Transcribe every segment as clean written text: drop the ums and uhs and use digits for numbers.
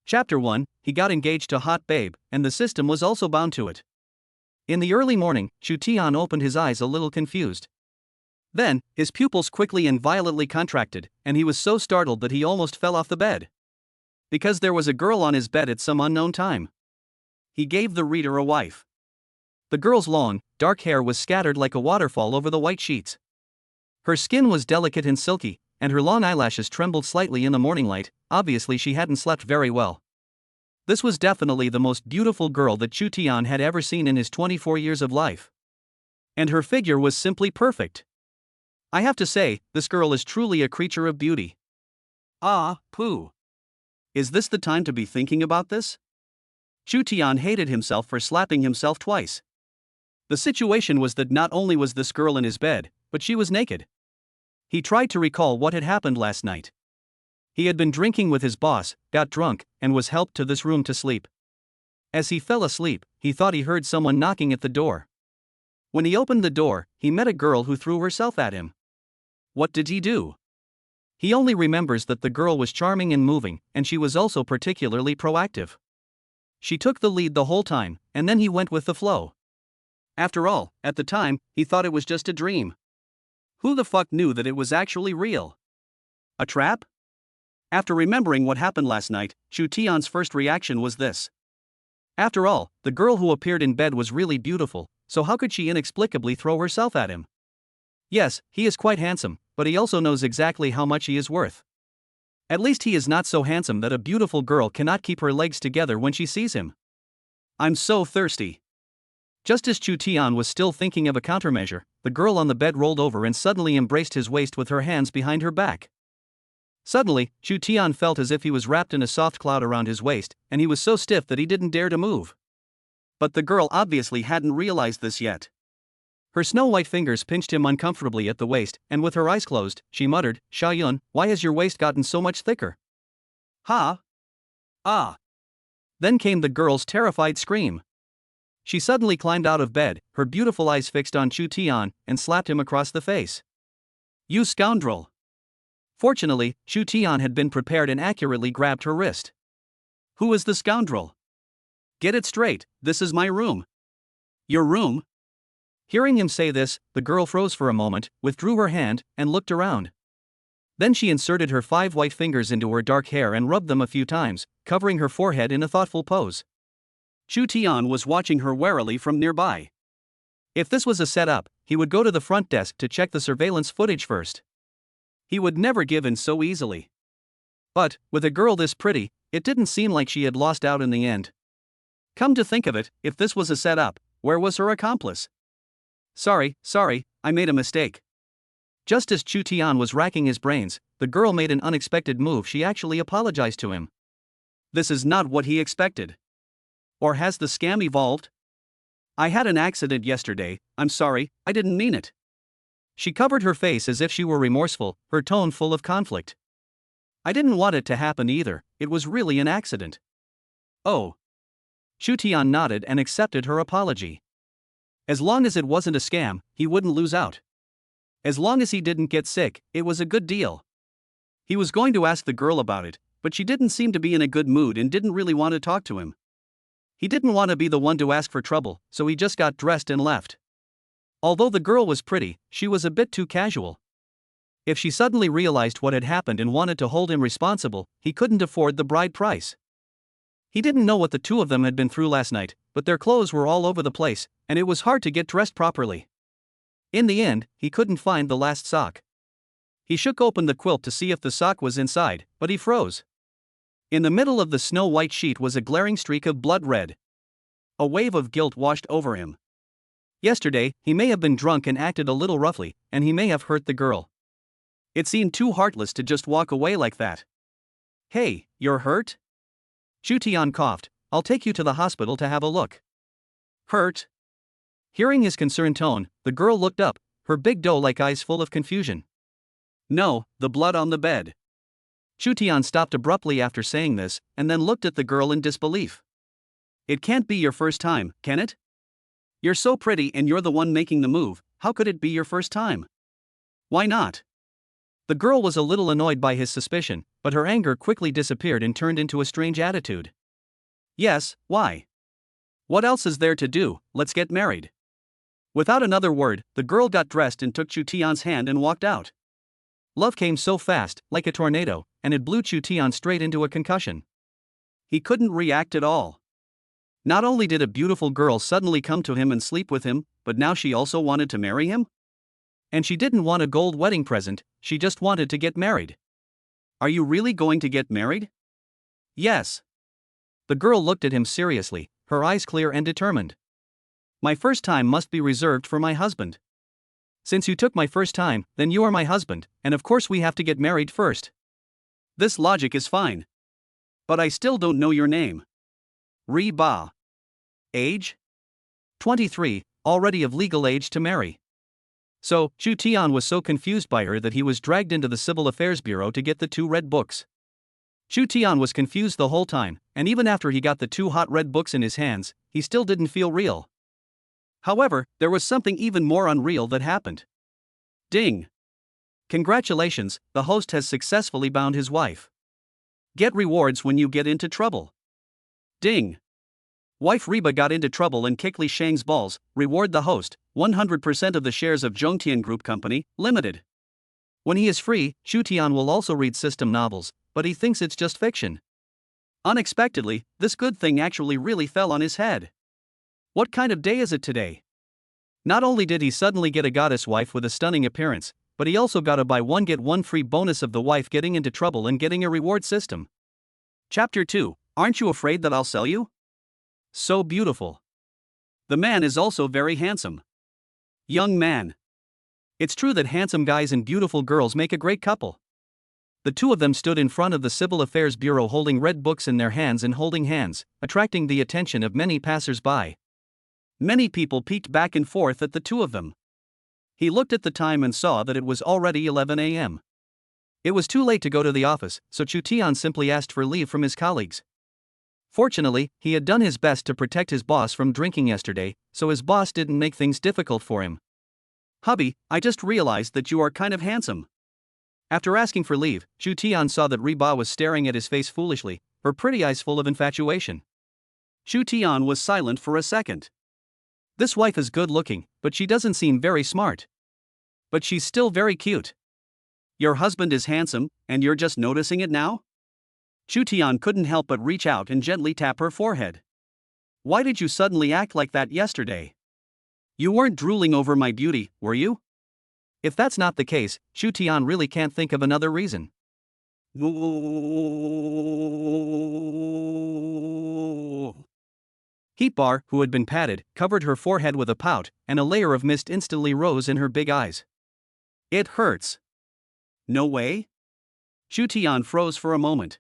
Chapter 1, he got engaged to hot babe, and the system was also bound to it. In the early morning, Chu Tian opened his eyes a little confused. Then, his pupils quickly and violently contracted, and he was so startled that he almost fell off the bed. Because there was a girl on his bed at some unknown time. He gave the reader a wife. The girl's long, dark hair was scattered like a waterfall over the white sheets. Her skin was delicate and silky, and her long eyelashes trembled slightly in the morning light. Obviously she hadn't slept very well. This was definitely the most beautiful girl that Chu Tian had ever seen in his 24 years of life. And her figure was simply perfect. I have to say, this girl is truly a creature of beauty. Ah, pooh. Is this the time to be thinking about this? Chu Tian hated himself for slapping himself twice. The situation was that not only was this girl in his bed, but she was naked. He tried to recall what had happened last night. He had been drinking with his boss, got drunk, and was helped to this room to sleep. As he fell asleep, he thought he heard someone knocking at the door. When he opened the door, he met a girl who threw herself at him. What did he do? He only remembers that the girl was charming and moving, and she was also particularly proactive. She took the lead the whole time, and then he went with the flow. After all, at the time, he thought it was just a dream. Who the fuck knew that it was actually real? A trap? After remembering what happened last night, Chu Tian's first reaction was this. After all, the girl who appeared in bed was really beautiful, so how could she inexplicably throw herself at him? Yes, he is quite handsome, but he also knows exactly how much he is worth. At least he is not so handsome that a beautiful girl cannot keep her legs together when she sees him. I'm so thirsty. Just as Chu Tian was still thinking of a countermeasure, the girl on the bed rolled over and suddenly embraced his waist with her hands behind her back. Suddenly, Chu Tian felt as if he was wrapped in a soft cloud around his waist, and he was so stiff that he didn't dare to move. But the girl obviously hadn't realized this yet. Her snow-white fingers pinched him uncomfortably at the waist, and with her eyes closed, she muttered, "Xiaoyun, why has your waist gotten so much thicker?" Ha! Ah! Then came the girl's terrified scream. She suddenly climbed out of bed, her beautiful eyes fixed on Chu Tian, and slapped him across the face. "You scoundrel!" Fortunately, Chu Tian had been prepared and accurately grabbed her wrist. "Who is the scoundrel? Get it straight, this is my room." "Your room?" Hearing him say this, the girl froze for a moment, withdrew her hand, and looked around. Then she inserted her 5 white fingers into her dark hair and rubbed them a few times, covering her forehead in a thoughtful pose. Chu Tian was watching her warily from nearby. If this was a setup, he would go to the front desk to check the surveillance footage first. He would never give in so easily. But, with a girl this pretty, it didn't seem like she had lost out in the end. Come to think of it, if this was a setup, where was her accomplice? Sorry, I made a mistake." Just as Chu Tian was racking his brains, the girl made an unexpected move. She actually apologized to him. This is not what he expected. Or has the scam evolved? "I had an accident yesterday, I'm sorry, I didn't mean it." She covered her face as if she were remorseful, her tone full of conflict. "I didn't want it to happen either, it was really an accident." "Oh." Chu Tian nodded and accepted her apology. As long as it wasn't a scam, he wouldn't lose out. As long as he didn't get sick, it was a good deal. He was going to ask the girl about it, but she didn't seem to be in a good mood and didn't really want to talk to him. He didn't want to be the one to ask for trouble, so he just got dressed and left. Although the girl was pretty, she was a bit too casual. If she suddenly realized what had happened and wanted to hold him responsible, he couldn't afford the bride price. He didn't know what the two of them had been through last night, but their clothes were all over the place, and it was hard to get dressed properly. In the end, he couldn't find the last sock. He shook open the quilt to see if the sock was inside, but he froze. In the middle of the snow-white sheet was a glaring streak of blood red. A wave of guilt washed over him. Yesterday, he may have been drunk and acted a little roughly, and he may have hurt the girl. It seemed too heartless to just walk away like that. "Hey, you're hurt?" Chu Tian coughed. "I'll take you to the hospital to have a look." "Hurt?" Hearing his concerned tone, the girl looked up, her big doe-like eyes full of confusion. "No, the blood on the bed." Chu Tian stopped abruptly after saying this, and then looked at the girl in disbelief. "It can't be your first time, can it? You're so pretty and you're the one making the move, how could it be your first time?" "Why not?" The girl was a little annoyed by his suspicion, but her anger quickly disappeared and turned into a strange attitude. Yes, why? What else is there to do? Let's get married. Without another word, the girl got dressed and took Chu Tian's hand and walked out. Love came so fast, like a tornado, and it blew Chu Tian straight into a concussion. He couldn't react at all. Not only did a beautiful girl suddenly come to him and sleep with him, but now she also wanted to marry him? And she didn't want a gold wedding present, she just wanted to get married. Are you really going to get married? Yes. The girl looked at him seriously, her eyes clear and determined. My first time must be reserved for my husband. Since you took my first time, then you are my husband, and of course we have to get married first. This logic is fine. But I still don't know your name. Reba. Age? 23, already of legal age to marry. So, Chu Tian was so confused by her that he was dragged into the Civil Affairs Bureau to get the 2 red books. Chu Tian was confused the whole time, and even after he got the 2 hot red books in his hands, he still didn't feel real. However, there was something even more unreal that happened. Ding! Congratulations, the host has successfully bound his wife. Get rewards when you get into trouble. Ding! Wife Reba got into trouble and kicked Li Shang's balls. Reward the host, 100% of the shares of Zhongtian Group Company, Limited. When he is free, Chu Tian will also read system novels, but he thinks it's just fiction. Unexpectedly, this good thing actually really fell on his head. What kind of day is it today? Not only did he suddenly get a goddess wife with a stunning appearance, but he also got a buy one get one free bonus of the wife getting into trouble and getting a reward system. Chapter 2, Aren't you afraid that I'll sell you? So beautiful. The man is also very handsome. Young man. It's true that handsome guys and beautiful girls make a great couple. The 2 of them stood in front of the Civil Affairs Bureau holding red books in their hands and holding hands, attracting the attention of many passers-by. Many people peeked back and forth at the 2 of them. He looked at the time and saw that it was already 11 a.m. It was too late to go to the office, so Chu Tian simply asked for leave from his colleagues. Fortunately, he had done his best to protect his boss from drinking yesterday, so his boss didn't make things difficult for him. Hubby, I just realized that you are kind of handsome. After asking for leave, Chu Tian saw that Reba was staring at his face foolishly, her pretty eyes full of infatuation. Chu Tian was silent for a second. This wife is good looking, but she doesn't seem very smart. But she's still very cute. Your husband is handsome, and you're just noticing it now? Chu Tian couldn't help but reach out and gently tap her forehead. Why did you suddenly act like that yesterday? You weren't drooling over my beauty, were you? If that's not the case, Chu Tian really can't think of another reason. Heat Bar, who had been patted, covered her forehead with a pout, and a layer of mist instantly rose in her big eyes. It hurts. No way? Chu Tian froze for a moment.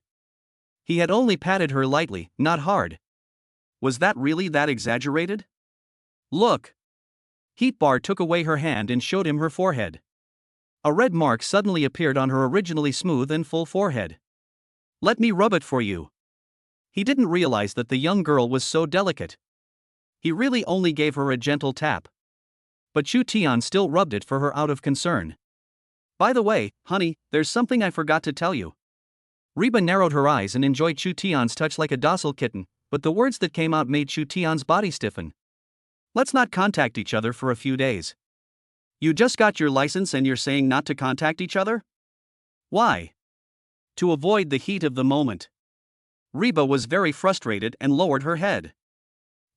He had only patted her lightly, not hard. Was that really that exaggerated? Look. Heat Bar took away her hand and showed him her forehead. A red mark suddenly appeared on her originally smooth and full forehead. Let me rub it for you. He didn't realize that the young girl was so delicate. He really only gave her a gentle tap. But Chu Tian still rubbed it for her out of concern. By the way, honey, there's something I forgot to tell you. Reba narrowed her eyes and enjoyed Chu Tian's touch like a docile kitten, but the words that came out made Chu Tian's body stiffen. Let's not contact each other for a few days. You just got your license and you're saying not to contact each other? Why? To avoid the heat of the moment. Reba was very frustrated and lowered her head.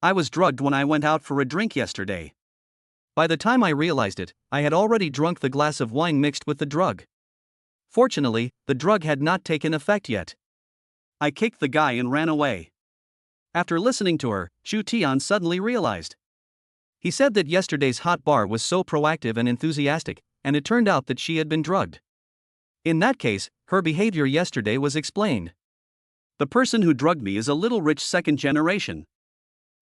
I was drugged when I went out for a drink yesterday. By the time I realized it, I had already drunk the glass of wine mixed with the drug. Fortunately, the drug had not taken effect yet. I kicked the guy and ran away. After listening to her, Chu Tian suddenly realized. He said that yesterday's hot bar was so proactive and enthusiastic, and it turned out that she had been drugged. In that case, her behavior yesterday was explained. The person who drugged me is a little rich second generation.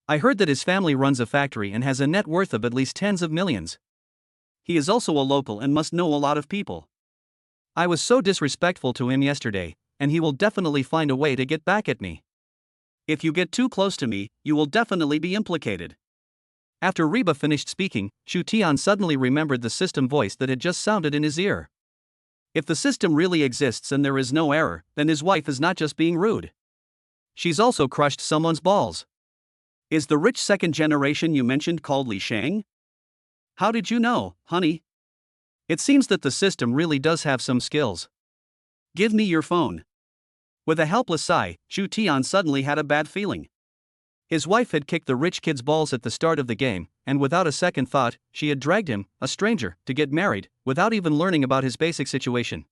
I heard that his family runs a factory and has a net worth of at least tens of millions. He is also a local and must know a lot of people. I was so disrespectful to him yesterday, and he will definitely find a way to get back at me. If you get too close to me, you will definitely be implicated. After Reba finished speaking, Chu Tian suddenly remembered the system voice that had just sounded in his ear. If the system really exists and there is no error, then his wife is not just being rude. She's also crushed someone's balls. Is the rich second generation you mentioned called Li Shang? How did you know, honey? It seems that the system really does have some skills. Give me your phone. With a helpless sigh, Chu Tian suddenly had a bad feeling. His wife had kicked the rich kid's balls at the start of the game, and without a second thought, she had dragged him, a stranger, to get married, without even learning about his basic situation.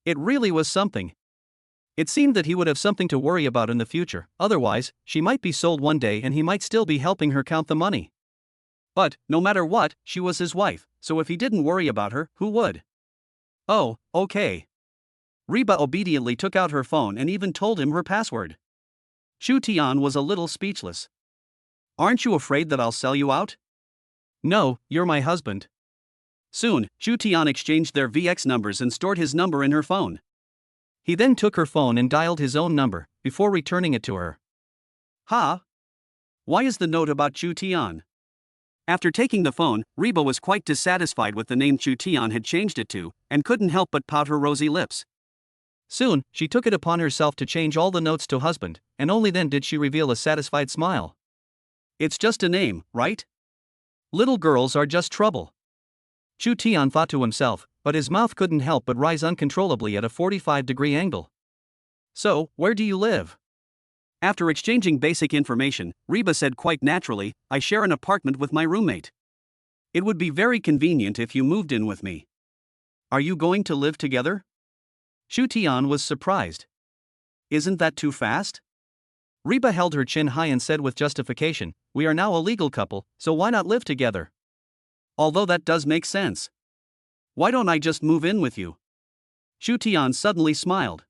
It really was something. It seemed that he would have something to worry about in the future, otherwise, she might be sold one day and he might still be helping her count the money. But, no matter what, she was his wife, so if he didn't worry about her, who would? Oh, okay. Reba obediently took out her phone and even told him her password. Chu Tian was a little speechless. Aren't you afraid that I'll sell you out? No, you're my husband. Soon, Chu Tian exchanged their VX numbers and stored his number in her phone. He then took her phone and dialed his own number, before returning it to her. Ha! Why is the note about Chu Tian? After taking the phone, Reba was quite dissatisfied with the name Chu Tian had changed it to, and couldn't help but pout her rosy lips. Soon, she took it upon herself to change all the notes to husband, and only then did she reveal a satisfied smile. It's just a name, right? Little girls are just trouble. Chu Tian thought to himself, but his mouth couldn't help but rise uncontrollably at a 45-degree angle. So, where do you live? After exchanging basic information, Reba said quite naturally, I share an apartment with my roommate. It would be very convenient if you moved in with me. Are you going to live together? Chu Tian was surprised. Isn't that too fast? Reba held her chin high and said with justification, we are now a legal couple, so why not live together? Although that does make sense. Why don't I just move in with you? Chu Tian suddenly smiled.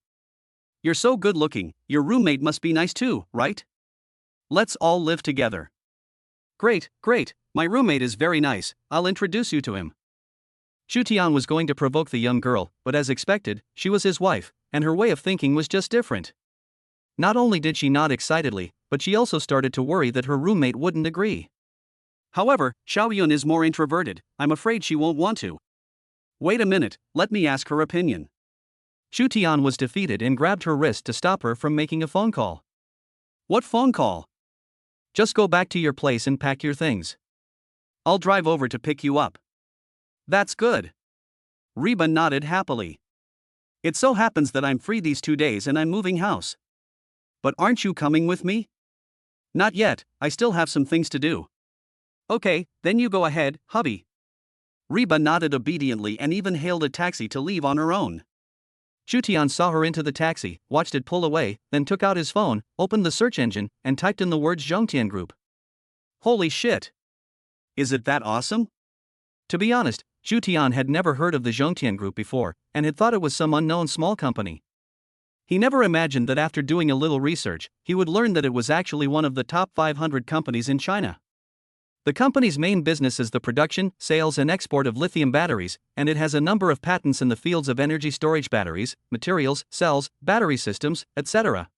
You're so good looking, your roommate must be nice too, right? Let's all live together. Great, my roommate is very nice, I'll introduce you to him. Chu Tian was going to provoke the young girl, but as expected, she was his wife, and her way of thinking was just different. Not only did she nod excitedly, but she also started to worry that her roommate wouldn't agree. However, Xiaoyun is more introverted, I'm afraid she won't want to. Wait a minute, let me ask her opinion. Chu Tian was defeated and grabbed her wrist to stop her from making a phone call. What phone call? Just go back to your place and pack your things. I'll drive over to pick you up. That's good. Reba nodded happily. It so happens that I'm free these 2 days and I'm moving house. But aren't you coming with me? Not yet, I still have some things to do. Okay, then you go ahead, hubby. Reba nodded obediently and even hailed a taxi to leave on her own. Chu Tian saw her into the taxi, watched it pull away, then took out his phone, opened the search engine, and typed in the words Zhongtian Group. Holy shit! Is it that awesome? To be honest, Chu Tian had never heard of the Zhongtian Group before, and had thought it was some unknown small company. He never imagined that after doing a little research, he would learn that it was actually one of the top 500 companies in China. The company's main business is the production, sales and export of lithium batteries, and it has a number of patents in the fields of energy storage batteries, materials, cells, battery systems, etc.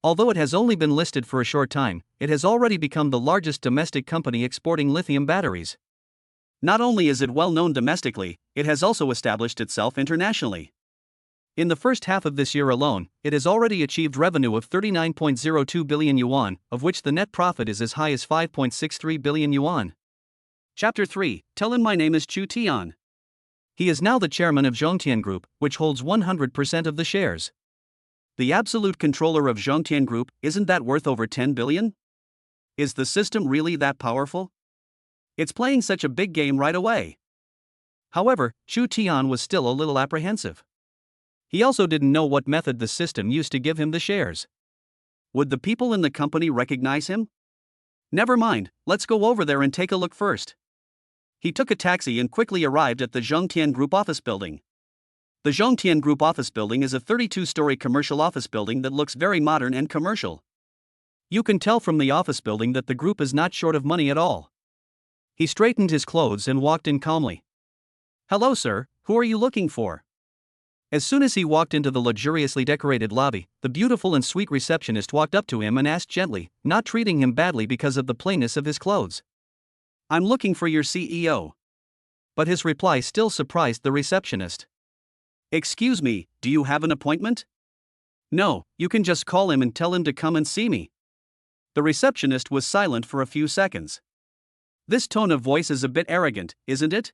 Although it has only been listed for a short time, it has already become the largest domestic company exporting lithium batteries. Not only is it well known domestically, it has also established itself internationally. In the first half of this year alone, it has already achieved revenue of 39.02 billion yuan, of which the net profit is as high as 5.63 billion yuan. Chapter 3, Tell him my name is Chu Tian. He is now the chairman of Zhongtian Group, which holds 100% of the shares. The absolute controller of Zhongtian Group, isn't that worth over 10 billion? Is the system really that powerful? It's playing such a big game right away. However, Chu Tian was still a little apprehensive. He also didn't know what method the system used to give him the shares. Would the people in the company recognize him? Never mind, let's go over there and take a look first. He took a taxi and quickly arrived at the Zhongtian Group office building. The Zhongtian Group office building is a 32-story commercial office building that looks very modern and commercial. You can tell from the office building that the group is not short of money at all. He straightened his clothes and walked in calmly. Hello sir, who are you looking for? As soon as he walked into the luxuriously decorated lobby, the beautiful and sweet receptionist walked up to him and asked gently, not treating him badly because of the plainness of his clothes. I'm looking for your CEO. But his reply still surprised the receptionist. Excuse me, do you have an appointment? No, you can just call him and tell him to come and see me. The receptionist was silent for a few seconds. This tone of voice is a bit arrogant, isn't it?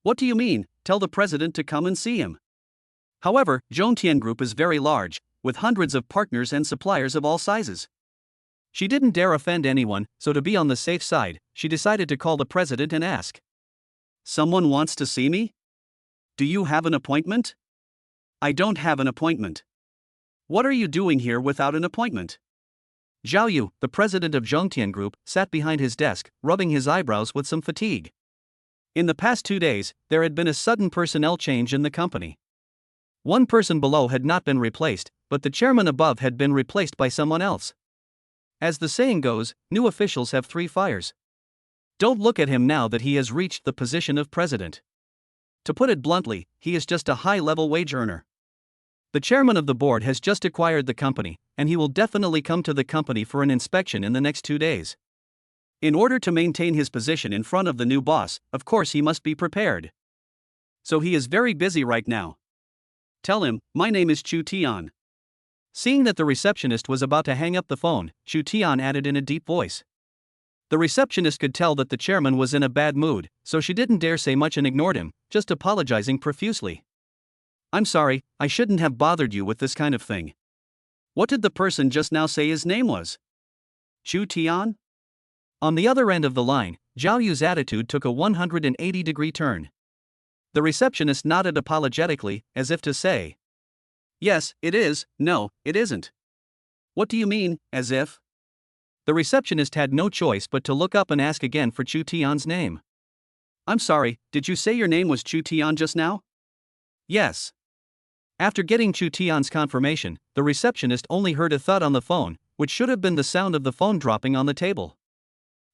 What do you mean, tell the president to come and see him? However, Zhongtian Group is very large, with hundreds of partners and suppliers of all sizes. She didn't dare offend anyone, so to be on the safe side, she decided to call the president and ask. Someone wants to see me? Do you have an appointment? I don't have an appointment. What are you doing here without an appointment? Zhao Yu, the president of Zhongtian Group, sat behind his desk, rubbing his eyebrows with some fatigue. In the past 2 days, there had been a sudden personnel change in the company. One person below had not been replaced, but the chairman above had been replaced by someone else. As the saying goes, new officials have 3 fires. Don't look at him now that he has reached the position of president. To put it bluntly, he is just a high-level wage earner. The chairman of the board has just acquired the company, and he will definitely come to the company for an inspection in the next 2 days. In order to maintain his position in front of the new boss, of course he must be prepared. So he is very busy right now. Tell him, my name is Chu Tian. Seeing that the receptionist was about to hang up the phone, Chu Tian added in a deep voice. The receptionist could tell that the chairman was in a bad mood, so she didn't dare say much and ignored him, just apologizing profusely. I'm sorry, I shouldn't have bothered you with this kind of thing. What did the person just now say his name was? Chu Tian? On the other end of the line, Zhao Yu's attitude took a 180-degree turn. The receptionist nodded apologetically, as if to say, yes, it is, no, it isn't. What do you mean, as if? The receptionist had no choice but to look up and ask again for Chu Tian's name. I'm sorry, did you say your name was Chu Tian just now? Yes. After getting Chu Tian's confirmation, the receptionist only heard a thud on the phone, which should have been the sound of the phone dropping on the table.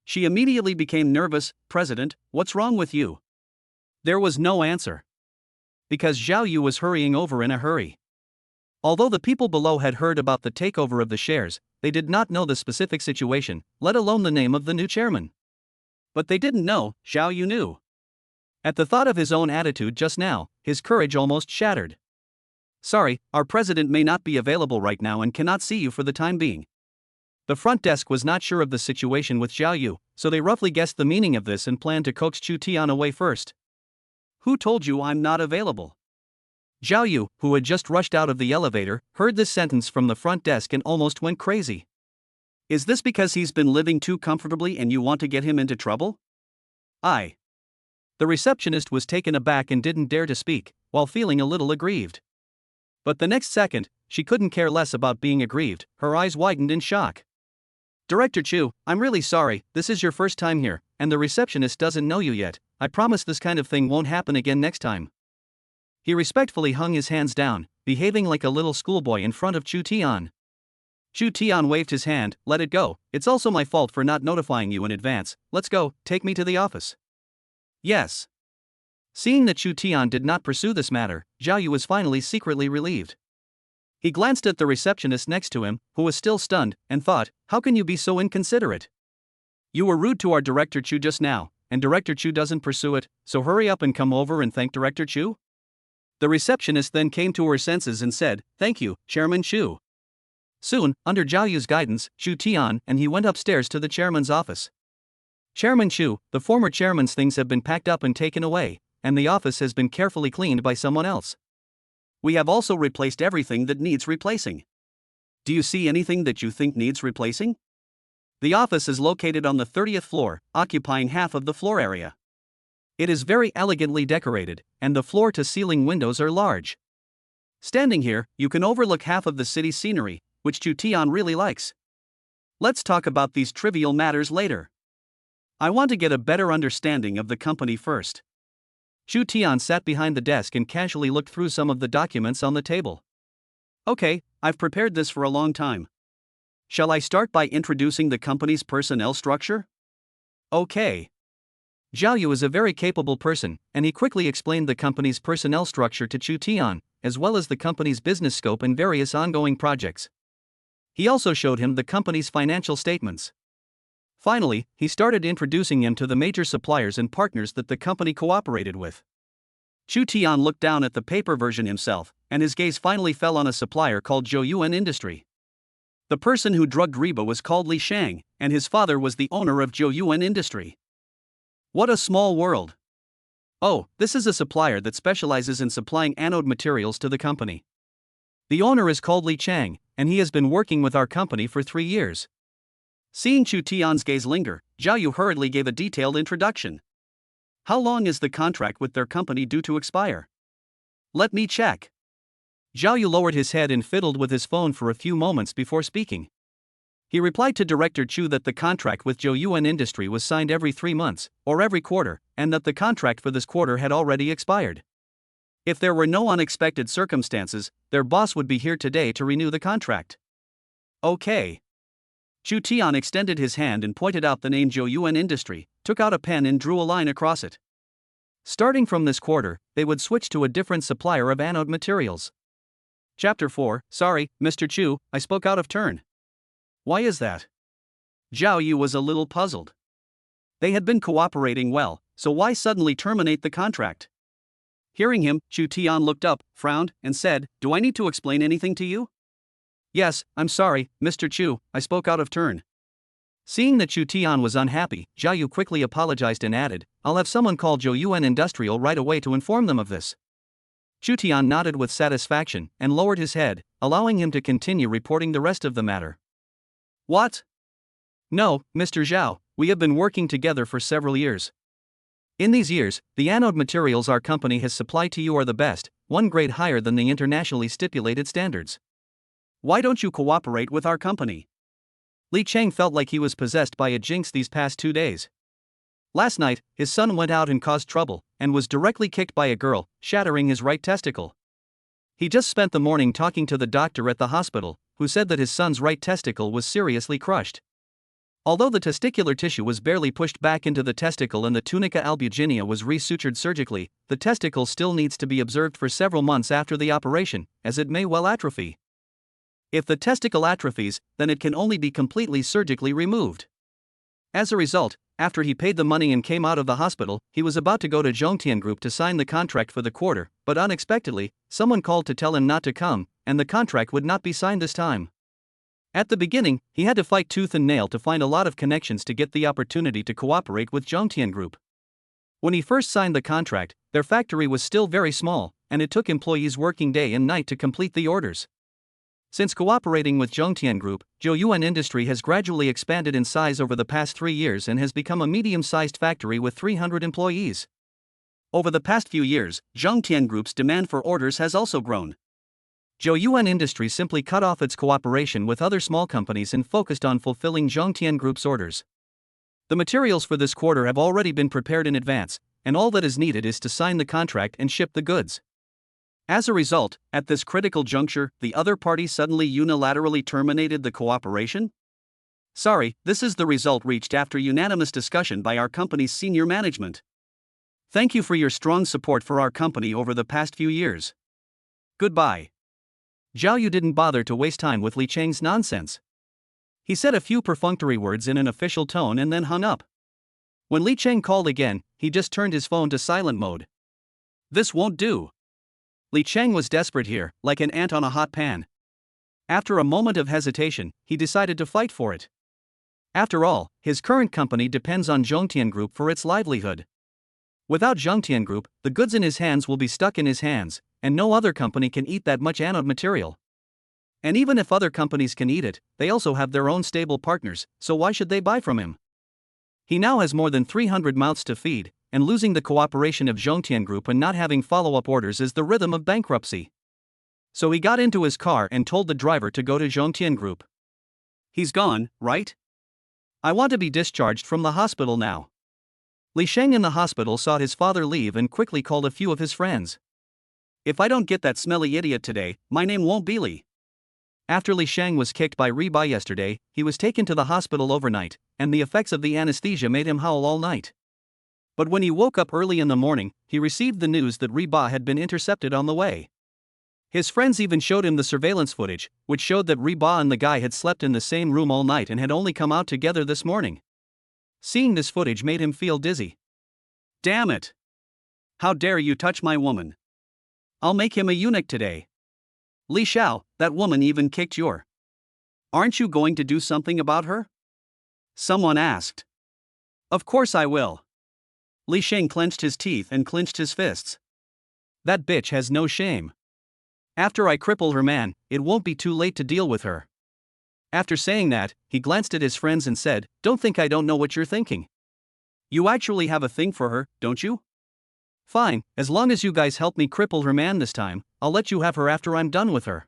She immediately became nervous. President, what's wrong with you? There was no answer. Because Zhao Yu was hurrying over in a hurry. Although the people below had heard about the takeover of the shares, they did not know the specific situation, let alone the name of the new chairman. But they didn't know, Zhao Yu knew. At the thought of his own attitude just now, his courage almost shattered. Sorry, our president may not be available right now and cannot see you for the time being. The front desk was not sure of the situation with Zhao Yu, so they roughly guessed the meaning of this and planned to coax Chu Tian away first. Who told you I'm not available? Zhao Yu, who had just rushed out of the elevator, heard this sentence from the front desk and almost went crazy. Is this because he's been living too comfortably and you want to get him into trouble? The receptionist was taken aback and didn't dare to speak, while feeling a little aggrieved. But the next second, she couldn't care less about being aggrieved, her eyes widened in shock. Director Chu, I'm really sorry, this is your first time here, and the receptionist doesn't know you yet. I promise this kind of thing won't happen again next time. He respectfully hung his hands down, behaving like a little schoolboy in front of Chu Tian. Chu Tian waved his hand, let it go, it's also my fault for not notifying you in advance, let's go, take me to the office. Yes. Seeing that Chu Tian did not pursue this matter, Zhao Yu was finally secretly relieved. He glanced at the receptionist next to him, who was still stunned, and thought, how can you be so inconsiderate? You were rude to our Director Chu just now, and Director Chu doesn't pursue it, so hurry up and come over and thank Director Chu? The receptionist then came to her senses and said, thank you, Chairman Chu. Soon, under Zhao Yu's guidance, Chu Tian and he went upstairs to the chairman's office. Chairman Chu, the former chairman's things have been packed up and taken away, and the office has been carefully cleaned by someone else. We have also replaced everything that needs replacing. Do you see anything that you think needs replacing? The office is located on the 30th floor, occupying half of the floor area. It is very elegantly decorated, and the floor-to-ceiling windows are large. Standing here, you can overlook half of the city's scenery, which Chu Tian really likes. Let's talk about these trivial matters later. I want to get a better understanding of the company first. Chu Tian sat behind the desk and casually looked through some of the documents on the table. Okay, I've prepared this for a long time. Shall I start by introducing the company's personnel structure? Okay. Zhao Yu is a very capable person, and he quickly explained the company's personnel structure to Chu Tian, as well as the company's business scope and various ongoing projects. He also showed him the company's financial statements. Finally, he started introducing him to the major suppliers and partners that the company cooperated with. Chu Tian looked down at the paper version himself, and his gaze finally fell on a supplier called Zhou Yuan Industry. The person who drugged Reba was called Li Shang, and his father was the owner of Zhou Yuan Industry. What a small world. Oh, this is a supplier that specializes in supplying anode materials to the company. The owner is called Li Chang, and he has been working with our company for 3 years. Seeing Chu Tian's gaze linger, Zhao Yu hurriedly gave a detailed introduction. How long is the contract with their company due to expire? Let me check. Zhao Yu lowered his head and fiddled with his phone for a few moments before speaking. He replied to Director Chu that the contract with Zhou Yuan Industry was signed every 3 months, or every quarter, and that the contract for this quarter had already expired. If there were no unexpected circumstances, their boss would be here today to renew the contract. Okay. Chu Tian extended his hand and pointed out the name Zhou Yuan Industry, took out a pen and drew a line across it. Starting from this quarter, they would switch to a different supplier of anode materials. Chapter 4, Sorry, Mr. Chu, I spoke out of turn. Why is that? Zhao Yu was a little puzzled. They had been cooperating well, so why suddenly terminate the contract? Hearing him, Chu Tian looked up, frowned, and said, Do I need to explain anything to you? Yes, I'm sorry, Mr. Chu, I spoke out of turn. Seeing that Chu Tian was unhappy, Zhao Yu quickly apologized and added, I'll have someone call Zhou Yuan Industrial right away to inform them of this. Chu Tian nodded with satisfaction and lowered his head, allowing him to continue reporting the rest of the matter. What? No, Mr. Zhao, we have been working together for several years. In these years, the anode materials our company has supplied to you are the best, one grade higher than the internationally stipulated standards. Why don't you cooperate with our company? Li Chang felt like he was possessed by a jinx these past 2 days. Last night, his son went out and caused trouble, and was directly kicked by a girl, shattering his right testicle. He just spent the morning talking to the doctor at the hospital, who said that his son's right testicle was seriously crushed. Although the testicular tissue was barely pushed back into the testicle and the tunica albuginea was resutured surgically, the testicle still needs to be observed for several months after the operation, as it may well atrophy. If the testicle atrophies, then it can only be completely surgically removed. As a result, after he paid the money and came out of the hospital, he was about to go to Zhongtian Group to sign the contract for the quarter, but unexpectedly, someone called to tell him not to come, and the contract would not be signed this time. At the beginning, he had to fight tooth and nail to find a lot of connections to get the opportunity to cooperate with Zhongtian Group. When he first signed the contract, their factory was still very small, and it took employees working day and night to complete the orders. Since cooperating with Zhongtian Group, Zhou Yuan Industry has gradually expanded in size over the past 3 years and has become a medium-sized factory with 300 employees. Over the past few years, Zhongtian Group's demand for orders has also grown. Zhou Yuan Industry simply cut off its cooperation with other small companies and focused on fulfilling Zhongtian Group's orders. The materials for this quarter have already been prepared in advance, and all that is needed is to sign the contract and ship the goods. As a result, at this critical juncture, the other party suddenly unilaterally terminated the cooperation? Sorry, this is the result reached after unanimous discussion by our company's senior management. Thank you for your strong support for our company over the past few years. Goodbye. Zhao Yu didn't bother to waste time with Li Chang's nonsense. He said a few perfunctory words in an official tone and then hung up. When Li Chang called again, he just turned his phone to silent mode. This won't do. Li Chang was desperate here, like an ant on a hot pan. After a moment of hesitation, he decided to fight for it. After all, his current company depends on Zhongtian Group for its livelihood. Without Zhongtian Group, the goods in his hands will be stuck in his hands, and no other company can eat that much anode material. And even if other companies can eat it, they also have their own stable partners, so why should they buy from him? He now has more than 300 mouths to feed, and losing the cooperation of Zhongtian Group and not having follow-up orders is the rhythm of bankruptcy. So he got into his car and told the driver to go to Zhongtian Group. He's gone, right? I want to be discharged from the hospital now. Li Sheng in the hospital saw his father leave and quickly called a few of his friends. If I don't get that smelly idiot today, my name won't be Li. After Li Sheng was kicked by Reba yesterday, he was taken to the hospital overnight, and the effects of the anesthesia made him howl all night. But when he woke up early in the morning, he received the news that Reba had been intercepted on the way. His friends even showed him the surveillance footage, which showed that Reba and the guy had slept in the same room all night and had only come out together this morning. Seeing this footage made him feel dizzy. Damn it! How dare you touch my woman? I'll make him a eunuch today. Li Xiao, that woman even kicked your. Aren't you going to do something about her? Someone asked. Of course I will. Li Sheng clenched his teeth and clenched his fists. That bitch has no shame. After I cripple her man, it won't be too late to deal with her. After saying that, he glanced at his friends and said, Don't think I don't know what you're thinking. You actually have a thing for her, don't you? Fine, as long as you guys help me cripple her man this time, I'll let you have her after I'm done with her.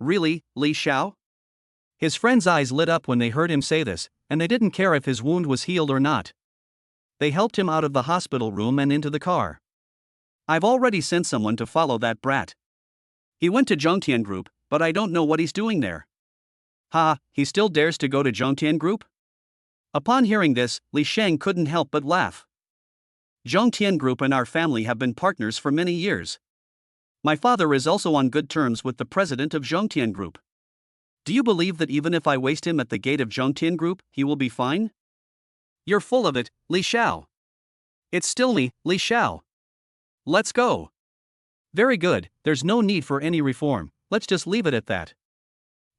Really, Li Xiao? His friends' eyes lit up when they heard him say this, and they didn't care if his wound was healed or not. They helped him out of the hospital room and into the car. I've already sent someone to follow that brat. He went to Zhongtian Group, but I don't know what he's doing there. Ha, he still dares to go to Zhongtian Group? Upon hearing this, Li Sheng couldn't help but laugh. Zhongtian Group and our family have been partners for many years. My father is also on good terms with the president of Zhongtian Group. Do you believe that even if I waste him at the gate of Zhongtian Group, he will be fine? You're full of it, Li Xiao. It's still me, Li Xiao. Let's go. Very good, there's no need for any reform, let's just leave it at that.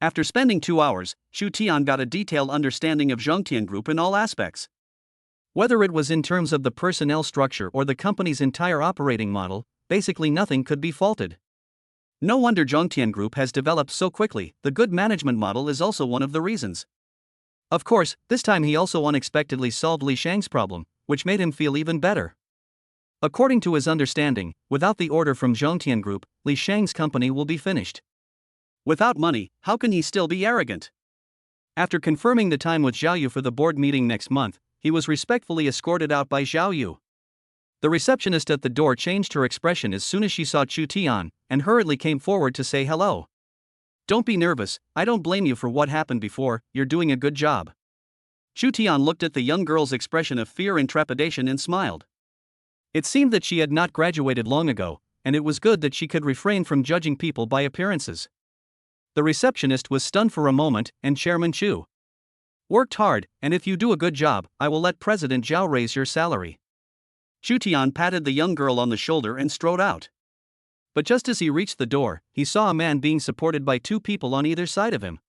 After spending 2 hours, Xu Tian got a detailed understanding of Zhongtian Group in all aspects. Whether it was in terms of the personnel structure or the company's entire operating model, basically nothing could be faulted. No wonder Zhongtian Group has developed so quickly, the good management model is also one of the reasons. Of course, this time he also unexpectedly solved Li Shang's problem, which made him feel even better. According to his understanding, without the order from Zhongtian Group, Li Shang's company will be finished. Without money, how can he still be arrogant? After confirming the time with Zhao Yu for the board meeting next month, he was respectfully escorted out by Zhao Yu. The receptionist at the door changed her expression as soon as she saw Xu Tian, and hurriedly came forward to say hello. Don't be nervous, I don't blame you for what happened before, you're doing a good job. Xu Tian looked at the young girl's expression of fear and trepidation and smiled. It seemed that she had not graduated long ago, and it was good that she could refrain from judging people by appearances. The receptionist was stunned for a moment, and Chairman Chu worked hard, and if you do a good job, I will let President Zhao raise your salary. Xu Tian patted the young girl on the shoulder and strode out. But just as he reached the door, he saw a man being supported by 2 people on either side of him.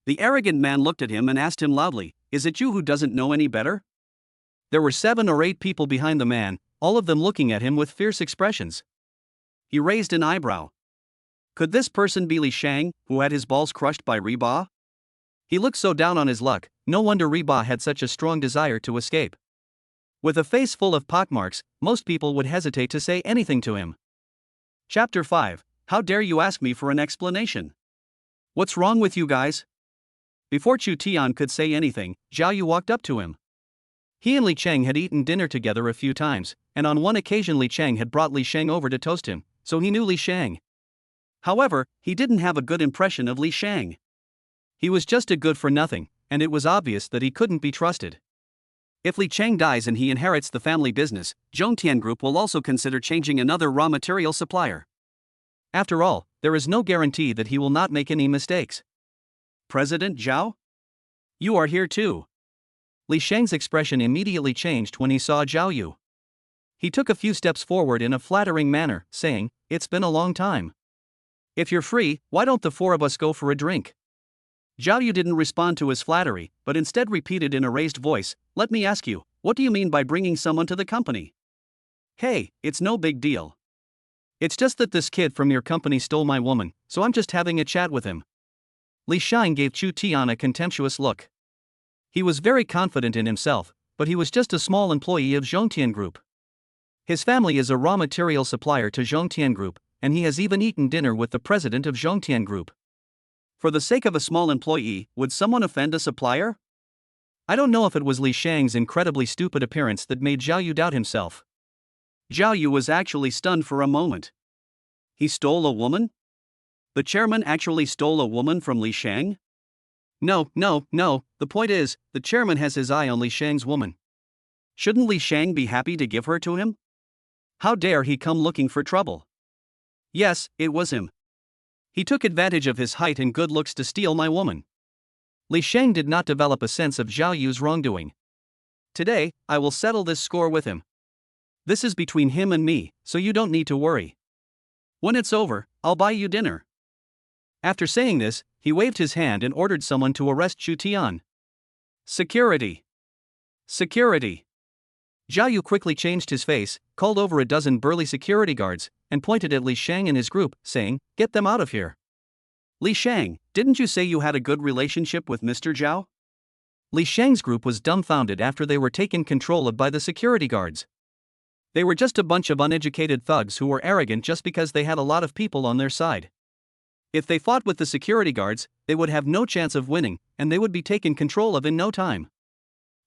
The arrogant man looked at him and asked him loudly, Is it you who doesn't know any better? There were 7 or 8 people behind the man, all of them looking at him with fierce expressions. He raised an eyebrow. Could this person be Li Shang, who had his balls crushed by Reba? He looked so down on his luck, no wonder Reba had such a strong desire to escape. With a face full of pockmarks, most people would hesitate to say anything to him. Chapter 5. How dare you ask me for an explanation? What's wrong with you guys? Before Xu Tian could say anything, Zhao Yu walked up to him. He and Li Cheng had eaten dinner together a few times, and on one occasion Li Cheng had brought Li Sheng over to toast him, so he knew Li Sheng. However, he didn't have a good impression of Li Sheng. He was just a good-for-nothing, and it was obvious that he couldn't be trusted. If Li Cheng dies and he inherits the family business, Zhongtian Group will also consider changing another raw material supplier. After all, there is no guarantee that he will not make any mistakes. President Zhao? You are here too. Li Sheng's expression immediately changed when he saw Zhao Yu. He took a few steps forward in a flattering manner, saying, It's been a long time. If you're free, why don't the 4 of us go for a drink? Zhao Yu didn't respond to his flattery, but instead repeated in a raised voice, Let me ask you, what do you mean by bringing someone to the company? Hey, it's no big deal. It's just that this kid from your company stole my woman, so I'm just having a chat with him. Li Shang gave Xu Tian a contemptuous look. He was very confident in himself, but he was just a small employee of Zhongtian Group. His family is a raw material supplier to Zhongtian Group, and he has even eaten dinner with the president of Zhongtian Group. For the sake of a small employee, would someone offend a supplier? I don't know if it was Li Shang's incredibly stupid appearance that made Zhao Yu doubt himself. Zhao Yu was actually stunned for a moment. He stole a woman? The chairman actually stole a woman from Li Shang? No, the point is, the chairman has his eye on Li Shang's woman. Shouldn't Li Shang be happy to give her to him? How dare he come looking for trouble? Yes, it was him. He took advantage of his height and good looks to steal my woman. Li Shang did not develop a sense of Zhao Yu's wrongdoing. Today, I will settle this score with him. This is between him and me, so you don't need to worry. When it's over, I'll buy you dinner. After saying this, he waved his hand and ordered someone to arrest Chu Tian. Security! Security! Zhao Yu quickly changed his face, called over a dozen burly security guards, and pointed at Li Shang and his group, saying, "Get them out of here." Li Shang, didn't you say you had a good relationship with Mr. Zhao? Li Shang's group was dumbfounded after they were taken control of by the security guards. They were just a bunch of uneducated thugs who were arrogant just because they had a lot of people on their side. If they fought with the security guards, they would have no chance of winning, and they would be taken control of in no time.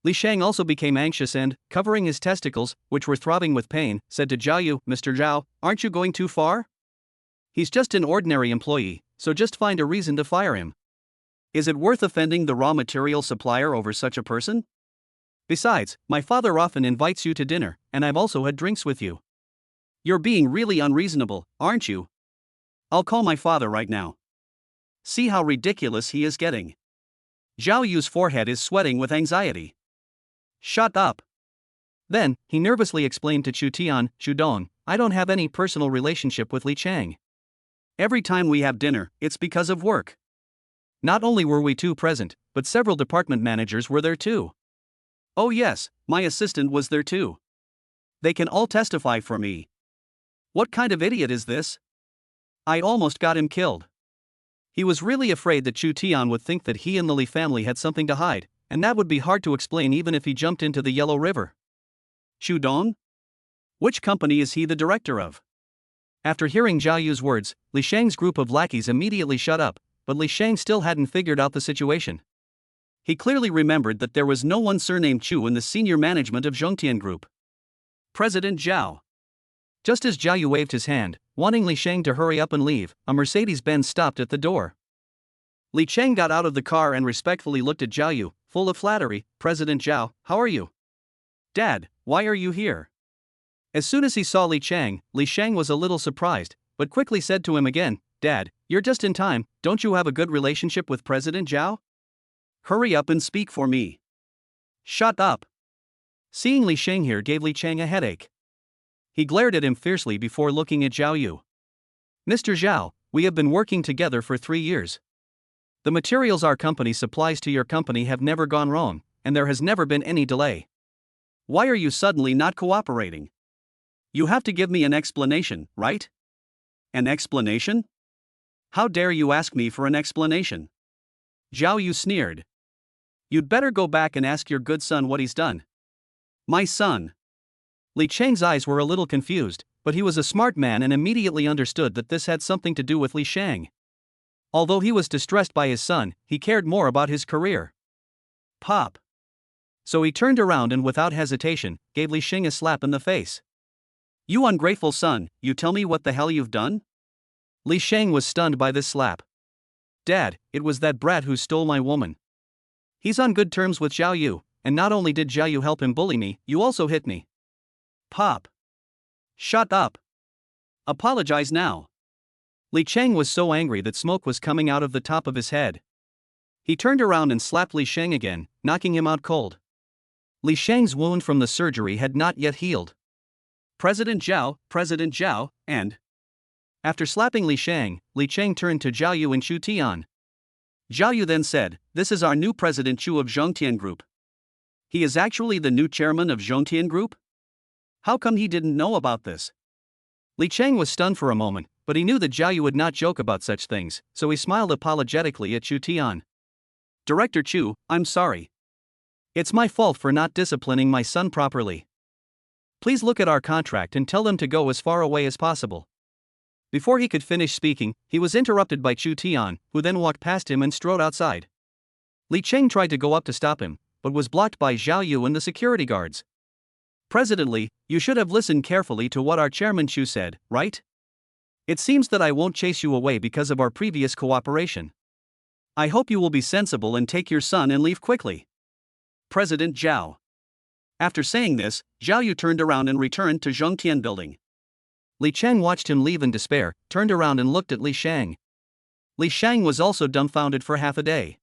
Li Shang also became anxious and, covering his testicles, which were throbbing with pain, said to Zhao Yu, "Mr. Zhao, aren't you going too far? He's just an ordinary employee, so just find a reason to fire him. Is it worth offending the raw material supplier over such a person? Besides, my father often invites you to dinner, and I've also had drinks with you. You're being really unreasonable, aren't you? I'll call my father right now. See how ridiculous he is getting." Zhao Yu's forehead is sweating with anxiety. "Shut up." Then, he nervously explained to Chu Tian, "Chu Dong, I don't have any personal relationship with Li Chang. Every time we have dinner, it's because of work. Not only were we two present, but several department managers were there too. Oh yes, my assistant was there too. They can all testify for me. What kind of idiot is this? I almost got him killed." He was really afraid that Chu Tian would think that he and the Li family had something to hide, and that would be hard to explain even if he jumped into the Yellow River. Chu Dong? Which company is he the director of? After hearing Zhao Yu's words, Li Shang's group of lackeys immediately shut up, but Li Shang still hadn't figured out the situation. He clearly remembered that there was no one surnamed Chu in the senior management of Zhongtian Group. President Zhao. Just as Zhao Yu waved his hand, wanting Li Shang to hurry up and leave, a Mercedes-Benz stopped at the door. Li Chang got out of the car and respectfully looked at Zhao Yu, full of flattery. "President Zhao, how are you?" "Dad, why are you here?" As soon as he saw Li Chang, Li Shang was a little surprised, but quickly said to him again, "Dad, you're just in time, don't you have a good relationship with President Zhao? Hurry up and speak for me." "Shut up." Seeing Li Shang here gave Li Chang a headache. He glared at him fiercely before looking at Zhao Yu. "Mr. Zhao, we have been working together for 3 years. The materials our company supplies to your company have never gone wrong, and there has never been any delay. Why are you suddenly not cooperating? You have to give me an explanation, right?" "An explanation? How dare you ask me for an explanation?" Zhao Yu sneered. "You'd better go back and ask your good son what he's done." "My son?" Li Chang's eyes were a little confused, but he was a smart man and immediately understood that this had something to do with Li Shang. Although he was distressed by his son, he cared more about his career. Pop. So he turned around and without hesitation, gave Li Shang a slap in the face. "You ungrateful son, you tell me what the hell you've done?" Li Shang was stunned by this slap. "Dad, it was that brat who stole my woman. He's on good terms with Zhao Yu, and not only did Zhao Yu help him bully me, you also hit me." Pop. "Shut up. Apologize now." Li Chang was so angry that smoke was coming out of the top of his head. He turned around and slapped Li Shang again, knocking him out cold. Li Shang's wound from the surgery had not yet healed. President Zhao, and... After slapping Li Shang, Li Chang turned to Zhao Yu and Chu Tian. Zhao Yu then said, "This is our new President Chu of Zhongtian Group. He is actually the new chairman of Zhongtian Group? How come he didn't know about this?" Li Chang was stunned for a moment, but he knew that Zhao Yu would not joke about such things, so he smiled apologetically at Chu Tian. "Director Chu, I'm sorry. It's my fault for not disciplining my son properly. Please look at our contract and tell them to go as far away as possible." Before he could finish speaking, he was interrupted by Chu Tian, who then walked past him and strode outside. Li Chang tried to go up to stop him, but was blocked by Zhao Yu and the security guards. "President Li, you should have listened carefully to what our chairman Chu said, right? It seems that I won't chase you away because of our previous cooperation. I hope you will be sensible and take your son and leave quickly. President Zhao." After saying this, Zhao Yu turned around and returned to Zhongtian Building. Li Chang watched him leave in despair, turned around and looked at Li Shang. Li Shang was also dumbfounded for half a day.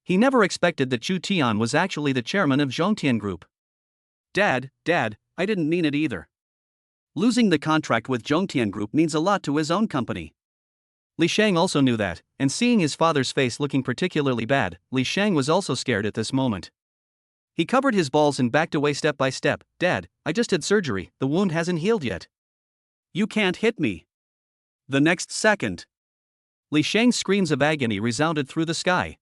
He never expected that Chu Tian was actually the chairman of Zhongtian Group. Dad, I didn't mean it either. Losing the contract with Zhongtian Group means a lot to his own company. Li Shang also knew that, and seeing his father's face looking particularly bad, Li Shang was also scared at this moment. He covered his balls and backed away step by step. "Dad, I just had surgery, the wound hasn't healed yet." "You can't hit me." The next second, Li Shang's screams of agony resounded through the sky.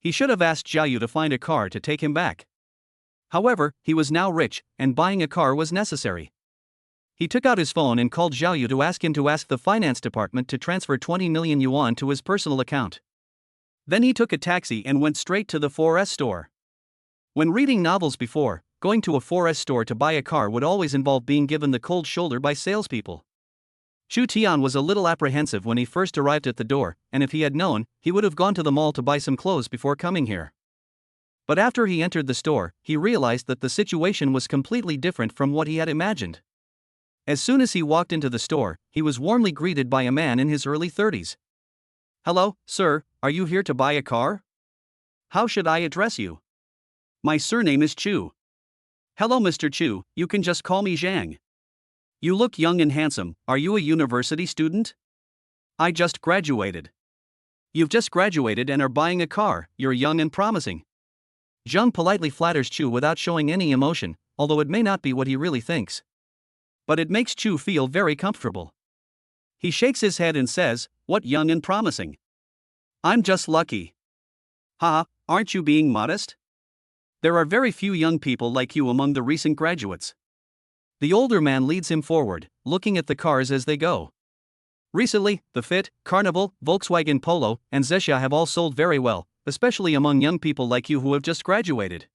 He should have asked Xiaoyu to find a car to take him back. However, he was now rich, and buying a car was necessary. He took out his phone and called Xiaoyu to ask the finance department to transfer 20 million yuan to his personal account. Then he took a taxi and went straight to the 4S store. When reading novels before, going to a 4S store to buy a car would always involve being given the cold shoulder by salespeople. Chu Tian was a little apprehensive when he first arrived at the door, and if he had known, he would have gone to the mall to buy some clothes before coming here. But after he entered the store, he realized that the situation was completely different from what he had imagined. As soon as he walked into the store, he was warmly greeted by a man in his early 30s. "Hello, sir, are you here to buy a car? How should I address you?" "My surname is Chu." "Hello, Mr. Chu, you can just call me Zhang. You look young and handsome, are you a university student?" "I just graduated." "You've just graduated and are buying a car, you're young and promising." Zhang politely flatters Chu without showing any emotion, although it may not be what he really thinks. But it makes Chu feel very comfortable. He shakes his head and says, "What young and promising? I'm just lucky." "Haha, aren't you being modest? There are very few young people like you among the recent graduates." The older man leads him forward, looking at the cars as they go. Recently, the Fit, Carnival, Volkswagen Polo, and Zexia have all sold very well, especially among young people like you who have just graduated.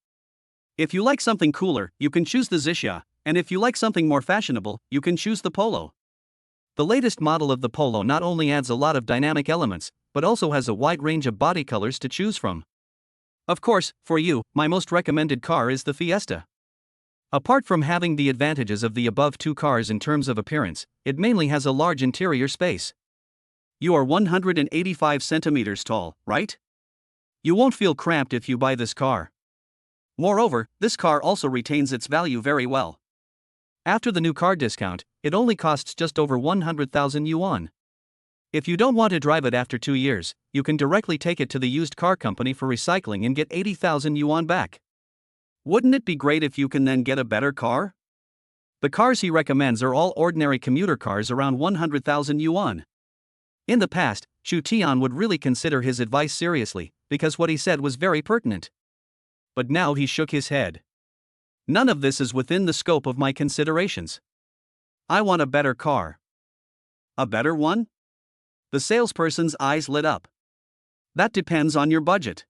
If you like something cooler, you can choose the Zexia, and if you like something more fashionable, you can choose the Polo. The latest model of the Polo not only adds a lot of dynamic elements, but also has a wide range of body colors to choose from. Of course, for you, my most recommended car is the Fiesta. Apart from having the advantages of the above two cars in terms of appearance, it mainly has a large interior space. You are 185 centimeters tall, right? You won't feel cramped if you buy this car. Moreover, this car also retains its value very well. After the new car discount, it only costs just over 100,000 yuan. If you don't want to drive it after 2 years, you can directly take it to the used car company for recycling and get 80,000 yuan back. Wouldn't it be great if you can then get a better car? The cars he recommends are all ordinary commuter cars around 100,000 yuan. In the past, Chu Tian would really consider his advice seriously, because what he said was very pertinent. But now he shook his head. None of this is within the scope of my considerations. I want a better car. A better one? The salesperson's eyes lit up. That depends on your budget.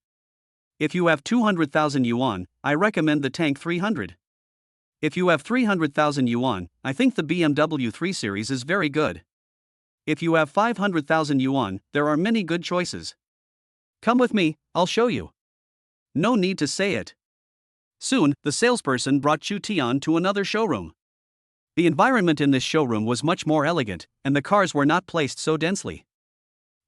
If you have 200,000 yuan, I recommend the Tank 300. If you have 300,000 yuan, I think the BMW 3 Series is very good. If you have 500,000 yuan, there are many good choices. Come with me, I'll show you. No need to say it. Soon, the salesperson brought Chu Tian to another showroom. The environment in this showroom was much more elegant, and the cars were not placed so densely.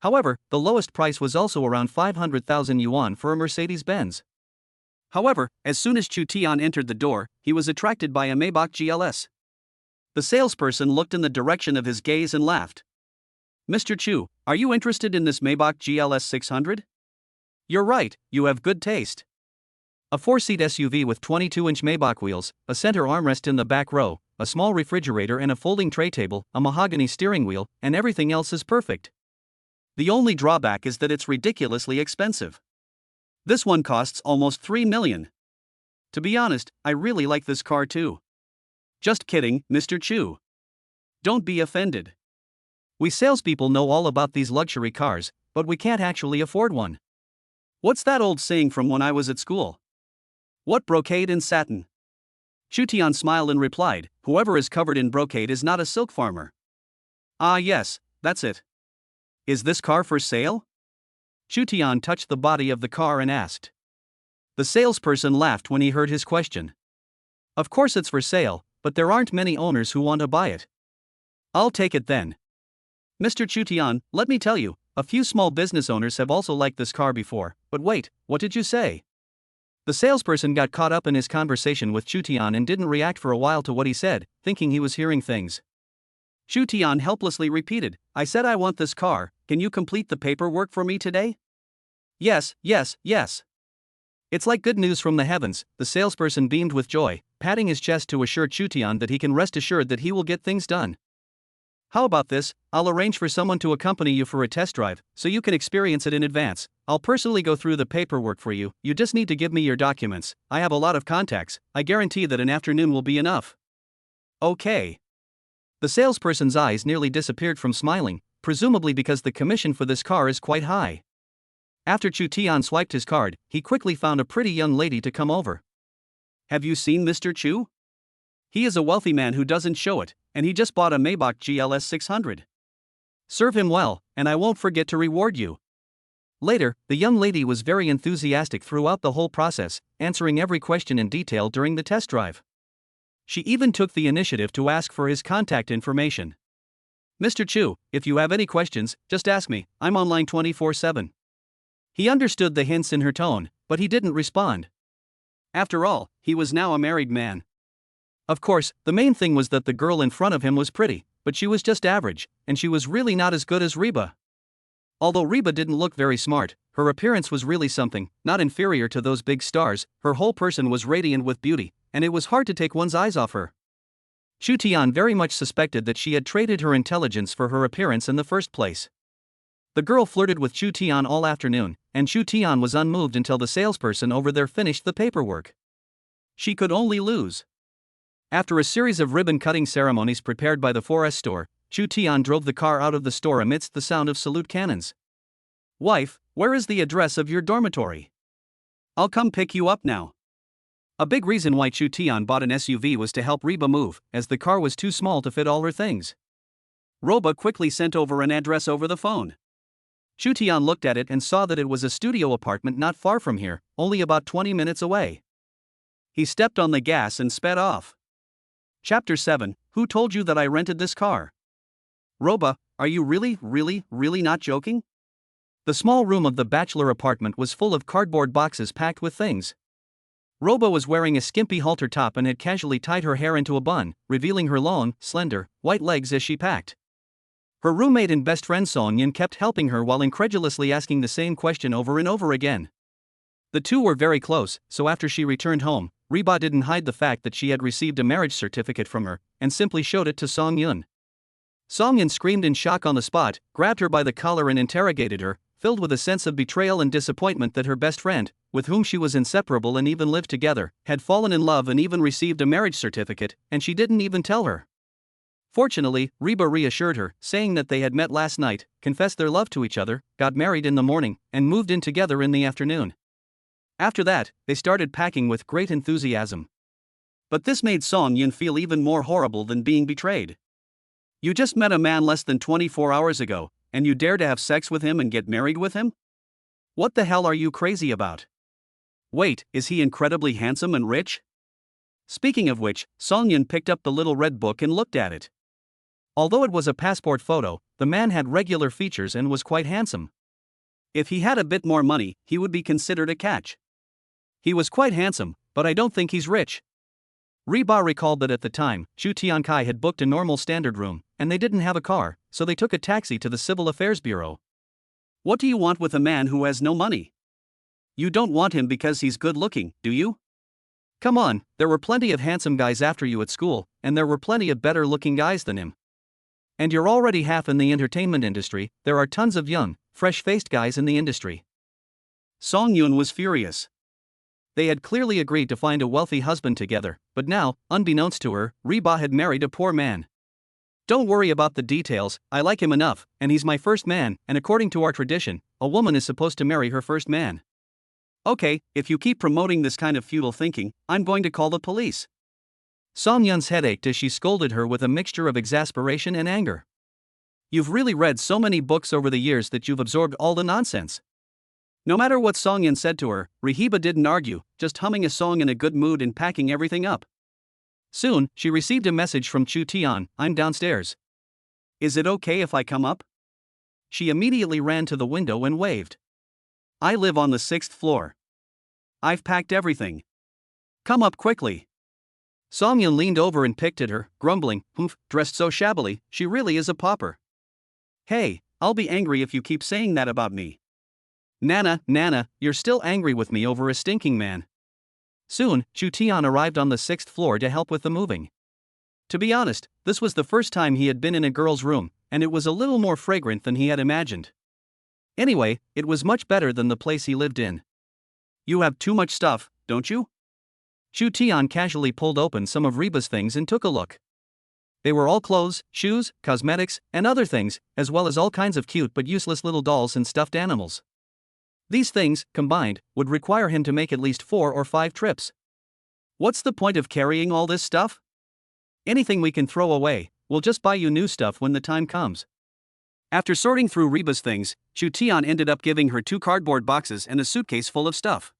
However, the lowest price was also around 500,000 yuan for a Mercedes-Benz. However, as soon as Chu Tian entered the door, he was attracted by a Maybach GLS. The salesperson looked in the direction of his gaze and laughed. "Mr. Chu, are you interested in this Maybach GLS 600? You're right, you have good taste. A 4-seat SUV with 22-inch Maybach wheels, a center armrest in the back row, a small refrigerator and a folding tray table, a mahogany steering wheel, and everything else is perfect. The only drawback is that it's ridiculously expensive. This one costs almost 3 million. To be honest, I really like this car too." "Just kidding, Mr. Chu. Don't be offended. We salespeople know all about these luxury cars, but we can't actually afford one. What's that old saying from when I was at school? What brocade and satin?" Chu Tian smiled and replied, "Whoever is covered in brocade is not a silk farmer." "Ah yes, that's it. Is this car for sale?" Chu Tian touched the body of the car and asked. The salesperson laughed when he heard his question. "Of course it's for sale, but there aren't many owners who want to buy it." "I'll take it then. Mr. Chu Tian, let me tell you, A few small business owners have also liked this car before, but wait, what did you say? The salesperson got caught up in his conversation with Chu Tian and didn't react for a while to what he said, thinking he was hearing things. Chu Tian helplessly repeated, I said I want this car, can you complete the paperwork for me today? Yes, yes, yes. It's like good news from the heavens, the salesperson beamed with joy, patting his chest to assure Chu Tian that he can rest assured that he will get things done. How about this, I'll arrange for someone to accompany you for a test drive, so you can experience it in advance. I'll personally go through the paperwork for you, you just need to give me your documents, I have a lot of contacts, I guarantee that an afternoon will be enough. Okay. The salesperson's eyes nearly disappeared from smiling, presumably because the commission for this car is quite high. After Chu Tian swiped his card, he quickly found a pretty young lady to come over. Have you seen Mr. Chu? He is a wealthy man who doesn't show it, and he just bought a Maybach GLS 600. Serve him well, and I won't forget to reward you. Later, the young lady was very enthusiastic throughout the whole process, answering every question in detail during the test drive. She even took the initiative to ask for his contact information. Mr. Chu, if you have any questions, just ask me, I'm online 24/7. He understood the hints in her tone, but he didn't respond. After all, he was now a married man. Of course, the main thing was that the girl in front of him was pretty, but she was just average, and she was really not as good as Reba. Although Reba didn't look very smart, her appearance was really something, not inferior to those big stars, her whole person was radiant with beauty, and it was hard to take one's eyes off her. Chu Tian very much suspected that she had traded her intelligence for her appearance in the first place. The girl flirted with Chu Tian all afternoon, and Chu Tian was unmoved until the salesperson over there finished the paperwork. She could only lose. After a series of ribbon-cutting ceremonies prepared by the 4S store, Chu Tian drove the car out of the store amidst the sound of salute cannons. Wife, where is the address of your dormitory? I'll come pick you up now. A big reason why Chu Tian bought an SUV was to help Reba move, as the car was too small to fit all her things. Reba quickly sent over an address over the phone. Chu Tian looked at it and saw that it was a studio apartment not far from here, only about 20 minutes away. He stepped on the gas and sped off. Chapter 7, Who told you that I rented this car? Reba, are you really not joking? The small room of the bachelor apartment was full of cardboard boxes packed with things. Reba was wearing a skimpy halter top and had casually tied her hair into a bun, revealing her long, slender, white legs as she packed. Her roommate and best friend Song Yin kept helping her while incredulously asking the same question over and over again. The two were very close, so after she returned home, Reba didn't hide the fact that she had received a marriage certificate from her, and simply showed it to Song Yun. Song Yun screamed in shock on the spot, grabbed her by the collar and interrogated her, filled with a sense of betrayal and disappointment that her best friend, with whom she was inseparable and even lived together, had fallen in love and even received a marriage certificate, and she didn't even tell her. Fortunately, Reba reassured her, saying that they had met last night, confessed their love to each other, got married in the morning, and moved in together in the afternoon. After that, they started packing with great enthusiasm. But this made Song Yin feel even more horrible than being betrayed. You just met a man less than 24 hours ago, and you dare to have sex with him and get married with him? What the hell are you crazy about? Wait, is he incredibly handsome and rich? Speaking of which, Song Yin picked up the little red book and looked at it. Although it was a passport photo, the man had regular features and was quite handsome. If he had a bit more money, he would be considered a catch. He was quite handsome, but I don't think he's rich. Reba recalled that at the time, Chu Tiankai had booked a normal standard room, and they didn't have a car, so they took a taxi to the Civil Affairs Bureau. What do you want with a man who has no money? You don't want him because he's good looking, do you? Come on, there were plenty of handsome guys after you at school, and there were plenty of better looking guys than him. And you're already half in the entertainment industry, there are tons of young, fresh-faced guys in the industry. Song Yun was furious. They had clearly agreed to find a wealthy husband together, but now, unbeknownst to her, Reba had married a poor man. Don't worry about the details, I like him enough, and he's my first man, and according to our tradition, a woman is supposed to marry her first man. Okay, if you keep promoting this kind of futile thinking, I'm going to call the police. Song Yun's head ached as she scolded her with a mixture of exasperation and anger. You've really read so many books over the years that you've absorbed all the nonsense. No matter what Song Yun said to her, Reba didn't argue, just humming a song in a good mood and packing everything up. Soon, she received a message from Chu Tian, I'm downstairs. Is it okay if I come up? She immediately ran to the window and waved. I live on the 6th floor. I've packed everything. Come up quickly. Songyun leaned over and picked at her, grumbling, "Humph, dressed so shabbily, she really is a pauper. Hey, I'll be angry if you keep saying that about me. Nana, you're still angry with me over a stinking man." Soon, Chu Tian arrived on the 6th floor to help with the moving. To be honest, this was the first time he had been in a girl's room, and it was a little more fragrant than he had imagined. Anyway, it was much better than the place he lived in. You have too much stuff, don't you? Chu Tian casually pulled open some of Reba's things and took a look. They were all clothes, shoes, cosmetics, and other things, as well as all kinds of cute but useless little dolls and stuffed animals. These things, combined, would require him to make at least 4 or 5 trips. What's the point of carrying all this stuff? Anything we can throw away, we'll just buy you new stuff when the time comes. After sorting through Reba's things, Chu Tian ended up giving her 2 cardboard boxes and a suitcase full of stuff.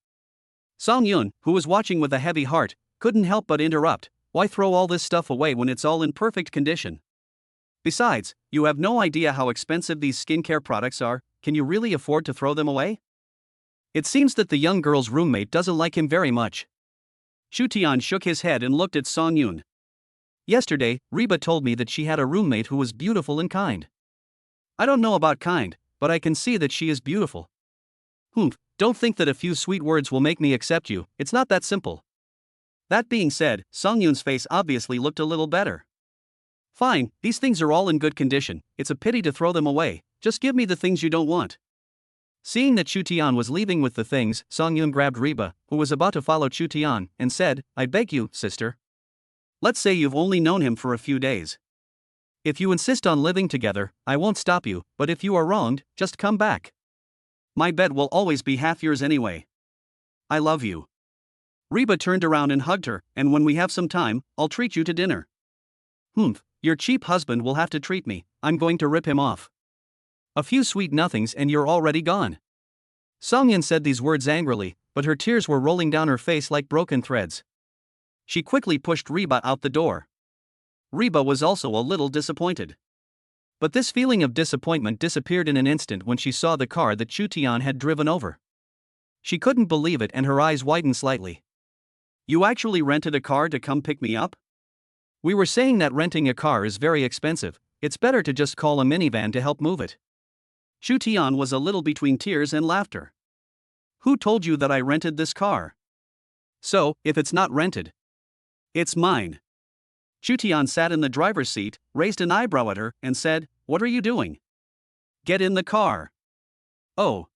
Song Yun, who was watching with a heavy heart, couldn't help but interrupt. Why throw all this stuff away when it's all in perfect condition? Besides, you have no idea how expensive these skincare products are. Can you really afford to throw them away? It seems that the young girl's roommate doesn't like him very much. Chu Tian shook his head and looked at Song Yun. Yesterday, Reba told me that she had a roommate who was beautiful and kind. I don't know about kind, but I can see that she is beautiful. Don't think that a few sweet words will make me accept you, it's not that simple. That being said, Song Yun's face obviously looked a little better. Fine, these things are all in good condition, it's a pity to throw them away, just give me the things you don't want. Seeing that Chu Tian was leaving with the things, Song Yun grabbed Reba, who was about to follow Chu Tian, and said, I beg you, sister. Let's say you've only known him for a few days. If you insist on living together, I won't stop you, but if you are wronged, just come back. My bed will always be half yours anyway. I love you. Reba turned around and hugged her, and when we have some time, I'll treat you to dinner. Your cheap husband will have to treat me, I'm going to rip him off. A few sweet nothings and you're already gone. Songyun said these words angrily, but her tears were rolling down her face like broken threads. She quickly pushed Reba out the door. Reba was also a little disappointed. But this feeling of disappointment disappeared in an instant when she saw the car that Chu Tian had driven over. She couldn't believe it and her eyes widened slightly. You actually rented a car to come pick me up? We were saying that renting a car is very expensive, it's better to just call a minivan to help move it. Chu Tian was a little between tears and laughter. Who told you that I rented this car? So, if it's not rented, it's mine. Chu Tian sat in the driver's seat, raised an eyebrow at her, and said, What are you doing? Get in the car. Oh.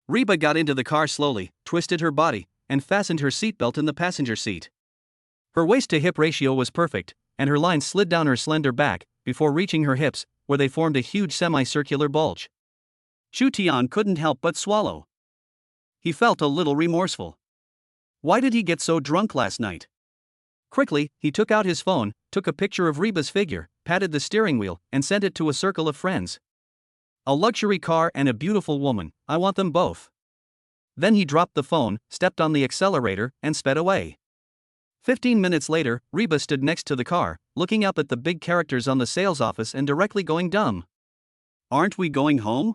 Reba got into the car slowly, twisted her body, and fastened her seatbelt in the passenger seat. Her waist-to-hip ratio was perfect, and her lines slid down her slender back, before reaching her hips, where they formed a huge semicircular bulge. Chu Tian couldn't help but swallow. He felt a little remorseful. Why did he get so drunk last night? Quickly, he took out his phone, took a picture of Reba's figure, patted the steering wheel, and sent it to a circle of friends. A luxury car and a beautiful woman, I want them both. Then he dropped the phone, stepped on the accelerator, and sped away. 15 minutes later, Reba stood next to the car, looking up at the big characters on the sales office and directly going dumb. Aren't we going home?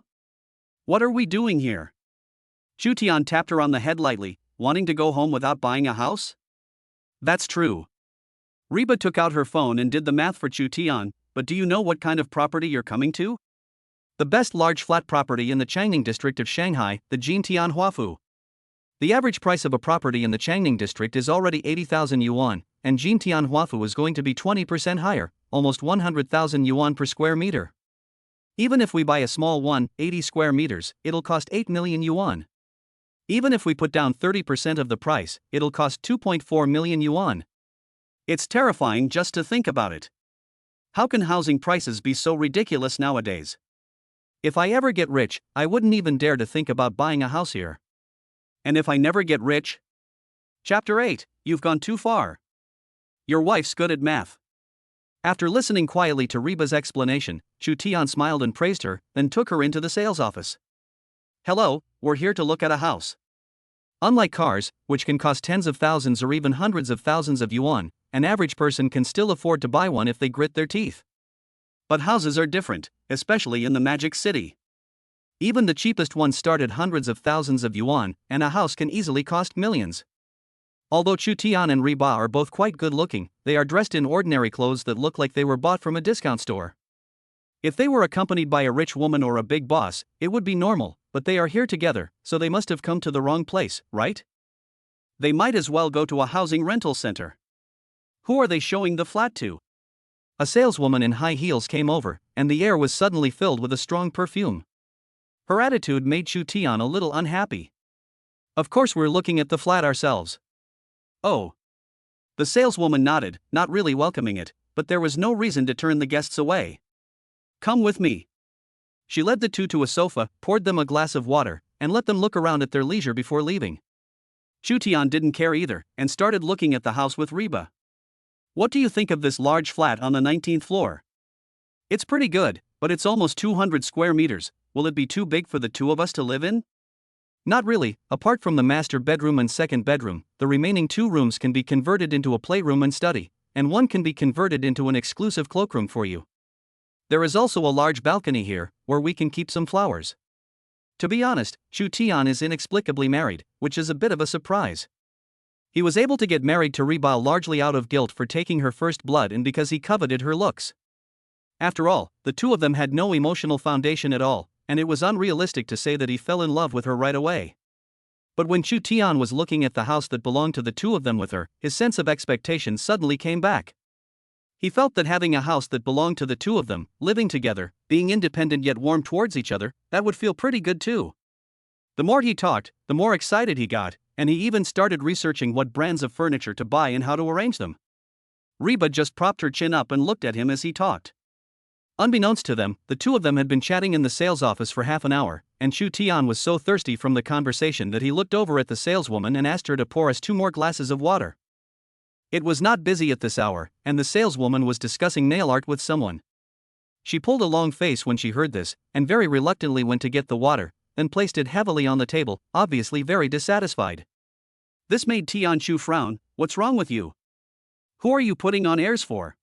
What are we doing here? Chu Tian tapped her on the head lightly, wanting to go home without buying a house? That's true. Reba took out her phone and did the math for Chu Tian, but do you know what kind of property you're coming to? The best large flat property in the Changning district of Shanghai, the Jintian Huafu. The average price of a property in the Changning district is already 80,000 yuan, and Jintian Huafu is going to be 20% higher, almost 100,000 yuan per square meter. Even if we buy a small 80 square meters, it'll cost 8 million yuan. Even if we put down 30% of the price, it'll cost 2.4 million yuan. It's terrifying just to think about it. How can housing prices be so ridiculous nowadays? If I ever get rich, I wouldn't even dare to think about buying a house here. And if I never get rich? Chapter 8, You've gone too far. Your wife's good at math. After listening quietly to Reba's explanation, Chu Tian smiled and praised her, then took her into the sales office. Hello, we're here to look at a house. Unlike cars, which can cost tens of thousands or even hundreds of thousands of yuan, an average person can still afford to buy one if they grit their teeth. But houses are different, especially in the Magic City. Even the cheapest ones start at hundreds of thousands of yuan, and a house can easily cost millions. Although Chu Tian and Reba are both quite good looking, they are dressed in ordinary clothes that look like they were bought from a discount store. If they were accompanied by a rich woman or a big boss, it would be normal, but they are here together, so they must have come to the wrong place, right? They might as well go to a housing rental center. Who are they showing the flat to? A saleswoman in high heels came over, and the air was suddenly filled with a strong perfume. Her attitude made Chu Tian a little unhappy. Of course we're looking at the flat ourselves. Oh. The saleswoman nodded, not really welcoming it, but there was no reason to turn the guests away. Come with me. She led the two to a sofa, poured them a glass of water, and let them look around at their leisure before leaving. Chu Tian didn't care either, and started looking at the house with Reba. What do you think of this large flat on the 19th floor? It's pretty good, but it's almost 200 square meters. Will it be too big for the two of us to live in? Not really. Apart from the master bedroom and second bedroom, the remaining 2 rooms can be converted into a playroom and study, and one can be converted into an exclusive cloakroom for you. There is also a large balcony here, where we can keep some flowers. To be honest, Chu Tian is inexplicably married, which is a bit of a surprise. He was able to get married to Reba largely out of guilt for taking her first blood and because he coveted her looks. After all, the two of them had no emotional foundation at all, and it was unrealistic to say that he fell in love with her right away. But when Chu Tian was looking at the house that belonged to the two of them with her, his sense of expectation suddenly came back. He felt that having a house that belonged to the two of them, living together, being independent yet warm towards each other, that would feel pretty good too. The more he talked, the more excited he got, and he even started researching what brands of furniture to buy and how to arrange them. Reba just propped her chin up and looked at him as he talked. Unbeknownst to them, the two of them had been chatting in the sales office for half an hour, and Chu Tian was so thirsty from the conversation that he looked over at the saleswoman and asked her to pour us 2 more glasses of water. It was not busy at this hour, and the saleswoman was discussing nail art with someone. She pulled a long face when she heard this, and very reluctantly went to get the water, then placed it heavily on the table, obviously very dissatisfied. This made Tian Chu frown. What's wrong with you? Who are you putting on airs for?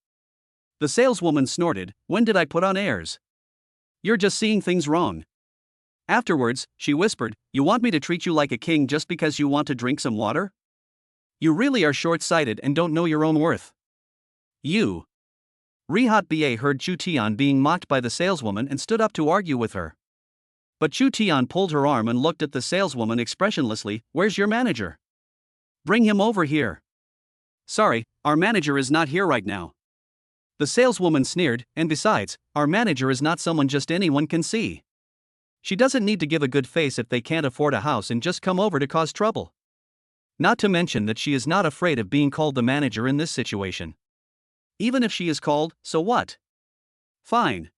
The saleswoman snorted. When did I put on airs? You're just seeing things wrong. Afterwards, she whispered, you want me to treat you like a king just because you want to drink some water? You really are short-sighted and don't know your own worth. You. Rehat Ba heard Chu Tian being mocked by the saleswoman and stood up to argue with her. But Chu Tian pulled her arm and looked at the saleswoman expressionlessly. Where's your manager? Bring him over here. Sorry, our manager is not here right now. The saleswoman sneered, and besides, our manager is not someone just anyone can see. She doesn't need to give a good face if they can't afford a house and just come over to cause trouble. Not to mention that she is not afraid of being called the manager in this situation. Even if she is called, so what? Fine.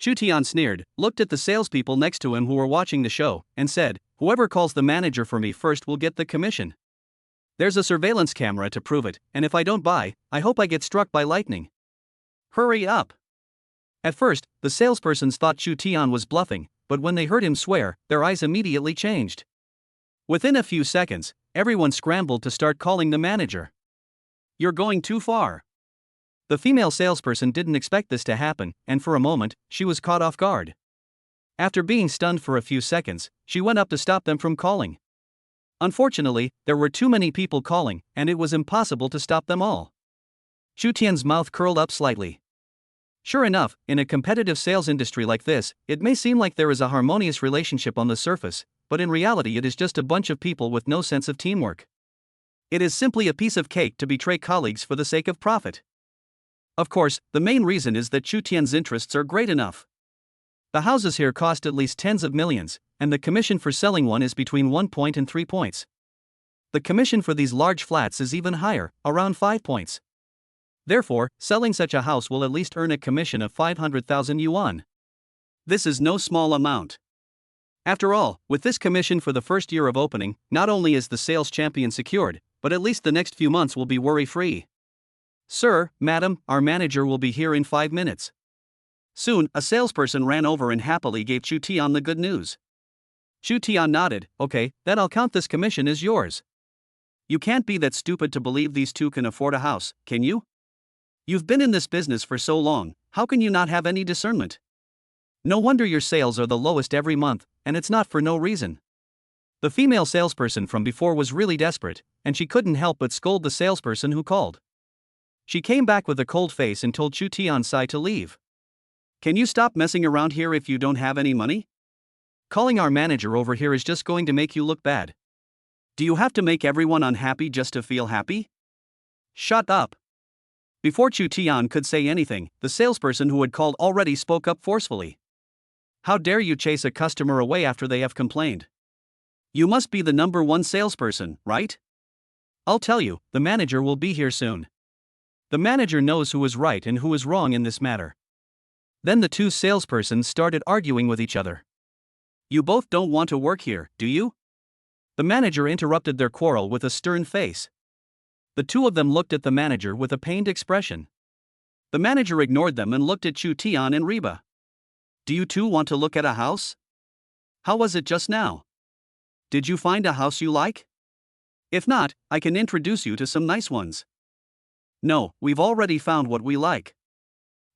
Chu Tian sneered, looked at the salespeople next to him who were watching the show, and said, whoever calls the manager for me first will get the commission. There's a surveillance camera to prove it, and if I don't buy, I hope I get struck by lightning. Hurry up. At first, the salespersons thought Chu Tian was bluffing, but when they heard him swear, their eyes immediately changed. Within a few seconds, everyone scrambled to start calling the manager. You're going too far. The female salesperson didn't expect this to happen, and for a moment, she was caught off guard. After being stunned for a few seconds, she went up to stop them from calling. Unfortunately, there were too many people calling, and it was impossible to stop them all. Chu Tian's mouth curled up slightly. Sure enough, in a competitive sales industry like this, it may seem like there is a harmonious relationship on the surface, but in reality it is just a bunch of people with no sense of teamwork. It is simply a piece of cake to betray colleagues for the sake of profit. Of course, the main reason is that Chu Tian's interests are great enough. The houses here cost at least tens of millions, and the commission for selling one is between 1 point and 3 points. The commission for these large flats is even higher, around 5 points. Therefore, selling such a house will at least earn a commission of 500,000 yuan. This is no small amount. After all, with this commission for the first year of opening, not only is the sales champion secured, but at least the next few months will be worry-free. Sir, madam, our manager will be here in 5 minutes. Soon, a salesperson ran over and happily gave Chu Tian the good news. Chu Tian nodded, okay, then I'll count this commission as yours. You can't be that stupid to believe these two can afford a house, can you? You've been in this business for so long, how can you not have any discernment? No wonder your sales are the lowest every month, and it's not for no reason. The female salesperson from before was really desperate, and she couldn't help but scold the salesperson who called. She came back with a cold face and told Chu Tian-sai to leave. Can you stop messing around here if you don't have any money? Calling our manager over here is just going to make you look bad. Do you have to make everyone unhappy just to feel happy? Shut up. Before Chu Tian could say anything, the salesperson who had called already spoke up forcefully. How dare you chase a customer away after they have complained? You must be the number one salesperson, right? I'll tell you, the manager will be here soon. The manager knows who is right and who is wrong in this matter. Then the two salespersons started arguing with each other. You both don't want to work here, do you? The manager interrupted their quarrel with a stern face. The two of them looked at the manager with a pained expression. The manager ignored them and looked at Chu Tian and Reba. Do you two want to look at a house? How was it just now? Did you find a house you like? If not, I can introduce you to some nice ones. No, we've already found what we like.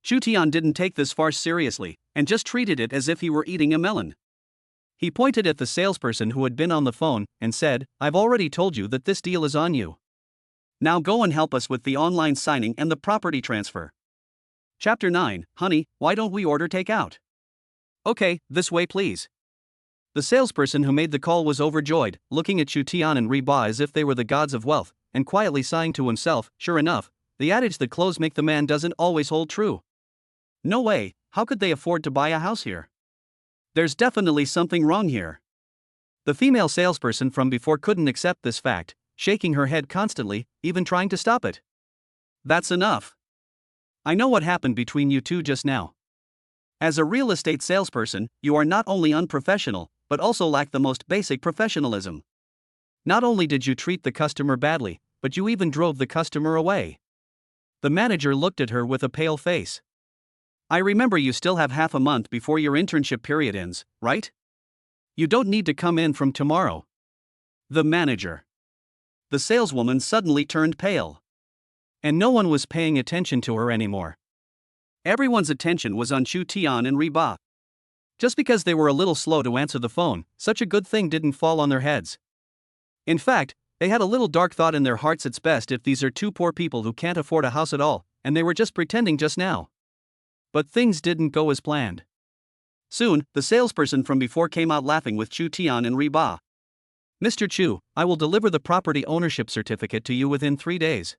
Chu Tian didn't take this farce seriously, and just treated it as if he were eating a melon. He pointed at the salesperson who had been on the phone, and said, I've already told you that this deal is on you. Now go and help us with the online signing and the property transfer. Chapter 9, Honey, why don't we order takeout? Okay, this way please. The salesperson who made the call was overjoyed, looking at Chu Tian and Reba as if they were the gods of wealth, and quietly sighing to himself, sure enough, the adage that clothes make the man doesn't always hold true. No way, how could they afford to buy a house here? There's definitely something wrong here. The female salesperson from before couldn't accept this fact, shaking her head constantly, even trying to stop it. That's enough. I know what happened between you two just now. As a real estate salesperson, you are not only unprofessional, but also lack the most basic professionalism. Not only did you treat the customer badly, but you even drove the customer away. The manager looked at her with a pale face. I remember you still have half a month before your internship period ends, right? You don't need to come in from tomorrow. The manager. The saleswoman suddenly turned pale. And no one was paying attention to her anymore. Everyone's attention was on Chu Tian and Reba. Just because they were a little slow to answer the phone, such a good thing didn't fall on their heads. In fact, they had a little dark thought in their hearts. It's best if these are two poor people who can't afford a house at all, and they were just pretending just now. But things didn't go as planned. Soon, the salesperson from before came out laughing with Chu Tian and Reba. Mr. Chu, I will deliver the property ownership certificate to you within 3 days.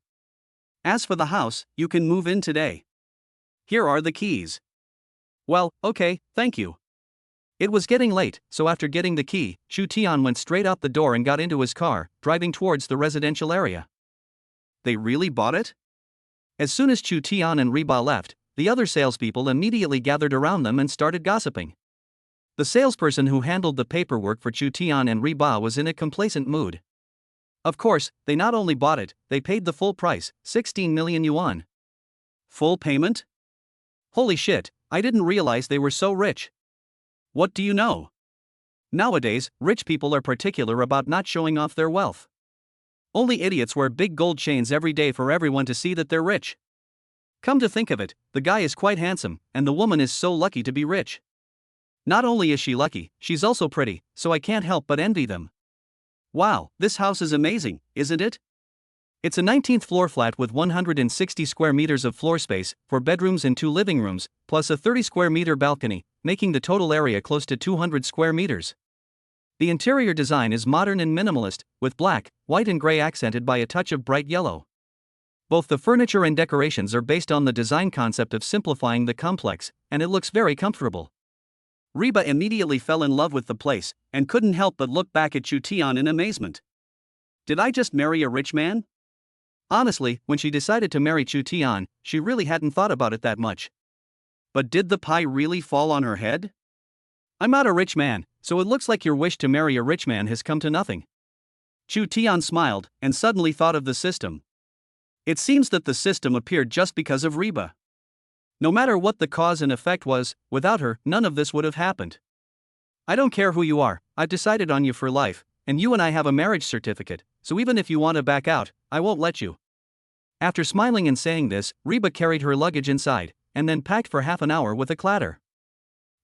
As for the house, you can move in today. Here are the keys. Well, okay, thank you. It was getting late, so after getting the key, Chu Tian went straight out the door and got into his car, driving towards the residential area. They really bought it? As soon as Chu Tian and Reba left, the other salespeople immediately gathered around them and started gossiping. The salesperson who handled the paperwork for Chu Tian and Reba was in a complacent mood. Of course, they not only bought it, they paid the full price, 16 million yuan. Full payment? Holy shit, I didn't realize they were so rich. What do you know? Nowadays, rich people are particular about not showing off their wealth. Only idiots wear big gold chains every day for everyone to see that they're rich. Come to think of it, the guy is quite handsome, and the woman is so lucky to be rich. Not only is she lucky, she's also pretty, so I can't help but envy them. Wow, this house is amazing, isn't it? It's a 19th floor flat with 160 square meters of floor space, 4 bedrooms and 2 living rooms, plus a 30 square meter balcony, making the total area close to 200 square meters. The interior design is modern and minimalist, with black, white and gray accented by a touch of bright yellow. Both the furniture and decorations are based on the design concept of simplifying the complex, and it looks very comfortable. Reba immediately fell in love with the place, and couldn't help but look back at Chu Tian in amazement. Did I just marry a rich man? Honestly, when she decided to marry Chu Tian, she really hadn't thought about it that much. But did the pie really fall on her head? I'm not a rich man, so it looks like your wish to marry a rich man has come to nothing. Chu Tian smiled, and suddenly thought of the system. It seems that the system appeared just because of Reba. No matter what the cause and effect was, without her, none of this would have happened. I don't care who you are, I've decided on you for life, and you and I have a marriage certificate, so even if you want to back out, I won't let you. After smiling and saying this, Reba carried her luggage inside, and then packed for half an hour with a clatter.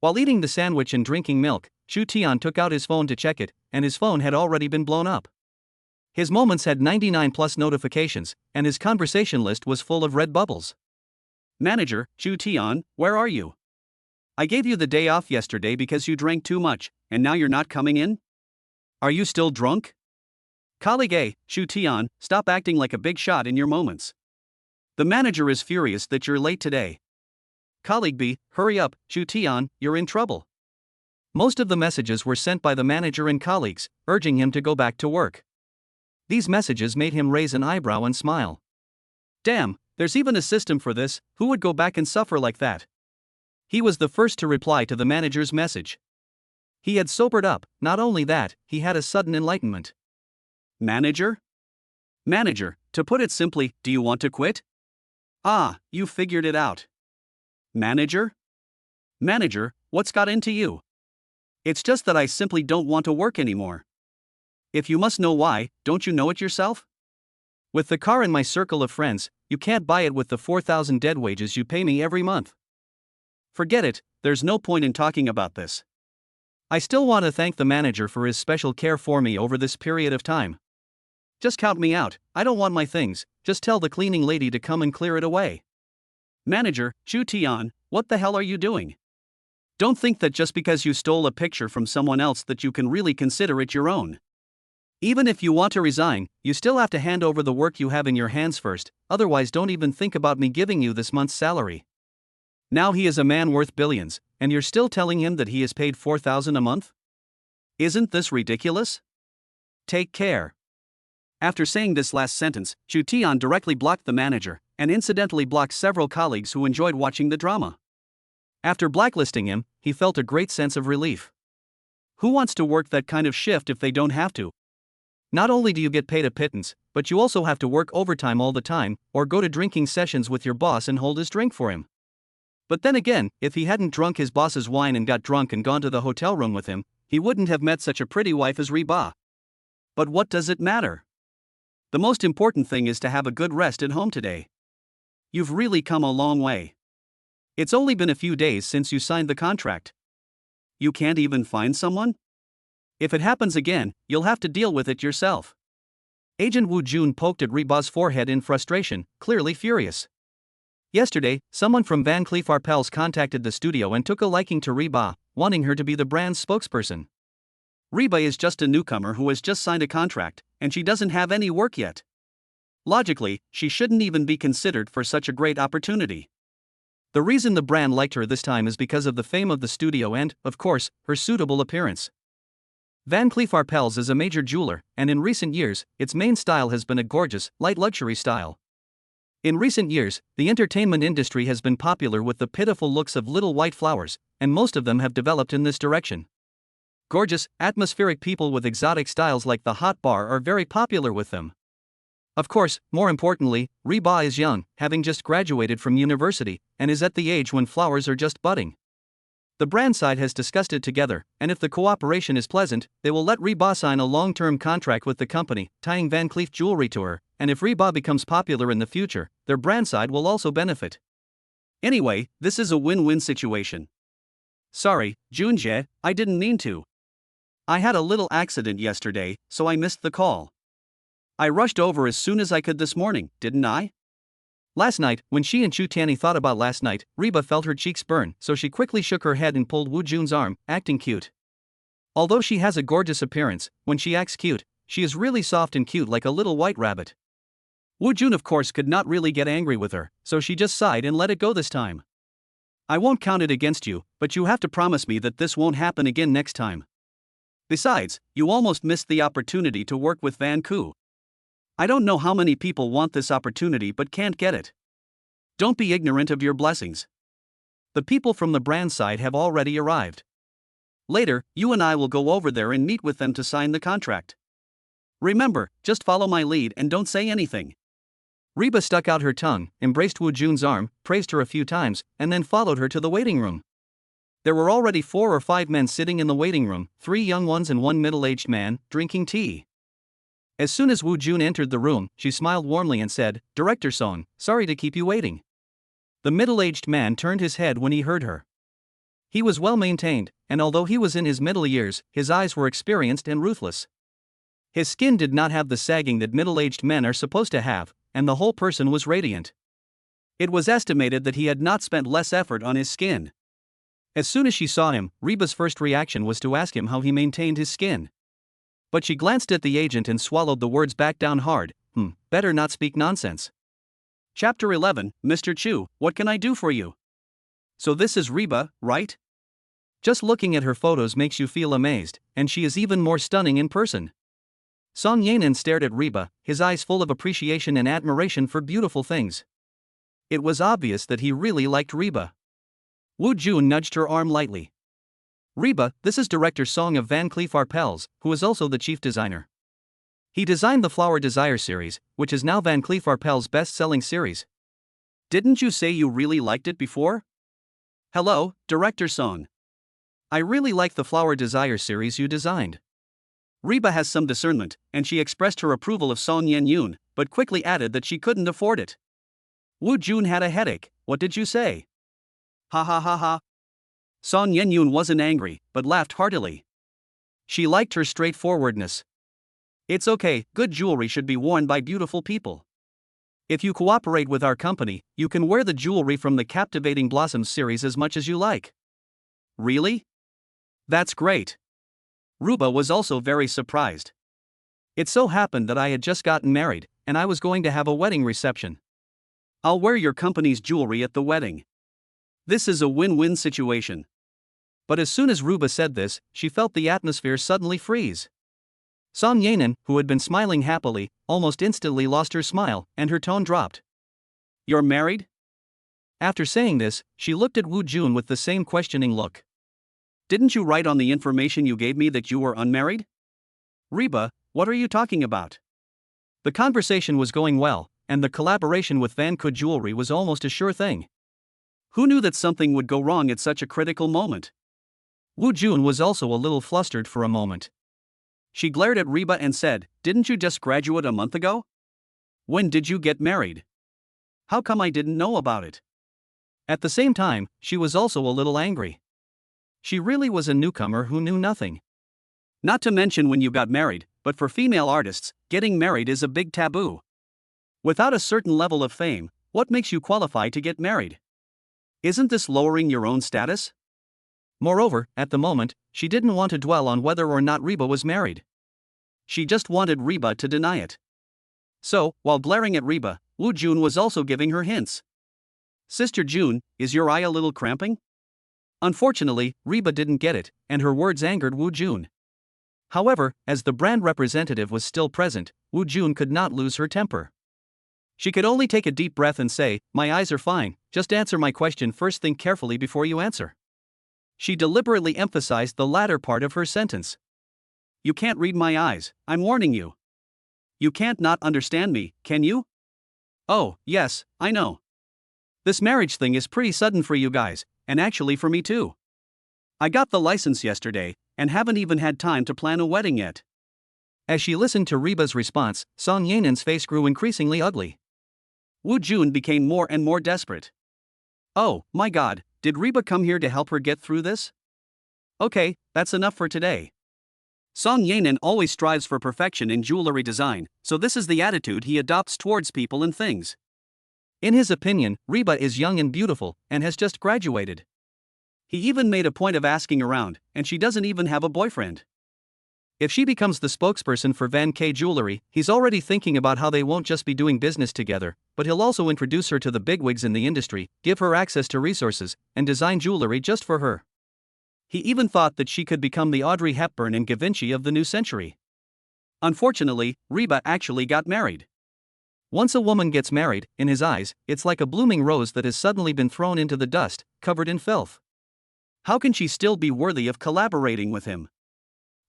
While eating the sandwich and drinking milk, Chu Tian took out his phone to check it, and his phone had already been blown up. His moments had 99 plus notifications, and his conversation list was full of red bubbles. Manager, Chu Tian, where are you? I gave you the day off yesterday because you drank too much, and now you're not coming in? Are you still drunk? Colleague A, Chu Tian, stop acting like a big shot in your moments. The manager is furious that you're late today. Colleague B, hurry up, Chu Tian, you're in trouble. Most of the messages were sent by the manager and colleagues, urging him to go back to work. These messages made him raise an eyebrow and smile. Damn, there's even a system for this. Who would go back and suffer like that? He was the first to reply to the manager's message. He had sobered up. Not only that, he had a sudden enlightenment. Manager? Manager, to put it simply, do you want to quit? Ah, you figured it out. Manager? Manager, what's got into you? It's just that I simply don't want to work anymore. If you must know why, don't you know it yourself? With the car in my circle of friends, you can't buy it with the 4,000 dead wages you pay me every month. Forget it, there's no point in talking about this. I still want to thank the manager for his special care for me over this period of time. Just count me out, I don't want my things, just tell the cleaning lady to come and clear it away. Manager, Chu Tian, what the hell are you doing? Don't think that just because you stole a picture from someone else that you can really consider it your own. Even if you want to resign, you still have to hand over the work you have in your hands first, otherwise don't even think about me giving you this month's salary. Now he is a man worth billions, and you're still telling him that he is paid 4,000 a month? Isn't this ridiculous? Take care. After saying this last sentence, Chu Tian directly blocked the manager, and incidentally blocked several colleagues who enjoyed watching the drama. After blacklisting him, he felt a great sense of relief. Who wants to work that kind of shift if they don't have to? Not only do you get paid a pittance, but you also have to work overtime all the time, or go to drinking sessions with your boss and hold his drink for him. But then again, if he hadn't drunk his boss's wine and got drunk and gone to the hotel room with him, he wouldn't have met such a pretty wife as Reba. But what does it matter? The most important thing is to have a good rest at home today. You've really come a long way. It's only been a few days since you signed the contract. You can't even find someone? If it happens again, you'll have to deal with it yourself. Agent Wu Jun poked at Reba's forehead in frustration, clearly furious. Yesterday, someone from Van Cleef Arpels contacted the studio and took a liking to Reba, wanting her to be the brand's spokesperson. Reba is just a newcomer who has just signed a contract, and she doesn't have any work yet. Logically, she shouldn't even be considered for such a great opportunity. The reason the brand liked her this time is because of the fame of the studio and, of course, her suitable appearance. Van Cleef Arpels is a major jeweler, and in recent years, its main style has been a gorgeous, light luxury style. In recent years, the entertainment industry has been popular with the pitiful looks of little white flowers, and most of them have developed in this direction. Gorgeous, atmospheric people with exotic styles like the hot bar are very popular with them. Of course, more importantly, Reba is young, having just graduated from university, and is at the age when flowers are just budding. The brand side has discussed it together, and if the cooperation is pleasant, they will let Reba sign a long-term contract with the company, tying Van Cleef jewelry to her, and if Reba becomes popular in the future, their brand side will also benefit. Anyway, this is a win-win situation. Sorry, Junjie, I didn't mean to. I had a little accident yesterday, so I missed the call. I rushed over as soon as I could this morning, didn't I? Last night, when she and Chu Tianyi thought about last night, Reba felt her cheeks burn, so she quickly shook her head and pulled Wu Jun's arm, acting cute. Although she has a gorgeous appearance, when she acts cute, she is really soft and cute like a little white rabbit. Wu Jun of course could not really get angry with her, so she just sighed and let it go this time. I won't count it against you, but you have to promise me that this won't happen again next time. Besides, you almost missed the opportunity to work with Van Ku. I don't know how many people want this opportunity but can't get it. Don't be ignorant of your blessings. The people from the brand side have already arrived. Later, you and I will go over there and meet with them to sign the contract. Remember, just follow my lead and don't say anything. Reba stuck out her tongue, embraced Wu Jun's arm, praised her a few times, and then followed her to the waiting room. There were already 4 or 5 men sitting in the waiting room, 3 young ones and 1 middle-aged man, drinking tea. As soon as Wu Jun entered the room, she smiled warmly and said, "Director Song, sorry to keep you waiting." The middle-aged man turned his head when he heard her. He was well maintained, and although he was in his middle years, his eyes were experienced and ruthless. His skin did not have the sagging that middle-aged men are supposed to have, and the whole person was radiant. It was estimated that he had not spent less effort on his skin. As soon as she saw him, Reba's first reaction was to ask him how he maintained his skin. But she glanced at the agent and swallowed the words back down hard. Better not speak nonsense. Chapter 11, Mr. Chu, what can I do for you? So this is Reba, right? Just looking at her photos makes you feel amazed, and she is even more stunning in person. Song Yanan stared at Reba, his eyes full of appreciation and admiration for beautiful things. It was obvious that he really liked Reba. Woo Jun nudged her arm lightly. Reba, this is director Song of Van Cleef Arpels, who is also the chief designer. He designed the Flower Desire series, which is now Van Cleef Arpels' best-selling series. Didn't you say you really liked it before? Hello, Director Song. I really like the Flower Desire series you designed. Reba has some discernment, and she expressed her approval of Song Yenyun, but quickly added that she couldn't afford it. Woo Jun had a headache. What did you say? Ha ha ha ha. Song Yenyun wasn't angry, but laughed heartily. She liked her straightforwardness. It's okay, good jewelry should be worn by beautiful people. If you cooperate with our company, you can wear the jewelry from the Captivating Blossoms series as much as you like. Really? That's great. Reba was also very surprised. It so happened that I had just gotten married, and I was going to have a wedding reception. I'll wear your company's jewelry at the wedding. This is a win-win situation. But as soon as Reba said this, she felt the atmosphere suddenly freeze. Song Yanan, who had been smiling happily, almost instantly lost her smile, and her tone dropped. You're married? After saying this, she looked at Woo Jun with the same questioning look. Didn't you write on the information you gave me that you were unmarried? Reba, what are you talking about? The conversation was going well, and the collaboration with Van Cleef Jewelry was almost a sure thing. Who knew that something would go wrong at such a critical moment? Woo Jun was also a little flustered for a moment. She glared at Reba and said, Didn't you just graduate a month ago? When did you get married? How come I didn't know about it? At the same time, she was also a little angry. She really was a newcomer who knew nothing. Not to mention when you got married, but for female artists, getting married is a big taboo. Without a certain level of fame, what makes you qualify to get married? Isn't this lowering your own status? Moreover, at the moment, she didn't want to dwell on whether or not Reba was married. She just wanted Reba to deny it. So, while glaring at Reba, Woo Jun was also giving her hints. Sister Jun, is your eye a little cramping? Unfortunately, Reba didn't get it, and her words angered Woo Jun. However, as the brand representative was still present, Woo Jun could not lose her temper. She could only take a deep breath and say, My eyes are fine, just answer my question first, think carefully before you answer. She deliberately emphasized the latter part of her sentence. You can't read my eyes, I'm warning you. You can't not understand me, can you? Oh, yes, I know. This marriage thing is pretty sudden for you guys, and actually for me too. I got the license yesterday, and haven't even had time to plan a wedding yet. As she listened to Reba's response, Song Yanan's face grew increasingly ugly. Woo Jun became more and more desperate. Oh, my God, did Reba come here to help her get through this? Okay, that's enough for today. Song Yanan always strives for perfection in jewelry design, so this is the attitude he adopts towards people and things. In his opinion, Reba is young and beautiful, and has just graduated. He even made a point of asking around, and she doesn't even have a boyfriend. If she becomes the spokesperson for Van Cleef Jewelry, he's already thinking about how they won't just be doing business together, but he'll also introduce her to the bigwigs in the industry, give her access to resources, and design jewelry just for her. He even thought that she could become the Audrey Hepburn and Givenchy of the new century. Unfortunately, Reba actually got married. Once a woman gets married, in his eyes, it's like a blooming rose that has suddenly been thrown into the dust, covered in filth. How can she still be worthy of collaborating with him?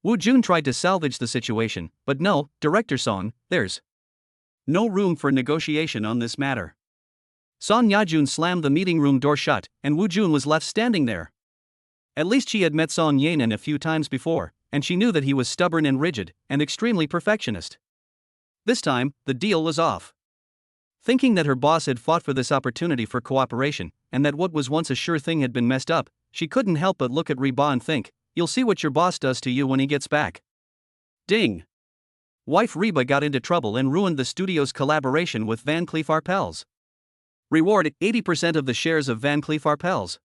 Woo Jun tried to salvage the situation, but no, Director Song, there's no room for negotiation on this matter. Song Yajun slammed the meeting room door shut, and Woo Jun was left standing there. At least she had met Song Yanan a few times before, and she knew that he was stubborn and rigid, and extremely perfectionist. This time, the deal was off. Thinking that her boss had fought for this opportunity for cooperation, and that what was once a sure thing had been messed up, she couldn't help but look at Reba and think, "You'll see what your boss does to you when he gets back." Ding! Wife Reba got into trouble and ruined the studio's collaboration with Van Cleef Arpels. Reward: 80% of the shares of Van Cleef Arpels.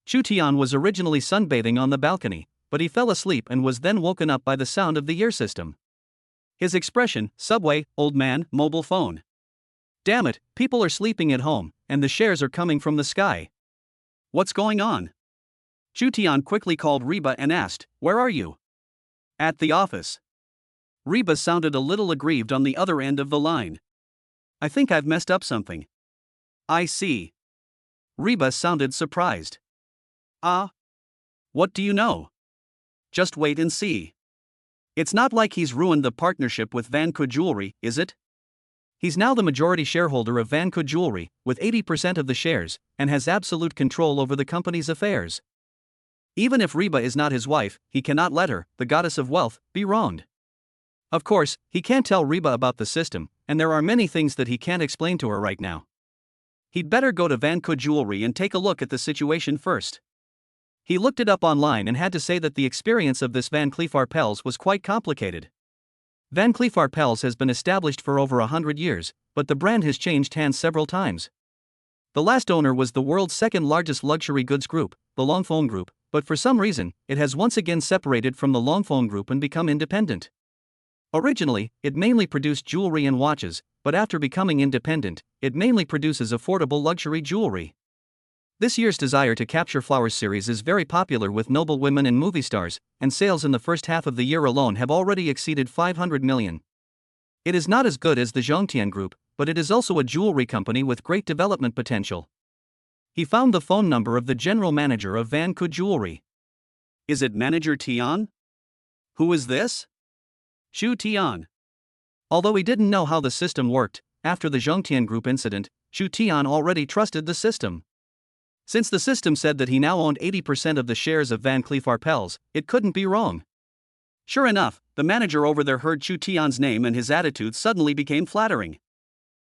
Chu Tian was originally sunbathing on the balcony, but he fell asleep and was then woken up by the sound of the ear system. His expression: subway, old man, mobile phone. Damn it, people are sleeping at home, and the shares are coming from the sky. What's going on? Chu Tian quickly called Reba and asked, "Where are you?" "At the office." Reba sounded a little aggrieved on the other end of the line. "I think I've messed up something." "I see." Reba sounded surprised. "Ah? What do you know?" "Just wait and see. It's not like he's ruined the partnership with Van Cleef Jewelry, is it? He's now the majority shareholder of Van Cleef Jewelry, with 80% of the shares, and has absolute control over the company's affairs. Even if Reba is not his wife, he cannot let her, the goddess of wealth, be wronged. Of course, he can't tell Reba about the system, and there are many things that he can't explain to her right now. He'd better go to Van Cleef Jewelry and take a look at the situation first." He looked it up online and had to say that the experience of this Van Cleef Arpels was quite complicated. Van Cleef Arpels has been established for over 100 years, but the brand has changed hands several times. The last owner was the world's second largest luxury goods group, the Longphone Group, but for some reason, it has once again separated from the Longphone Group and become independent. Originally, it mainly produced jewelry and watches, but after becoming independent, it mainly produces affordable luxury jewelry. This year's Desire to Capture Flowers series is very popular with noble women and movie stars, and sales in the first half of the year alone have already exceeded 500 million. It is not as good as the Zhongtian Group, but it is also a jewelry company with great development potential. He found the phone number of the general manager of Van Cleef Jewelry. "Is it Manager Tian? Who is this?" "Chu Tian." Although he didn't know how the system worked, after the Zhongtian Group incident, Chu Tian already trusted the system. Since the system said that he now owned 80% of the shares of Van Cleef Arpels, it couldn't be wrong. Sure enough, the manager over there heard Chu Tian's name and his attitude suddenly became flattering.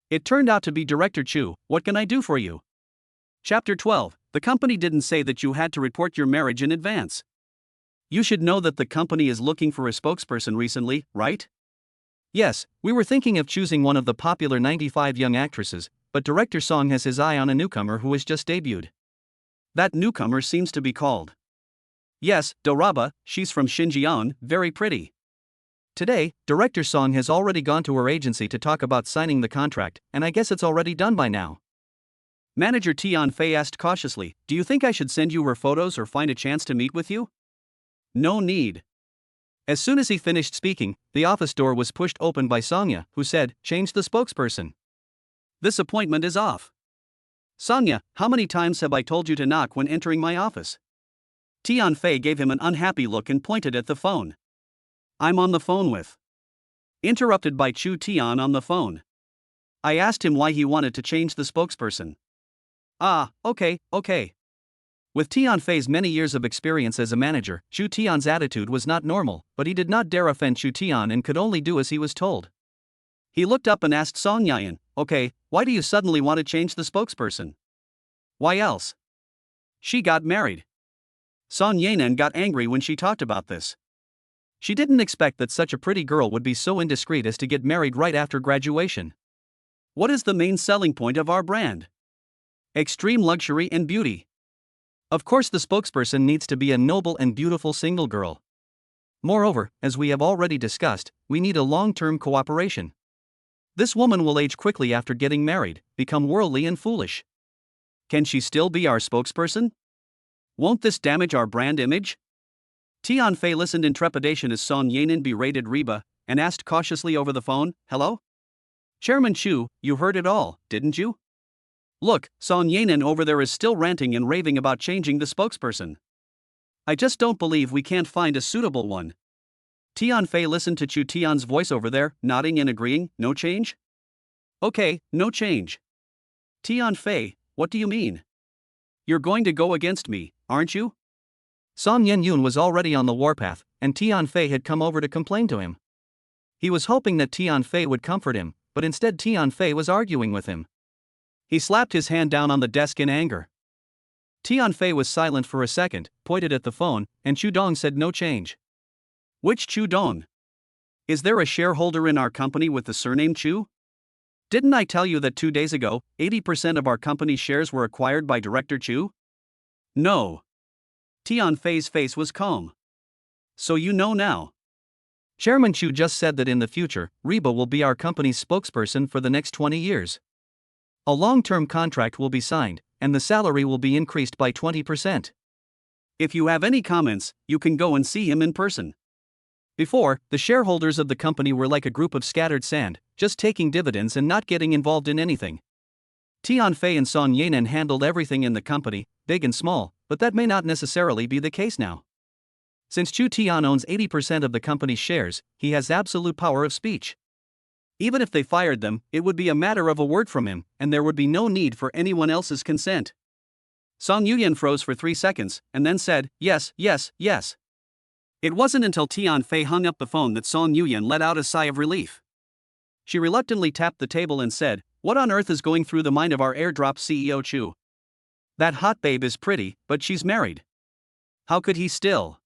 It turned out to be Director Chu. "What can I do for you?" Chapter 12. The company didn't say that you had to report your marriage in advance. You should know that the company is looking for a spokesperson recently, right? Yes, we were thinking of choosing one of the popular 95 young actresses, but Director Song has his eye on a newcomer who has just debuted. That newcomer seems to be called. Yes, Reba, she's from Xinjiang, very pretty. Today, Director Song has already gone to her agency to talk about signing the contract, and I guess it's already done by now. Manager Tian Fei asked cautiously, "Do you think I should send you her photos or find a chance to meet with you?" "No need." As soon as he finished speaking, the office door was pushed open by Songya, who said, "Change the spokesperson. This appointment is off." "Songya, how many times have I told you to knock when entering my office?" Tian Fei gave him an unhappy look and pointed at the phone. "I'm on the phone with." Interrupted by Chu Tian on the phone. "I asked him why he wanted to change the spokesperson." "Ah, okay. With Tian Fei's many years of experience as a manager, Chu Tian's attitude was not normal, but he did not dare offend Chu Tian and could only do as he was told. He looked up and asked Song Yayan, "Okay, why do you suddenly want to change the spokesperson?" "Why else? She got married." Song Yanan got angry when she talked about this. She didn't expect that such a pretty girl would be so indiscreet as to get married right after graduation. "What is the main selling point of our brand?" "Extreme luxury and beauty." Of course, the spokesperson needs to be a noble and beautiful single girl. Moreover, as we have already discussed, we need a long-term cooperation. This woman will age quickly after getting married, become worldly and foolish. Can she still be our spokesperson? Won't this damage our brand image? Tian Fei listened in trepidation as Song Yanan berated Reba, and asked cautiously over the phone, "Hello? Chairman Chu, you heard it all, didn't you? Look, Song Yanan over there is still ranting and raving about changing the spokesperson. I just don't believe we can't find a suitable one." Tian Fei listened to Chu Tian's voice over there, nodding and agreeing. "No change?" "Okay, no change." "Tian Fei, what do you mean? You're going to go against me, aren't you?" Song Yenyun was already on the warpath, and Tian Fei had come over to complain to him. He was hoping that Tian Fei would comfort him, but instead Tian Fei was arguing with him. He slapped his hand down on the desk in anger. Tianfei was silent for a second, pointed at the phone, and Chu Dong said no change. Which Chu Dong? Is there a shareholder in our company with the surname Chu? Didn't I tell you that 2 days ago, 80% of our company's shares were acquired by Director Chu? No. Tianfei's face was calm. So you know now. Chairman Chu just said that in the future, Reba will be our company's spokesperson for the next 20 years. A long-term contract will be signed, and the salary will be increased by 20%. If you have any comments, you can go and see him in person. Before, the shareholders of the company were like a group of scattered sand, just taking dividends and not getting involved in anything. Tianfei and Song Yanen handled everything in the company, big and small, but that may not necessarily be the case now. Since Chu Tian owns 80% of the company's shares, he has absolute power of speech. Even if they fired them, it would be a matter of a word from him, and there would be no need for anyone else's consent. Song Yuyan froze for 3 seconds, and then said, yes, yes, yes. It wasn't until Tianfei hung up the phone that Song Yuyan let out a sigh of relief. She reluctantly tapped the table and said, what on earth is going through the mind of our airdrop CEO Chu? That hot babe is pretty, but she's married. How could he still?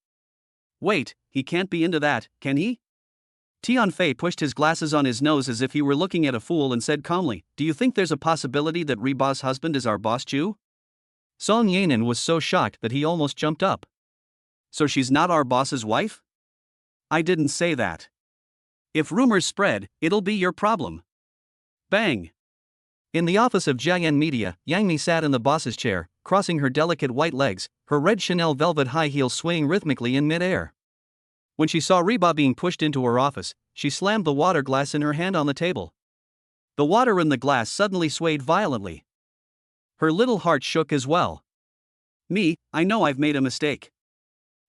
Wait, he can't be into that, can he? Tianfei pushed his glasses on his nose as if he were looking at a fool and said calmly, do you think there's a possibility that Reba's husband is our boss Chu? Song Yanen was so shocked that he almost jumped up. So she's not our boss's wife? I didn't say that. If rumors spread, it'll be your problem. Bang! In the office of Jiayan Media, Yang Mi sat in the boss's chair, crossing her delicate white legs, her red Chanel velvet high heels swaying rhythmically in mid-air. When she saw Reba being pushed into her office, she slammed the water glass in her hand on the table. The water in the glass suddenly swayed violently. Her little heart shook as well. I know I've made a mistake.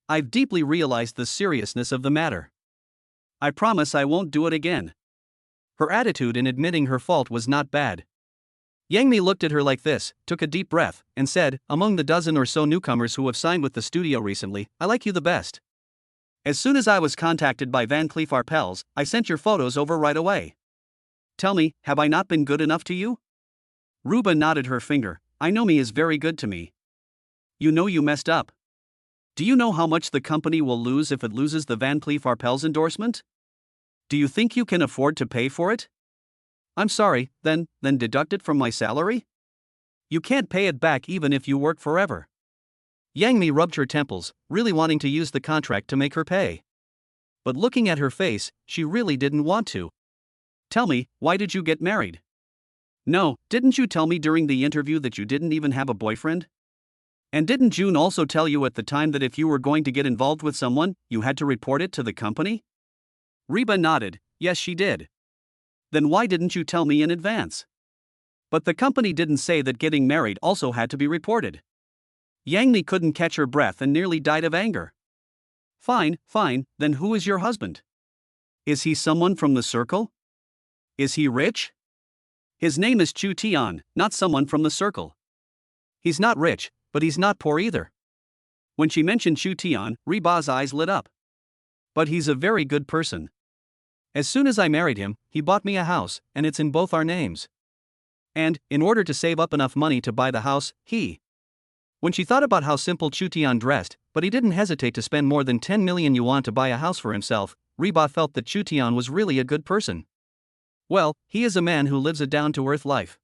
I've deeply realized the seriousness of the matter. I promise I won't do it again. Her attitude in admitting her fault was not bad. Yang Mi looked at her like this, took a deep breath, and said, among the dozen or so newcomers who have signed with the studio recently, I like you the best. As soon as I was contacted by Van Cleef Arpels, I sent your photos over right away. Tell me, have I not been good enough to you? Reba nodded her finger, I know me is very good to me. You know you messed up. Do you know how much the company will lose if it loses the Van Cleef Arpels endorsement? Do you think you can afford to pay for it? I'm sorry, then deduct it from my salary? You can't pay it back even if you work forever. Yang Mi rubbed her temples, really wanting to use the contract to make her pay. But looking at her face, she really didn't want to. Tell me, why did you get married? No, didn't you tell me during the interview that you didn't even have a boyfriend? And didn't June also tell you at the time that if you were going to get involved with someone, you had to report it to the company? Reba nodded, yes she did. Then why didn't you tell me in advance? But the company didn't say that getting married also had to be reported. Yang Mi couldn't catch her breath and nearly died of anger. Fine, then who is your husband? Is he someone from the circle? Is he rich? His name is Chu Tian, not someone from the circle. He's not rich, but he's not poor either. When she mentioned Chu Tian, Reba's eyes lit up. But he's a very good person. As soon as I married him, he bought me a house, and it's in both our names. And, in order to save up enough money to buy the house, When she thought about how simple Chu Tian dressed, but he didn't hesitate to spend more than 10 million yuan to buy a house for himself, Reba felt that Chu Tian was really a good person. Well, he is a man who lives a down-to-earth life.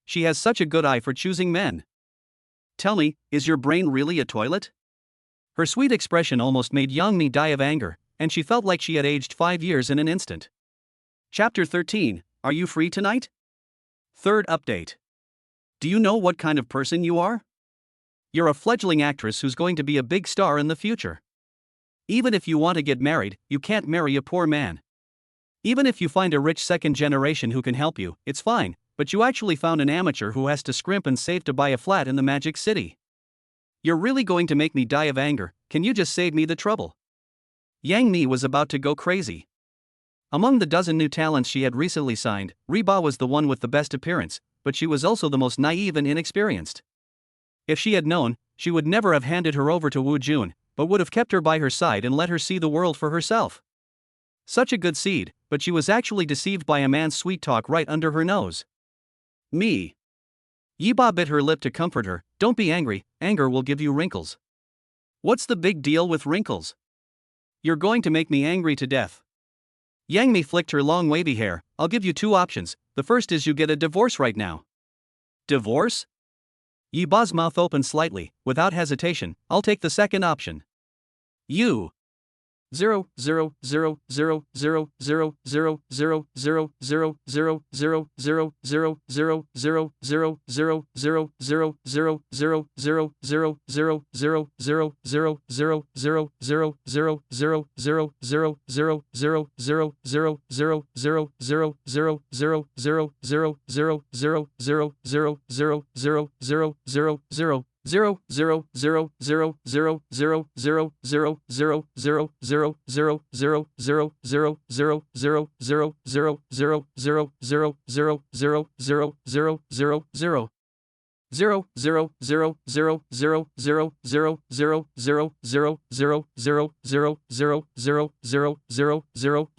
She has such a good eye for choosing men. Tell me, is your brain really a toilet? Her sweet expression almost made Yang Mi die of anger, and she felt like she had aged 5 years in an instant. Chapter 13, Are you free tonight? Third update. Do you know what kind of person you are? You're a fledgling actress who's going to be a big star in the future. Even if you want to get married, you can't marry a poor man. Even if you find a rich second generation who can help you, it's fine, but you actually found an amateur who has to scrimp and save to buy a flat in the Magic City. You're really going to make me die of anger, can you just save me the trouble? Yang Mi was about to go crazy. Among the dozen new talents she had recently signed, Reba was the one with the best appearance, but she was also the most naive and inexperienced. If she had known, she would never have handed her over to Wu Jun, but would have kept her by her side and let her see the world for herself. Such a good seed, but she was actually deceived by a man's sweet talk right under her nose. Me. Reba bit her lip to comfort her. Don't be angry, anger will give you wrinkles. What's the big deal with wrinkles? You're going to make me angry to death. Yang Mi flicked her long wavy hair. I'll give you two options. The first is you get a divorce right now. Divorce? Yeba's mouth opened slightly. Without hesitation, I'll take the second option. You.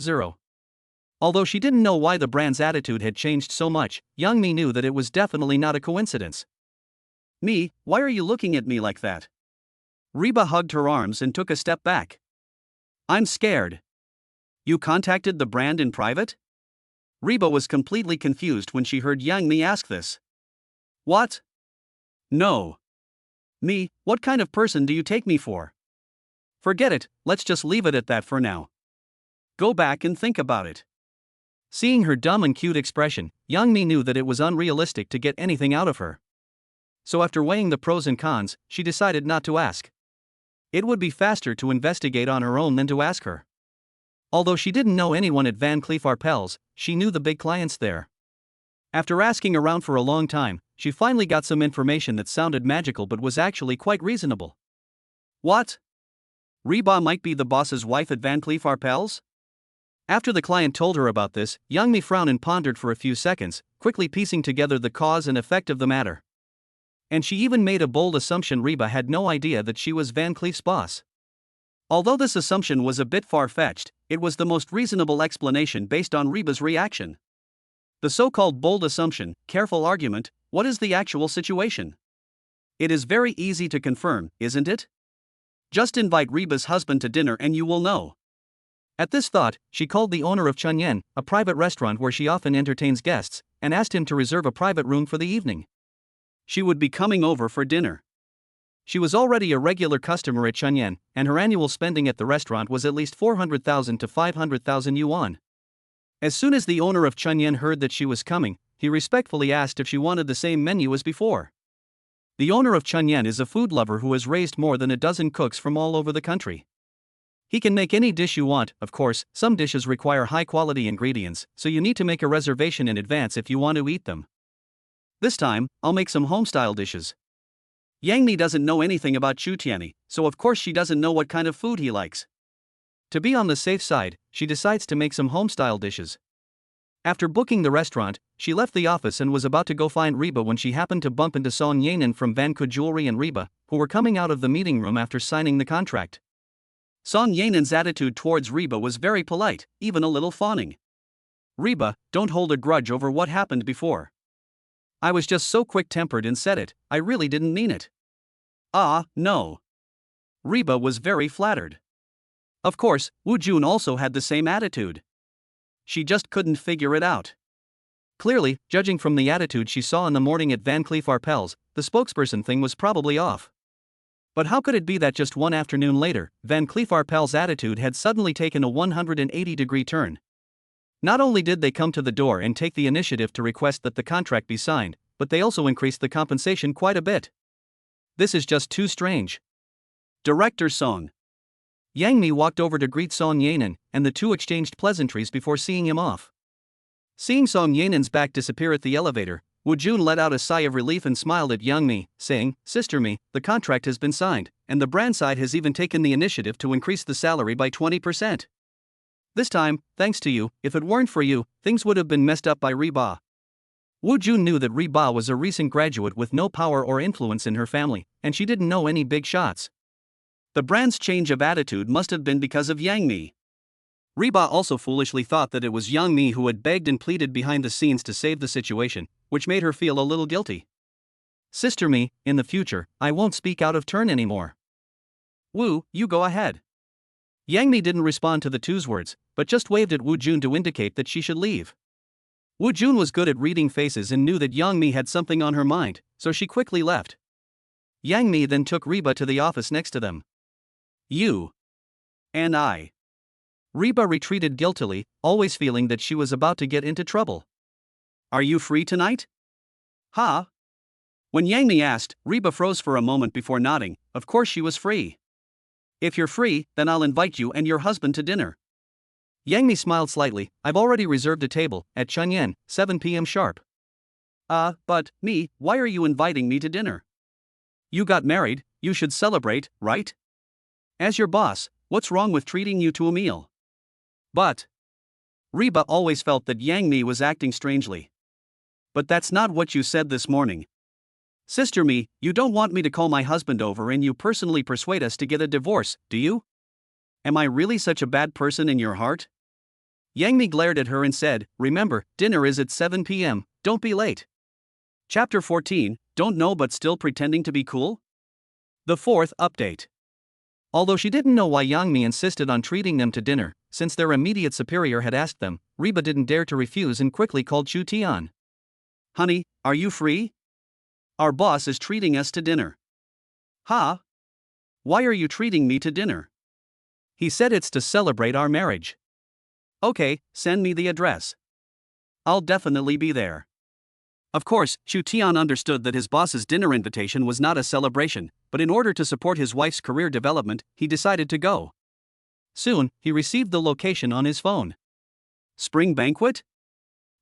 0. Although she didn't know why the brand's attitude had changed so much, Yang Mi knew that it was definitely not a coincidence. Me, why are you looking at me like that? Reba hugged her arms and took a step back. I'm scared. You contacted the brand in private? Reba was completely confused when she heard Yang Mi ask this. What? No. Me, what kind of person do you take me for? Forget it, let's just leave it at that for now. Go back and think about it. Seeing her dumb and cute expression, Yang Mi knew that it was unrealistic to get anything out of her. So after weighing the pros and cons, she decided not to ask. It would be faster to investigate on her own than to ask her. Although she didn't know anyone at Van Cleef Arpels, she knew the big clients there. After asking around for a long time, she finally got some information that sounded magical but was actually quite reasonable. What? Reba might be the boss's wife at Van Cleef Arpels? After the client told her about this, Yang Mi frowned and pondered for a few seconds, quickly piecing together the cause and effect of the matter. And she even made a bold assumption Reba had no idea that she was Van Cleef's boss. Although this assumption was a bit far-fetched, it was the most reasonable explanation based on Reba's reaction. The so-called bold assumption, careful argument, what is the actual situation? It is very easy to confirm, isn't it? Just invite Reba's husband to dinner and you will know. At this thought, she called the owner of Chunyen, a private restaurant where she often entertains guests, and asked him to reserve a private room for the evening. She would be coming over for dinner. She was already a regular customer at Chunyen, and her annual spending at the restaurant was at least 400,000 to 500,000 yuan. As soon as the owner of Chunyen heard that she was coming, he respectfully asked if she wanted the same menu as before. The owner of Chunyen is a food lover who has raised more than a dozen cooks from all over the country. He can make any dish you want. Of course, some dishes require high-quality ingredients, so you need to make a reservation in advance if you want to eat them. This time, I'll make some home-style dishes. Yang Mi doesn't know anything about Chu Tianyi, so of course she doesn't know what kind of food he likes. To be on the safe side, she decides to make some home-style dishes. After booking the restaurant, she left the office and was about to go find Reba when she happened to bump into Son Yanan from Vanco Jewelry and Reba, who were coming out of the meeting room after signing the contract. Son Yanan's attitude towards Reba was very polite, even a little fawning. Reba, don't hold a grudge over what happened before. I was just so quick-tempered and said it, I really didn't mean it. Ah, no. Reba was very flattered. Of course, Wu Jun also had the same attitude. She just couldn't figure it out. Clearly, judging from the attitude she saw in the morning at Van Cleef Arpels, the spokesperson thing was probably off. But how could it be that just one afternoon later, Van Cleef Arpels' attitude had suddenly taken a 180-degree turn? Not only did they come to the door and take the initiative to request that the contract be signed, but they also increased the compensation quite a bit. This is just too strange. Director Song. Yang Mi walked over to greet Song Yanan, and the two exchanged pleasantries before seeing him off. Seeing Song Yanan's back disappear at the elevator, Wu Jun let out a sigh of relief and smiled at Yang Mi, saying, Sister Mi, the contract has been signed, and the brand side has even taken the initiative to increase the salary by 20%. This time, thanks to you, if it weren't for you, things would have been messed up by Reba. Wu Jun knew that Reba was a recent graduate with no power or influence in her family, and she didn't know any big shots. The brand's change of attitude must have been because of Yang Mi. Reba also foolishly thought that it was Yang Mi who had begged and pleaded behind the scenes to save the situation, which made her feel a little guilty. Sister me, in the future, I won't speak out of turn anymore. Wu, you go ahead. Yang Mi didn't respond to the two's words, but just waved at Wu Jun to indicate that she should leave. Wu Jun was good at reading faces and knew that Yang Mi had something on her mind, so she quickly left. Yang Mi then took Reba to the office next to them. You. And I. Reba retreated guiltily, always feeling that she was about to get into trouble. Are you free tonight? Huh? When Yang Mi asked, Reba froze for a moment before nodding. Of course she was free. If you're free, then I'll invite you and your husband to dinner. Yang Mi smiled slightly. I've already reserved a table, at Chunyan, 7 p.m. sharp. But, me, why are you inviting me to dinner? You got married, you should celebrate, right? As your boss, what's wrong with treating you to a meal? But. Reba always felt that Yang Mi was acting strangely. But that's not what you said this morning. Sister me, you don't want me to call my husband over and you personally persuade us to get a divorce, do you? Am I really such a bad person in your heart? Yang Mi glared at her and said, remember, dinner is at 7 p.m., don't be late. Chapter 14, Don't Know But Still Pretending to Be Cool? The fourth update. Although she didn't know why Yang Mi insisted on treating them to dinner, since their immediate superior had asked them, Reba didn't dare to refuse and quickly called Chu Tian. Honey, are you free? Our boss is treating us to dinner. Huh? Why are you treating me to dinner? He said it's to celebrate our marriage. Okay, send me the address. I'll definitely be there. Of course, Chu Tian understood that his boss's dinner invitation was not a celebration, but in order to support his wife's career development, he decided to go. Soon, he received the location on his phone. Spring Banquet?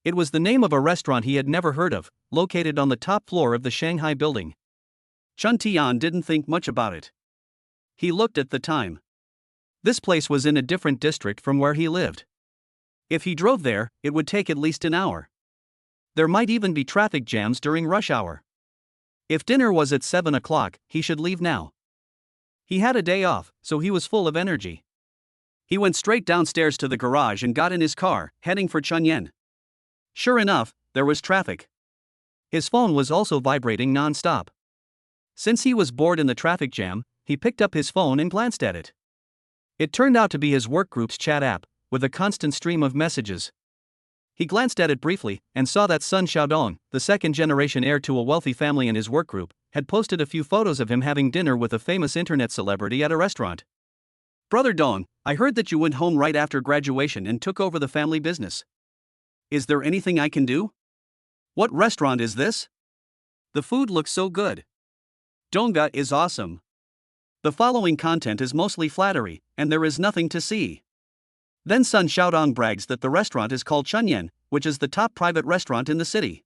It was the name of a restaurant he had never heard of, located on the top floor of the Shanghai building. Chun Tian didn't think much about it. He looked at the time. This place was in a different district from where he lived. If he drove there, it would take at least an hour. There might even be traffic jams during rush hour. If dinner was at 7 o'clock, he should leave now. He had a day off, so he was full of energy. He went straight downstairs to the garage and got in his car, heading for Chunyan. Sure enough, there was traffic. His phone was also vibrating non-stop. Since he was bored in the traffic jam, he picked up his phone and glanced at it. It turned out to be his work group's chat app, with a constant stream of messages. He glanced at it briefly, and saw that Sun Xiaodong, the second-generation heir to a wealthy family in his work group, had posted a few photos of him having dinner with a famous internet celebrity at a restaurant. Brother Dong, I heard that you went home right after graduation and took over the family business. Is there anything I can do? What restaurant is this? The food looks so good. Donga is awesome. The following content is mostly flattery, and there is nothing to see. Then Sun Xiaodong brags that the restaurant is called Chunyan, which is the top private restaurant in the city.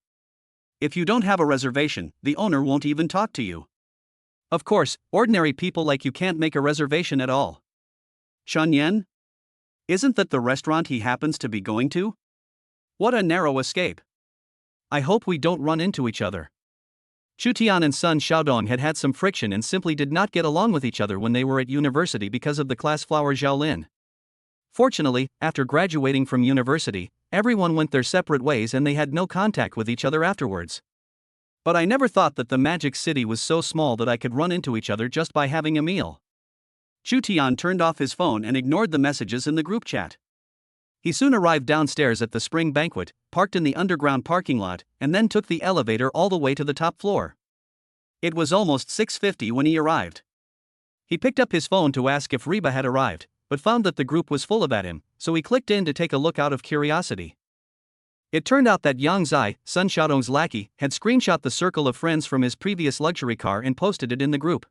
If you don't have a reservation, the owner won't even talk to you. Of course, ordinary people like you can't make a reservation at all. Chunyan? Isn't that the restaurant he happens to be going to? What a narrow escape. I hope we don't run into each other. Chu Tian and Sun Xiaodong had had some friction and simply did not get along with each other when they were at university because of the class flower Xiaolin. Fortunately, after graduating from university, everyone went their separate ways and they had no contact with each other afterwards. But I never thought that the magic city was so small that I could run into each other just by having a meal. Chu Tian turned off his phone and ignored the messages in the group chat. He soon arrived downstairs at the spring banquet, parked in the underground parking lot, and then took the elevator all the way to the top floor. It was almost 6:50 when he arrived. He picked up his phone to ask if Reba had arrived, but found that the group was full about him, so he clicked in to take a look out of curiosity. It turned out that Yang Zai, Sun Xiaodong's lackey, had screenshot the circle of friends from his previous luxury car and posted it in the group.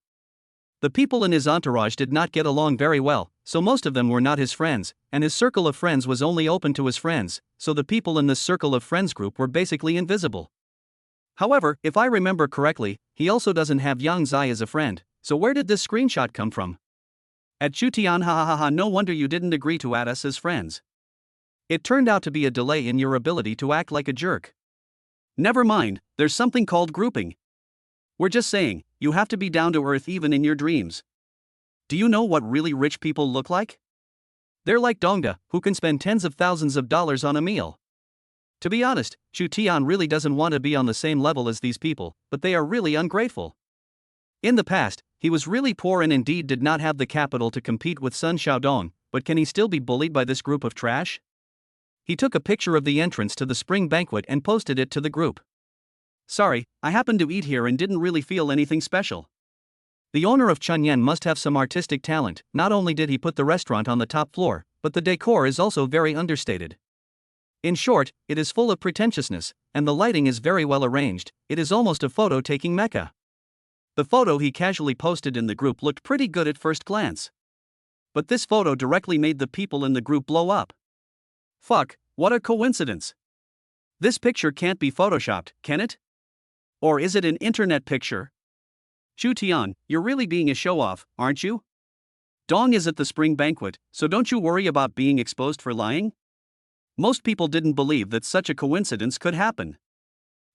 The people in his entourage did not get along very well, so most of them were not his friends, and his circle of friends was only open to his friends, so the people in this circle of friends group were basically invisible. However, if I remember correctly, he also doesn't have Yang Zai as a friend, so where did this screenshot come from? At Chu Tian, ha ha ha ha, no wonder you didn't agree to add us as friends. It turned out to be a delay in your ability to act like a jerk. Never mind, there's something called grouping. We're just saying, you have to be down to earth even in your dreams. Do you know what really rich people look like? They're like Dongda, who can spend tens of thousands of dollars on a meal. To be honest, Chu Tian really doesn't want to be on the same level as these people, but they are really ungrateful. In the past, he was really poor and indeed did not have the capital to compete with Sun Xiaodong, but can he still be bullied by this group of trash? He took a picture of the entrance to the spring banquet and posted it to the group. Sorry, I happened to eat here and didn't really feel anything special. The owner of Chunyan must have some artistic talent. Not only did he put the restaurant on the top floor, but the decor is also very understated. In short, it is full of pretentiousness, and the lighting is very well arranged. It is almost a photo-taking mecca. The photo he casually posted in the group looked pretty good at first glance. But this photo directly made the people in the group blow up. Fuck, what a coincidence. This picture can't be photoshopped, can it? Or is it an internet picture? Chu Tian, you're really being a show-off, aren't you? Dong is at the spring banquet, so don't you worry about being exposed for lying? Most people didn't believe that such a coincidence could happen.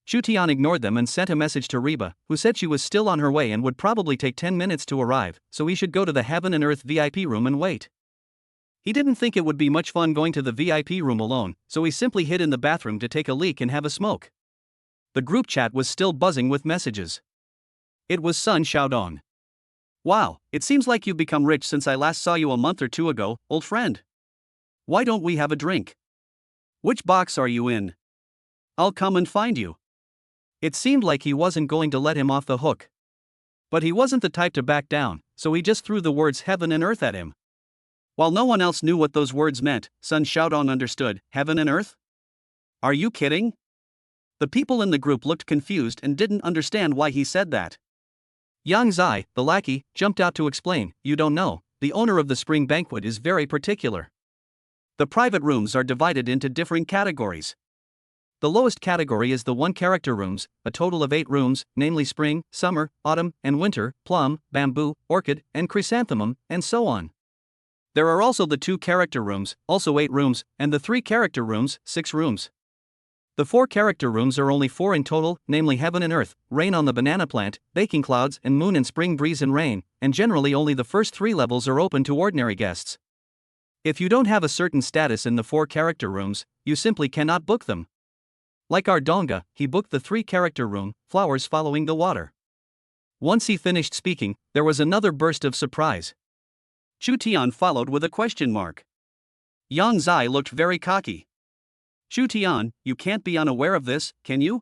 Chu Tian ignored them and sent a message to Reba, who said she was still on her way and would probably take 10 minutes to arrive, so he should go to the Heaven and Earth VIP room and wait. He didn't think it would be much fun going to the VIP room alone, so he simply hid in the bathroom to take a leak and have a smoke. The group chat was still buzzing with messages. It was Sun Xiaodong. Wow, it seems like you've become rich since I last saw you a month or two ago, old friend. Why don't we have a drink? Which box are you in? I'll come and find you. It seemed like he wasn't going to let him off the hook. But he wasn't the type to back down, so he just threw the words heaven and earth at him. While no one else knew what those words meant, Sun Xiaodong understood. Heaven and earth? Are you kidding? The people in the group looked confused and didn't understand why he said that. Yang Zai, the lackey, jumped out to explain. You don't know, the owner of the spring banquet is very particular. The private rooms are divided into different categories. The lowest category is the one-character rooms, a total of 8 rooms, namely spring, summer, autumn, and winter, plum, bamboo, orchid, and chrysanthemum, and so on. There are also the 2-character rooms, also 8 rooms, and the 3-character rooms, 6 rooms. The 4-character rooms are only 4 in total, namely heaven and earth, rain on the banana plant, baking clouds and moon and spring breeze and rain, and generally only the first 3 levels are open to ordinary guests. If you don't have a certain status in the 4-character rooms, you simply cannot book them. Like our Donga, he booked the 3-character room, flowers following the water. Once he finished speaking, there was another burst of surprise. Chu Tian followed with a question mark. Yang Zai looked very cocky. Chu Tian, you can't be unaware of this, can you?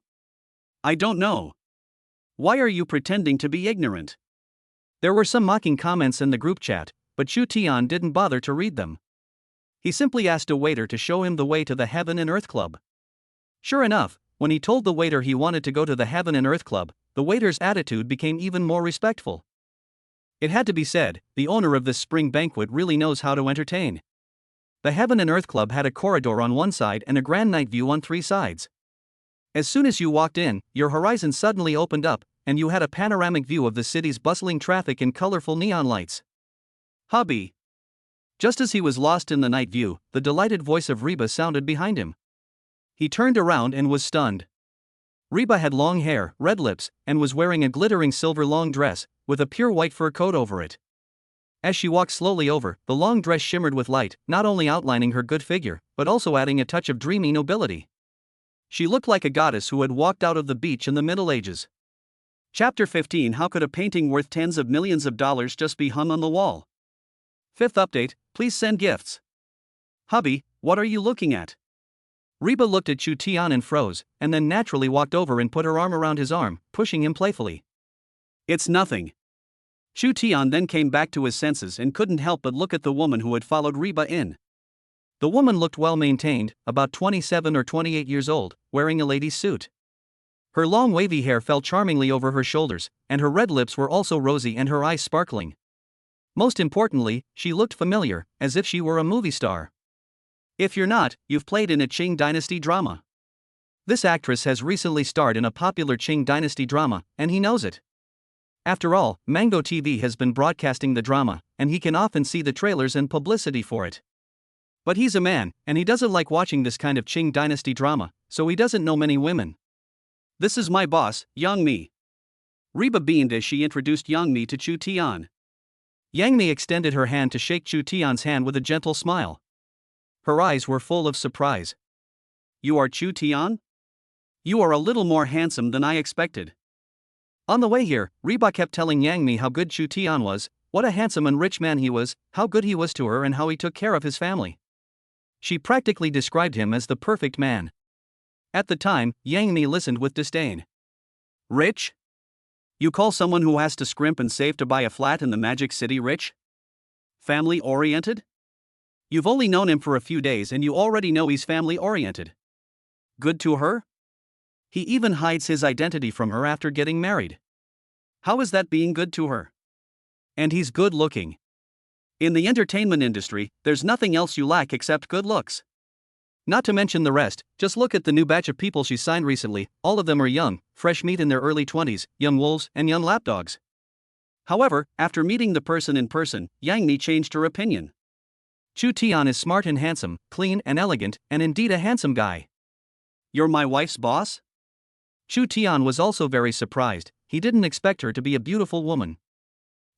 I don't know. Why are you pretending to be ignorant? There were some mocking comments in the group chat, but Chu Tian didn't bother to read them. He simply asked a waiter to show him the way to the Heaven and Earth Club. Sure enough, when he told the waiter he wanted to go to the Heaven and Earth Club, the waiter's attitude became even more respectful. It had to be said, the owner of this spring banquet really knows how to entertain. The Heaven and Earth Club had a corridor on one side and a grand night view on 3 sides. As soon as you walked in, your horizon suddenly opened up, and you had a panoramic view of the city's bustling traffic and colorful neon lights. Hubby. Just as he was lost in the night view, the delighted voice of Reba sounded behind him. He turned around and was stunned. Reba had long hair, red lips, and was wearing a glittering silver long dress, with a pure white fur coat over it. As she walked slowly over, the long dress shimmered with light, not only outlining her good figure, but also adding a touch of dreamy nobility. She looked like a goddess who had walked out of the beach in the Middle Ages. Chapter 15. How could a painting worth tens of millions of dollars just be hung on the wall? 5th update, please send gifts. Hubby, what are you looking at? Reba looked at Chu Tian and froze, and then naturally walked over and put her arm around his arm, pushing him playfully. It's nothing. Chu Tian then came back to his senses and couldn't help but look at the woman who had followed Reba in. The woman looked well maintained, about 27 or 28 years old, wearing a lady's suit. Her long wavy hair fell charmingly over her shoulders, and her red lips were also rosy and her eyes sparkling. Most importantly, she looked familiar, as if she were a movie star. If you're not, you've played in a Qing Dynasty drama. This actress has recently starred in a popular Qing Dynasty drama, and he knows it. After all, Mango TV has been broadcasting the drama, and he can often see the trailers and publicity for it. But he's a man, and he doesn't like watching this kind of Qing Dynasty drama, so he doesn't know many women. This is my boss, Yang Mi. Reba beamed as she introduced Yang Mi to Chu Tian. Yang Mi extended her hand to shake Chu Tian's hand with a gentle smile. Her eyes were full of surprise. You are Chu Tian? You are a little more handsome than I expected. On the way here, Reba kept telling Yang Mi how good Chu Tian was, what a handsome and rich man he was, how good he was to her, and how he took care of his family. She practically described him as the perfect man. At the time, Yang Mi listened with disdain. Rich? You call someone who has to scrimp and save to buy a flat in the Magic City rich? Family-oriented? You've only known him for a few days and you already know he's family-oriented. Good to her? He even hides his identity from her after getting married. How is that being good to her? And he's good-looking. In the entertainment industry, there's nothing else you lack except good looks. Not to mention the rest, just look at the new batch of people she signed recently, all of them are young, fresh meat in their early 20s, young wolves and young lapdogs. However, after meeting the person in person, Yang Mi changed her opinion. Chu Tian is smart and handsome, clean and elegant, and indeed a handsome guy. You're my wife's boss? Chu Tian was also very surprised, he didn't expect her to be a beautiful woman.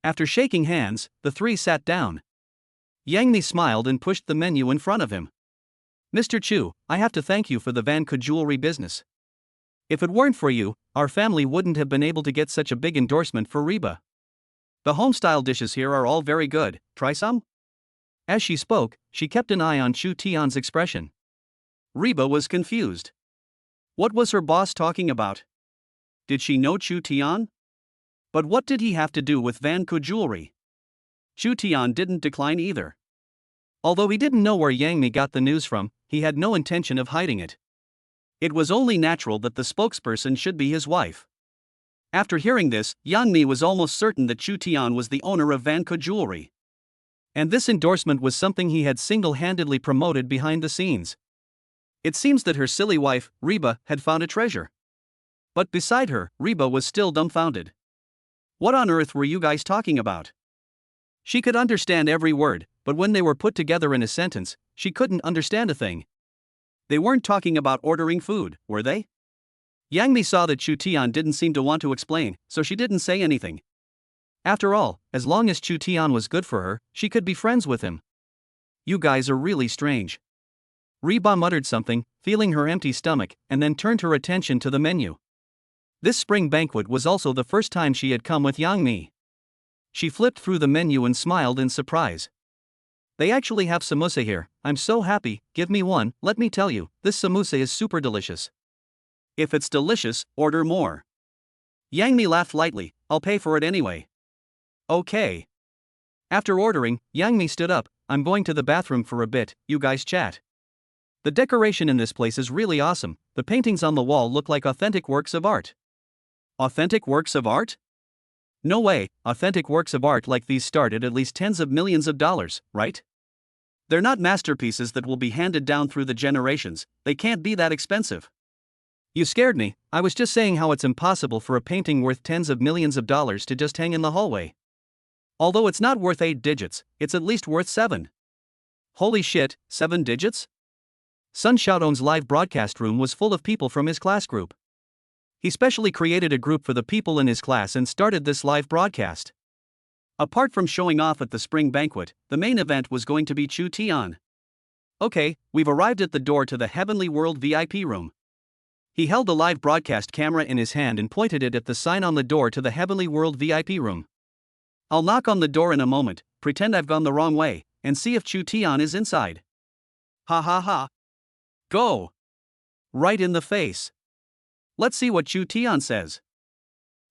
After shaking hands, the three sat down. Yang Mi smiled and pushed the menu in front of him. Mr. Chu, I have to thank you for the Van Ke jewelry business. If it weren't for you, our family wouldn't have been able to get such a big endorsement for Reba. The home-style dishes here are all very good, try some? As she spoke, she kept an eye on Chu Tian's expression. Reba was confused. What was her boss talking about? Did she know Chu Tian? But what did he have to do with Van Ke jewelry? Chu Tian didn't decline either. Although he didn't know where Yang Mi got the news from, he had no intention of hiding it. It was only natural that the spokesperson should be his wife. After hearing this, Yang Mi was almost certain that Chu Tian was the owner of Van Ke jewelry. And this endorsement was something he had single-handedly promoted behind the scenes. It seems that her silly wife, Reba, had found a treasure. But beside her, Reba was still dumbfounded. What on earth were you guys talking about? She could understand every word, but when they were put together in a sentence, she couldn't understand a thing. They weren't talking about ordering food, were they? Yang Mi saw that Chu Tian didn't seem to want to explain, so she didn't say anything. After all, as long as Chu Tian was good for her, she could be friends with him. You guys are really strange. Reba muttered something, feeling her empty stomach, and then turned her attention to the menu. This spring banquet was also the first time she had come with Yang Mi. She flipped through the menu and smiled in surprise. They actually have samosa here, I'm so happy, give me one, let me tell you, this samosa is super delicious. If it's delicious, order more. Yang Mi laughed lightly, I'll pay for it anyway. Okay. After ordering, Yang Mi stood up, I'm going to the bathroom for a bit, you guys chat. The decoration in this place is really awesome, the paintings on the wall look like authentic works of art. Authentic works of art? No way, authentic works of art like these start at least tens of millions of dollars, right? They're not masterpieces that will be handed down through the generations, they can't be that expensive. You scared me, I was just saying how it's impossible for a painting worth tens of millions of dollars to just hang in the hallway. Although it's not worth 8 digits, it's at least worth 7. Holy shit, 7 digits? Sun Xiaodong's live broadcast room was full of people from his class group. He specially created a group for the people in his class and started this live broadcast. Apart from showing off at the spring banquet, the main event was going to be Chu Tian. Okay, we've arrived at the door to the Heavenly World VIP room. He held the live broadcast camera in his hand and pointed it at the sign on the door to the Heavenly World VIP room. I'll knock on the door in a moment, pretend I've gone the wrong way, and see if Chu Tian is inside. Ha ha ha. Go. Right in the face. Let's see what Chu Tian says.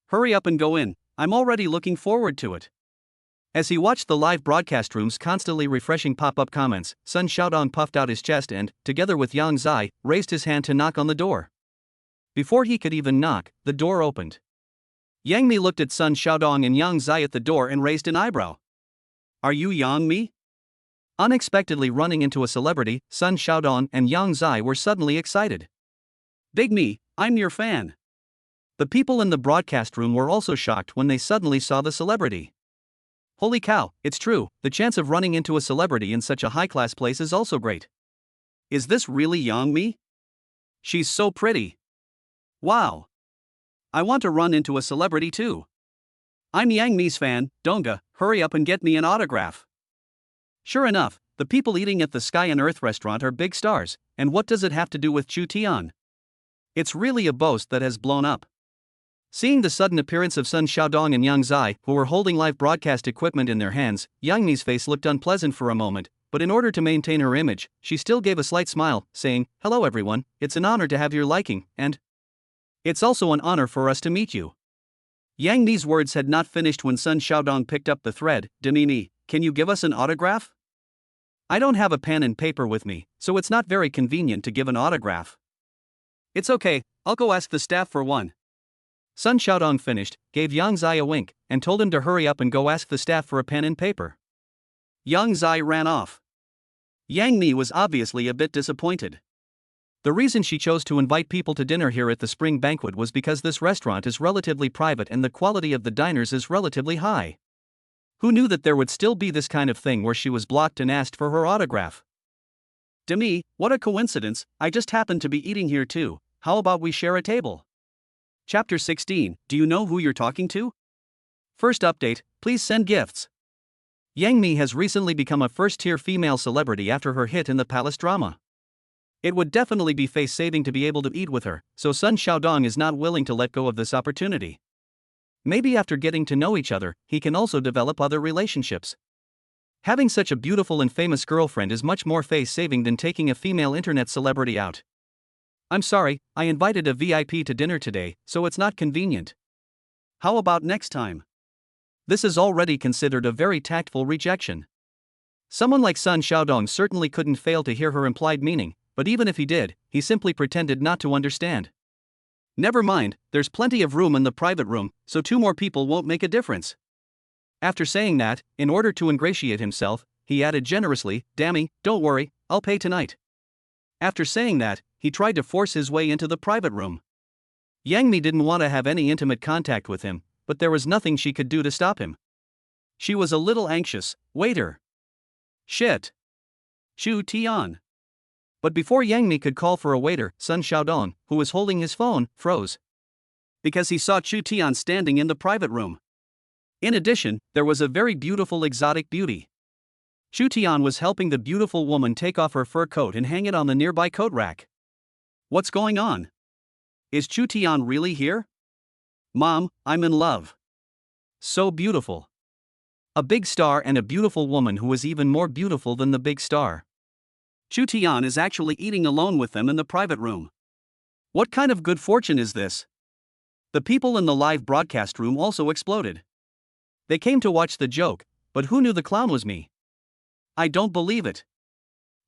Hurry up and go in, I'm already looking forward to it. As he watched the live broadcast room's constantly refreshing pop-up comments, Sun Xiaodong puffed out his chest and, together with Yang Zai, raised his hand to knock on the door. Before he could even knock, the door opened. Yang Mi looked at Sun Xiaodong and Yang Zai at the door and raised an eyebrow. Are you Yang Mi? Unexpectedly running into a celebrity, Sun Xiaodong and Yang Zai were suddenly excited. Big Mi, I'm your fan. The people in the broadcast room were also shocked when they suddenly saw the celebrity. Holy cow, it's true, the chance of running into a celebrity in such a high-class place is also great. Is this really Yang Mi? She's so pretty. Wow. I want to run into a celebrity too. I'm Yang Mi's fan, Donga, hurry up and get me an autograph. Sure enough, the people eating at the Sky and Earth restaurant are big stars, and what does it have to do with Chu Tian? It's really a boast that has blown up. Seeing the sudden appearance of Sun Xiaodong and Yang Zai, who were holding live broadcast equipment in their hands, Yang Mi's face looked unpleasant for a moment, but in order to maintain her image, she still gave a slight smile, saying, "Hello everyone, it's an honor to have your liking, and it's also an honor for us to meet you." Yang Mi's words had not finished when Sun Xiaodong picked up the thread. "Demimi, can you give us an autograph? I don't have a pen and paper with me, so it's not very convenient to give an autograph." "It's okay, I'll go ask the staff for one." Sun Xiaodong finished, gave Yang Zai a wink, and told him to hurry up and go ask the staff for a pen and paper. Yang Zai ran off. Yang Mi was obviously a bit disappointed. The reason she chose to invite people to dinner here at the spring banquet was because this restaurant is relatively private and the quality of the diners is relatively high. Who knew that there would still be this kind of thing where she was blocked and asked for her autograph? "Demi, what a coincidence, I just happened to be eating here too, how about we share a table?" Chapter 16, do you know who you're talking to? First update, please send gifts. Yang Mi has recently become a first-tier female celebrity after her hit in the palace drama. It would definitely be face-saving to be able to eat with her, so Sun Xiaodong is not willing to let go of this opportunity. Maybe after getting to know each other, he can also develop other relationships. Having such a beautiful and famous girlfriend is much more face-saving than taking a female internet celebrity out. "I'm sorry, I invited a VIP to dinner today, so it's not convenient. How about next time?" This is already considered a very tactful rejection. Someone like Sun Xiaodong certainly couldn't fail to hear her implied meaning, but even if he did, he simply pretended not to understand. "Never mind, there's plenty of room in the private room, so 2 more people won't make a difference." After saying that, in order to ingratiate himself, he added generously, "Dammy, don't worry, I'll pay tonight." After saying that, he tried to force his way into the private room. Yang Mi didn't want to have any intimate contact with him, but there was nothing she could do to stop him. She was a little anxious. "Waiter. Shit. Chu Tian." But before Yang Mi could call for a waiter, Sun Xiaodong, who was holding his phone, froze. Because he saw Chu Tian standing in the private room. In addition, there was a very beautiful exotic beauty. Chu Tian was helping the beautiful woman take off her fur coat and hang it on the nearby coat rack. What's going on? Is Chu Tian really here? Mom, I'm in love. So beautiful. A big star and a beautiful woman who is even more beautiful than the big star. Chu Tian is actually eating alone with them in the private room. What kind of good fortune is this? The people in the live broadcast room also exploded. They came to watch the joke, but who knew the clown was me? I don't believe it.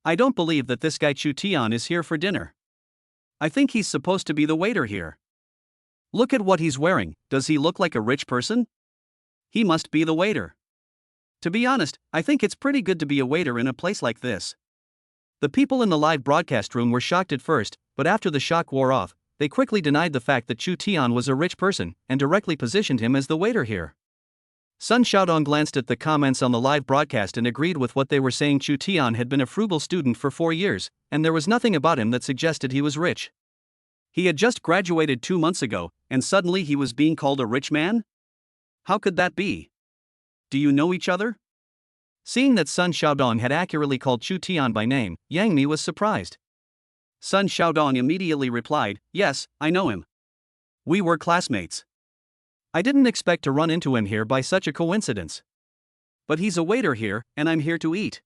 I don't believe that this guy Chu Tian is here for dinner. I think he's supposed to be the waiter here. Look at what he's wearing, does he look like a rich person? He must be the waiter. To be honest, I think it's pretty good to be a waiter in a place like this. The people in the live broadcast room were shocked at first, but after the shock wore off, they quickly denied the fact that Chu Tian was a rich person, and directly positioned him as the waiter here. Sun Xiaodong glanced at the comments on the live broadcast and agreed with what they were saying. Chu Tian had been a frugal student for 4 years, and there was nothing about him that suggested he was rich. He had just graduated 2 months ago, and suddenly he was being called a rich man? How could that be? Do you know each other? Seeing that Sun Xiaodong had accurately called Chu Tian by name, Yang Mi was surprised. Sun Xiaodong immediately replied, "Yes, I know him. We were classmates. I didn't expect to run into him here by such a coincidence. But he's a waiter here, and I'm here to eat."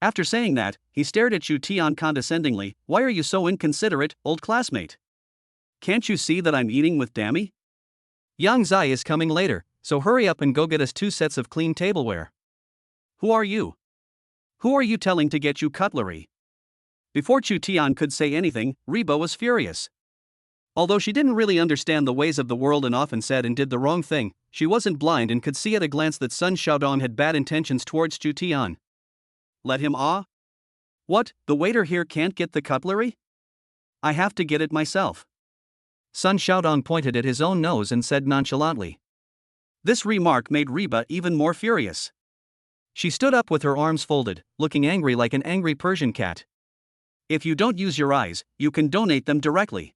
After saying that, he stared at Chu Tian condescendingly. "Why are you so inconsiderate, old classmate? Can't you see that I'm eating with Dammy? Yang Zai is coming later, so hurry up and go get us 2 sets of clean tableware." "Who are you? Who are you telling to get you cutlery?" Before Chu Tian could say anything, Reba was furious. Although she didn't really understand the ways of the world and often said and did the wrong thing, she wasn't blind and could see at a glance that Sun Xiaodong had bad intentions towards Chu Tian. Let him ah? What, the waiter here can't get the cutlery? I have to get it myself. Sun Xiaodong pointed at his own nose and said nonchalantly. This remark made Reba even more furious. She stood up with her arms folded, looking angry like an angry Persian cat. If you don't use your eyes, you can donate them directly.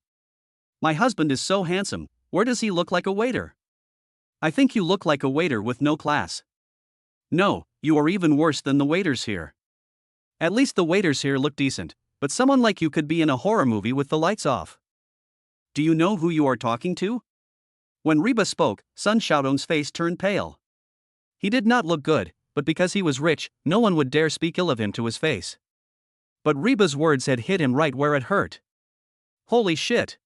My husband is so handsome, where does he look like a waiter? I think you look like a waiter with no class. No, you are even worse than the waiters here. At least the waiters here look decent, but someone like you could be in a horror movie with the lights off. Do you know who you are talking to? When Reba spoke, Sun Xiaodong's face turned pale. He did not look good, but because he was rich, no one would dare speak ill of him to his face. But Reba's words had hit him right where it hurt. Holy shit!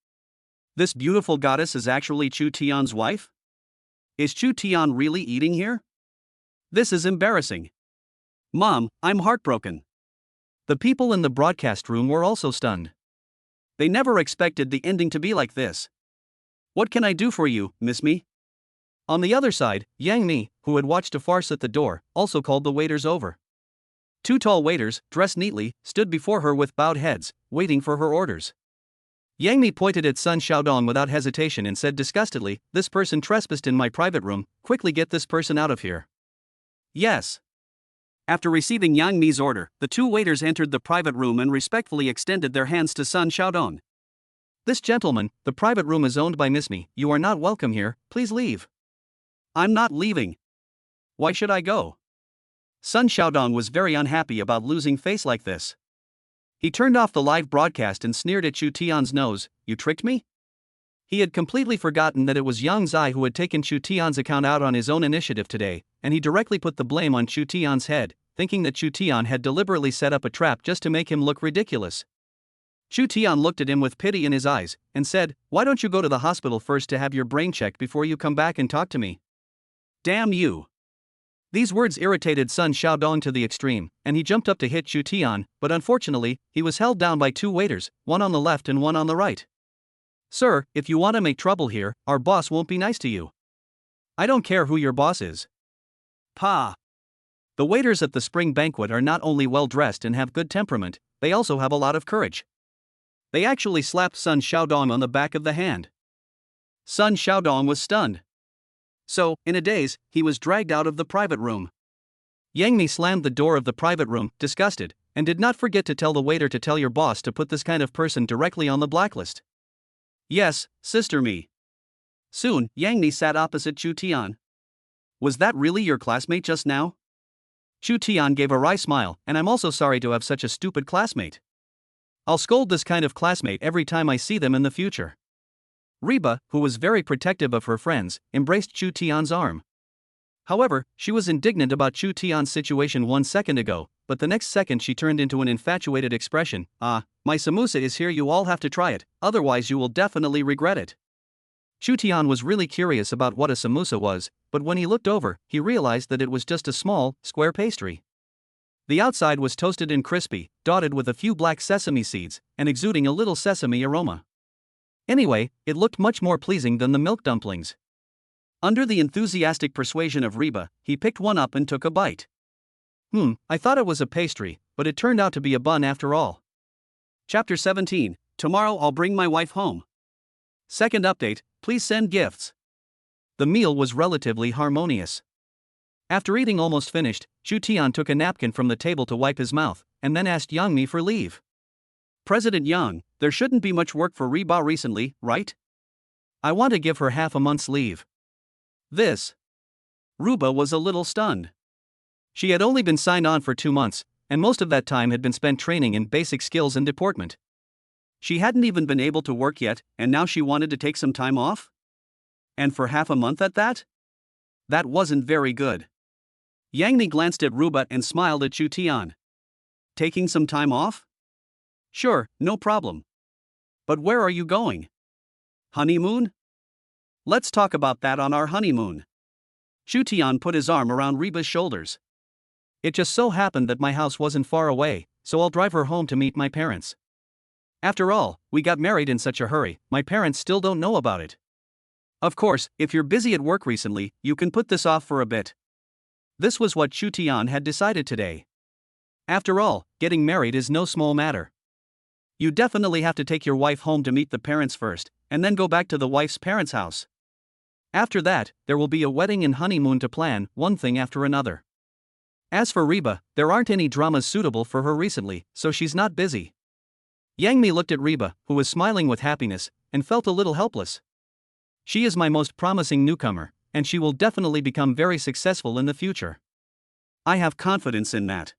This beautiful goddess is actually Chu Tian's wife? Is Chu Tian really eating here? This is embarrassing. Mom, I'm heartbroken. The people in the broadcast room were also stunned. They never expected the ending to be like this. What can I do for you, Miss Me? On the other side, Yang Mi, who had watched a farce at the door, also called the waiters over. Two tall waiters, dressed neatly, stood before her with bowed heads, waiting for her orders. Yang Mi pointed at Sun Xiaodong without hesitation and said disgustedly, "This person trespassed in my private room, quickly get this person out of here." Yes. After receiving Yang Mi's order, the two waiters entered the private room and respectfully extended their hands to Sun Xiaodong. "This gentleman, the private room is owned by Miss Me, you are not welcome here, please leave." "I'm not leaving. Why should I go?" Sun Xiaodong was very unhappy about losing face like this. He turned off the live broadcast and sneered at Chu Tian's nose, "You tricked me?" He had completely forgotten that it was Yang Zai who had taken Chu Tian's account out on his own initiative today, and he directly put the blame on Chu Tian's head, thinking that Chu Tian had deliberately set up a trap just to make him look ridiculous. Chu Tian looked at him with pity in his eyes, and said, "Why don't you go to the hospital first to have your brain checked before you come back and talk to me?" "Damn you." These words irritated Sun Xiaodong to the extreme, and he jumped up to hit Chu Tian, but unfortunately, he was held down by two waiters, one on the left and one on the right. "Sir, if you want to make trouble here, our boss won't be nice to you." "I don't care who your boss is." "Pa." The waiters at the spring banquet are not only well dressed and have good temperament, they also have a lot of courage. They actually slapped Sun Xiaodong on the back of the hand. Sun Xiaodong was stunned. So, in a daze, he was dragged out of the private room. Yang Mi slammed the door of the private room, disgusted, and did not forget to tell the waiter to tell your boss to put this kind of person directly on the blacklist. "Yes, Sister Mi." Soon, Yang Mi sat opposite Chu Tian. "Was that really your classmate just now?" Chu Tian gave a wry smile, "And I'm also sorry to have such a stupid classmate. I'll scold this kind of classmate every time I see them in the future." Reba, who was very protective of her friends, embraced Chu Tian's arm. However, she was indignant about Chu Tian's situation 1 second ago, but the next second she turned into an infatuated expression, "Ah, my samosa is here, you all have to try it, otherwise you will definitely regret it." Chu Tian was really curious about what a samosa was, but when he looked over, he realized that it was just a small, square pastry. The outside was toasted and crispy, dotted with a few black sesame seeds, and exuding a little sesame aroma. Anyway, it looked much more pleasing than the milk dumplings. Under the enthusiastic persuasion of Reba, he picked one up and took a bite. I thought it was a pastry, but it turned out to be a bun after all. Chapter 17, Tomorrow I'll bring my wife home. Second update, please send gifts. The meal was relatively harmonious. After eating almost finished, Chu Tian took a napkin from the table to wipe his mouth, and then asked Yang Mi for leave. "President Yang, there shouldn't be much work for Reba recently, right? I want to give her half a month's leave." This. Reba was a little stunned. She had only been signed on for 2 months, and most of that time had been spent training in basic skills and deportment. She hadn't even been able to work yet, and now she wanted to take some time off? And for half a month at that? That wasn't very good. Yang Mi glanced at Reba and smiled at Chu Tian. "Taking some time off? Sure, no problem. But where are you going? Honeymoon? Let's talk about that on our honeymoon." Chu Tian put his arm around Reba's shoulders. "It just so happened that my house wasn't far away, so I'll drive her home to meet my parents. After all, we got married in such a hurry, my parents still don't know about it. Of course, if you're busy at work recently, you can put this off for a bit." This was what Chu Tian had decided today. After all, getting married is no small matter. You definitely have to take your wife home to meet the parents first, and then go back to the wife's parents' house. After that, there will be a wedding and honeymoon to plan, one thing after another. As for Reba, there aren't any dramas suitable for her recently, so she's not busy. Yang Mi looked at Reba, who was smiling with happiness, and felt a little helpless. She is my most promising newcomer, and she will definitely become very successful in the future. I have confidence in that.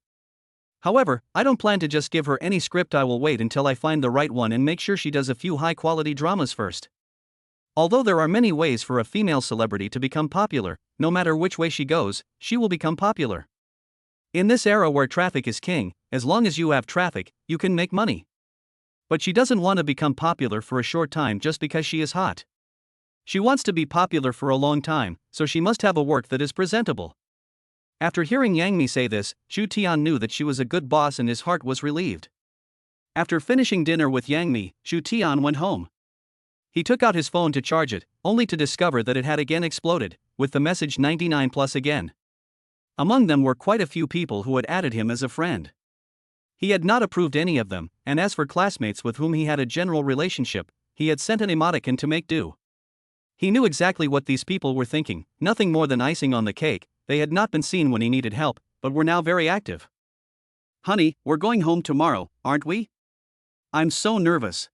However, I don't plan to just give her any script. I will wait until I find the right one and make sure she does a few high-quality dramas first. Although there are many ways for a female celebrity to become popular, no matter which way she goes, she will become popular. In this era where traffic is king, as long as you have traffic, you can make money. But she doesn't want to become popular for a short time just because she is hot. She wants to be popular for a long time, so she must have a work that is presentable. After hearing Yang Mi say this, Chu Tian knew that she was a good boss and his heart was relieved. After finishing dinner with Yang Mi, Chu Tian went home. He took out his phone to charge it, only to discover that it had again exploded, with the message 99 plus again. Among them were quite a few people who had added him as a friend. He had not approved any of them, and as for classmates with whom he had a general relationship, he had sent an emoticon to make do. He knew exactly what these people were thinking, nothing more than icing on the cake. They had not been seen when he needed help, but were now very active. "Honey, we're going home tomorrow, aren't we? I'm so nervous."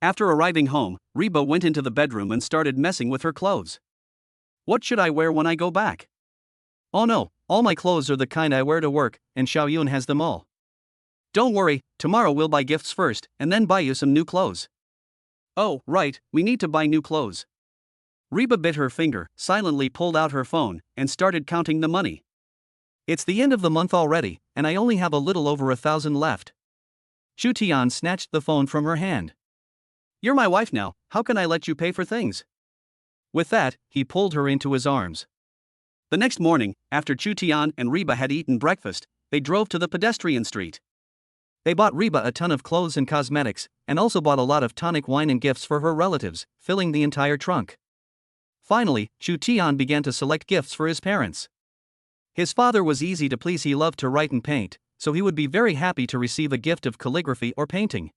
After arriving home, Reba went into the bedroom and started messing with her clothes. "What should I wear when I go back? Oh no, all my clothes are the kind I wear to work, and Xiaoyun has them all. Don't worry, tomorrow we'll buy gifts first, and then buy you some new clothes." "Oh, right, we need to buy new clothes." Reba bit her finger, silently pulled out her phone, and started counting the money. "It's the end of the month already, and I only have a little over 1,000 left." Chu Tian snatched the phone from her hand. "You're my wife now, how can I let you pay for things?" With that, he pulled her into his arms. The next morning, after Chu Tian and Reba had eaten breakfast, they drove to the pedestrian street. They bought Reba a ton of clothes and cosmetics, and also bought a lot of tonic wine and gifts for her relatives, filling the entire trunk. Finally, Chu Tian began to select gifts for his parents. His father was easy to please. He loved to write and paint, so he would be very happy to receive a gift of calligraphy or painting.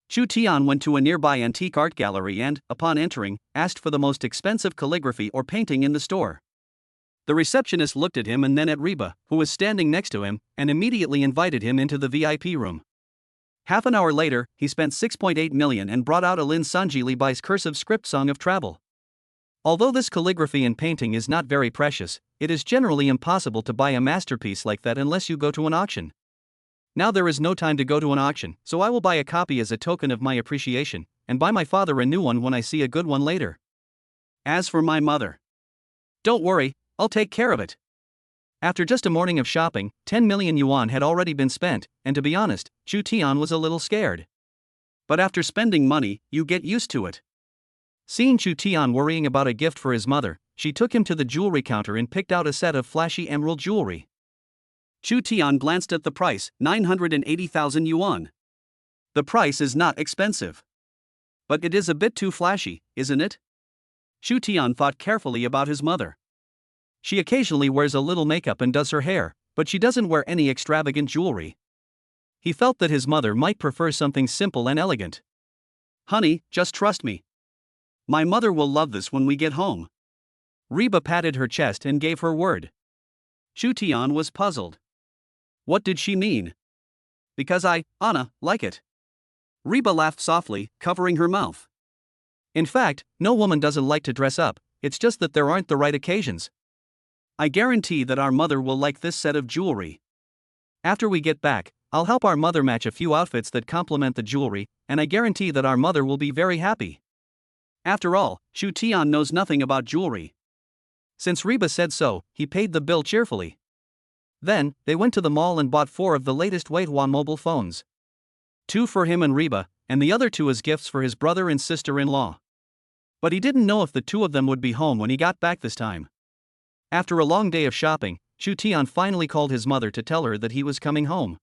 Chu Tian went to a nearby antique art gallery and, upon entering, asked for the most expensive calligraphy or painting in the store. The receptionist looked at him and then at Reba, who was standing next to him, and immediately invited him into the VIP room. Half an hour later, he spent 6.8 million and brought out a Lin Sanji Li Bai's cursive script Song of Travel. Although this calligraphy and painting is not very precious, it is generally impossible to buy a masterpiece like that unless you go to an auction. Now there is no time to go to an auction, so I will buy a copy as a token of my appreciation, and buy my father a new one when I see a good one later. As for my mother, don't worry, I'll take care of it." After just a morning of shopping, 10 million yuan had already been spent, and to be honest, Chu Tian was a little scared. But after spending money, you get used to it. Seeing Chu Tian worrying about a gift for his mother, she took him to the jewelry counter and picked out a set of flashy emerald jewelry. Chu Tian glanced at the price, 980,000 yuan. The price is not expensive. But it is a bit too flashy, isn't it? Chu Tian thought carefully about his mother. She occasionally wears a little makeup and does her hair, but she doesn't wear any extravagant jewelry. He felt that his mother might prefer something simple and elegant. "Honey, just trust me. My mother will love this when we get home." Reba patted her chest and gave her word. Chu Tian was puzzled. What did she mean? "Because Anna, like it." Reba laughed softly, covering her mouth. In fact, no woman doesn't like to dress up, it's just that there aren't the right occasions. "I guarantee that our mother will like this set of jewelry. After we get back, I'll help our mother match a few outfits that complement the jewelry, and I guarantee that our mother will be very happy." After all, Chu Tian knows nothing about jewelry. Since Reba said so, he paid the bill cheerfully. Then, they went to the mall and bought 4 of the latest Huihua mobile phones. 2 for him and Reba, and the other 2 as gifts for his brother and sister-in-law. But he didn't know if the 2 of them would be home when he got back this time. After a long day of shopping, Chu Tian finally called his mother to tell her that he was coming home.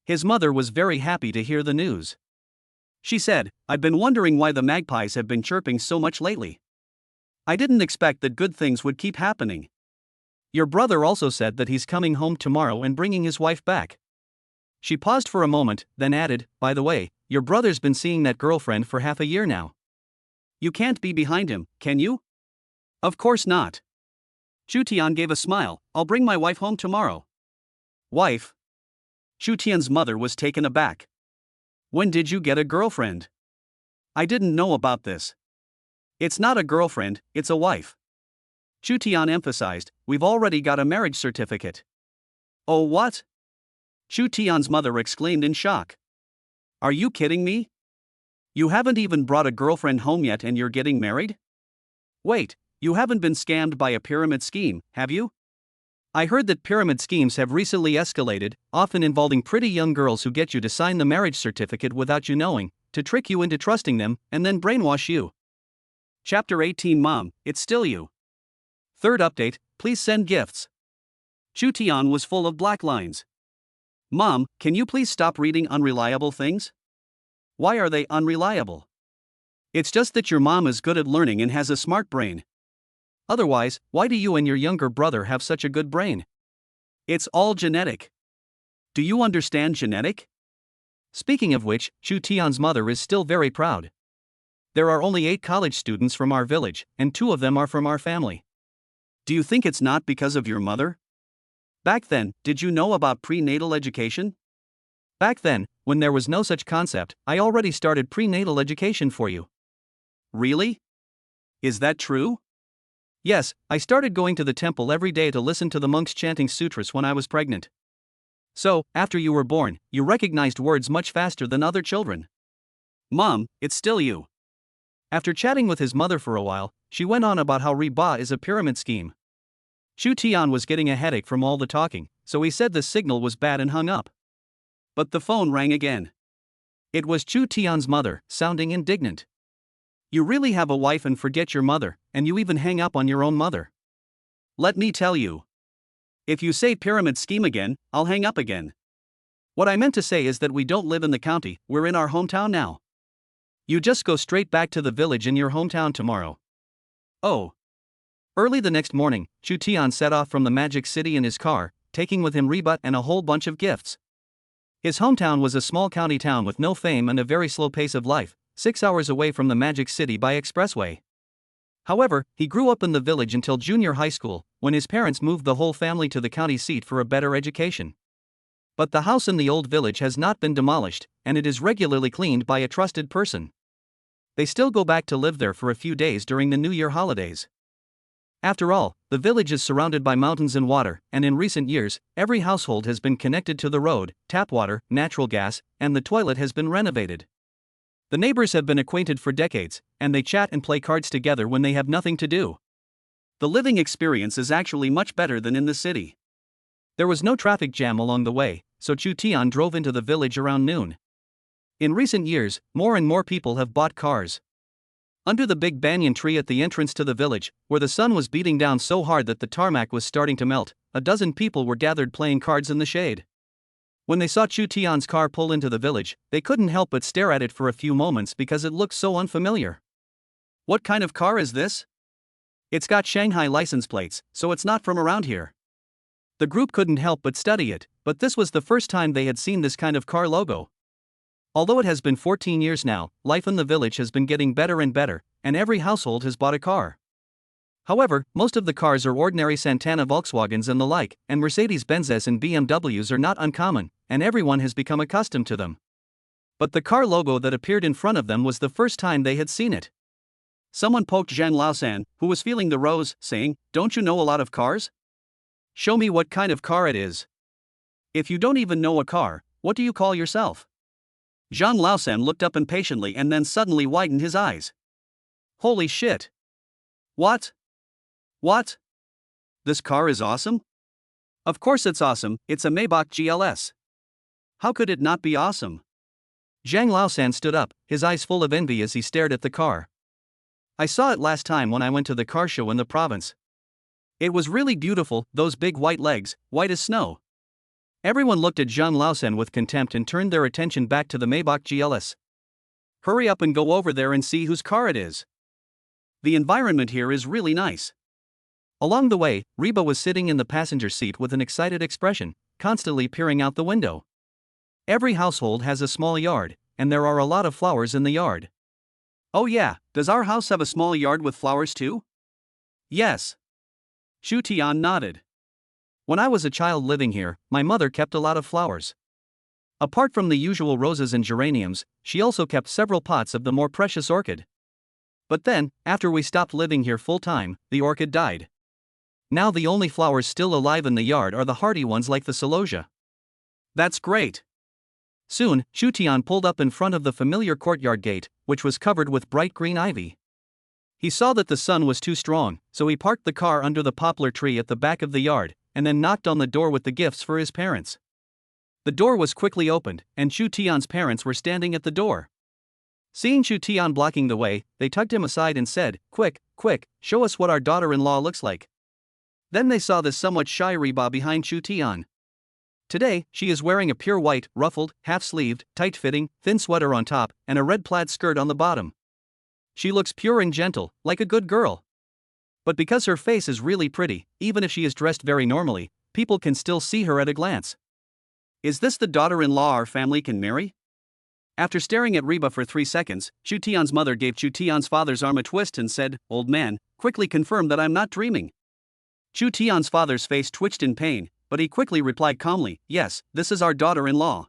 His mother was very happy to hear the news. She said, "I've been wondering why the magpies have been chirping so much lately. I didn't expect that good things would keep happening. Your brother also said that he's coming home tomorrow and bringing his wife back." She paused for a moment, then added, "By the way, your brother's been seeing that girlfriend for half a year now. You can't be behind him, can you?" "Of course not." Chu Tian gave a smile, "I'll bring my wife home tomorrow." "Wife?" Chu Tian's mother was taken aback. "When did you get a girlfriend? I didn't know about this." "It's not a girlfriend, it's a wife." Chu Tian emphasized, "We've already got a marriage certificate." "Oh what?" Chu Tian's mother exclaimed in shock. Are you kidding me? You haven't even brought a girlfriend home yet and you're getting married? Wait, you haven't been scammed by a pyramid scheme, have you? I heard that pyramid schemes have recently escalated, often involving pretty young girls who get you to sign the marriage certificate without you knowing, to trick you into trusting them, and then brainwash you. Chapter 18 Mom, it's still you. Third update, please send gifts. Chu Tian was full of black lines. Mom, can you please stop reading unreliable things? Why are they unreliable? It's just that your mom is good at learning and has a smart brain. Otherwise, why do you and your younger brother have such a good brain? It's all genetic. Do you understand genetic? Speaking of which, Chu Tian's mother is still very proud. There are only 8 college students from our village, and 2 of them are from our family. Do you think it's not because of your mother? Back then, did you know about prenatal education? Back then, when there was no such concept, I already started prenatal education for you. Really? Is that true? Yes, I started going to the temple every day to listen to the monks chanting sutras when I was pregnant. So, after you were born, you recognized words much faster than other children. Mom, it's still you. After chatting with his mother for a while, she went on about how Reba is a pyramid scheme. Chu Tian was getting a headache from all the talking, so he said the signal was bad and hung up. But the phone rang again. It was Chu Tian's mother, sounding indignant. You really have a wife and forget your mother, and you even hang up on your own mother. Let me tell you. If you say pyramid scheme again, I'll hang up again. What I meant to say is that we don't live in the county, we're in our hometown now. You just go straight back to the village in your hometown tomorrow. Oh. Early the next morning, Chu Tian set off from the Magic City in his car, taking with him Reba and a whole bunch of gifts. His hometown was a small county town with no fame and a very slow pace of life, 6 hours away from the Magic City by expressway. However, he grew up in the village until junior high school, when his parents moved the whole family to the county seat for a better education. But the house in the old village has not been demolished, and it is regularly cleaned by a trusted person. They still go back to live there for a few days during the New Year holidays. After all, the village is surrounded by mountains and water, and in recent years, every household has been connected to the road, tap water, natural gas, and the toilet has been renovated. The neighbors have been acquainted for decades, and they chat and play cards together when they have nothing to do. The living experience is actually much better than in the city. There was no traffic jam along the way, so Chu Tian drove into the village around noon. In recent years, more and more people have bought cars. Under the big banyan tree at the entrance to the village, where the sun was beating down so hard that the tarmac was starting to melt, a dozen people were gathered playing cards in the shade. When they saw Chu Tian's car pull into the village, they couldn't help but stare at it for a few moments because it looked so unfamiliar. What kind of car is this? It's got Shanghai license plates, so it's not from around here. The group couldn't help but study it, but this was the first time they had seen this kind of car logo. Although it has been 14 years now, life in the village has been getting better and better, and every household has bought a car. However, most of the cars are ordinary Santana Volkswagens and the like, and Mercedes-Benzes and BMWs are not uncommon, and everyone has become accustomed to them. But the car logo that appeared in front of them was the first time they had seen it. Someone poked Zhang Laosan, who was feeling the rose, saying, "Don't you know a lot of cars? Show me what kind of car it is. If you don't even know a car, what do you call yourself?" Zhang Laosan looked up impatiently and then suddenly widened his eyes. Holy shit! What? What? This car is awesome? Of course it's awesome, it's a Maybach GLS. How could it not be awesome? Zhang Laosan stood up, his eyes full of envy as he stared at the car. I saw it last time when I went to the car show in the province. It was really beautiful, those big white legs, white as snow. Everyone looked at Zhang Laosan with contempt and turned their attention back to the Maybach GLS. Hurry up and go over there and see whose car it is. The environment here is really nice. Along the way, Reba was sitting in the passenger seat with an excited expression, constantly peering out the window. Every household has a small yard, and there are a lot of flowers in the yard. Oh yeah, does our house have a small yard with flowers too? Yes. Chu Tian nodded. When I was a child living here, my mother kept a lot of flowers. Apart from the usual roses and geraniums, she also kept several pots of the more precious orchid. But then, after we stopped living here full-time, the orchid died. Now the only flowers still alive in the yard are the hardy ones like the celosia. That's great. Soon, Shutian pulled up in front of the familiar courtyard gate, which was covered with bright green ivy. He saw that the sun was too strong, so he parked the car under the poplar tree at the back of the yard, and then knocked on the door with the gifts for his parents. The door was quickly opened, and Shutian's parents were standing at the door. Seeing Shutian blocking the way, they tugged him aside and said, "Quick, quick, show us what our daughter-in-law looks like." Then they saw the somewhat shy Reba behind Shutian. Today, she is wearing a pure white, ruffled, half-sleeved, tight-fitting, thin sweater on top, and a red plaid skirt on the bottom. She looks pure and gentle, like a good girl. But because her face is really pretty, even if she is dressed very normally, people can still see her at a glance. Is this the daughter-in-law our family can marry? After staring at Reba for 3 seconds, Shutian's mother gave Shutian's father's arm a twist and said, "Old man, quickly confirm that I'm not dreaming." Shutian's father's face twitched in pain, but he quickly replied calmly, "Yes, this is our daughter-in-law.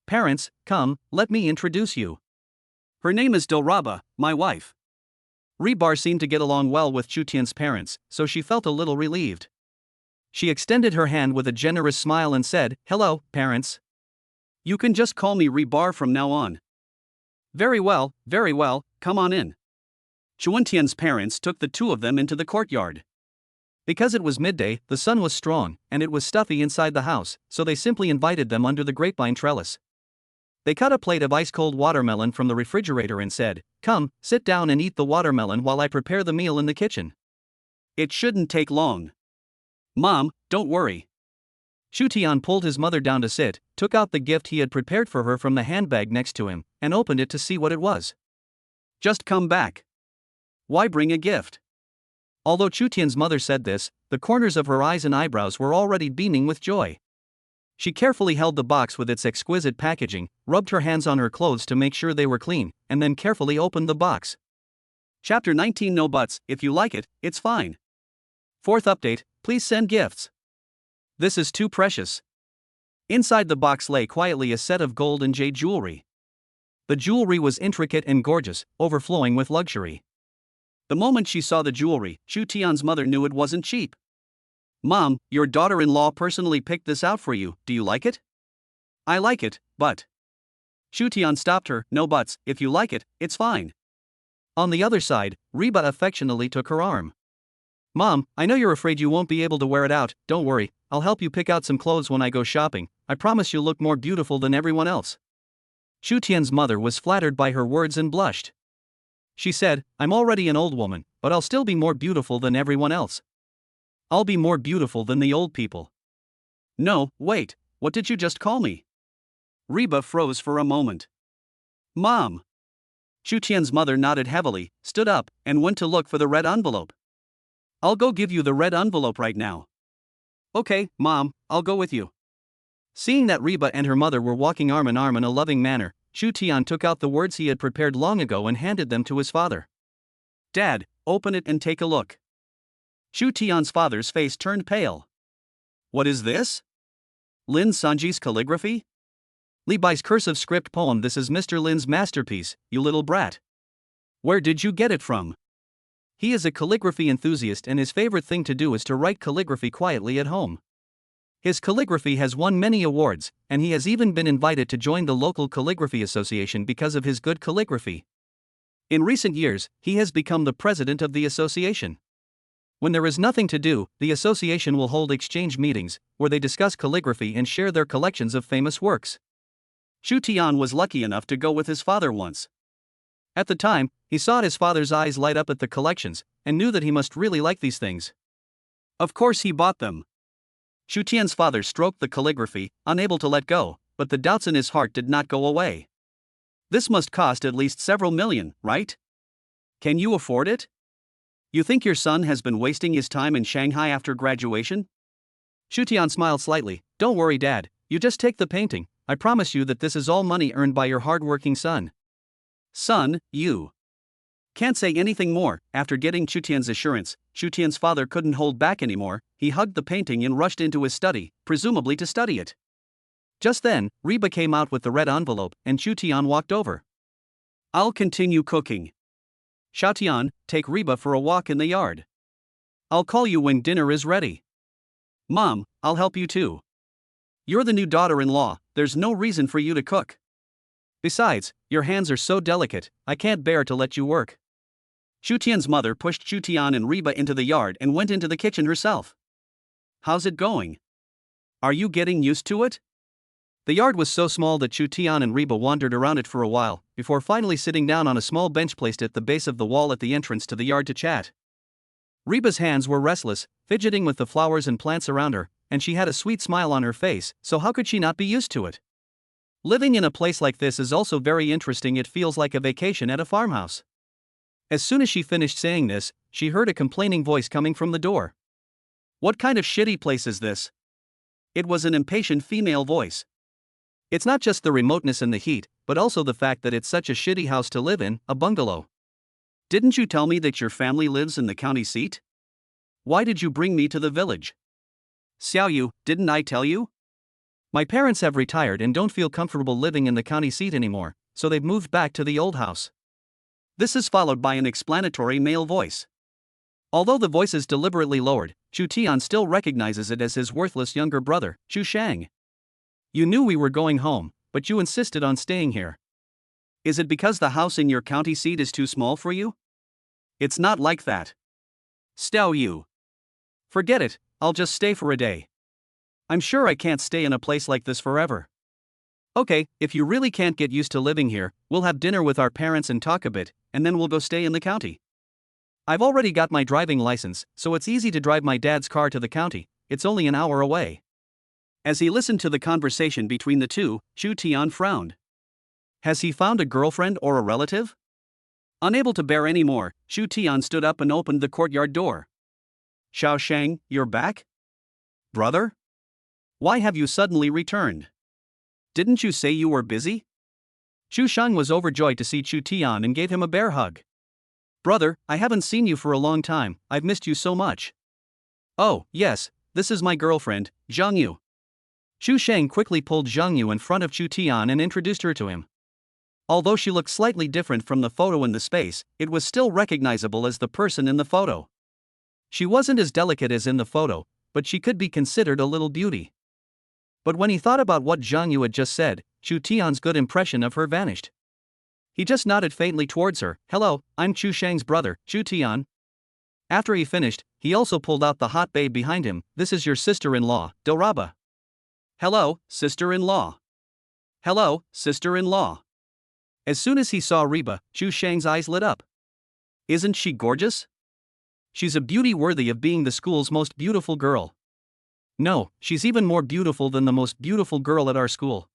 Parents, come, let me introduce you. Her name is Reba, my wife." Reba seemed to get along well with Shutian's parents, so she felt a little relieved. She extended her hand with a generous smile and said, "Hello, parents. You can just call me Reba from now on." Very well, come on in." Shutian's parents took the two of them into the courtyard. Because it was midday, the sun was strong, and it was stuffy inside the house, so they simply invited them under the grapevine trellis. They cut a plate of ice-cold watermelon from the refrigerator and said, "Come, sit down and eat the watermelon while I prepare the meal in the kitchen. It shouldn't take long. Mom, don't worry." Shutian pulled his mother down to sit, took out the gift he had prepared for her from the handbag next to him, and opened it to see what it was. "Just come back. Why bring a gift?" Although Shutian's mother said this, the corners of her eyes and eyebrows were already beaming with joy. She carefully held the box with its exquisite packaging, rubbed her hands on her clothes to make sure they were clean, and then carefully opened the box. Chapter 19 No buts, if you like it, it's fine. Fourth update, please send gifts. This is too precious. Inside the box lay quietly a set of gold and jade jewelry. The jewelry was intricate and gorgeous, overflowing with luxury. The moment she saw the jewelry, Shutian's mother knew it wasn't cheap. "Mom, your daughter-in-law personally picked this out for you, do you like it?" "I like it, but..." Shutian stopped her, "No buts, if you like it, it's fine." On the other side, Reba affectionately took her arm. "Mom, I know you're afraid you won't be able to wear it out, don't worry, I'll help you pick out some clothes when I go shopping, I promise you'll look more beautiful than everyone else." Shutian's mother was flattered by her words and blushed. She said, "I'm already an old woman, but I'll still be more beautiful than everyone else. I'll be more beautiful than the old people." "No, wait, what did you just call me?" Reba froze for a moment. "Mom." Shutian's mother nodded heavily, stood up, and went to look for the red envelope. "I'll go give you the red envelope right now." "Okay, Mom, I'll go with you." Seeing that Reba and her mother were walking arm in arm in a loving manner, Shutian took out the words he had prepared long ago and handed them to his father. "Dad, open it and take a look." Shutian's father's face turned pale. "What is this? Lin Sanji's calligraphy? Levi's cursive script poem. This is Mr. Lin's masterpiece, you little brat. Where did you get it from?" He is a calligraphy enthusiast and his favorite thing to do is to write calligraphy quietly at home. His calligraphy has won many awards, and he has even been invited to join the local calligraphy association because of his good calligraphy. In recent years, he has become the president of the association. When there is nothing to do, the association will hold exchange meetings, where they discuss calligraphy and share their collections of famous works. Shutian was lucky enough to go with his father once. At the time, he saw his father's eyes light up at the collections, and knew that he must really like these things. Of course he bought them. Shutian's father stroked the calligraphy, unable to let go, but the doubts in his heart did not go away. "This must cost at least several million, right? Can you afford it? You think your son has been wasting his time in Shanghai after graduation?" Shutian smiled slightly. "Don't worry, Dad, you just take the painting, I promise you that this is all money earned by your hard-working son." "Son, you..." Can't say anything more. After getting Shutian's assurance, Shutian's father couldn't hold back anymore, he hugged the painting and rushed into his study, presumably to study it. Just then, Reba came out with the red envelope, and Shutian walked over. "I'll continue cooking. Shutian, take Reba for a walk in the yard. I'll call you when dinner is ready. Mom, I'll help you too. You're the new daughter-in-law, there's no reason for you to cook. Besides, your hands are so delicate, I can't bear to let you work. Chu Tian's mother pushed Chu Tian and Reba into the yard and went into the kitchen herself. How's it going? Are you getting used to it? The yard was so small that Chu Tian and Reba wandered around it for a while, before finally sitting down on a small bench placed at the base of the wall at the entrance to the yard to chat. Reba's hands were restless, fidgeting with the flowers and plants around her, and she had a sweet smile on her face, so how could she not be used to it? Living in a place like this is also very interesting. It feels like a vacation at a farmhouse. As soon as she finished saying this, she heard a complaining voice coming from the door. What kind of shitty place is this? It was an impatient female voice. It's not just the remoteness and the heat, but also the fact that it's such a shitty house to live in, a bungalow. Didn't you tell me that your family lives in the county seat? Why did you bring me to the village? Xiao Yu, didn't I tell you? My parents have retired and don't feel comfortable living in the county seat anymore, so they've moved back to the old house. This is followed by an explanatory male voice. Although the voice is deliberately lowered, Chu Tian still recognizes it as his worthless younger brother, Chu Shang. You knew we were going home, but you insisted on staying here. Is it because the house in your county seat is too small for you? It's not like that. Xiao Yu. Forget it, I'll just stay for a day. I'm sure I can't stay in a place like this forever. Okay, if you really can't get used to living here, we'll have dinner with our parents and talk a bit, and then we'll go stay in the county. I've already got my driving license, so it's easy to drive my dad's car to the county, it's only an hour away. As he listened to the conversation between the two, Chu Tian frowned. Has he found a girlfriend or a relative? Unable to bear any more, Chu Tian stood up and opened the courtyard door. Xiao Shang, you're back? Brother? Why have you suddenly returned? Didn't you say you were busy? Chu Shang was overjoyed to see Chu Tian and gave him a bear hug. Brother, I haven't seen you for a long time, I've missed you so much. Oh, yes, this is my girlfriend, Zhang Yu. Chu Shang quickly pulled Zhang Yu in front of Chu Tian and introduced her to him. Although she looked slightly different from the photo in the space, it was still recognizable as the person in the photo. She wasn't as delicate as in the photo, but she could be considered a little beauty. But when he thought about what Zhang Yu had just said, Chu Tian's good impression of her vanished. He just nodded faintly towards her. Hello, I'm Chu Shang's brother, Chu Tian. After he finished, he also pulled out the hot babe behind him. This is your sister-in-law, Reba. Hello, sister-in-law. Hello, sister-in-law. As soon as he saw Reba, Chu Shang's eyes lit up. Isn't she gorgeous? She's a beauty worthy of being the school's most beautiful girl. No, she's even more beautiful than the most beautiful girl at our school.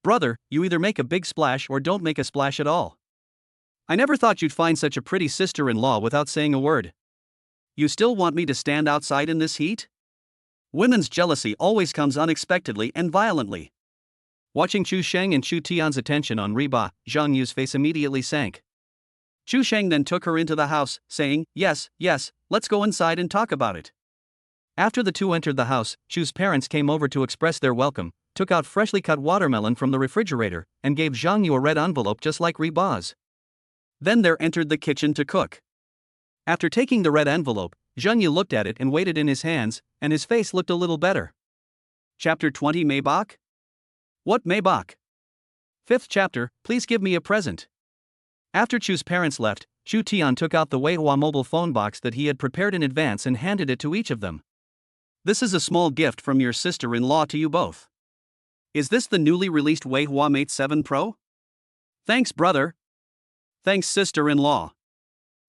Brother, you either make a big splash or don't make a splash at all. I never thought you'd find such a pretty sister-in-law without saying a word. You still want me to stand outside in this heat? Women's jealousy always comes unexpectedly and violently. Watching Chu Shang and Chu Tian's attention on Reba, Zhang Yu's face immediately sank. Chu Shang then took her into the house, saying, yes, let's go inside and talk about it. After the two entered the house, Chu's parents came over to express their welcome, took out freshly cut watermelon from the refrigerator, and gave Zhang Yu a red envelope just like Reba's. Then there entered the kitchen to cook. After taking the red envelope, Zhang Yu looked at it and weighed it in his hands, and his face looked a little better. Chapter 20 Maybach? What Maybach? 5th chapter, please give me a present. After Chu's parents left, Chu Tian took out the Weihua mobile phone box that he had prepared in advance and handed it to each of them. This is a small gift from your sister-in-law to you both. Is this the newly released Weihua Mate 7 Pro? Thanks, brother. Thanks, sister-in-law.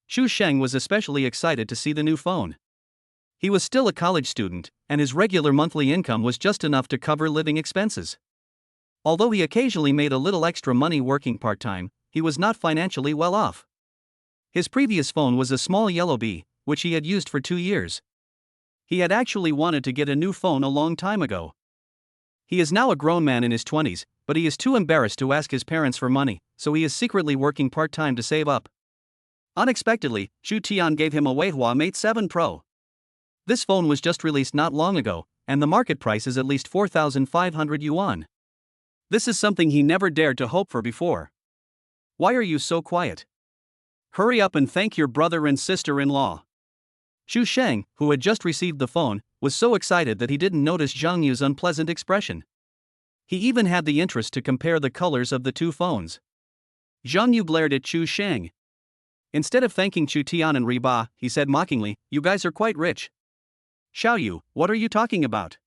Chu Shang was especially excited to see the new phone. He was still a college student, and his regular monthly income was just enough to cover living expenses. Although he occasionally made a little extra money working part-time, he was not financially well off. His previous phone was a small yellow bee, which he had used for 2 years. He had actually wanted to get a new phone a long time ago. He is now a grown man in his 20s, but he is too embarrassed to ask his parents for money, so he is secretly working part-time to save up. Unexpectedly, Chu Tian gave him a Weihua Mate 7 Pro. This phone was just released not long ago, and the market price is at least 4,500 yuan. This is something he never dared to hope for before. Why are you so quiet? Hurry up and thank your brother and sister-in-law. Chu Shang, who had just received the phone, was so excited that he didn't notice Zhang Yu's unpleasant expression. He even had the interest to compare the colors of the two phones. Zhang Yu glared at Chu Sheng. Instead of thanking Chu Tian and Reba, he said mockingly, "You guys are quite rich." "Xiao Yu, what are you talking about?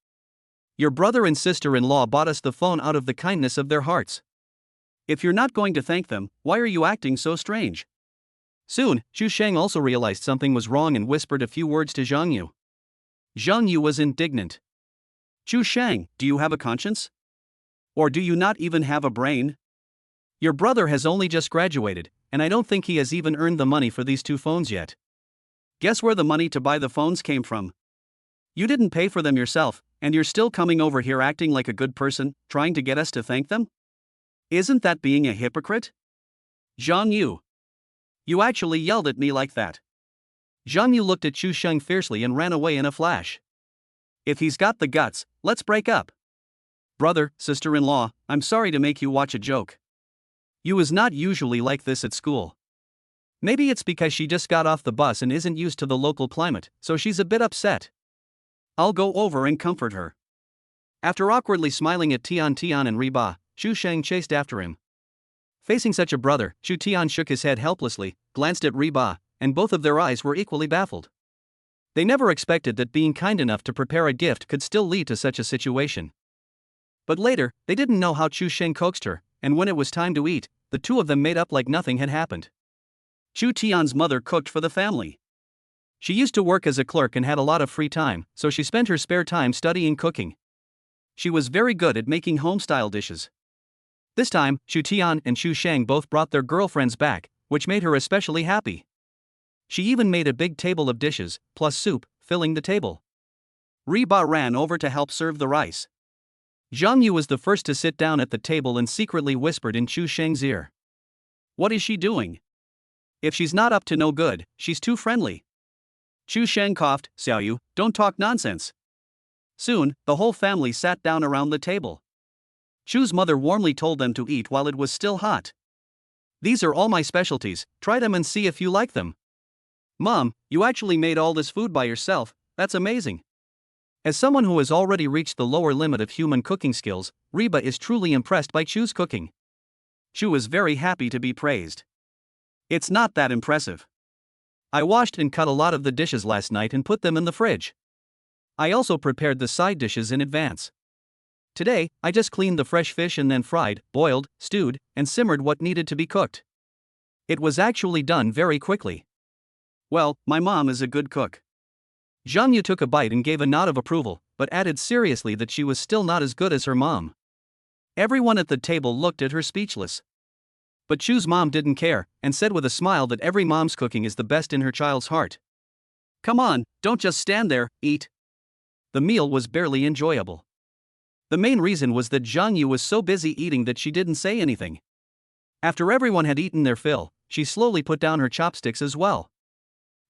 Your brother and sister-in-law bought us the phone out of the kindness of their hearts. If you're not going to thank them, why are you acting so strange?" Soon, Chu Sheng also realized something was wrong and whispered a few words to Zhang Yu. Zhang Yu was indignant. "Chu Sheng, do you have a conscience? Or do you not even have a brain? Your brother has only just graduated, and I don't think he has even earned the money for these two phones yet. Guess where the money to buy the phones came from? You didn't pay for them yourself, and you're still coming over here acting like a good person, trying to get us to thank them? Isn't that being a hypocrite?" "Zhang Yu. You actually yelled at me like that." Zhang Yu looked at Chu Sheng fiercely and ran away in a flash. "If he's got the guts, let's break up. Brother, sister-in-law, I'm sorry to make you watch a joke. You is not usually like this at school. Maybe it's because she just got off the bus and isn't used to the local climate, so she's a bit upset. I'll go over and comfort her." After awkwardly smiling at Tian and Reba, Chu Sheng chased after him. Facing such a brother, Chu Tian shook his head helplessly, glanced at Reba, and both of their eyes were equally baffled. They never expected that being kind enough to prepare a gift could still lead to such a situation. But later, they didn't know how Chu Sheng coaxed her, and when it was time to eat, the two of them made up like nothing had happened. Chu Tian's mother cooked for the family. She used to work as a clerk and had a lot of free time, so she spent her spare time studying cooking. She was very good at making home-style dishes. This time, Chu Tian and Chu Sheng both brought their girlfriends back, which made her especially happy. She even made a big table of dishes, plus soup, filling the table. Reba ran over to help serve the rice. Zhang Yu was the first to sit down at the table and secretly whispered in Chu Sheng's ear. "What is she doing? If she's not up to no good, she's too friendly." Chu Sheng coughed. "Xiao Yu, don't talk nonsense." Soon, the whole family sat down around the table. Chu's mother warmly told them to eat while it was still hot. "These are all my specialties, try them and see if you like them." "Mom, you actually made all this food by yourself, that's amazing." As someone who has already reached the lower limit of human cooking skills, Reba is truly impressed by Chu's cooking. Chu is very happy to be praised. "It's not that impressive. I washed and cut a lot of the dishes last night and put them in the fridge. I also prepared the side dishes in advance. Today, I just cleaned the fresh fish and then fried, boiled, stewed, and simmered what needed to be cooked. It was actually done very quickly." "Well, my mom is a good cook." Zhang Yu took a bite and gave a nod of approval, but added seriously that she was still not as good as her mom. Everyone at the table looked at her speechless. But Chu's mom didn't care, and said with a smile that every mom's cooking is the best in her child's heart. "Come on, don't just stand there, eat." The meal was barely enjoyable. The main reason was that Zhang Yu was so busy eating that she didn't say anything. After everyone had eaten their fill, she slowly put down her chopsticks as well.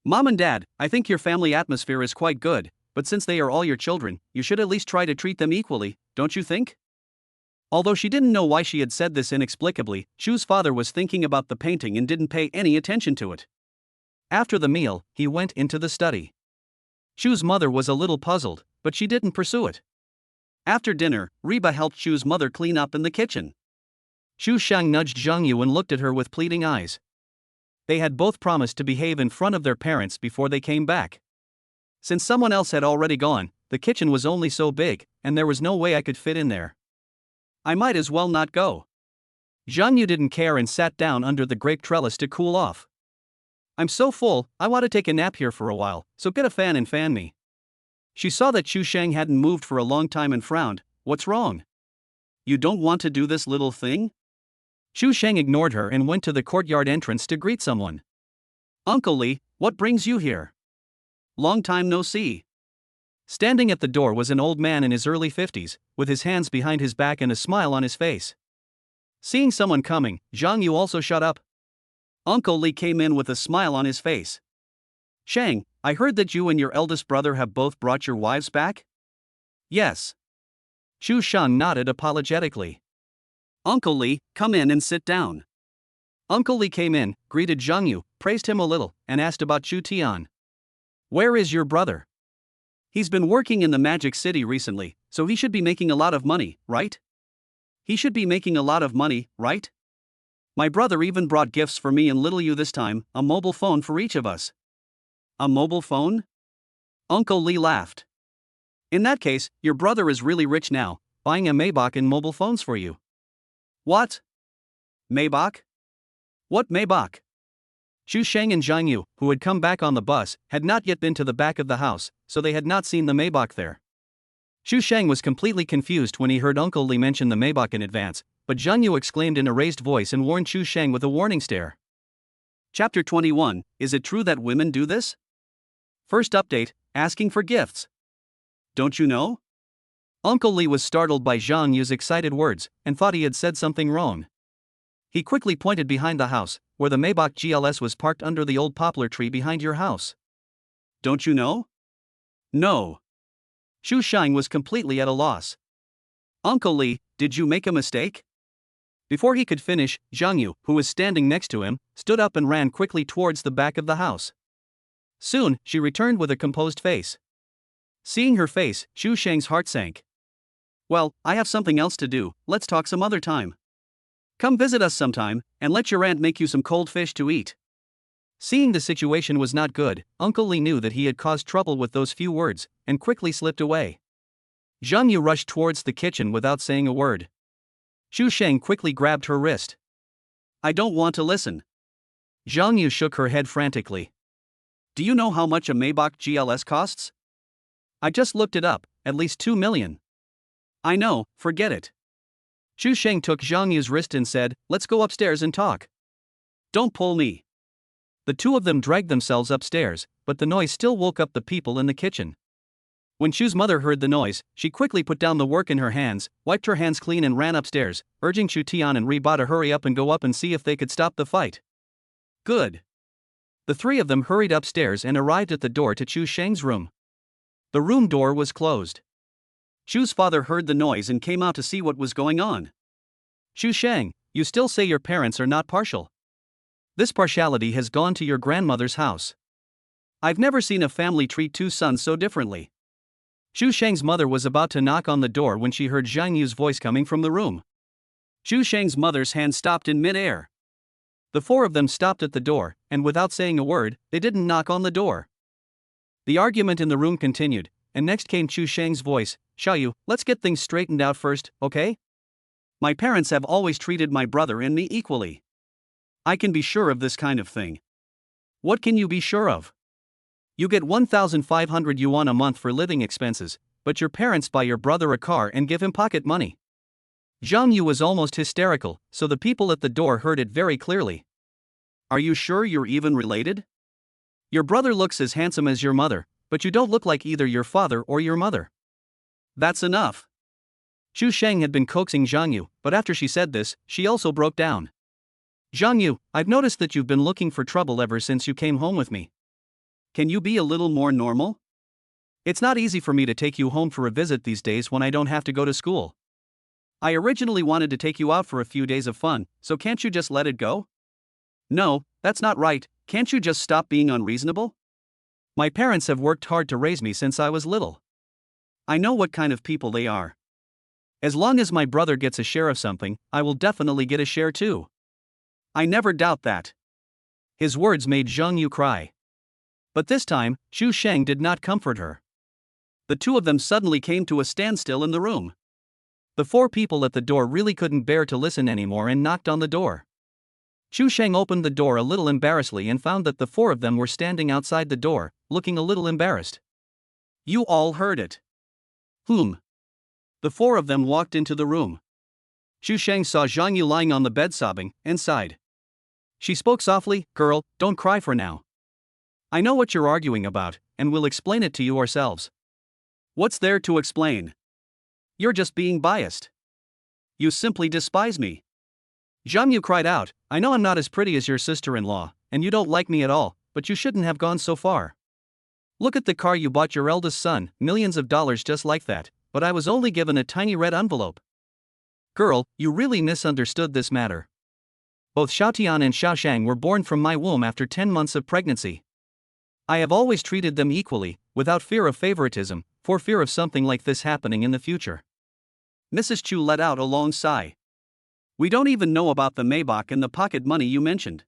"Mom and Dad, I think your family atmosphere is quite good, but since they are all your children, you should at least try to treat them equally, don't you think?" Although she didn't know why she had said this inexplicably, Chu's father was thinking about the painting and didn't pay any attention to it. After the meal, he went into the study. Chu's mother was a little puzzled, but she didn't pursue it. After dinner, Reba helped Chu's mother clean up in the kitchen. Chu Sheng nudged Zhang Yu and looked at her with pleading eyes. They had both promised to behave in front of their parents before they came back. Since someone else had already gone, the kitchen was only so big, and there was no way I could fit in there. I might as well not go. Zhang Yu didn't care and sat down under the grape trellis to cool off. "I'm so full, I want to take a nap here for a while, so get a fan and fan me." She saw that Chu Sheng hadn't moved for a long time and frowned. "What's wrong? You don't want to do this little thing?" Chu Sheng ignored her and went to the courtyard entrance to greet someone. "Uncle Li, what brings you here? Long time no see." Standing at the door was an old man in his early 50s, with his hands behind his back and a smile on his face. Seeing someone coming, Zhang Yu also shut up. Uncle Li came in with a smile on his face. "Sheng, I heard that you and your eldest brother have both brought your wives back?" "Yes." Chu Sheng nodded apologetically. "Uncle Li, come in and sit down." Uncle Li came in, greeted Zhang Yu, praised him a little, and asked about Chu Tian. "Where is your brother?" He's been working in the Magic City recently, so he should be making a lot of money, right? He should be making a lot of money, right? My brother even brought gifts for me and little you this time, a mobile phone for each of us. A mobile phone? Uncle Lee laughed. In that case, your brother is really rich now, buying a Maybach and mobile phones for you. What? Maybach? What Maybach? Xu Sheng and Zhang Yu, who had come back on the bus, had not yet been to the back of the house, so they had not seen the Maybach there. Xu Sheng was completely confused when he heard Uncle Lee mention the Maybach in advance, but Zhang Yu exclaimed in a raised voice and warned Xu Sheng with a warning stare. Chapter 21, Is it true that women do this? First update, asking for gifts. Don't you know? Uncle Lee was startled by Zhang Yu's excited words, and thought he had said something wrong. He quickly pointed behind the house, where the Maybach GLS was parked under the old poplar tree behind your house. Don't you know? No. Xu Sheng was completely at a loss. Uncle Lee, did you make a mistake? Before he could finish, Zhang Yu, who was standing next to him, stood up and ran quickly towards the back of the house. Soon, she returned with a composed face. Seeing her face, Xu Sheng's heart sank. Well, I have something else to do, let's talk some other time. Come visit us sometime, and let your aunt make you some cold fish to eat. Seeing the situation was not good, Uncle Lee knew that he had caused trouble with those few words, and quickly slipped away. Zhang Yu rushed towards the kitchen without saying a word. Xu Sheng quickly grabbed her wrist. I don't want to listen. Zhang Yu shook her head frantically. Do you know how much a Maybach GLS costs? I just looked it up, at least 2 million. I know, forget it. Xu Sheng took Zhang Yu's wrist and said, let's go upstairs and talk. Don't pull me. The two of them dragged themselves upstairs, but the noise still woke up the people in the kitchen. When Xu's mother heard the noise, she quickly put down the work in her hands, wiped her hands clean and ran upstairs, urging Xu Tian and Reba to hurry up and go up and see if they could stop the fight. Good. The three of them hurried upstairs and arrived at the door to Xu Sheng's room. The room door was closed. Xu's father heard the noise and came out to see what was going on. Xu Sheng, you still say your parents are not partial. This partiality has gone to your grandmother's house. I've never seen a family treat two sons so differently. Xu Sheng's mother was about to knock on the door when she heard Zhang Yu's voice coming from the room. Xu Sheng's mother's hand stopped in mid-air. The four of them stopped at the door, and without saying a word, they didn't knock on the door. The argument in the room continued, and next came Xu Sheng's voice. Xiaoyu, let's get things straightened out first, okay? My parents have always treated my brother and me equally. I can be sure of this kind of thing. What can you be sure of? You get 1,500 yuan a month for living expenses, but your parents buy your brother a car and give him pocket money. Zhang Yu was almost hysterical, so the people at the door heard it very clearly. Are you sure you're even related? Your brother looks as handsome as your mother, but you don't look like either your father or your mother. That's enough. Xu Sheng had been coaxing Zhang Yu, but after she said this, she also broke down. Zhang Yu, I've noticed that you've been looking for trouble ever since you came home with me. Can you be a little more normal? It's not easy for me to take you home for a visit these days when I don't have to go to school. I originally wanted to take you out for a few days of fun, so can't you just let it go? No, that's not right, can't you just stop being unreasonable? My parents have worked hard to raise me since I was little. I know what kind of people they are. As long as my brother gets a share of something, I will definitely get a share too. I never doubt that. His words made Zhang Yu cry. But this time, Xu Sheng did not comfort her. The two of them suddenly came to a standstill in the room. The four people at the door really couldn't bear to listen anymore and knocked on the door. Xu Sheng opened the door a little embarrassedly and found that the four of them were standing outside the door, looking a little embarrassed. You all heard it. The four of them walked into the room. Xu Sheng saw Zhang Yu lying on the bed sobbing, and sighed. She spoke softly, Girl, don't cry for now. I know what you're arguing about, and we'll explain it to you ourselves. What's there to explain? You're just being biased. You simply despise me. Zhang Yu cried out, I know I'm not as pretty as your sister-in-law, and you don't like me at all, but you shouldn't have gone so far. Look at the car you bought your eldest son, millions of dollars just like that, but I was only given a tiny red envelope. Girl, you really misunderstood this matter. Both Xiaotian and Xiaoshang were born from my womb after 10 months of pregnancy. I have always treated them equally, without fear of favoritism, for fear of something like this happening in the future. Mrs. Chu let out a long sigh. We don't even know about the Maybach and the pocket money you mentioned.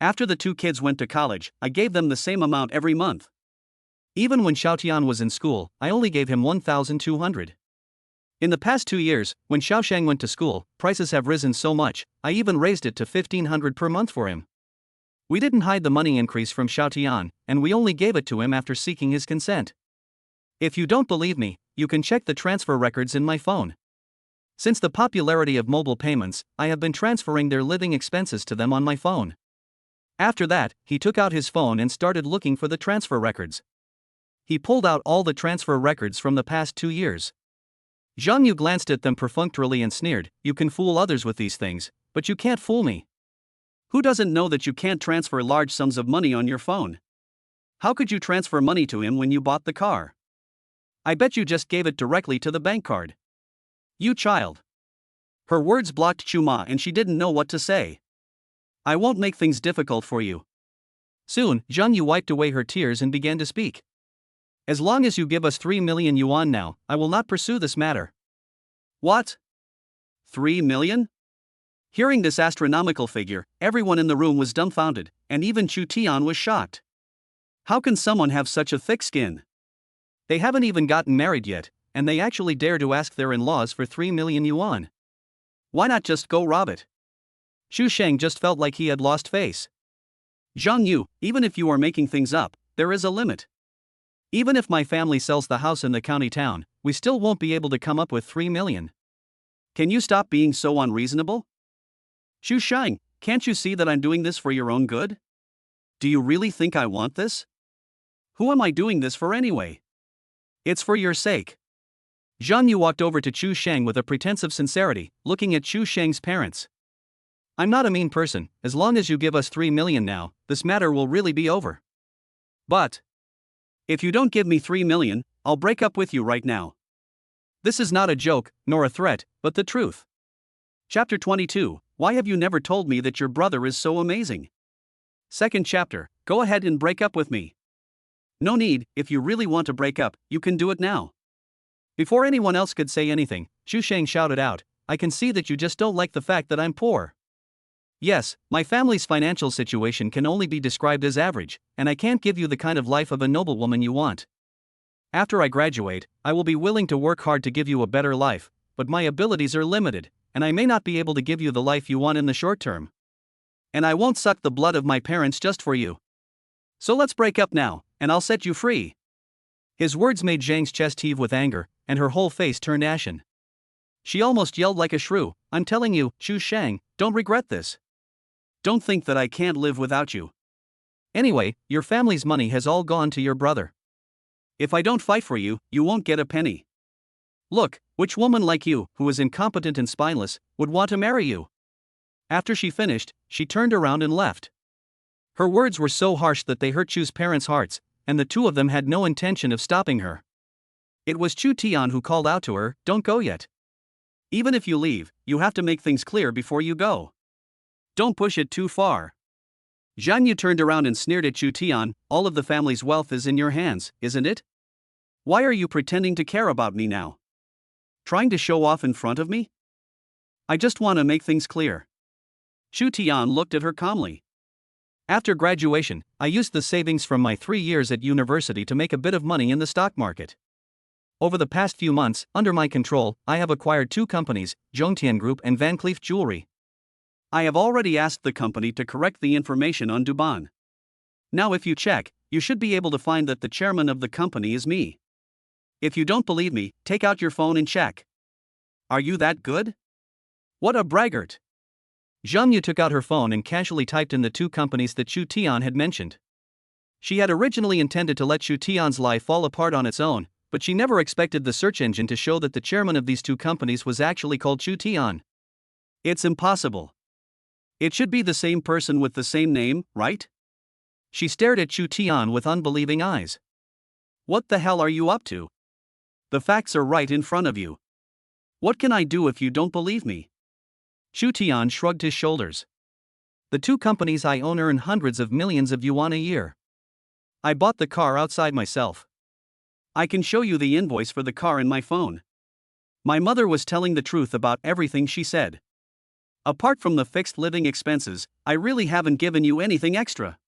After the two kids went to college, I gave them the same amount every month. Even when Xiaotian was in school, I only gave him 1,200. In the past 2 years, when Xiaoshang went to school, prices have risen so much, I even raised it to 1,500 per month for him. We didn't hide the money increase from Xiaotian, and we only gave it to him after seeking his consent. If you don't believe me, you can check the transfer records in my phone. Since the popularity of mobile payments, I have been transferring their living expenses to them on my phone. After that, he took out his phone and started looking for the transfer records. He pulled out all the transfer records from the past 2 years. Zhang Yu glanced at them perfunctorily and sneered, "You can fool others with these things, but you can't fool me. Who doesn't know that you can't transfer large sums of money on your phone? How could you transfer money to him when you bought the car? I bet you just gave it directly to the bank card. You child." Her words blocked Chuma and she didn't know what to say. "I won't make things difficult for you." Soon, Zhang Yu wiped away her tears and began to speak. "As long as you give us 3 million yuan now, I will not pursue this matter." "What? 3 million? Hearing this astronomical figure, everyone in the room was dumbfounded, and even Chu Tian was shocked. How can someone have such a thick skin? They haven't even gotten married yet, and they actually dare to ask their in-laws for 3 million yuan. Why not just go rob it? Xu Sheng just felt like he had lost face. "Zhang Yu, even if you are making things up, there is a limit. Even if my family sells the house in the county town, we still won't be able to come up with 3 million. Can you stop being so unreasonable? Xu Sheng, can't you see that I'm doing this for your own good? Do you really think I want this? Who am I doing this for anyway? It's for your sake." Zhang Yu walked over to Chu Sheng with a pretense of sincerity, looking at Chu Sheng's parents. "I'm not a mean person. As long as you give us 3 million now, this matter will really be over. But if you don't give me 3 million, I'll break up with you right now." This is not a joke, nor a threat, but the truth. Chapter 22, Why have you never told me that your brother is so amazing? Second chapter, Go ahead and break up with me. No need, if you really want to break up, you can do it now. Before anyone else could say anything, Xu Sheng shouted out, "I can see that you just don't like the fact that I'm poor. Yes, my family's financial situation can only be described as average, and I can't give you the kind of life of a noblewoman you want. After I graduate, I will be willing to work hard to give you a better life, but my abilities are limited, and I may not be able to give you the life you want in the short term. And I won't suck the blood of my parents just for you. So let's break up now, and I'll set you free." His words made Zhang's chest heave with anger, and her whole face turned ashen. She almost yelled like a shrew, "I'm telling you, Xu Sheng, don't regret this. Don't think that I can't live without you. Anyway, your family's money has all gone to your brother. If I don't fight for you, you won't get a penny. Look, which woman like you, who is incompetent and spineless, would want to marry you?" After she finished, she turned around and left. Her words were so harsh that they hurt Chu's parents' hearts, and the two of them had no intention of stopping her. It was Chu Tian who called out to her, "Don't go yet. Even if you leave, you have to make things clear before you go. Don't push it too far." Zhang Yu turned around and sneered at Chu Tian, "All of the family's wealth is in your hands, isn't it? Why are you pretending to care about me now? Trying to show off in front of me? I just want to make things clear." Chu Tian looked at her calmly. "After graduation, I used the savings from my 3 years at university to make a bit of money in the stock market. Over the past few months, under my control, I have acquired 2 companies, Zhongtian Group and Van Cleef Jewelry. I have already asked the company to correct the information on Duban. Now if you check, you should be able to find that the chairman of the company is me. If you don't believe me, take out your phone and check. Are you that good? What a braggart." Zhang Yu took out her phone and casually typed in the 2 companies that Chu Tian had mentioned. She had originally intended to let Chu Tian's life fall apart on its own, but she never expected the search engine to show that the chairman of these 2 companies was actually called Chu Tian. It's impossible. It should be the same person with the same name, right? She stared at Chu Tian with unbelieving eyes. "What the hell are you up to? The facts are right in front of you. What can I do if you don't believe me?" Chu Tian shrugged his shoulders. "The 2 companies I own earn hundreds of millions of yuan a year. I bought the car outside myself. I can show you the invoice for the car in my phone. My mother was telling the truth about everything she said. Apart from the fixed living expenses, I really haven't given you anything extra.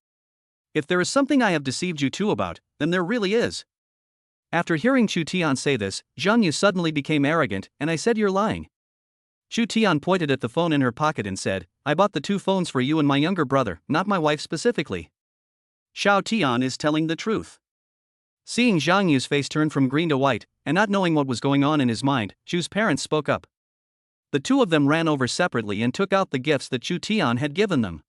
If there is something I have deceived you too about, then there really is. After hearing Chu Tian say this, Zhang Yu suddenly became arrogant, and I said, "You're lying." Chu Tian pointed at the phone in her pocket and said, "I bought the two phones for you and my younger brother, not my wife specifically." Xiao Tian is telling the truth. Seeing Zhang Yu's face turn from green to white, and not knowing what was going on in his mind, Chu's parents spoke up. The two of them ran over separately and took out the gifts that Chu Tian had given them.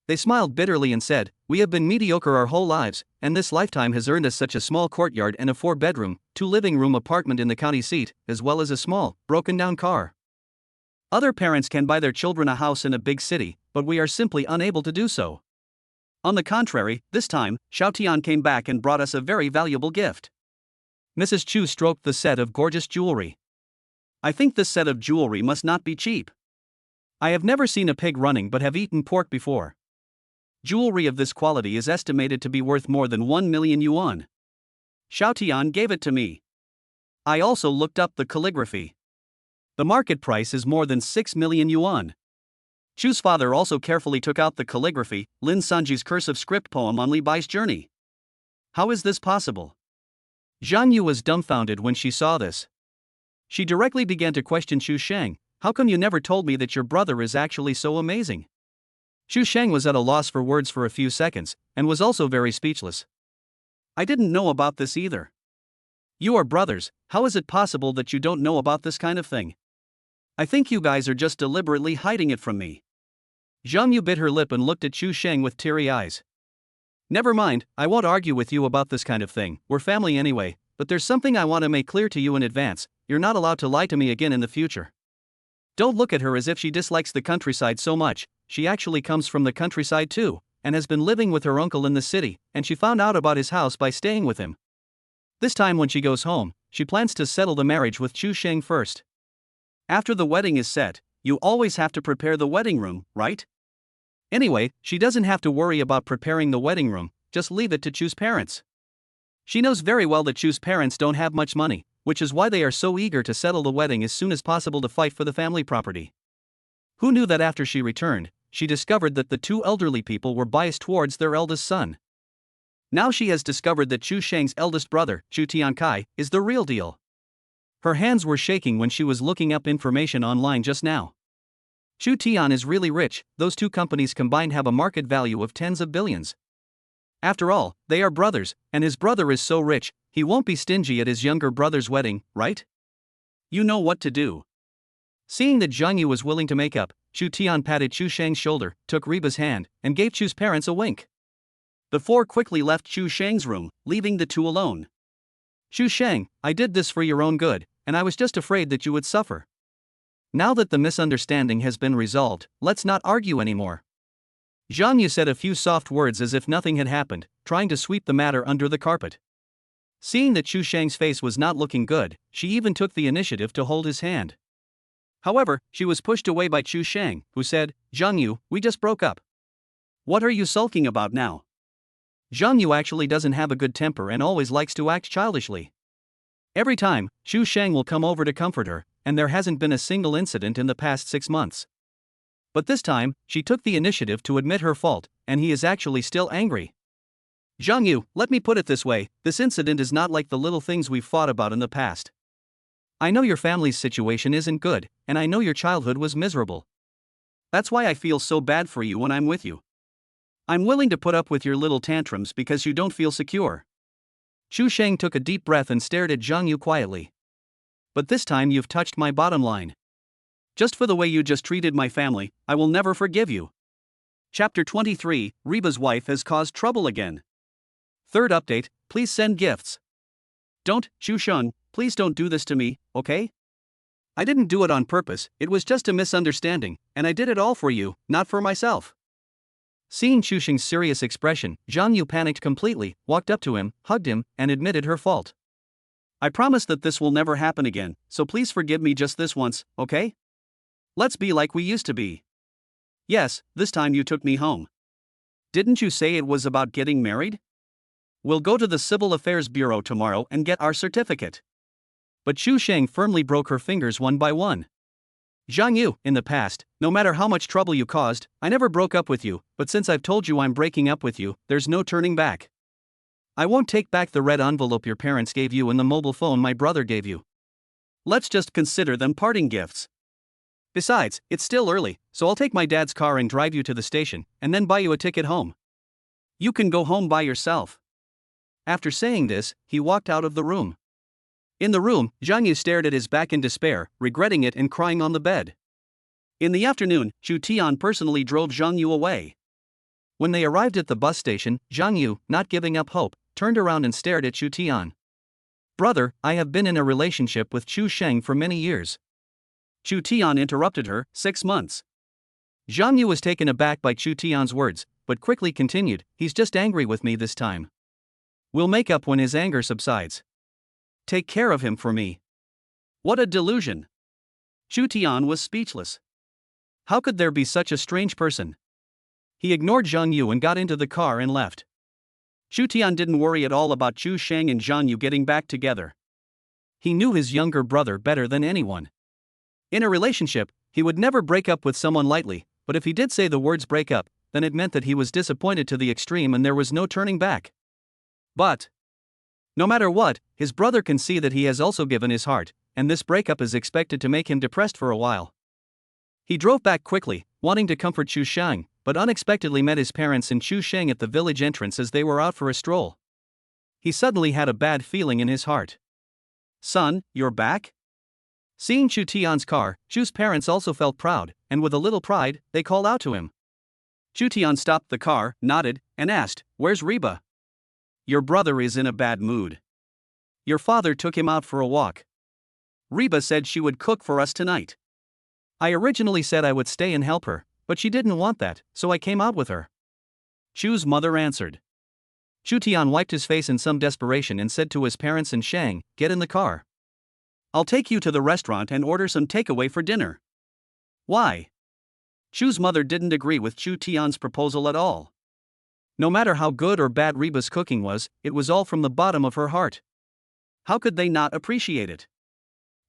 They smiled bitterly and said, "We have been mediocre our whole lives, and this lifetime has earned us such a small courtyard and a 4-bedroom, 2-living-room apartment in the county seat, as well as a small, broken-down car. Other parents can buy their children a house in a big city, but we are simply unable to do so. On the contrary, this time, Xiao Tian came back and brought us a very valuable gift." Mrs. Chu stroked the set of gorgeous jewelry. "I think this set of jewelry must not be cheap. I have never seen a pig running but have eaten pork before. Jewelry of this quality is estimated to be worth more than 1 million yuan. Xiao Tian gave it to me. I also looked up the calligraphy. The market price is more than 6 million yuan. Chu's father also carefully took out the calligraphy, Lin Sanji's cursive script poem on Li Bai's journey. How is this possible?" Zhang Yu was dumbfounded when she saw this. She directly began to question Chu Sheng. "How come you never told me that your brother is actually so amazing?" Chu Sheng was at a loss for words for a few seconds, and was also very speechless. "I didn't know about this either. You are brothers, how is it possible that you don't know about this kind of thing? I think you guys are just deliberately hiding it from me." Zhang Yu bit her lip and looked at Chu Sheng with teary eyes. "Never mind, I won't argue with you about this kind of thing, we're family anyway, but there's something I want to make clear to you in advance, you're not allowed to lie to me again in the future. Don't look at her as if she dislikes the countryside so much, she actually comes from the countryside too, and has been living with her uncle in the city, and she found out about his house by staying with him. This time when she goes home, she plans to settle the marriage with Chu Sheng first. After the wedding is set, you always have to prepare the wedding room, right? Anyway, she doesn't have to worry about preparing the wedding room, just leave it to Chu's parents. She knows very well that Chu's parents don't have much money, which is why they are so eager to settle the wedding as soon as possible to fight for the family property." Who knew that after she returned, she discovered that the two elderly people were biased towards their eldest son. Now she has discovered that Chu Sheng's eldest brother, Chu Tiankai, is the real deal. Her hands were shaking when she was looking up information online just now. Chu Tian is really rich, those two companies combined have a market value of tens of billions. After all, they are brothers, and his brother is so rich, he won't be stingy at his younger brother's wedding, right? You know what to do. Seeing that Zhang Yu was willing to make up, Chu Tian patted Chu Sheng's shoulder, took Reba's hand, and gave Chu's parents a wink. The four quickly left Chu Sheng's room, leaving the two alone. "Chu Sheng, I did this for your own good, and I was just afraid that you would suffer. Now that the misunderstanding has been resolved, let's not argue anymore." Zhang Yu said a few soft words as if nothing had happened, trying to sweep the matter under the carpet. Seeing that Chu Sheng's face was not looking good, she even took the initiative to hold his hand. However, she was pushed away by Chu Sheng, who said, "Zhang Yu, we just broke up. What are you sulking about now?" Zhang Yu actually doesn't have a good temper and always likes to act childishly. Every time, Chu Sheng will come over to comfort her, and there hasn't been a single incident in the past 6 months. But this time, she took the initiative to admit her fault, and he is actually still angry. "Zhang Yu, let me put it this way, this incident is not like the little things we've fought about in the past. I know your family's situation isn't good, and I know your childhood was miserable. That's why I feel so bad for you when I'm with you. I'm willing to put up with your little tantrums because you don't feel secure." Chu Sheng took a deep breath and stared at Zhang Yu quietly. "But this time you've touched my bottom line. Just for the way you just treated my family, I will never forgive you." Chapter 23, Reba's wife has caused trouble again. Third update, please send gifts. Don't, Chu Sheng, please don't do this to me, okay? I didn't do it on purpose, it was just a misunderstanding, and I did it all for you, not for myself. Seeing Chu Sheng's serious expression, Zhang Yu panicked completely, walked up to him, hugged him, and admitted her fault. "I promise that this will never happen again, so please forgive me just this once, okay? Let's be like we used to be. Yes, this time you took me home. Didn't you say it was about getting married? We'll go to the Civil Affairs Bureau tomorrow and get our certificate. But Chu Sheng firmly broke her fingers one by one. Zhang Yu, in the past, no matter how much trouble you caused, I never broke up with you, but since I've told you I'm breaking up with you, there's no turning back. I won't take back the red envelope your parents gave you and the mobile phone my brother gave you. Let's just consider them parting gifts. Besides, it's still early, so I'll take my dad's car and drive you to the station, and then buy you a ticket home. You can go home by yourself. After saying this, he walked out of the room. In the room, Zhang Yu stared at his back in despair, regretting it and crying on the bed. In the afternoon, Chu Tian personally drove Zhang Yu away. When they arrived at the bus station, Zhang Yu, not giving up hope, turned around and stared at Chu Tian. Brother, I have been in a relationship with Chu Sheng for many years. Chu Tian interrupted her, 6 months. Zhang Yu was taken aback by Chu Tian's words, but quickly continued, he's just angry with me this time. We'll make up when his anger subsides. Take care of him for me. What a delusion. Chu Tian was speechless. How could there be such a strange person? He ignored Zhang Yu and got into the car and left. Chu Tian didn't worry at all about Chu Sheng and Zhang Yu getting back together. He knew his younger brother better than anyone. In a relationship, he would never break up with someone lightly, but if he did say the words break up, then it meant that he was disappointed to the extreme and there was no turning back. But no matter what, his brother can see that he has also given his heart, and this breakup is expected to make him depressed for a while. He drove back quickly, wanting to comfort Chu Sheng, but unexpectedly met his parents and Chu Sheng at the village entrance as they were out for a stroll. He suddenly had a bad feeling in his heart. Son, you're back? Seeing Chu Tian's car, Chu's parents also felt proud, and with a little pride, they called out to him. Chu Tian stopped the car, nodded, and asked, Where's Reba? Your brother is in a bad mood. Your father took him out for a walk. Reba said she would cook for us tonight. I originally said I would stay and help her, but she didn't want that, so I came out with her. Chu's mother answered. Chu Tian wiped his face in some desperation and said to his parents and Shang, Get in the car. I'll take you to the restaurant and order some takeaway for dinner. Why? Chu's mother didn't agree with Chu Tian's proposal at all. No matter how good or bad Reba's cooking was, it was all from the bottom of her heart. How could they not appreciate it?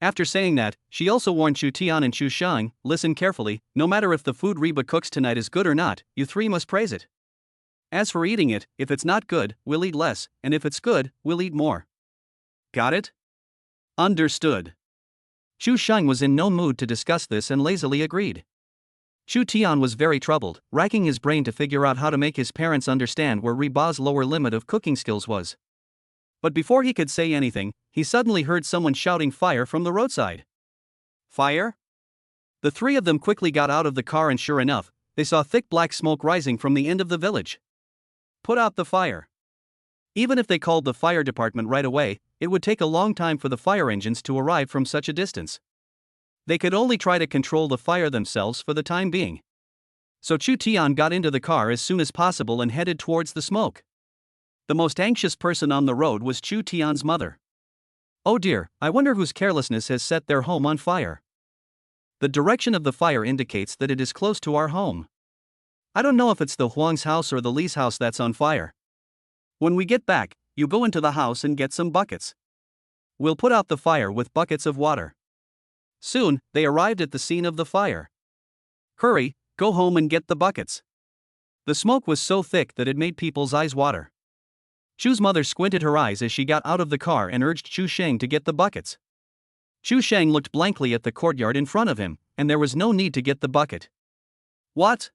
After saying that, she also warned Chu Tian and Chu Shang, listen carefully, no matter if the food Reba cooks tonight is good or not, you three must praise it. As for eating it, if it's not good, we'll eat less, and if it's good, we'll eat more. Got it? Understood. Chu Shang was in no mood to discuss this and lazily agreed. Chu Tian was very troubled, racking his brain to figure out how to make his parents understand where Reba's lower limit of cooking skills was. But before he could say anything, he suddenly heard someone shouting fire from the roadside. Fire? The three of them quickly got out of the car and sure enough, they saw thick black smoke rising from the end of the village. Put out the fire. Even if they called the fire department right away, it would take a long time for the fire engines to arrive from such a distance. They could only try to control the fire themselves for the time being. So Chu Tian got into the car as soon as possible and headed towards the smoke. The most anxious person on the road was Chu Tian's mother. Oh dear, I wonder whose carelessness has set their home on fire. The direction of the fire indicates that it is close to our home. I don't know if it's the Huang's house or the Li's house that's on fire. When we get back, you go into the house and get some buckets. We'll put out the fire with buckets of water. Soon, they arrived at the scene of the fire. Hurry, go home and get the buckets. The smoke was so thick that it made people's eyes water. Chu's mother squinted her eyes as she got out of the car and urged Chu Sheng to get the buckets. Chu Sheng looked blankly at the courtyard in front of him, and there was no need to get the bucket. What?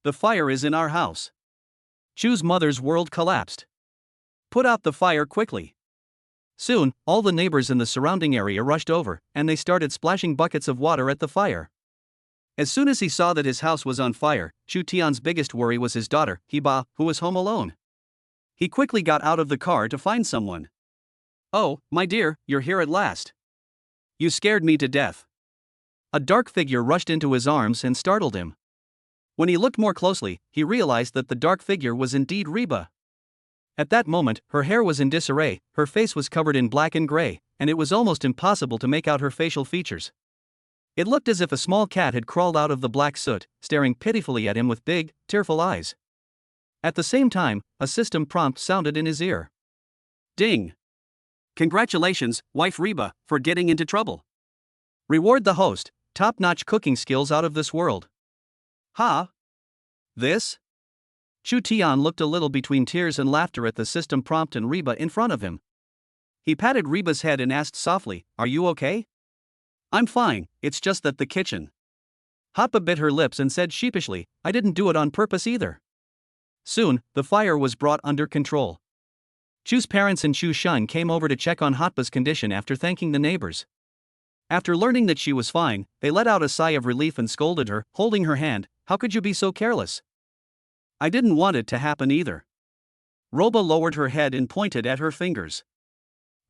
The fire is in our house. Chu's mother's world collapsed. Put out the fire quickly. Soon, all the neighbors in the surrounding area rushed over, and they started splashing buckets of water at the fire. As soon as he saw that his house was on fire, Chu Tian's biggest worry was his daughter, Reba, who was home alone. He quickly got out of the car to find someone. Oh, my dear, you're here at last. You scared me to death. A dark figure rushed into his arms and startled him. When he looked more closely, he realized that the dark figure was indeed Reba. At that moment, her hair was in disarray, her face was covered in black and gray, and it was almost impossible to make out her facial features. It looked as if a small cat had crawled out of the black soot, staring pitifully at him with big, tearful eyes. At the same time, a system prompt sounded in his ear. Ding! Congratulations, wife Reba, for getting into trouble. Reward the host, top-notch cooking skills out of this world. Ha! This? Chu Tian looked a little between tears and laughter at the system prompt and Reba in front of him. He patted Reba's head and asked softly, "Are you okay?" "I'm fine, it's just that the kitchen." Hotba bit her lips and said sheepishly, "I didn't do it on purpose either." Soon, the fire was brought under control. Chu's parents and Chu Shun came over to check on Hotba's condition after thanking the neighbors. After learning that she was fine, they let out a sigh of relief and scolded her, holding her hand, "How could you be so careless?" "I didn't want it to happen either." Reba lowered her head and pointed at her fingers.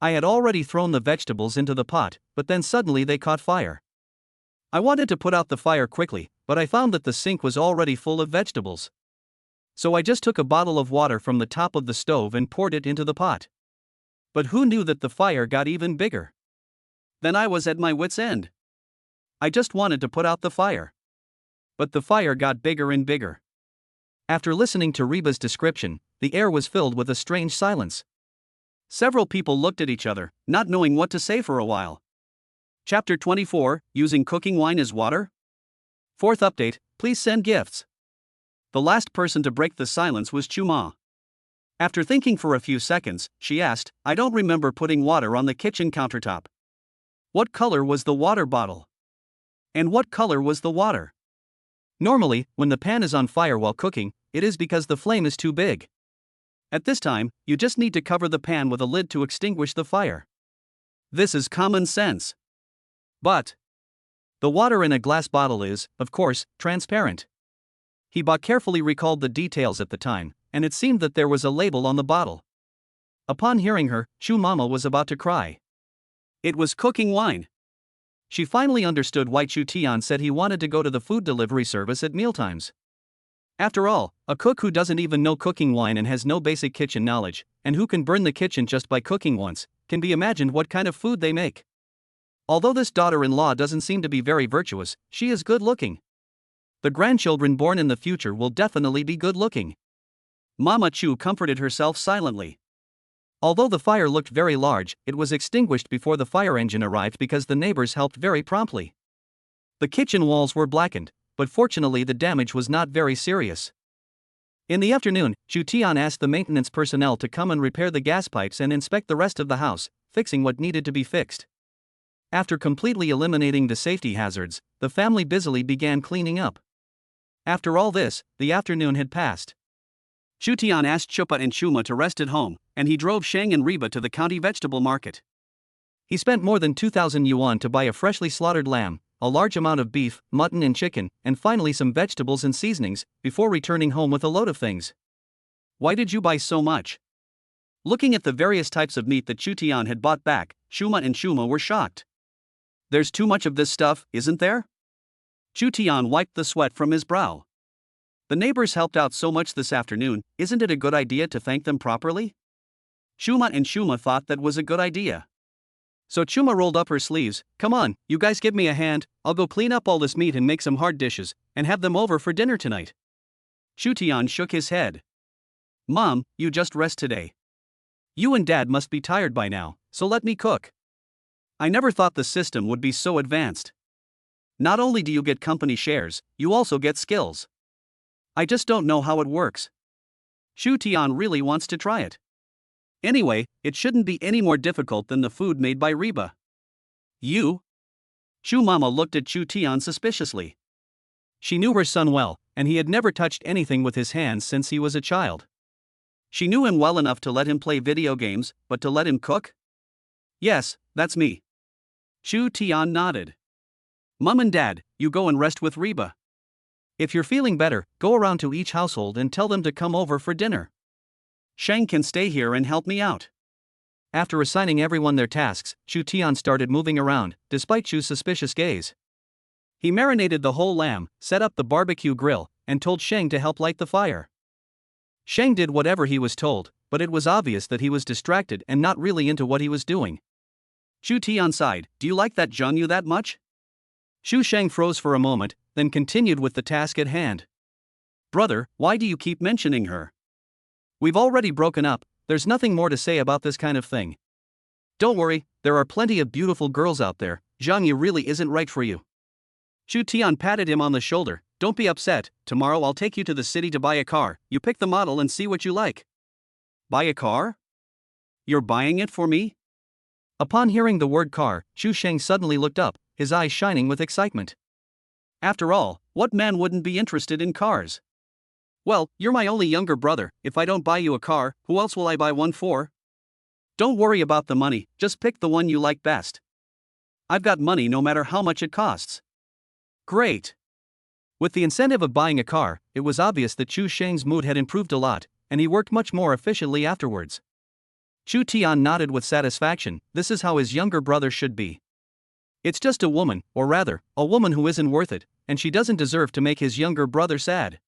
"I had already thrown the vegetables into the pot, but then suddenly they caught fire. I wanted to put out the fire quickly, but I found that the sink was already full of vegetables. So I just took a bottle of water from the top of the stove and poured it into the pot. But who knew that the fire got even bigger? Then I was at my wit's end. I just wanted to put out the fire. But the fire got bigger and bigger." After listening to Reba's description, the air was filled with a strange silence. Several people looked at each other, not knowing what to say for a while. Chapter 24, Using Cooking Wine as Water? Fourth update, please send gifts. The last person to break the silence was Chuma. After thinking for a few seconds, she asked, "I don't remember putting water on the kitchen countertop. What color was the water bottle? And what color was the water?" Normally, when the pan is on fire while cooking, it is because the flame is too big. At this time, you just need to cover the pan with a lid to extinguish the fire. This is common sense. But the water in a glass bottle is, of course, transparent. Heba carefully recalled the details at the time, and it seemed that there was a label on the bottle. Upon hearing her, Chu Mama was about to cry. It was cooking wine. She finally understood why Chu Tian said he wanted to go to the food delivery service at mealtimes. After all, a cook who doesn't even know cooking wine and has no basic kitchen knowledge, and who can burn the kitchen just by cooking once, can be imagined what kind of food they make. Although this daughter-in-law doesn't seem to be very virtuous, she is good-looking. The grandchildren born in the future will definitely be good-looking. Mama Chu comforted herself silently. Although the fire looked very large, it was extinguished before the fire engine arrived because the neighbors helped very promptly. The kitchen walls were blackened, but fortunately the damage was not very serious. In the afternoon, Chu Tian asked the maintenance personnel to come and repair the gas pipes and inspect the rest of the house, fixing what needed to be fixed. After completely eliminating the safety hazards, the family busily began cleaning up. After all this, the afternoon had passed. Chu Tian asked Chupa and Chuma to rest at home, and he drove Shang and Reba to the county vegetable market. He spent more than 2,000 yuan to buy a freshly slaughtered lamb, a large amount of beef, mutton and chicken, and finally some vegetables and seasonings, before returning home with a load of things. "Why did you buy so much?" Looking at the various types of meat that Chu Tian had bought back, Chuma and Chuma were shocked. "There's too much of this stuff, isn't there?" Chu Tian wiped the sweat from his brow. "The neighbors helped out so much this afternoon, isn't it a good idea to thank them properly?" Chuma and Chuma thought that was a good idea. So Chuma rolled up her sleeves. "Come on, you guys give me a hand, I'll go clean up all this meat and make some hard dishes, and have them over for dinner tonight." Chu Tian shook his head. "Mom, you just rest today. You and Dad must be tired by now, so let me cook. I never thought the system would be so advanced. Not only do you get company shares, you also get skills. I just don't know how it works. Chu Tian really wants to try it. Anyway, it shouldn't be any more difficult than the food made by Reba." "You?" Chu Mama looked at Chu Tian suspiciously. She knew her son well, and he had never touched anything with his hands since he was a child. She knew him well enough to let him play video games, but to let him cook? "Yes, that's me." Chu Tian nodded. "Mom and Dad, you go and rest with Reba. If you're feeling better, go around to each household and tell them to come over for dinner. Shang can stay here and help me out." After assigning everyone their tasks, Chu Tian started moving around, despite Chu's suspicious gaze. He marinated the whole lamb, set up the barbecue grill, and told Shang to help light the fire. Shang did whatever he was told, but it was obvious that he was distracted and not really into what he was doing. Chu Tian sighed, "Do you like that Zhang Yu that much?" Xu Shang froze for a moment, then continued with the task at hand. "Brother, why do you keep mentioning her? We've already broken up, there's nothing more to say about this kind of thing. Don't worry, there are plenty of beautiful girls out there, Zhang Yi really isn't right for you. Chu Tian patted him on the shoulder. Don't be upset, tomorrow I'll take you to the city to buy a car, you pick the model and see what you like. Buy a car? You're buying it for me? Upon hearing the word car, Chu Sheng suddenly looked up, his eyes shining with excitement. After all, what man wouldn't be interested in cars? Well, you're my only younger brother, if I don't buy you a car, who else will I buy one for? Don't worry about the money, just pick the one you like best. I've got money no matter how much it costs. Great. With the incentive of buying a car, it was obvious that Chu Sheng's mood had improved a lot, and he worked much more efficiently afterwards. Chu Tian nodded with satisfaction. This is how his younger brother should be. It's just a woman, or rather, a woman who isn't worth it, and she doesn't deserve to make his younger brother sad.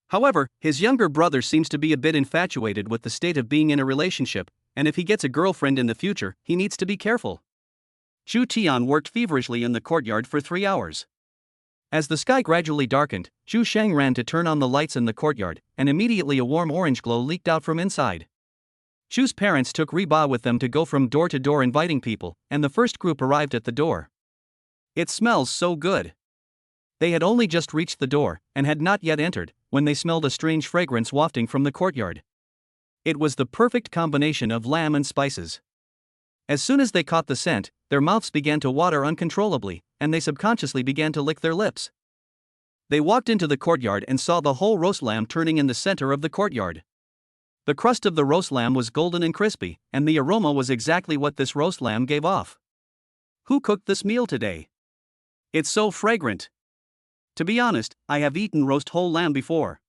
However, his younger brother seems to be a bit infatuated with the state of being in a relationship, and if he gets a girlfriend in the future, he needs to be careful. Chu Tian worked feverishly in the courtyard for 3 hours. As the sky gradually darkened, Chu Sheng ran to turn on the lights in the courtyard, and immediately a warm orange glow leaked out from inside. Chu's parents took Reba with them to go from door to door inviting people, and the first group arrived at the door. It smells so good. They had only just reached the door, and had not yet entered, when they smelled a strange fragrance wafting from the courtyard. It was the perfect combination of lamb and spices. As soon as they caught the scent, their mouths began to water uncontrollably, and they subconsciously began to lick their lips. They walked into the courtyard and saw the whole roast lamb turning in the center of the courtyard. The crust of the roast lamb was golden and crispy, and the aroma was exactly what this roast lamb gave off. Who cooked this meal today? It's so fragrant. To be honest, I have eaten roast whole lamb before.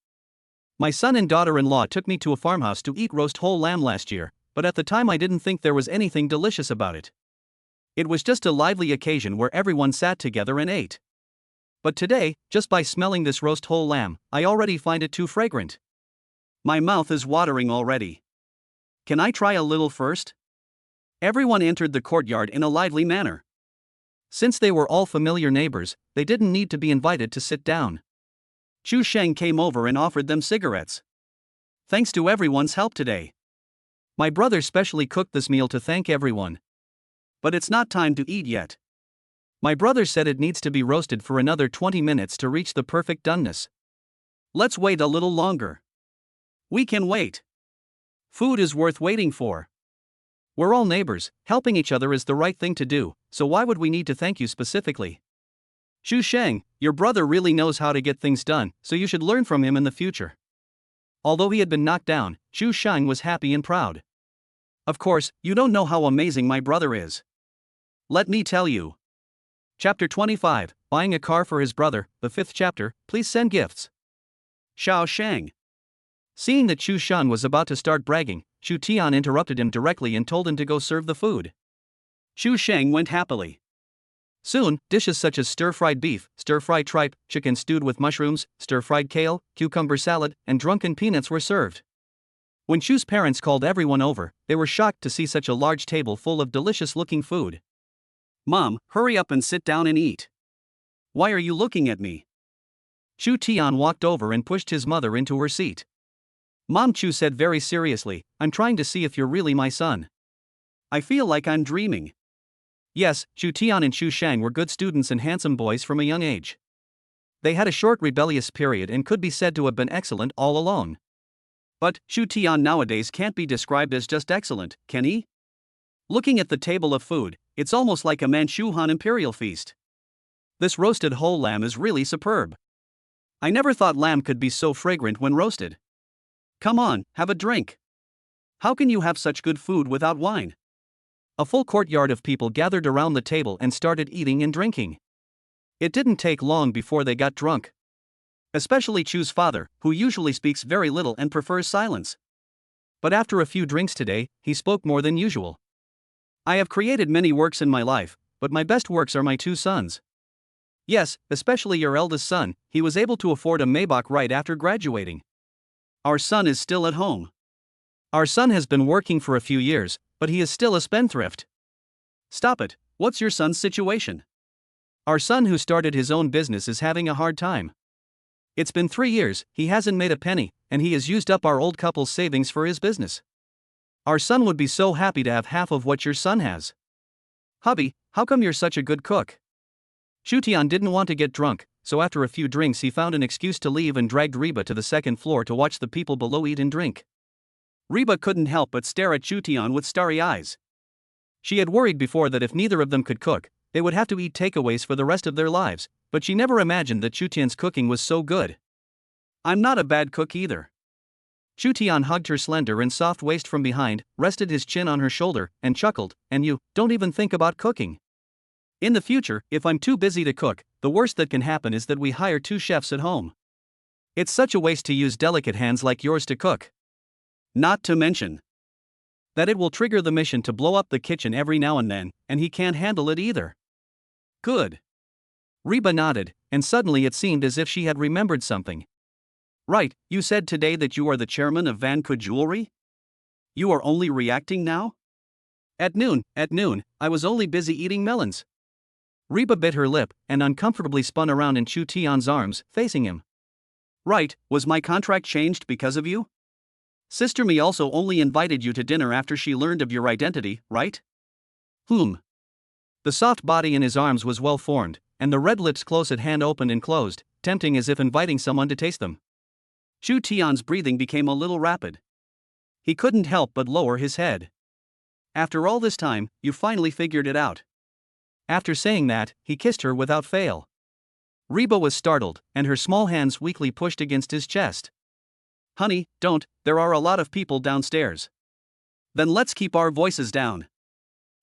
My son and daughter-in-law took me to a farmhouse to eat roast whole lamb last year, but at the time I didn't think there was anything delicious about it. It was just a lively occasion where everyone sat together and ate. But today, just by smelling this roast whole lamb, I already find it too fragrant. My mouth is watering already. Can I try a little first? Everyone entered the courtyard in a lively manner. Since they were all familiar neighbors, they didn't need to be invited to sit down. Chu Sheng came over and offered them cigarettes. Thanks to everyone's help today. My brother specially cooked this meal to thank everyone. But it's not time to eat yet. My brother said it needs to be roasted for another 20 minutes to reach the perfect doneness. Let's wait a little longer. We can wait. Food is worth waiting for. We're all neighbors, helping each other is the right thing to do, so why would we need to thank you specifically? Chu Sheng, your brother really knows how to get things done, so you should learn from him in the future. Although he had been knocked down, Chu Sheng was happy and proud. Of course, you don't know how amazing my brother is. Let me tell you. Chapter 25, Buying a Car for His Brother, the 5th chapter, Please Send Gifts. Xiao Sheng. Seeing that Chu Sheng was about to start bragging, Chu Tian interrupted him directly and told him to go serve the food. Chu Sheng went happily. Soon, dishes such as stir-fried beef, stir-fried tripe, chicken stewed with mushrooms, stir-fried kale, cucumber salad, and drunken peanuts were served. When Chu's parents called everyone over, they were shocked to see such a large table full of delicious-looking food. Mom, hurry up and sit down and eat. Why are you looking at me? Chu Tian walked over and pushed his mother into her seat. Mom, Chu said very seriously, I'm trying to see if you're really my son. I feel like I'm dreaming. Yes, Chu Tian and Chu Sheng were good students and handsome boys from a young age. They had a short rebellious period and could be said to have been excellent all alone. But Chu Tian nowadays can't be described as just excellent, can he? Looking at the table of food, it's almost like a Manchu Han imperial feast. This roasted whole lamb is really superb. I never thought lamb could be so fragrant when roasted. Come on, have a drink. How can you have such good food without wine? A full courtyard of people gathered around the table and started eating and drinking. It didn't take long before they got drunk. Especially Chu's father, who usually speaks very little and prefers silence. But after a few drinks today, he spoke more than usual. I have created many works in my life, but my best works are my 2 sons. Yes, especially your eldest son, he was able to afford a Maybach right after graduating. Our son is still at home. Our son has been working for a few years, but he is still a spendthrift. Stop it, what's your son's situation? Our son who started his own business is having a hard time. It's been 3 years, he hasn't made a penny, and he has used up our old couple's savings for his business. Our son would be so happy to have half of what your son has. Hubby, how come you're such a good cook? Shutian didn't want to get drunk, so after a few drinks he found an excuse to leave and dragged Reba to the second floor to watch the people below eat and drink. Reba couldn't help but stare at Shutian with starry eyes. She had worried before that if neither of them could cook, they would have to eat takeaways for the rest of their lives, but she never imagined that Shutian's cooking was so good. I'm not a bad cook either. Shutian hugged her slender and soft waist from behind, rested his chin on her shoulder, and chuckled, and you don't even think about cooking. In the future, if I'm too busy to cook, the worst that can happen is that we hire 2 chefs at home. It's such a waste to use delicate hands like yours to cook. Not to mention that it will trigger the mission to blow up the kitchen every now and then, and he can't handle it either. Good. Reba nodded, and suddenly it seemed as if she had remembered something. Right, you said today that you are the chairman of Van Cook Jewelry? You are only reacting now? At noon, I was only busy eating melons. Reba bit her lip, and uncomfortably spun around in Chu Tian's arms, facing him. Right, was my contract changed because of you? Sister Me also only invited you to dinner after she learned of your identity, right? The soft body in his arms was well formed, and the red lips close at hand opened and closed, tempting as if inviting someone to taste them. Chu Tian's breathing became a little rapid. He couldn't help but lower his head. After all this time, you finally figured it out. After saying that, he kissed her without fail. Reba was startled, and her small hands weakly pushed against his chest. Honey, don't, there are a lot of people downstairs. Then let's keep our voices down.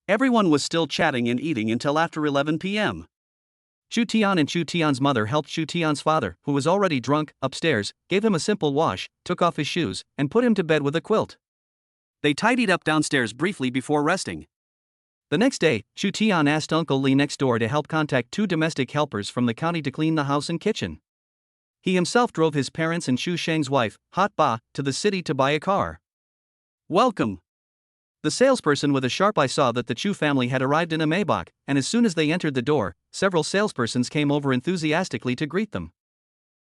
Everyone was still chatting and eating until after 11 p.m. Chu Tian and Chu Tian's mother helped Chu Tian's father, who was already drunk, upstairs, gave him a simple wash, took off his shoes, and put him to bed with a quilt. They tidied up downstairs briefly before resting. The next day, Chu Tian asked Uncle Li next door to help contact 2 domestic helpers from the county to clean the house and kitchen. He himself drove his parents and Chu Sheng's wife, Hot Ba, to the city to buy a car. Welcome. The salesperson with a sharp eye saw that the Chu family had arrived in a Maybach, and as soon as they entered the door, several salespersons came over enthusiastically to greet them.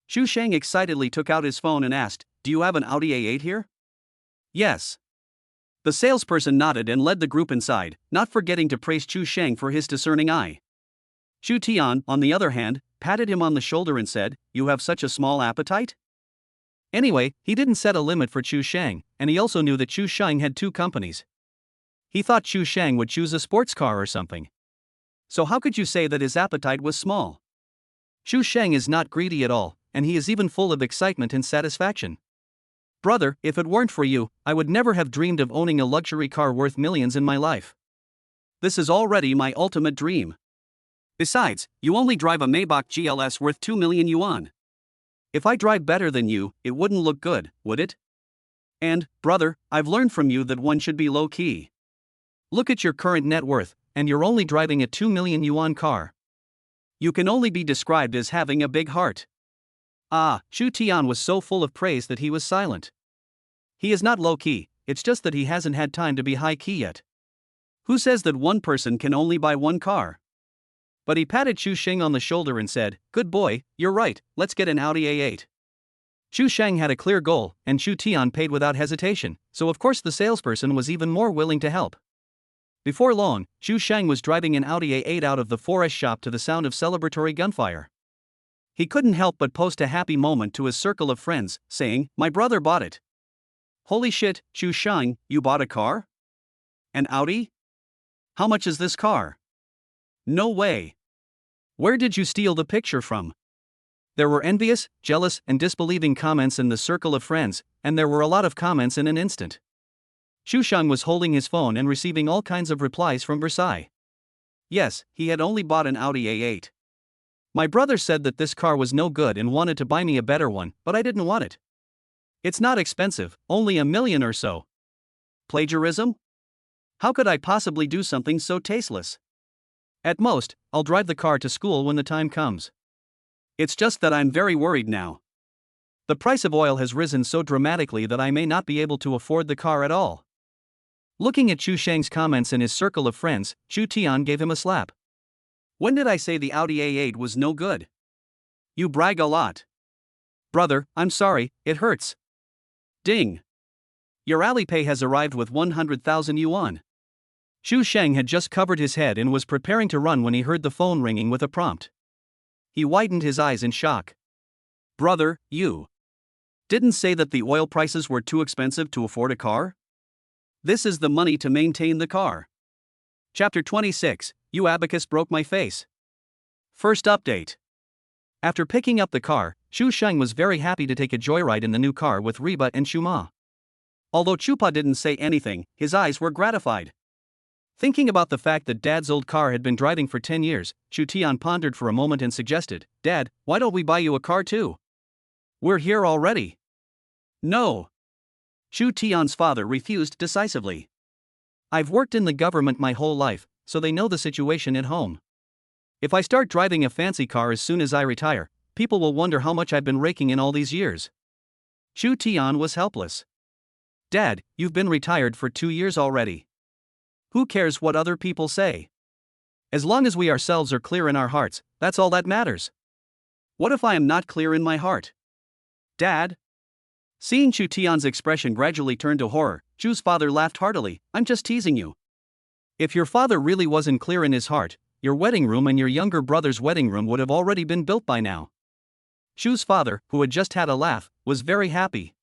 Chu Sheng excitedly took out his phone and asked, "Do you have an Audi A8 here?" Yes. The salesperson nodded and led the group inside, not forgetting to praise Chu Sheng for his discerning eye. Chu Tian, on the other hand, patted him on the shoulder and said, "You have such a small appetite?" Anyway, he didn't set a limit for Chu Sheng, and he also knew that Chu Sheng had 2 companies. He thought Chu Sheng would choose a sports car or something. So how could you say that his appetite was small? Chu Sheng is not greedy at all, and he is even full of excitement and satisfaction. Brother, if it weren't for you, I would never have dreamed of owning a luxury car worth millions in my life. This is already my ultimate dream. Besides, you only drive a Maybach GLS worth 2 million yuan. If I drive better than you, it wouldn't look good, would it? And, brother, I've learned from you that one should be low-key. Look at your current net worth, and you're only driving a 2 million yuan car. You can only be described as having a big heart. Chu Tian was so full of praise that he was silent. He is not low-key, it's just that he hasn't had time to be high-key yet. Who says that one person can only buy one car? But he patted Chu Sheng on the shoulder and said, "Good boy, you're right, let's get an Audi A8. Chu Sheng had a clear goal, and Chu Tian paid without hesitation, so of course the salesperson was even more willing to help. Before long, Chu Sheng was driving an Audi A8 out of the 4S shop to the sound of celebratory gunfire. He couldn't help but post a happy moment to his circle of friends, saying, "My brother bought it." Holy shit, Chu Sheng, you bought a car? An Audi? How much is this car? No way. Where did you steal the picture from? There were envious, jealous, and disbelieving comments in the circle of friends, and there were a lot of comments in an instant. Chu Sheng was holding his phone and receiving all kinds of replies from Versailles. Yes, he had only bought an Audi A8. My brother said that this car was no good and wanted to buy me a better one, but I didn't want it. It's not expensive, only $1 million or so. Plagiarism? How could I possibly do something so tasteless? At most, I'll drive the car to school when the time comes. It's just that I'm very worried now. The price of oil has risen so dramatically that I may not be able to afford the car at all. Looking at Chu Sheng's comments in his circle of friends, Chu Tian gave him a slap. When did I say the Audi A8 was no good? You brag a lot. Brother, I'm sorry, it hurts. Ding. Your Alipay has arrived with 100,000 yuan. Xu Sheng had just covered his head and was preparing to run when he heard the phone ringing with a prompt. He widened his eyes in shock. Brother, you didn't say that the oil prices were too expensive to afford a car? This is the money to maintain the car. Chapter 26, You Abacus Broke My Face. First update. After picking up the car, Xu Sheng was very happy to take a joyride in the new car with Reba and Shuma. Although Chupa didn't say anything, his eyes were gratified. Thinking about the fact that Dad's old car had been driving for 10 years, Chu Tian pondered for a moment and suggested, Dad, why don't we buy you a car too? We're here already. No. Chu Tian's father refused decisively. I've worked in the government my whole life, so they know the situation at home. If I start driving a fancy car as soon as I retire, people will wonder how much I've been raking in all these years. Chu Tian was helpless. Dad, you've been retired for 2 years already. Who cares what other people say? As long as we ourselves are clear in our hearts, that's all that matters. What if I am not clear in my heart? Dad? Seeing Chu Tian's expression gradually turn to horror, Chu's father laughed heartily. I'm just teasing you. If your father really wasn't clear in his heart, your wedding room and your younger brother's wedding room would have already been built by now. Chu's father, who had just had a laugh, was very happy.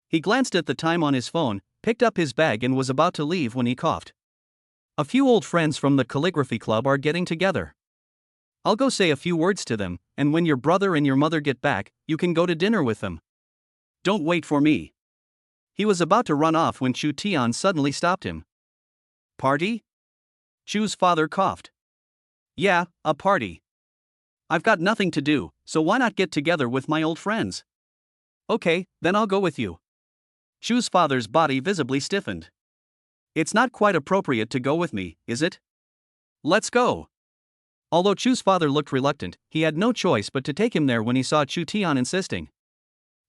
He glanced at the time on his phone, picked up his bag and was about to leave when he coughed. A few old friends from the calligraphy club are getting together. I'll go say a few words to them, and when your brother and your mother get back, you can go to dinner with them. Don't wait for me. He was about to run off when Chu Tian suddenly stopped him. Party? Chu's father coughed. Yeah, a party. I've got nothing to do, so why not get together with my old friends? Okay, then I'll go with you. Chu's father's body visibly stiffened. It's not quite appropriate to go with me, is it? Let's go. Although Chu's father looked reluctant, he had no choice but to take him there when he saw Chu Tian insisting.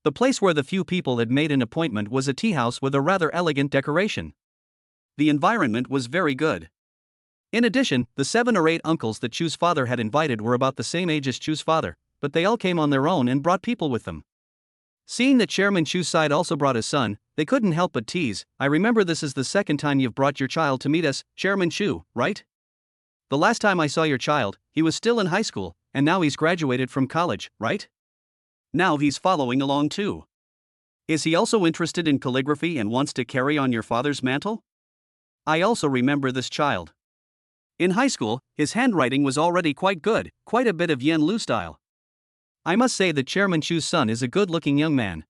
The place where the few people had made an appointment was a tea house with a rather elegant decoration. The environment was very good. In addition, the 7 or 8 uncles that Chu's father had invited were about the same age as Chu's father, but they all came on their own and brought people with them. Seeing that Chairman Chu's side also brought his son, they couldn't help but tease. I remember this is the second time you've brought your child to meet us, Chairman Chu, right? The last time I saw your child, he was still in high school, and now he's graduated from college, right? Now he's following along too. Is he also interested in calligraphy and wants to carry on your father's mantle? I also remember this child. In high school, his handwriting was already quite good, quite a bit of Yen Lu style. I must say that Chairman Chu's son is a good-looking young man.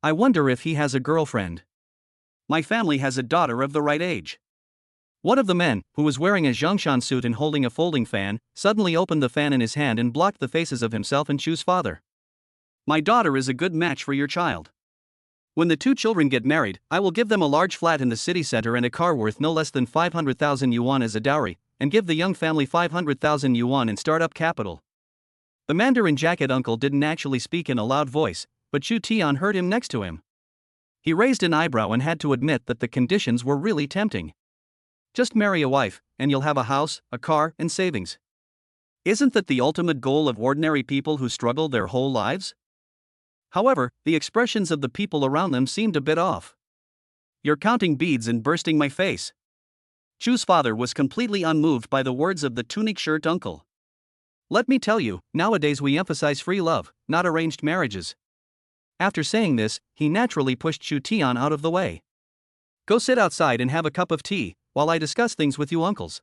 I wonder if he has a girlfriend. My family has a daughter of the right age. One of the men, who was wearing a Zhongshan suit and holding a folding fan, suddenly opened the fan in his hand and blocked the faces of himself and Chu's father. My daughter is a good match for your child. When the 2 children get married, I will give them a large flat in the city center and a car worth no less than 500,000 yuan as a dowry, and give the young family 500,000 yuan in startup capital. The Mandarin jacket uncle didn't actually speak in a loud voice, but Chu Tian heard him next to him. He raised an eyebrow and had to admit that the conditions were really tempting. Just marry a wife, and you'll have a house, a car, and savings. Isn't that the ultimate goal of ordinary people who struggle their whole lives? However, the expressions of the people around them seemed a bit off. You're counting beads and bursting my face. Chu's father was completely unmoved by the words of the tunic shirt uncle. Let me tell you, nowadays we emphasize free love, not arranged marriages. After saying this, he naturally pushed Chu Tian out of the way. Go sit outside and have a cup of tea, while I discuss things with you uncles.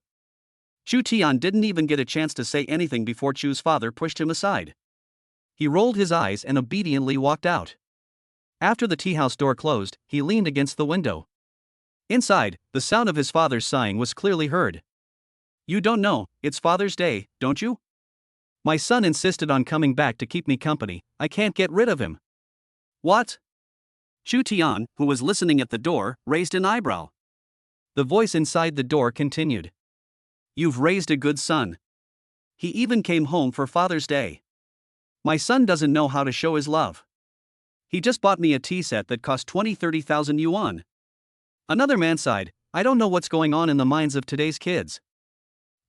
Chu Tian didn't even get a chance to say anything before Chu's father pushed him aside. He rolled his eyes and obediently walked out. After the tea house door closed, he leaned against the window. Inside, the sound of his father's sighing was clearly heard. You don't know, it's Father's Day, don't you? My son insisted on coming back to keep me company, I can't get rid of him. What? Chu Tian, who was listening at the door, raised an eyebrow. The voice inside the door continued. You've raised a good son. He even came home for Father's Day. My son doesn't know how to show his love. He just bought me a tea set that cost 20-30,000 yuan. Another man sighed, I don't know what's going on in the minds of today's kids.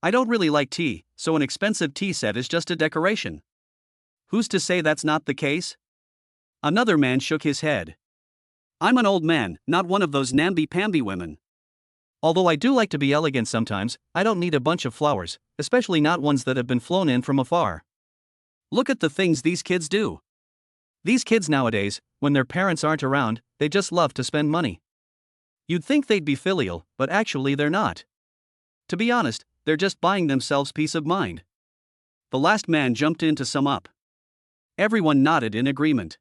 I don't really like tea, so an expensive tea set is just a decoration. Who's to say that's not the case? Another man shook his head. I'm an old man, not one of those namby-pamby women. Although I do like to be elegant sometimes, I don't need a bunch of flowers, especially not ones that have been flown in from afar. Look at the things these kids do. These kids nowadays, when their parents aren't around, they just love to spend money. You'd think they'd be filial, but actually they're not. To be honest, they're just buying themselves peace of mind. The last man jumped in to sum up. Everyone nodded in agreement.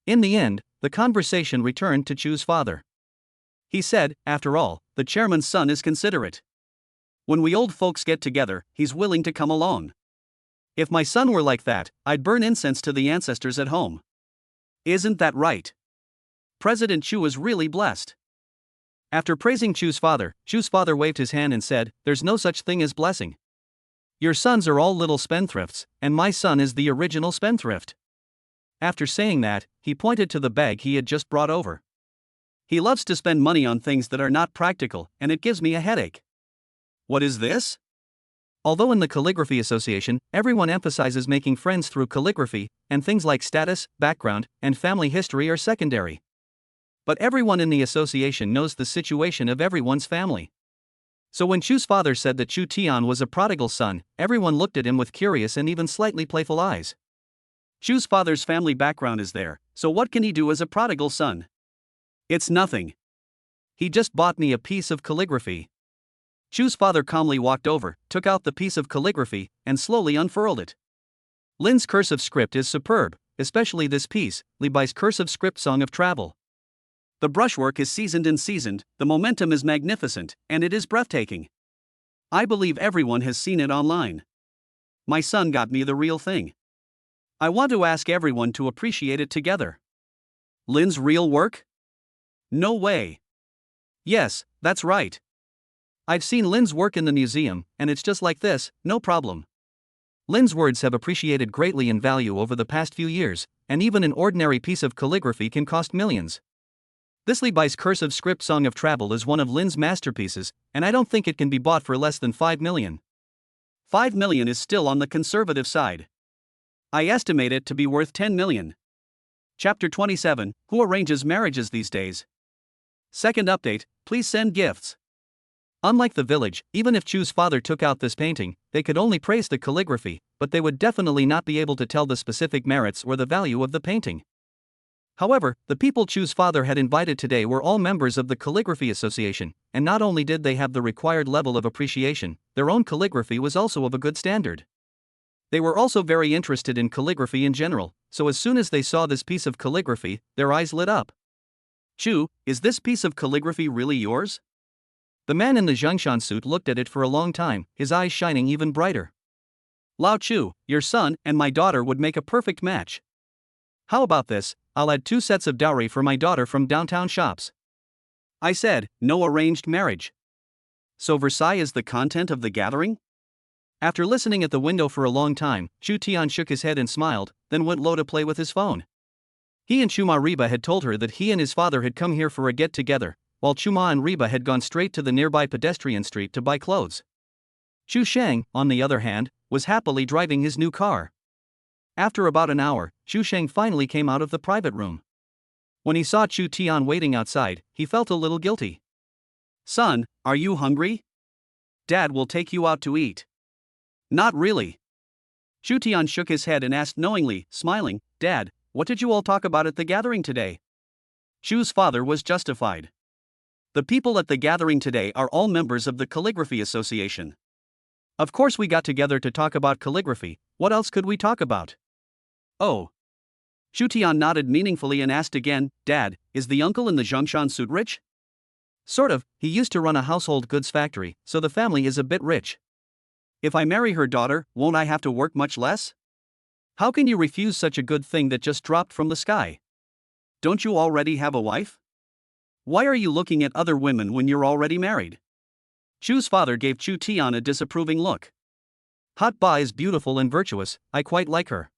In the end, the conversation returned to Chu's father. He said, after all, the chairman's son is considerate. When we old folks get together, he's willing to come along. If my son were like that, I'd burn incense to the ancestors at home. Isn't that right? President Chu is really blessed. After praising Chu's father waved his hand and said, there's no such thing as blessing. Your sons are all little spendthrifts, and my son is the original spendthrift. After saying that, he pointed to the bag he had just brought over. He loves to spend money on things that are not practical, and it gives me a headache. What is this? Although in the Calligraphy Association, everyone emphasizes making friends through calligraphy, and things like status, background, and family history are secondary. But everyone in the association knows the situation of everyone's family. So when Chu's father said that Chu Tian was a prodigal son, everyone looked at him with curious and even slightly playful eyes. Chu's father's family background is there, so what can he do as a prodigal son? It's nothing. He just bought me a piece of calligraphy. Chu's father calmly walked over, took out the piece of calligraphy, and slowly unfurled it. Lin's cursive script is superb, especially this piece, Lebi's cursive script Song of Travel. The brushwork is seasoned and seasoned, the momentum is magnificent, and it is breathtaking. I believe everyone has seen it online. My son got me the real thing. I want to ask everyone to appreciate it together. Lin's real work? No way. Yes, that's right. I've seen Lin's work in the museum, and it's just like this, no problem. Lin's words have appreciated greatly in value over the past few years, and even an ordinary piece of calligraphy can cost millions. This Lebi's cursive script Song of Travel is one of Lin's masterpieces, and I don't think it can be bought for less than 5 million. 5 million is still on the conservative side. I estimate it to be worth 10 million. Chapter 27, Who arranges marriages these days? Second update, please send gifts. Unlike the village, even if Chu's father took out this painting, they could only praise the calligraphy, but they would definitely not be able to tell the specific merits or the value of the painting. However, the people Chu's father had invited today were all members of the Calligraphy Association, and not only did they have the required level of appreciation, their own calligraphy was also of a good standard. They were also very interested in calligraphy in general, so as soon as they saw this piece of calligraphy, their eyes lit up. Chu, is this piece of calligraphy really yours? The man in the Zhongshan suit looked at it for a long time, his eyes shining even brighter. Lao Chu, your son and my daughter would make a perfect match. How about this? I'll add 2 sets of dowry for my daughter from downtown shops. I said, no arranged marriage. So Versailles is the content of the gathering? After listening at the window for a long time, Chu Tian shook his head and smiled, then went low to play with his phone. He and Chuma Reba had told her that he and his father had come here for a get-together, while Chuma and Reba had gone straight to the nearby pedestrian street to buy clothes. Chu Sheng, on the other hand, was happily driving his new car. After about an hour, Chu Sheng finally came out of the private room. When he saw Chu Tian waiting outside, he felt a little guilty. Son, are you hungry? Dad will take you out to eat. Not really. Chu Tian shook his head and asked knowingly, smiling, Dad, what did you all talk about at the gathering today? Chu's father was justified. The people at the gathering today are all members of the Calligraphy Association. Of course we got together to talk about calligraphy, what else could we talk about? Oh. Chu Tian nodded meaningfully and asked again, Dad, is the uncle in the Zhongshan suit rich? Sort of, he used to run a household goods factory, so the family is a bit rich. If I marry her daughter, won't I have to work much less? How can you refuse such a good thing that just dropped from the sky? Don't you already have a wife? Why are you looking at other women when you're already married? Chu's father gave Chu Tian a disapproving look. Hot Ba is beautiful and virtuous, I quite like her.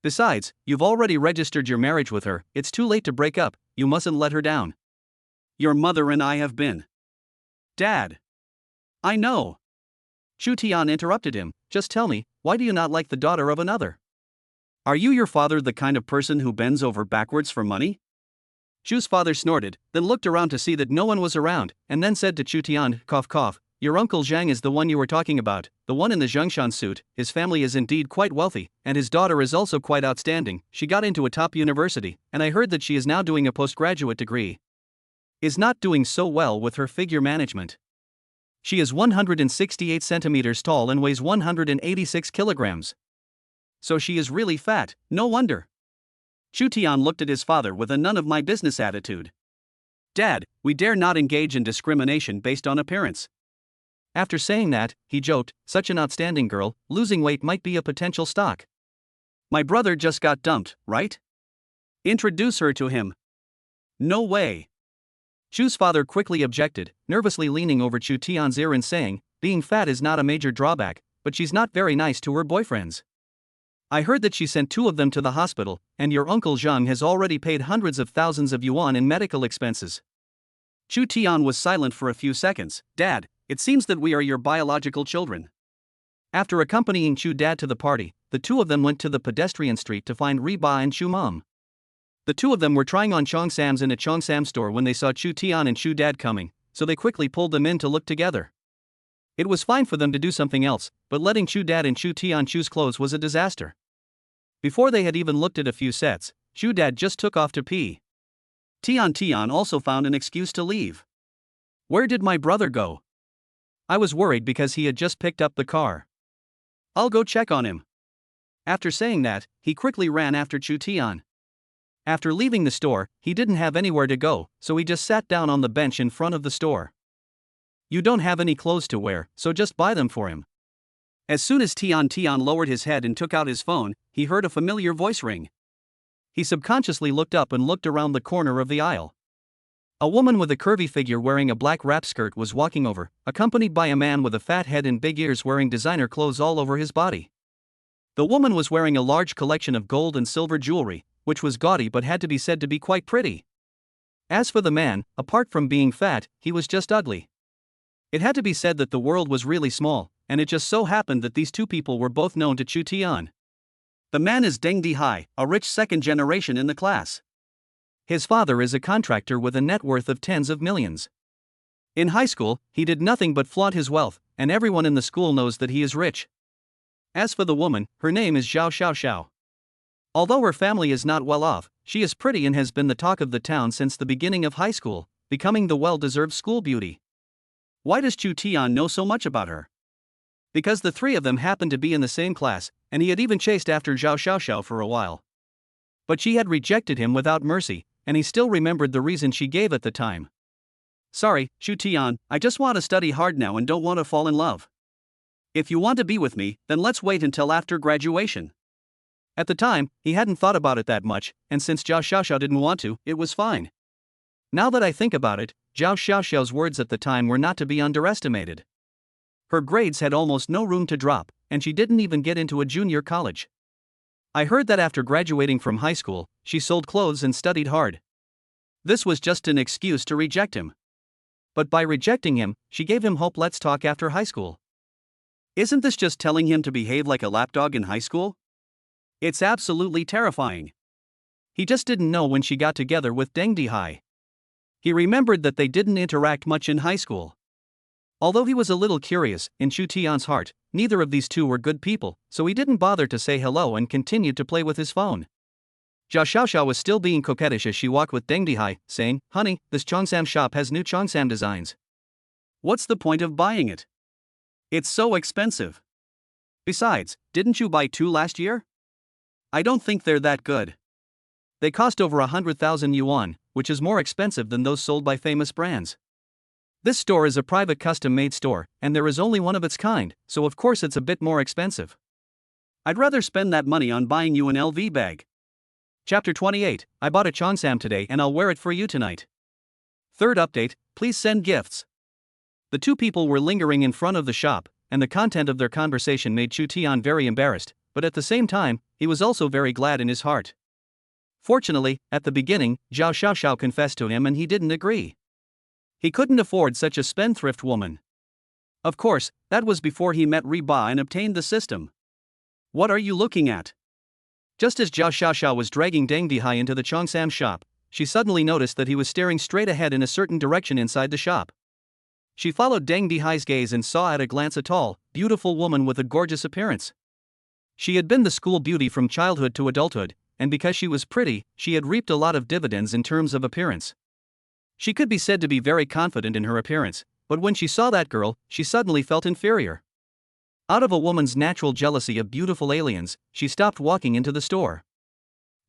Besides, you've already registered your marriage with her, it's too late to break up, you mustn't let her down. Your mother and I have been. Dad. I know. Chu Tian interrupted him, just tell me, why do you not like the daughter of another? Are you your father the kind of person who bends over backwards for money? Chu's father snorted, then looked around to see that no one was around, and then said to Chu Tian, cough cough, your uncle Zhang is the one you were talking about, the one in the Zhongshan suit. His family is indeed quite wealthy, and his daughter is also quite outstanding. She got into a top university, and I heard that she is now doing a postgraduate degree. Is not doing so well with her figure management. She is 168 centimeters tall and weighs 186 kilograms. So she is really fat, no wonder. Chu Tian looked at his father with a none of my business attitude. Dad, we dare not engage in discrimination based on appearance. After saying that, he joked, such an outstanding girl, losing weight might be a potential stock. My brother just got dumped, right? Introduce her to him. No way. Chu's father quickly objected, nervously leaning over Chu Tian's ear and saying, being fat is not a major drawback, but she's not very nice to her boyfriends. I heard that she sent 2 of them to the hospital, and your uncle Zhang has already paid hundreds of thousands of yuan in medical expenses. Chu Tian was silent for a few seconds. Dad, it seems that we are your biological children. After accompanying Chu Dad to the party, the 2 of them went to the pedestrian street to find Reba and Chu Mom. The 2 of them were trying on Cheongsams in a Cheongsam store when they saw Chu Tian and Chu Dad coming, so they quickly pulled them in to look together. It was fine for them to do something else, but letting Chu Dad and Chu Tian choose clothes was a disaster. Before they had even looked at a few sets, Chu Dad just took off to pee. Tian also found an excuse to leave. Where did my brother go? I was worried because he had just picked up the car. I'll go check on him. After saying that, he quickly ran after Chu Tian. After leaving the store, he didn't have anywhere to go, so he just sat down on the bench in front of the store. You don't have any clothes to wear, so just buy them for him. As soon as Tian lowered his head and took out his phone, he heard a familiar voice ring. He subconsciously looked up and looked around the corner of the aisle. A woman with a curvy figure wearing a black wrap skirt was walking over, accompanied by a man with a fat head and big ears wearing designer clothes all over his body. The woman was wearing a large collection of gold and silver jewelry, which was gaudy but had to be said to be quite pretty. As for the man, apart from being fat, he was just ugly. It had to be said that the world was really small, and it just so happened that these 2 people were both known to Chu Tian. The man is Deng Dihai, a rich second generation in the class. His father is a contractor with a net worth of tens of millions. In high school, he did nothing but flaunt his wealth, and everyone in the school knows that he is rich. As for the woman, her name is Zhao Xiaoxiao. Although her family is not well off, she is pretty and has been the talk of the town since the beginning of high school, becoming the well-deserved school beauty. Why does Chu Tian know so much about her? Because the 3 of them happened to be in the same class, and he had even chased after Zhao Xiaoxiao for a while. But she had rejected him without mercy, and he still remembered the reason she gave at the time. Sorry, Chu Tian, I just want to study hard now and don't want to fall in love. If you want to be with me, then let's wait until after graduation. At the time, he hadn't thought about it that much, and since Zhao Xiaoxiao didn't want to, it was fine. Now that I think about it, Zhao Xiaoxiao's words at the time were not to be underestimated. Her grades had almost no room to drop, and she didn't even get into a junior college. I heard that after graduating from high school, she sold clothes and studied hard. This was just an excuse to reject him. But by rejecting him, she gave him hope. Let's talk after high school. Isn't this just telling him to behave like a lapdog in high school? It's absolutely terrifying. He just didn't know when she got together with Deng Dihai. He remembered that they didn't interact much in high school. Although he was a little curious, in Chu Tian's heart, neither of these 2 were good people, so he didn't bother to say hello and continued to play with his phone. Zhao Xiaoxiao was still being coquettish as she walked with Deng Dihai, saying, Honey, this Cheongsam shop has new Cheongsam designs. What's the point of buying it? It's so expensive. Besides, didn't you buy 2 last year? I don't think they're that good. They cost over 100,000 yuan, which is more expensive than those sold by famous brands. This store is a private custom-made store, and there is only one of its kind, so of course it's a bit more expensive. I'd rather spend that money on buying you an LV bag. Chapter 28, I bought a Cheongsam today and I'll wear it for you tonight. Third update, please send gifts. The 2 people were lingering in front of the shop, and the content of their conversation made Chu Tian very embarrassed, but at the same time, he was also very glad in his heart. Fortunately, at the beginning, Zhao Xiaoxiao confessed to him and he didn't agree. He couldn't afford such a spendthrift woman. Of course, that was before he met Reba and obtained the system. What are you looking at? Just as Zhao Xiaoxiao was dragging Deng Dihai into the Cheongsam shop, she suddenly noticed that he was staring straight ahead in a certain direction inside the shop. She followed Deng Dihai's gaze and saw at a glance a tall, beautiful woman with a gorgeous appearance. She had been the school beauty from childhood to adulthood, and because she was pretty, she had reaped a lot of dividends in terms of appearance. She could be said to be very confident in her appearance, but when she saw that girl, she suddenly felt inferior. Out of a woman's natural jealousy of beautiful aliens, she stopped walking into the store.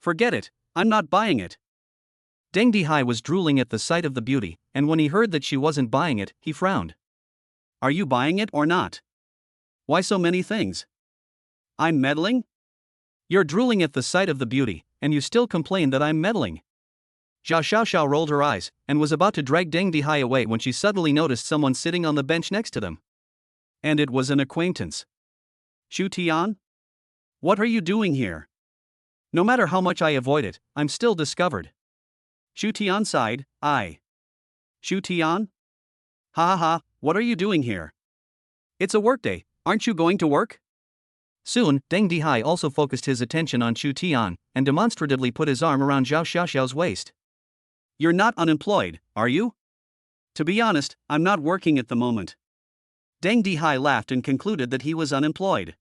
Forget it, I'm not buying it. Deng Dihai was drooling at the sight of the beauty, and when he heard that she wasn't buying it, he frowned. Are you buying it or not? Why so many things? I'm meddling? You're drooling at the sight of the beauty, and you still complain that I'm meddling. Zhao Xiaoxiao rolled her eyes, and was about to drag Deng Dihai away when she suddenly noticed someone sitting on the bench next to them. And it was an acquaintance. Xu Tian? What are you doing here? No matter how much I avoid it, I'm still discovered. Xu Tian sighed, Xu Tian? Ha ha ha, what are you doing here? It's a workday, aren't you going to work? Soon, Deng Dihai also focused his attention on Xu Tian, and demonstratively put his arm around Zhao Xiaoxiao's waist. You're not unemployed, are you? To be honest, I'm not working at the moment. Deng Dihai laughed and concluded that he was unemployed.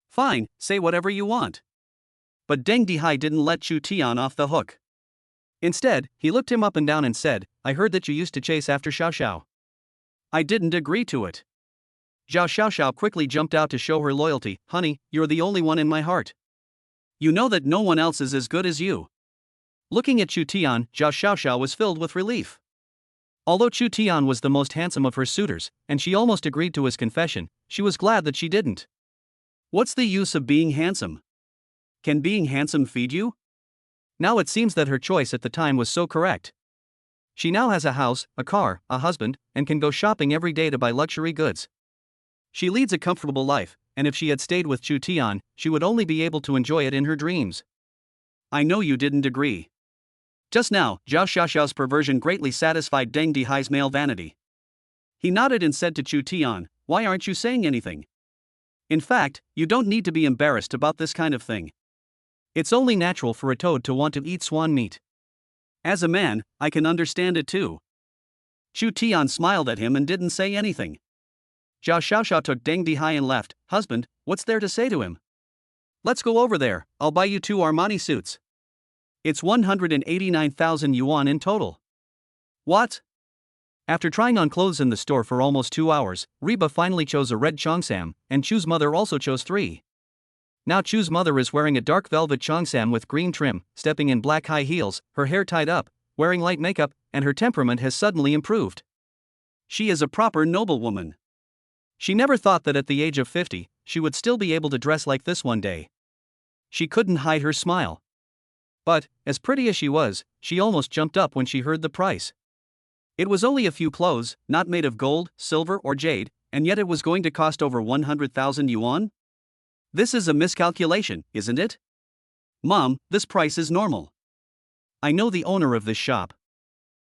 Fine, say whatever you want. But Deng Dihai didn't let Xu Tian off the hook. Instead, he looked him up and down and said, I heard that you used to chase after Xiaoxiao. I didn't agree to it. Zhao Xiaoxiao quickly jumped out to show her loyalty. Honey, you're the only one in my heart. You know that no one else is as good as you. Looking at Xu Tian, Zhao Xiaoxiao was filled with relief. Although Xu Tian was the most handsome of her suitors, and she almost agreed to his confession, she was glad that she didn't. What's the use of being handsome? Can being handsome feed you? Now it seems that her choice at the time was so correct. She now has a house, a car, a husband, and can go shopping every day to buy luxury goods. She leads a comfortable life, and if she had stayed with Xu Tian, she would only be able to enjoy it in her dreams. I know you didn't agree. Just now, Zhao Xiaoxiao's perversion greatly satisfied Deng Dihai's male vanity. He nodded and said to Xu Tian, why aren't you saying anything? In fact, you don't need to be embarrassed about this kind of thing. It's only natural for a toad to want to eat swan meat. As a man, I can understand it too. Xu Tian smiled at him and didn't say anything. Zhao Xiaoxiao took Deng Dihai and left. Husband, what's there to say to him? Let's go over there, I'll buy you 2 Armani suits. It's 189,000 yuan in total. What? After trying on clothes in the store for almost 2 hours, Reba finally chose a red cheongsam, and Chu's mother also chose 3. Now Chu's mother is wearing a dark velvet cheongsam with green trim, stepping in black high heels, her hair tied up, wearing light makeup, and her temperament has suddenly improved. She is a proper noblewoman. She never thought that at the age of 50, she would still be able to dress like this one day. She couldn't hide her smile. But, as pretty as she was, she almost jumped up when she heard the price. It was only a few clothes, not made of gold, silver, or jade, and yet it was going to cost over 100,000 yuan? This is a miscalculation, isn't it? Mom, this price is normal. I know the owner of this shop.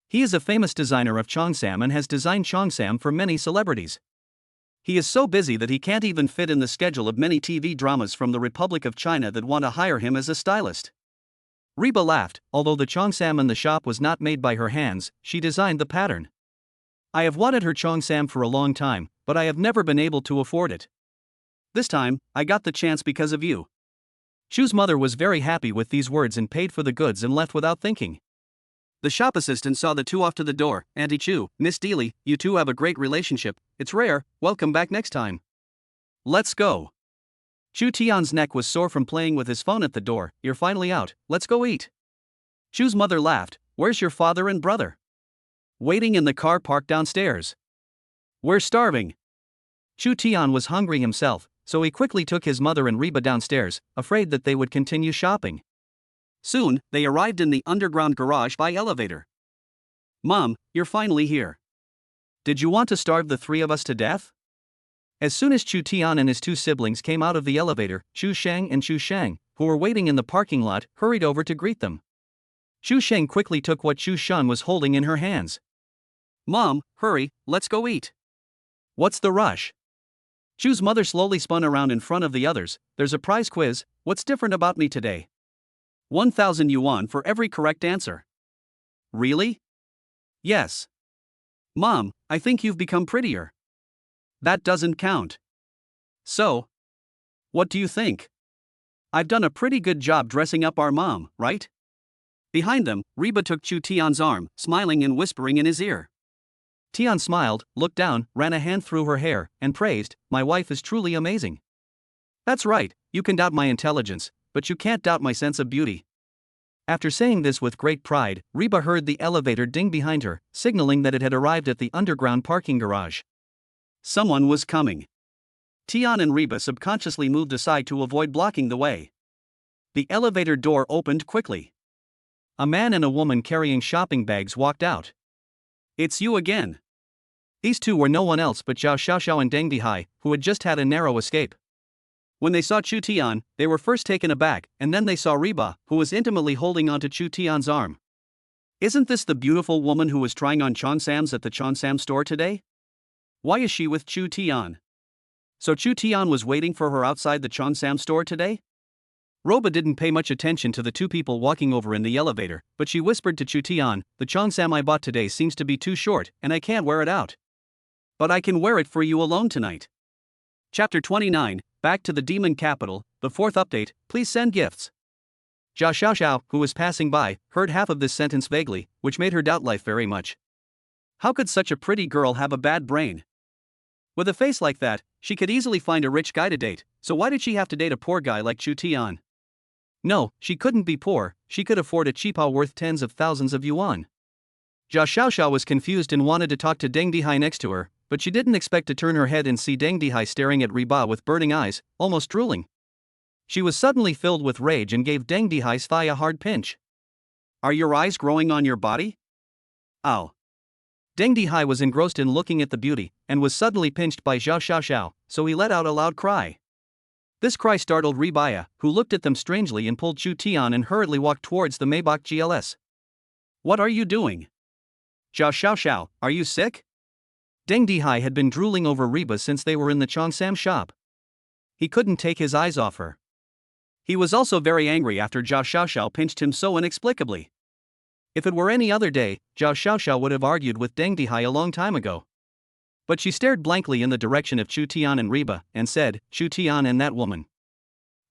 He is a famous designer of cheongsam and has designed cheongsam for many celebrities. He is so busy that he can't even fit in the schedule of many TV dramas from the Republic of China that want to hire him as a stylist. Reba laughed. Although the cheongsam in the shop was not made by her hands, she designed the pattern. I have wanted her cheongsam for a long time, but I have never been able to afford it. This time, I got the chance because of you. Chu's mother was very happy with these words and paid for the goods and left without thinking. The shop assistant saw the two off to the door. Auntie Chu, Miss Deely, you two have a great relationship. It's rare, welcome back next time. Let's go. Xu Tian's neck was sore from playing with his phone at the door. You're finally out, let's go eat. Chu's mother laughed. Where's your father and brother? Waiting in the car parked downstairs. We're starving. Xu Tian was hungry himself, so he quickly took his mother and Reba downstairs, afraid that they would continue shopping. Soon, they arrived in the underground garage by elevator. Mom, you're finally here. Did you want to starve the 3 of us to death? As soon as Xu Tian and his 2 siblings came out of the elevator, Xu Sheng and Xu Sheng, who were waiting in the parking lot, hurried over to greet them. Xu Sheng quickly took what Xu Sheng was holding in her hands. Mom, hurry, let's go eat. What's the rush? Chu's mother slowly spun around in front of the others. There's a prize quiz. What's different about me today? 1,000 yuan for every correct answer. Really? Yes. Mom, I think you've become prettier. That doesn't count. So? What do you think? I've done a pretty good job dressing up our mom, right? Behind them, Reba took Chu Tian's arm, smiling and whispering in his ear. Tian smiled, looked down, ran a hand through her hair, and praised, "My wife is truly amazing." That's right, you can doubt my intelligence, but you can't doubt my sense of beauty. After saying this with great pride, Reba heard the elevator ding behind her, signaling that it had arrived at the underground parking garage. Someone was coming. Tian and Reba subconsciously moved aside to avoid blocking the way. The elevator door opened quickly. A man and a woman carrying shopping bags walked out. "It's you again." These two were no one else but Zhao Xiaoxiao and Deng Dihai, who had just had a narrow escape. When they saw Chu Tian, they were first taken aback, and then they saw Reba, who was intimately holding onto Chu Tian's arm. "Isn't this the beautiful woman who was trying on Cheongsams at the Cheongsam store today? Why is she with Chu Tian?" So Chu Tian was waiting for her outside the Cheongsam store today? Reba didn't pay much attention to the two people walking over in the elevator, but she whispered to Chu Tian, "The Cheongsam I bought today seems to be too short, and I can't wear it out. But I can wear it for you alone tonight." Chapter 29, Back to the Demon Capital, the fourth update, please send gifts. Zhao Xiaoxiao, who was passing by, heard half of this sentence vaguely, which made her doubt life very much. How could such a pretty girl have a bad brain? With a face like that, she could easily find a rich guy to date, so why did she have to date a poor guy like Chu Tian? No, she couldn't be poor, she could afford a cheapao worth tens of thousands of yuan. Zhao Xiaoxiao was confused and wanted to talk to Deng Dihai next to her, but she didn't expect to turn her head and see Deng Dihai staring at Reba with burning eyes, almost drooling. She was suddenly filled with rage and gave Deng Dihai's thigh a hard pinch. "Are your eyes growing on your body?" Ow. Deng Dihai was engrossed in looking at the beauty, and was suddenly pinched by Zhao Xiaoxiao, so he let out a loud cry. This cry startled Reba, who looked at them strangely and pulled Chu Tian and hurriedly walked towards the Maybach GLS. "What are you doing? Zhao Xiaoxiao, are you sick?" Deng Dihai had been drooling over Reba since they were in the Cheongsam shop. He couldn't take his eyes off her. He was also very angry after Zhao Xiaoxiao pinched him so inexplicably. If it were any other day, Zhao Xiaoxiao would have argued with Deng Dihai a long time ago. But she stared blankly in the direction of Chu Tian and Reba, and said, "Chu Tian and that woman.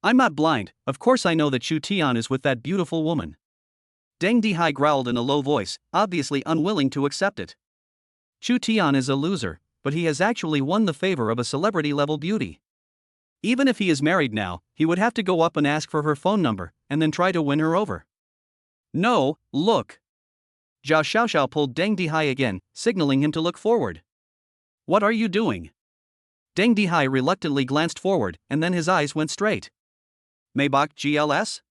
I'm not blind, of course I know that Chu Tian is with that beautiful woman." Deng Dihai growled in a low voice, obviously unwilling to accept it. Chu Tian is a loser, but he has actually won the favor of a celebrity-level beauty. Even if he is married now, he would have to go up and ask for her phone number, and then try to win her over. "No, look." Zhao Xiaoxiao pulled Deng Dihai again, signaling him to look forward. "What are you doing?" Deng Dihai reluctantly glanced forward, and then his eyes went straight. "Maybach GLS?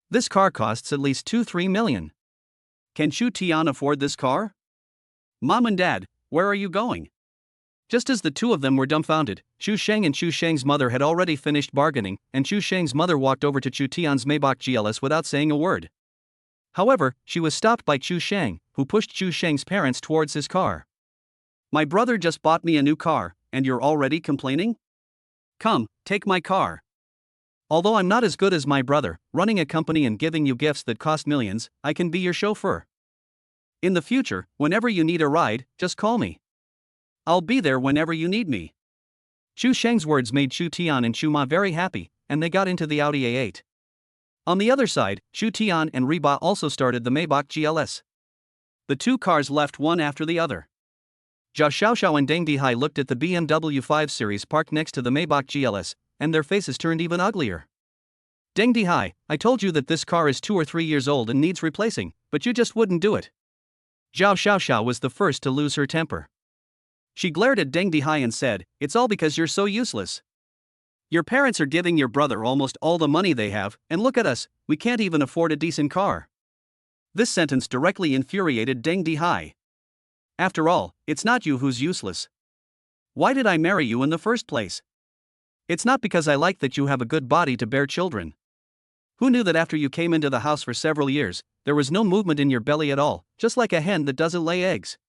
This car costs at least 2-3 million. Can Chu Tian afford this car? Mom and Dad, where are you going?" Just as the two of them were dumbfounded, Chu Sheng and Chu Sheng's mother had already finished bargaining, and Chu Sheng's mother walked over to Chu Tian's Maybach GLS without saying a word. However, she was stopped by Chu Sheng, who pushed Chu Sheng's parents towards his car. "My brother just bought me a new car, and you're already complaining? Come, take my car. Although I'm not as good as my brother, running a company and giving you gifts that cost millions, I can be your chauffeur. In the future, whenever you need a ride, just call me. I'll be there whenever you need me." Chu Sheng's words made Chu Tian and Chu Ma very happy, and they got into the Audi A8. On the other side, Chu Tian and Reba also started the Maybach GLS. The two cars left one after the other. Zhao Xiaoxiao and Deng Dihai looked at the BMW 5 Series parked next to the Maybach GLS, and their faces turned even uglier. "Deng Dihai, I told you that this car is 2 or 3 years old and needs replacing, but you just wouldn't do it." Zhao Xiaoxiao was the first to lose her temper. She glared at Deng Dihai and said, "It's all because you're so useless. Your parents are giving your brother almost all the money they have, and look at us, we can't even afford a decent car." This sentence directly infuriated Deng Dihai. "After all, it's not you who's useless. Why did I marry you in the first place? It's not because I like that you have a good body to bear children. Who knew that after you came into the house for several years, there was no movement in your belly at all, just like a hen that doesn't lay eggs?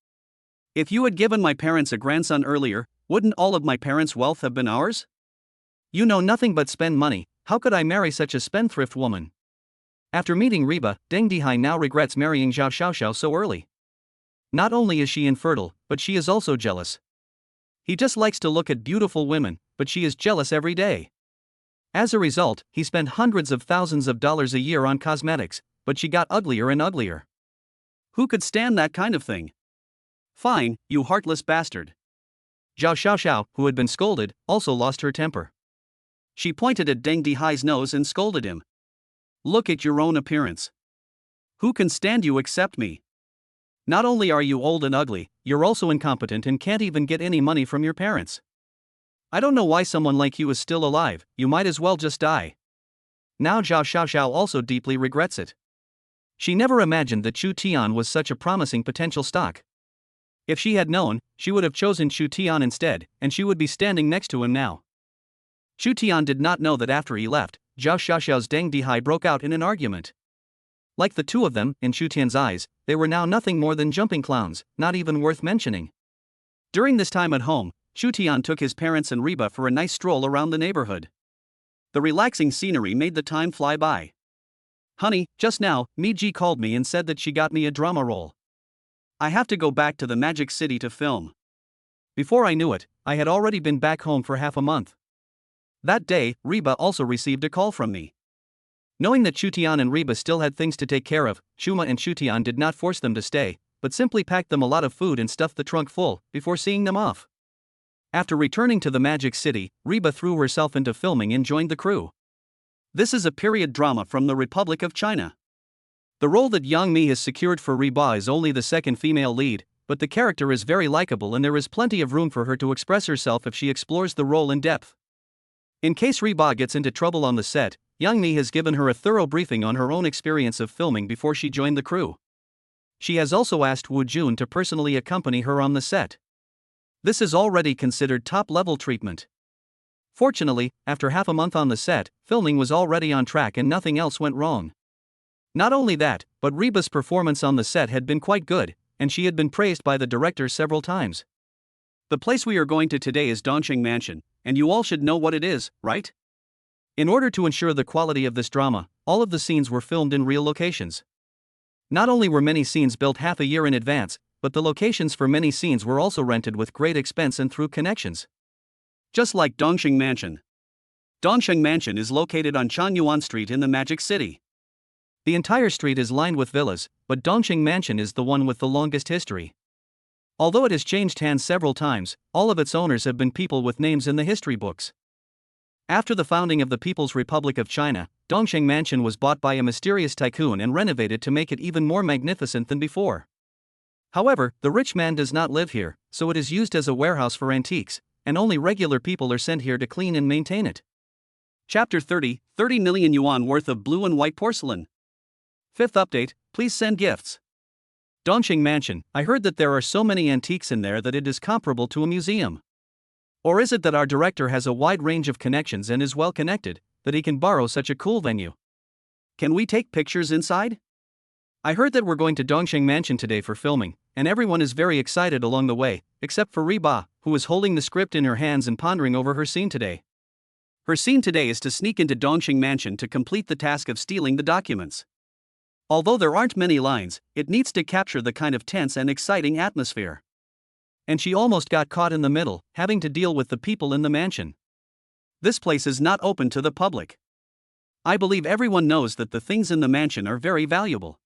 If you had given my parents a grandson earlier, Wouldn't all of my parents' wealth have been ours? You know nothing but spend money, how could I marry such a spendthrift woman? After meeting Reba, Deng Dihai now regrets marrying Zhao Xiaoxiao so early. Not only is she infertile, but she is also jealous. He just likes to look at beautiful women, but she is jealous every day. As a result, he spent hundreds of thousands of dollars a year on cosmetics, but she got uglier and uglier. Who could stand that kind of thing? Fine, you heartless bastard. Zhao Xiaoxiao, who had been scolded, also lost her temper. She pointed at Deng Dihai's nose and scolded him. Look at your own appearance. Who can stand you except me? Not only are you old and ugly, you're also incompetent and can't even get any money from your parents. I don't know why someone like you is still alive, you might as well just die. Now Zhao Xiaoxiao also deeply regrets it. She never imagined that Chu Tian was such a promising potential stock. If she had known, she would have chosen Chu Tian instead, and she would be standing next to him now. Chu Tian did not know that after he left, Zhao Xiaoxiao's Deng Dihai broke out in an argument. Like the two of them, in Chu Tian's eyes, they were now nothing more than jumping clowns, not even worth mentioning. During this time at home, Chu Tian took his parents and Reba for a nice stroll around the neighborhood. The relaxing scenery made the time fly by. Honey, just now, Mi-ji called me and said that she got me a drama role. I have to go back to the Magic City to film. Before I knew it, I had already been back home for half a month. That day, Reba also received a call from me. Knowing that Chu Tian and Reba still had things to take care of, Shuma and Chu Tian did not force them to stay, but simply packed them a lot of food and stuffed the trunk full, before seeing them off. After returning to the Magic City, Reba threw herself into filming and joined the crew. This is a period drama from the Republic of China. The role that Yang Mi has secured for Reba is only the second female lead, but the character is very likable and there is plenty of room for her to express herself if she explores the role in depth. In case Reba gets into trouble on the set, Yang Mi has given her a thorough briefing on her own experience of filming before she joined the crew. She has also asked Wu Jun to personally accompany her on the set. This is already considered top-level treatment. Fortunately, after half a month on the set, filming was already on track and nothing else went wrong. Not only that, but Reba's performance on the set had been quite good, and she had been praised by the director several times. The place we are going to today is Dongqing Mansion, and you all should know what it is, right? In order to ensure the quality of this drama, all of the scenes were filmed in real locations. Not only were many scenes built half a year in advance, but the locations for many scenes were also rented with great expense and through connections. Just like Dongqing Mansion. Dongqing Mansion is located on Chanyuan Street in the Magic City. The entire street is lined with villas, but Dongqing Mansion is the one with the longest history. Although it has changed hands several times, all of its owners have been people with names in the history books. After the founding of the People's Republic of China, Dongqing Mansion was bought by a mysterious tycoon and renovated to make it even more magnificent than before. However, the rich man does not live here, so it is used as a warehouse for antiques, and only regular people are sent here to clean and maintain it. Chapter 30, 30 million yuan worth of blue and white porcelain. Fifth update, please send gifts. Dongqing Mansion, I heard that there are so many antiques in there that it is comparable to a museum. Or is it that our director has a wide range of connections and is well connected, that he can borrow such a cool venue? Can we take pictures inside? I heard that we're going to Dongqing Mansion today for filming, and everyone is very excited along the way, except for Reba, who is holding the script in her hands and pondering over her scene today. Her scene today is to sneak into Dongqing Mansion to complete the task of stealing the documents. Although there aren't many lines, it needs to capture the kind of tense and exciting atmosphere. And she almost got caught in the middle, having to deal with the people in the mansion. This place is not open to the public. I believe everyone knows that the things in the mansion are very valuable.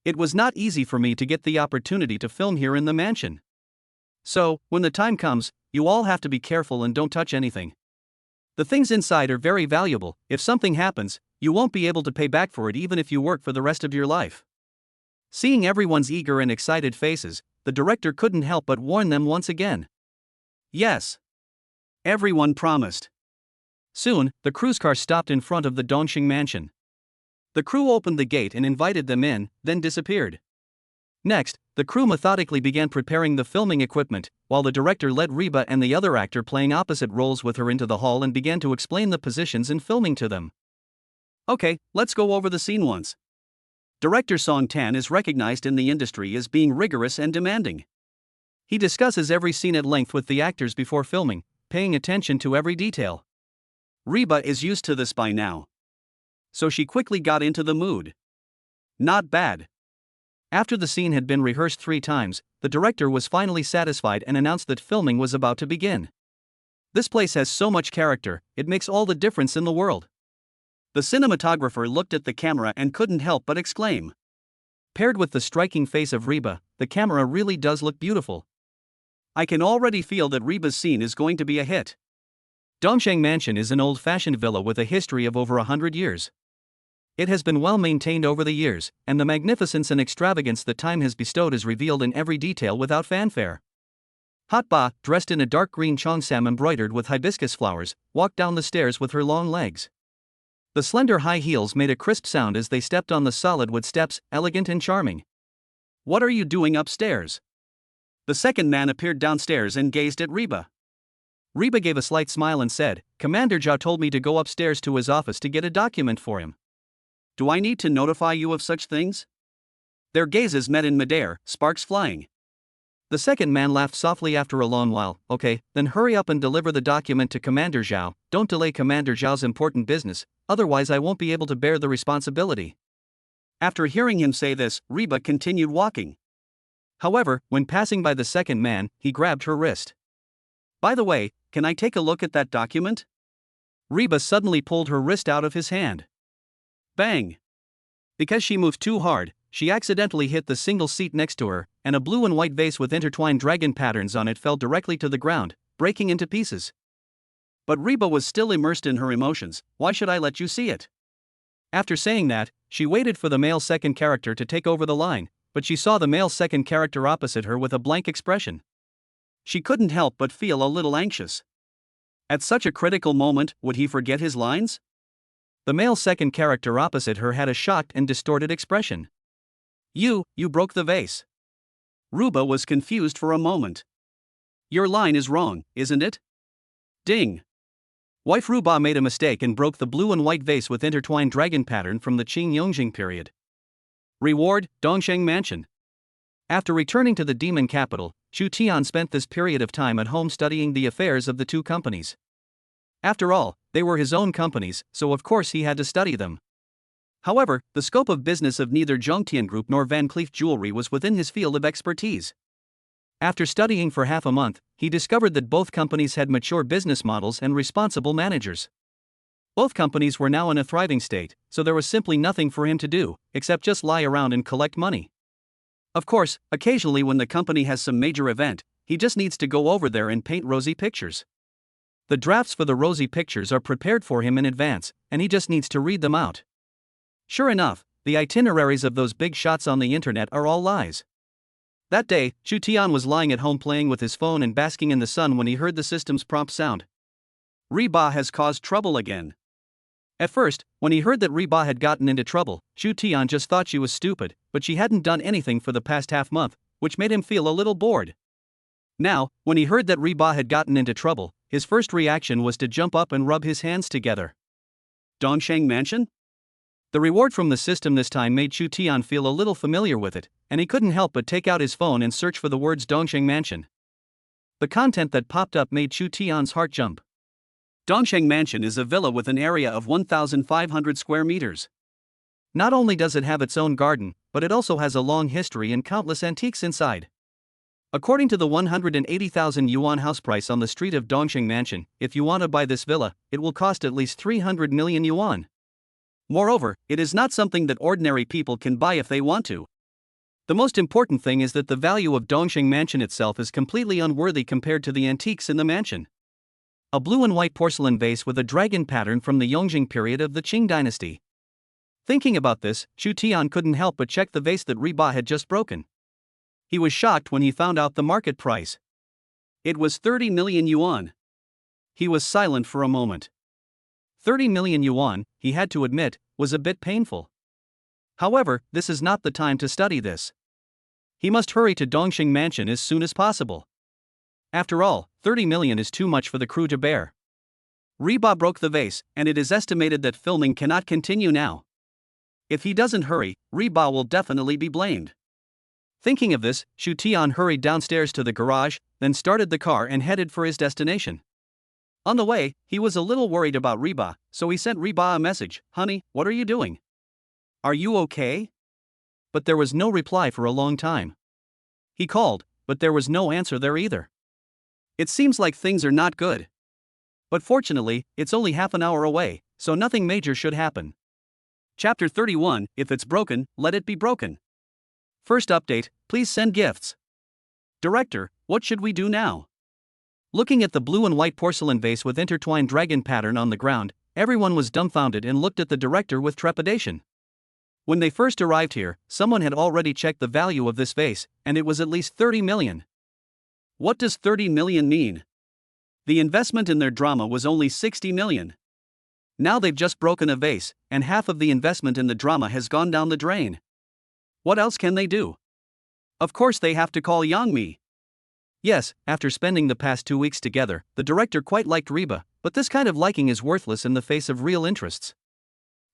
It was not easy for me to get the opportunity to film here in the mansion. So, when the time comes, you all have to be careful and don't touch anything. The things inside are very valuable. If something happens, you won't be able to pay back for it even if you work for the rest of your life. Seeing everyone's eager and excited faces, the director couldn't help but warn them once again. Yes. Everyone promised. Soon, the cruise car stopped in front of the Dongqing Mansion. The crew opened the gate and invited them in, then disappeared. Next, the crew methodically began preparing the filming equipment, while the director led Reba and the other actor playing opposite roles with her into the hall and began to explain the positions in filming to them. Okay, let's go over the scene once. Director Song Tan is recognized in the industry as being rigorous and demanding. He discusses every scene at length with the actors before filming, paying attention to every detail. Reba is used to this by now, so she quickly got into the mood. Not bad. After the scene had been rehearsed 3 times, the director was finally satisfied and announced that filming was about to begin. This place has so much character, it makes all the difference in the world. The cinematographer looked at the camera and couldn't help but exclaim. Paired with the striking face of Reba, the camera really does look beautiful. I can already feel that Reba's scene is going to be a hit. Dongsheng Mansion is an old-fashioned villa with a history of over 100 years. It has been well maintained over the years, and the magnificence and extravagance that time has bestowed is revealed in every detail without fanfare. Hot Ba, dressed in a dark green cheongsam embroidered with hibiscus flowers, walked down the stairs with her long legs. The slender high heels made a crisp sound as they stepped on the solid wood steps, elegant and charming. What are you doing upstairs? The second man appeared downstairs and gazed at Reba. Reba gave a slight smile and said, Commander Zhao told me to go upstairs to his office to get a document for him. Do I need to notify you of such things? Their gazes met in midair, sparks flying. The second man laughed softly after a long while. Okay, then hurry up and deliver the document to Commander Zhao. Don't delay Commander Zhao's important business, otherwise I won't be able to bear the responsibility. After hearing him say this, Reba continued walking. However, when passing by the second man, he grabbed her wrist. By the way, can I take a look at that document? Reba suddenly pulled her wrist out of his hand. Bang! Because she moved too hard, she accidentally hit the single seat next to her, and a blue and white vase with intertwined dragon patterns on it fell directly to the ground, breaking into pieces. But Reba was still immersed in her emotions. Why should I let you see it? After saying that, she waited for the male second character to take over the line, but she saw the male second character opposite her with a blank expression. She couldn't help but feel a little anxious. At such a critical moment, would he forget his lines? The male second character opposite her had a shocked and distorted expression. You broke the vase. Reba was confused for a moment. Your line is wrong, isn't it? Ding. Wife Reba made a mistake and broke the blue and white vase with intertwined dragon pattern from the Qing Yongjing period. Reward, Dongsheng Mansion. After returning to the demon capital, Chu Tian spent this period of time at home studying the affairs of the 2 companies. After all, they were his own companies, so of course he had to study them. However, the scope of business of neither Zhongtian Group nor Van Cleef Jewelry was within his field of expertise. After studying for half a month, he discovered that both companies had mature business models and responsible managers. Both companies were now in a thriving state, so there was simply nothing for him to do, except just lie around and collect money. Of course, occasionally when the company has some major event, he just needs to go over there and paint rosy pictures. The drafts for the rosy pictures are prepared for him in advance, and he just needs to read them out. Sure enough, the itineraries of those big shots on the internet are all lies. That day, Chu Tian was lying at home playing with his phone and basking in the sun when he heard the system's prompt sound. Reba has caused trouble again. At first, when he heard that Reba had gotten into trouble, Chu Tian just thought she was stupid, but she hadn't done anything for the past half month, which made him feel a little bored. Now, when he heard that Reba had gotten into trouble, his first reaction was to jump up and rub his hands together. Dongsheng Mansion? The reward from the system this time made Chu Tian feel a little familiar with it, and he couldn't help but take out his phone and search for the words Dongsheng Mansion. The content that popped up made Chu Tian's heart jump. Dongsheng Mansion is a villa with an area of 1,500 square meters. Not only does it have its own garden, but it also has a long history and countless antiques inside. According to the 180,000 yuan house price on the street of Dongsheng Mansion, if you want to buy this villa, it will cost at least 300 million yuan. Moreover, it is not something that ordinary people can buy if they want to. The most important thing is that the value of Dongsheng Mansion itself is completely unworthy compared to the antiques in the mansion. A blue and white porcelain vase with a dragon pattern from the Yongjing period of the Qing dynasty. Thinking about this, Chu Tian couldn't help but check the vase that Reba had just broken. He was shocked when he found out the market price. It was 30 million yuan. He was silent for a moment. 30 million yuan, he had to admit, was a bit painful. However, this is not the time to study this. He must hurry to Dongsheng Mansion as soon as possible. After all, 30 million is too much for the crew to bear. Reba broke the vase, and it is estimated that filming cannot continue now. If he doesn't hurry, Reba will definitely be blamed. Thinking of this, Shu Tian hurried downstairs to the garage, then started the car and headed for his destination. On the way, he was a little worried about Reba, so he sent Reba a message. "Honey, what are you doing? Are you okay?" But there was no reply for a long time. He called, but there was no answer there either. It seems like things are not good. But fortunately, it's only half an hour away, so nothing major should happen. Chapter 31, If it's broken, let it be broken. First update, please send gifts. Director, what should we do now? Looking at the blue and white porcelain vase with intertwined dragon pattern on the ground, everyone was dumbfounded and looked at the director with trepidation. When they first arrived here, someone had already checked the value of this vase, and it was at least 30 million. What does 30 million mean? The investment in their drama was only 60 million. Now they've just broken a vase, and half of the investment in the drama has gone down the drain. What else can they do? Of course they have to call Yangmi. Yes, after spending the past 2 weeks together, the director quite liked Reba, but this kind of liking is worthless in the face of real interests.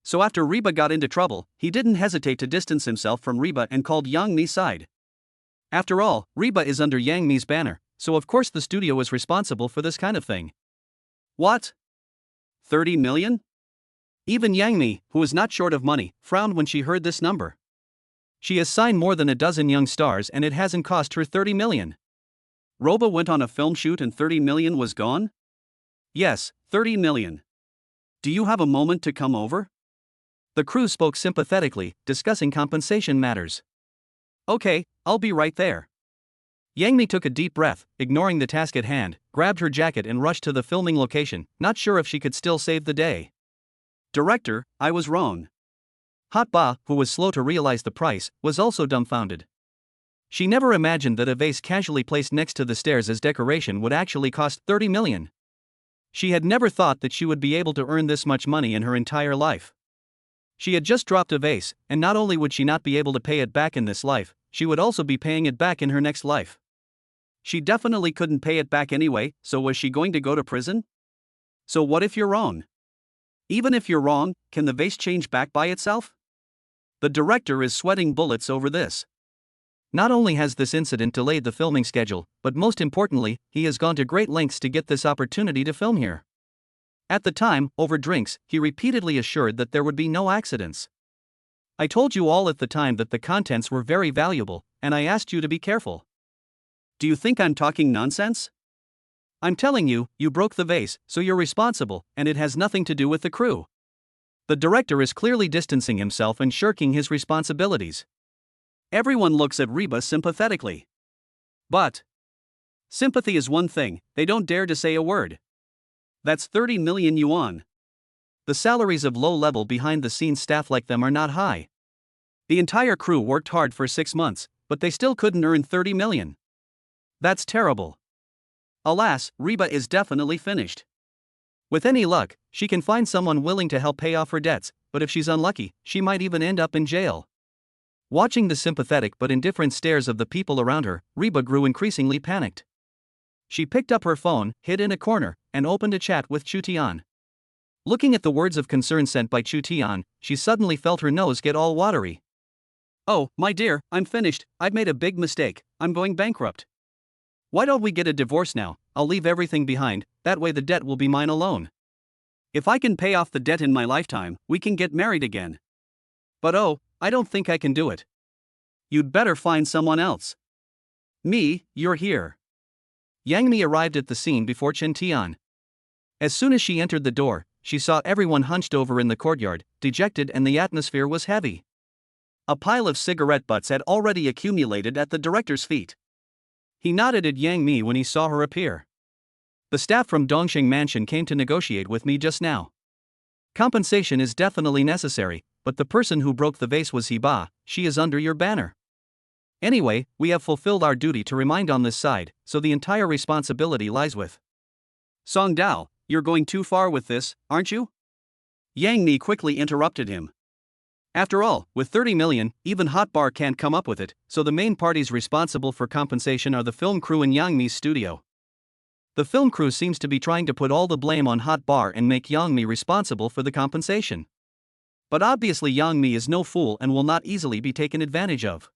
So after Reba got into trouble, he didn't hesitate to distance himself from Reba and called Yangmi's side. After all, Reba is under Yangmi's banner, so of course the studio is responsible for this kind of thing. What? 30 million? Even Yangmi, who is not short of money, frowned when she heard this number. She has signed more than a dozen young stars and it hasn't cost her 30 million. Reba went on a film shoot and 30 million was gone? Yes, 30 million. Do you have a moment to come over? The crew spoke sympathetically, discussing compensation matters. Okay, I'll be right there. Yangmi took a deep breath, ignoring the task at hand, grabbed her jacket and rushed to the filming location, not sure if she could still save the day. Director, I was wrong. Hot Ba, who was slow to realize the price, was also dumbfounded. She never imagined that a vase casually placed next to the stairs as decoration would actually cost 30 million. She had never thought that she would be able to earn this much money in her entire life. She had just dropped a vase, and not only would she not be able to pay it back in this life, she would also be paying it back in her next life. She definitely couldn't pay it back anyway, so was she going to go to prison? So what if you're wrong? Even if you're wrong, can the vase change back by itself? The director is sweating bullets over this. Not only has this incident delayed the filming schedule, but most importantly, he has gone to great lengths to get this opportunity to film here. At the time, over drinks, he repeatedly assured that there would be no accidents. I told you all at the time that the contents were very valuable, and I asked you to be careful. Do you think I'm talking nonsense? I'm telling you, you broke the vase, so you're responsible, and it has nothing to do with the crew. The director is clearly distancing himself and shirking his responsibilities. Everyone looks at Reba sympathetically. But sympathy is one thing, they don't dare to say a word. That's 30 million yuan. The salaries of low-level behind-the-scenes staff like them are not high. The entire crew worked hard for 6 months, but they still couldn't earn 30 million. That's terrible. Alas, Reba is definitely finished. With any luck, she can find someone willing to help pay off her debts, but if she's unlucky, she might even end up in jail. Watching the sympathetic but indifferent stares of the people around her, Reba grew increasingly panicked. She picked up her phone, hid in a corner, and opened a chat with Chu Tian. Looking at the words of concern sent by Chu Tian, she suddenly felt her nose get all watery. Oh, my dear, I'm finished, I've made a big mistake, I'm going bankrupt. Why don't we get a divorce now? I'll leave everything behind, that way the debt will be mine alone. If I can pay off the debt in my lifetime, we can get married again. But oh, I don't think I can do it. You'd better find someone else. Me, you're here. Yangmi arrived at the scene before Chen Tian. As soon as she entered the door, she saw everyone hunched over in the courtyard, dejected, and the atmosphere was heavy. A pile of cigarette butts had already accumulated at the director's feet. He nodded at Yangmi when he saw her appear. The staff from Dongxing Mansion came to negotiate with me just now. Compensation is definitely necessary, but the person who broke the vase was Reba, she is under your banner. Anyway, we have fulfilled our duty to remind on this side, so the entire responsibility lies with Song Dao. You're going too far with this, aren't you? Yang Mi quickly interrupted him. After all, with 30 million, even Hot Bar can't come up with it, so the main parties responsible for compensation are the film crew in Yang Mi's studio. The film crew seems to be trying to put all the blame on Hot Bar and make Yang Mi responsible for the compensation. But obviously Yang Mi is no fool and will not easily be taken advantage of.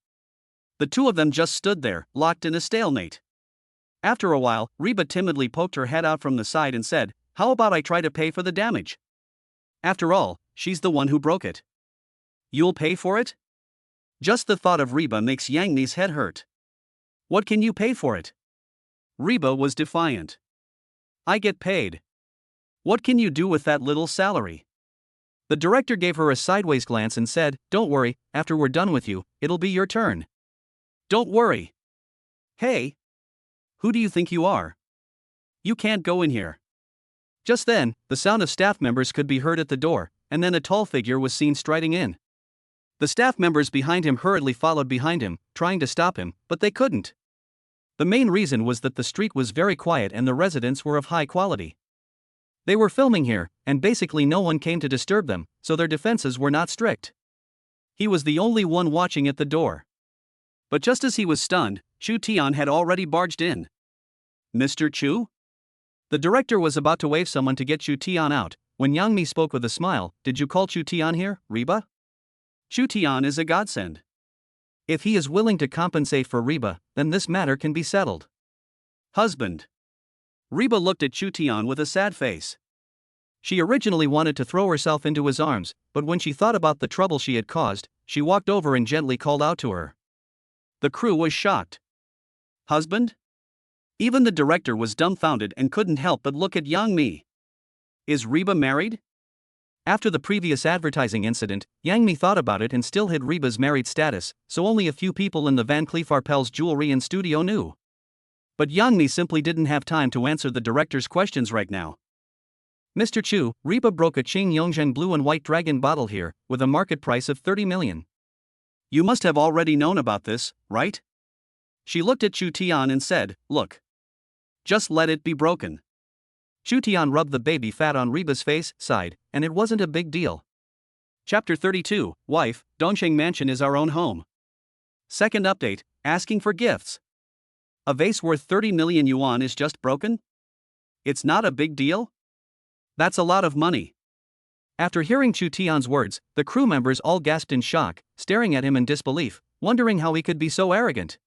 The two of them just stood there, locked in a stalemate. After a while, Reba timidly poked her head out from the side and said, "How about I try to pay for the damage? After all, she's the one who broke it." "You'll pay for it?" Just the thought of Reba makes Yang Mi's head hurt. "What can you pay for it?" Reba was defiant. "I get paid. What can you do with that little salary?" The director gave her a sideways glance and said, "Don't worry, after we're done with you, it'll be your turn." "Don't worry." "Hey! Who do you think you are? You can't go in here." Just then, the sound of staff members could be heard at the door, and then a tall figure was seen striding in. The staff members behind him hurriedly followed behind him, trying to stop him, but they couldn't. The main reason was that the street was very quiet and the residents were of high quality. They were filming here, and basically no one came to disturb them, so their defenses were not strict. He was the only one watching at the door. But just as he was stunned, Chu Tian had already barged in. "Mr. Chu?" The director was about to wave someone to get Chu Tian out, when Yang Mi spoke with a smile. "Did you call Chu Tian here, Reba? Chu Tian is a godsend. If he is willing to compensate for Reba, then this matter can be settled." "Husband." Reba looked at Chu Tian with a sad face. She originally wanted to throw herself into his arms, but when she thought about the trouble she had caused, she walked over and gently called out to her. The crew was shocked. "Husband?" Even the director was dumbfounded and couldn't help but look at Yang Mi. "Is Reba married?" After the previous advertising incident, Yang Mi thought about it and still hid Reba's married status, so only a few people in the Van Cleef Arpels jewelry and studio knew. But Yang Mi simply didn't have time to answer the director's questions right now. "Mr. Chu, Reba broke a Qing Yongzheng blue and white dragon bottle here, with a market price of 30 million. You must have already known about this, right?" She looked at Chu Tian and said, "Look. Just let it be broken." Chu Tian rubbed the baby fat on Reba's face, sighed, and it wasn't a big deal. Chapter 32, Wife, Dongsheng Mansion is our own home. Second update, asking for gifts. A vase worth 30 million yuan is just broken? It's not a big deal? That's a lot of money. After hearing Chu Tian's words, the crew members all gasped in shock, staring at him in disbelief, wondering how he could be so arrogant.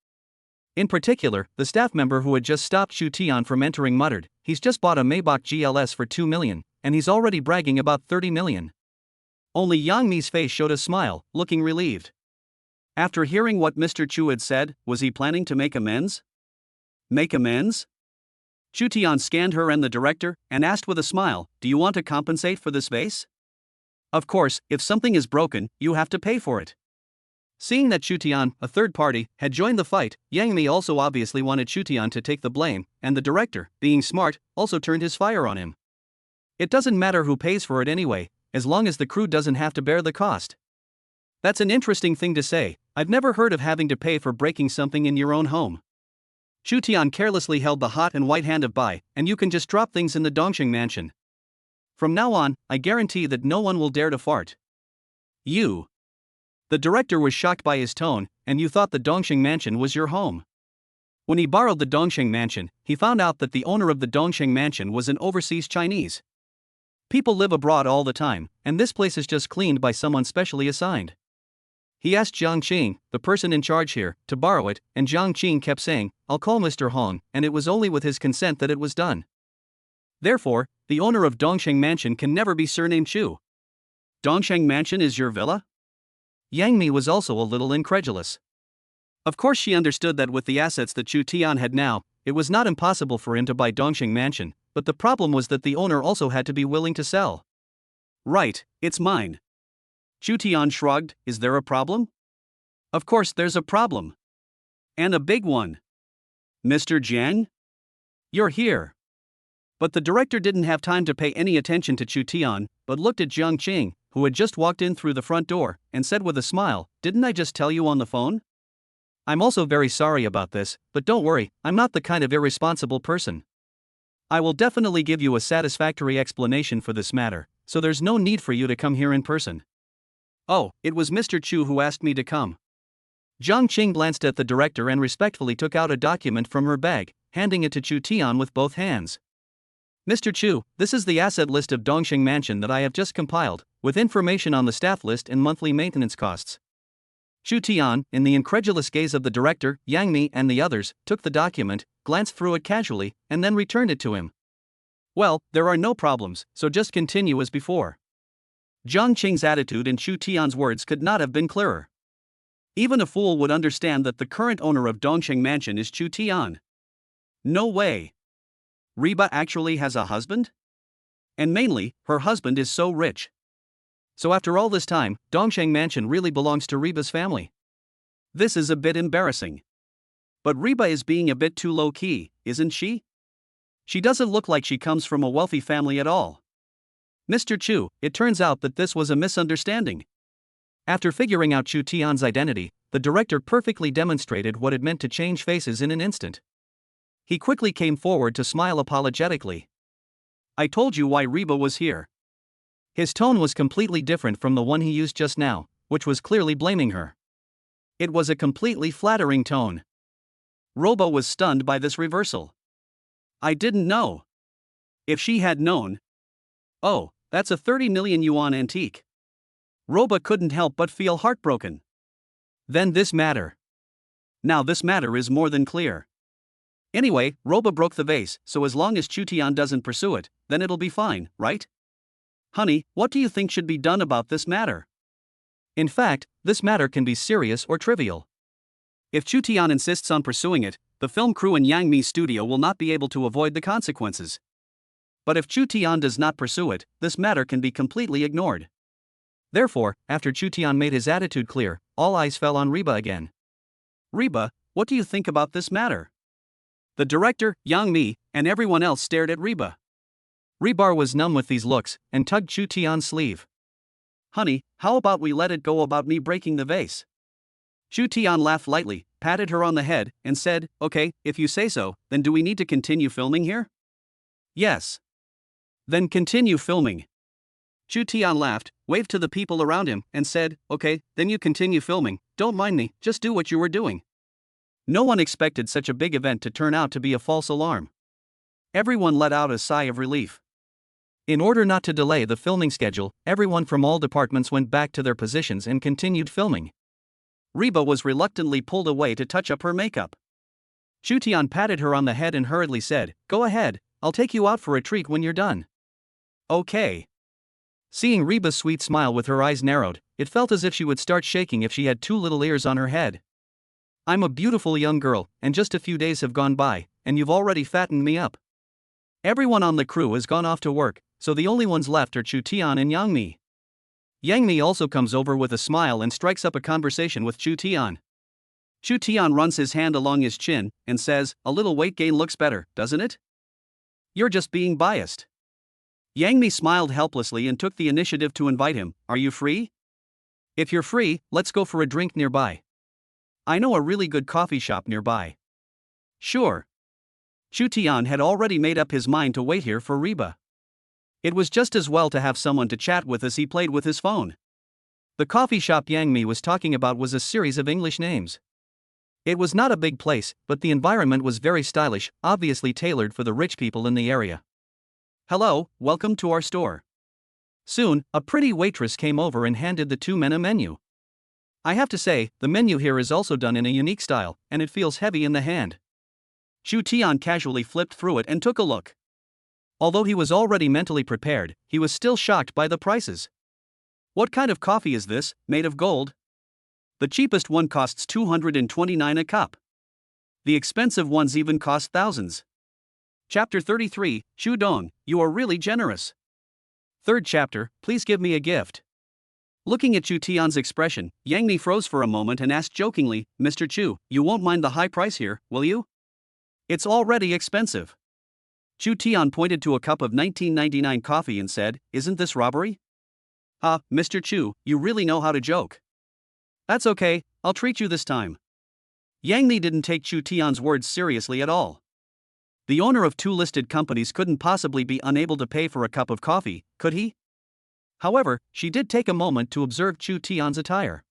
In particular, the staff member who had just stopped Chu Tian from entering muttered, "He's just bought a Maybach GLS for 2 million, and he's already bragging about 30 million. Only Yang Mi's face showed a smile, looking relieved. After hearing what Mr. Chu had said, was he planning to make amends? Make amends? Chu Tian scanned her and the director, and asked with a smile, "Do you want to compensate for this vase? Of course, if something is broken, you have to pay for it." Seeing that Chu Tian, a third party, had joined the fight, Yang Mi also obviously wanted Chu Tian to take the blame, and the director, being smart, also turned his fire on him. It doesn't matter who pays for it anyway, as long as the crew doesn't have to bear the cost. That's an interesting thing to say. I've never heard of having to pay for breaking something in your own home. Chu Tian carelessly held the hot and white hand of Bai, and you can just drop things in the Dongsheng mansion. From now on, I guarantee that no one will dare to fart. You. The director was shocked by his tone, and you thought the Dongsheng mansion was your home. When he borrowed the Dongsheng mansion, he found out that the owner of the Dongsheng mansion was an overseas Chinese. People live abroad all the time, and this place is just cleaned by someone specially assigned. He asked Jiang Qing, the person in charge here, to borrow it, and Jiang Qing kept saying, "I'll call Mr. Hong," and it was only with his consent that it was done. Therefore, the owner of Dongsheng mansion can never be surnamed Chu. Dongsheng mansion is your villa? Yang Mi was also a little incredulous. Of course she understood that with the assets that Chu Tian had now, it was not impossible for him to buy Dongsheng mansion, but the problem was that the owner also had to be willing to sell. Right, it's mine. Chu Tian shrugged, is there a problem? Of course there's a problem. And a big one. Mr. Jiang? You're here. But the director didn't have time to pay any attention to Chu Tian, but looked at Jiang Qing, who had just walked in through the front door, and said with a smile, "Didn't I just tell you on the phone? I'm also very sorry about this, but don't worry, I'm not the kind of irresponsible person. I will definitely give you a satisfactory explanation for this matter, so there's no need for you to come here in person." Oh, it was Mr. Chu who asked me to come. Jiang Qing glanced at the director and respectfully took out a document from her bag, handing it to Chu Tian with both hands. "Mr. Chu, this is the asset list of Dongsheng Mansion that I have just compiled, with information on the staff list and monthly maintenance costs." Chu Tian, in the incredulous gaze of the director, Yang Mi and the others, took the document, glanced through it casually, and then returned it to him. Well, there are no problems, so just continue as before. Jiang Qing's attitude and Chu Tian's words could not have been clearer. Even a fool would understand that the current owner of Dongsheng Mansion is Chu Tian. No way. Reba actually has a husband? And mainly, her husband is so rich. So after all this time, Dongsheng Mansion really belongs to Reba's family. This is a bit embarrassing. But Reba is being a bit too low-key, isn't she? She doesn't look like she comes from a wealthy family at all. Mr. Chu, it turns out that this was a misunderstanding. After figuring out Chu Tian's identity, the director perfectly demonstrated what it meant to change faces in an instant. He quickly came forward to smile apologetically. I told you why Reba was here. His tone was completely different from the one he used just now, which was clearly blaming her. It was a completely flattering tone. Reba was stunned by this reversal. I didn't know. If she had known. Oh, that's a 30 million yuan antique. Reba couldn't help but feel heartbroken. Then this matter. Now this matter is more than clear. Anyway, Reba broke the vase, so as long as Chu Tian doesn't pursue it, then it'll be fine, right? Honey, what do you think should be done about this matter? In fact, this matter can be serious or trivial. If Chu Tian insists on pursuing it, the film crew in Yang Mi's studio will not be able to avoid the consequences. But if Chu Tian does not pursue it, this matter can be completely ignored. Therefore, after Chu Tian made his attitude clear, all eyes fell on Reba again. Reba, what do you think about this matter? The director, Yang Mi, and everyone else stared at Reba. Reba was numb with these looks, and tugged Chu Tian's sleeve. Honey, how about we let it go about me breaking the vase? Chu Tian laughed lightly, patted her on the head, and said, okay, if you say so, then do we need to continue filming here? Yes. Then continue filming. Chu Tian laughed, waved to the people around him, and said, okay, then you continue filming, don't mind me, just do what you were doing. No one expected such a big event to turn out to be a false alarm. Everyone let out a sigh of relief. In order not to delay the filming schedule, everyone from all departments went back to their positions and continued filming. Reba was reluctantly pulled away to touch up her makeup. Chu Tian patted her on the head and hurriedly said, go ahead, I'll take you out for a treat when you're done. Okay. Seeing Reba's sweet smile with her eyes narrowed, it felt as if she would start shaking if she had two little ears on her head. I'm a beautiful young girl, and just a few days have gone by, and you've already fattened me up. Everyone on the crew has gone off to work, so the only ones left are Chu Tian and Yang Mi. Yang Mi also comes over with a smile and strikes up a conversation with Chu Tian. Chu Tian runs his hand along his chin and says, a little weight gain looks better, doesn't it? You're just being biased. Yang Mi smiled helplessly and took the initiative to invite him, are you free? If you're free, let's go for a drink nearby. I know a really good coffee shop nearby. Sure. Chu Tian had already made up his mind to wait here for Reba. It was just as well to have someone to chat with as he played with his phone. The coffee shop Yang Mi was talking about was a series of English names. It was not a big place, but the environment was very stylish, obviously tailored for the rich people in the area. Hello, welcome to our store. Soon, a pretty waitress came over and handed the two men a menu. I have to say, the menu here is also done in a unique style, and it feels heavy in the hand. Chu Tian casually flipped through it and took a look. Although he was already mentally prepared, he was still shocked by the prices. What kind of coffee is this, made of gold? The cheapest one costs 229 a cup. The expensive ones even cost thousands. Chapter 33, Chu Dong, you are really generous. Third chapter, please give me a gift. Looking at Chu Tian's expression, Yang Mi froze for a moment and asked jokingly, Mr. Chu, you won't mind the high price here, will you? It's already expensive. Chu Tian pointed to a cup of 1999 coffee and said, isn't this robbery? Mr. Chu, you really know how to joke. That's okay, I'll treat you this time. Yang Mi didn't take Chu Tian's words seriously at all. The owner of two listed companies couldn't possibly be unable to pay for a cup of coffee, could he? However, she did take a moment to observe Chu Tian's attire.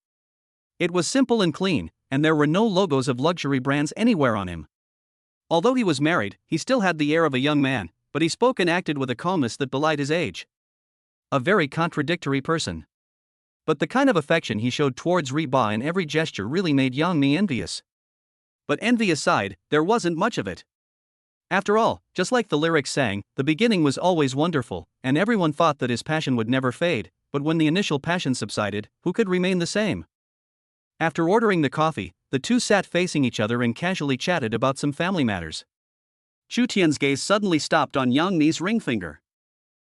It was simple and clean, and there were no logos of luxury brands anywhere on him. Although he was married, he still had the air of a young man, but he spoke and acted with a calmness that belied his age. A very contradictory person. But the kind of affection he showed towards Reba in every gesture really made Yang Mi envious. But envy aside, there wasn't much of it. After all, just like the lyrics sang, the beginning was always wonderful, and everyone thought that his passion would never fade, but when the initial passion subsided, who could remain the same? After ordering the coffee, the two sat facing each other and casually chatted about some family matters. Chu Tian's gaze suddenly stopped on Yang Mi's ring finger.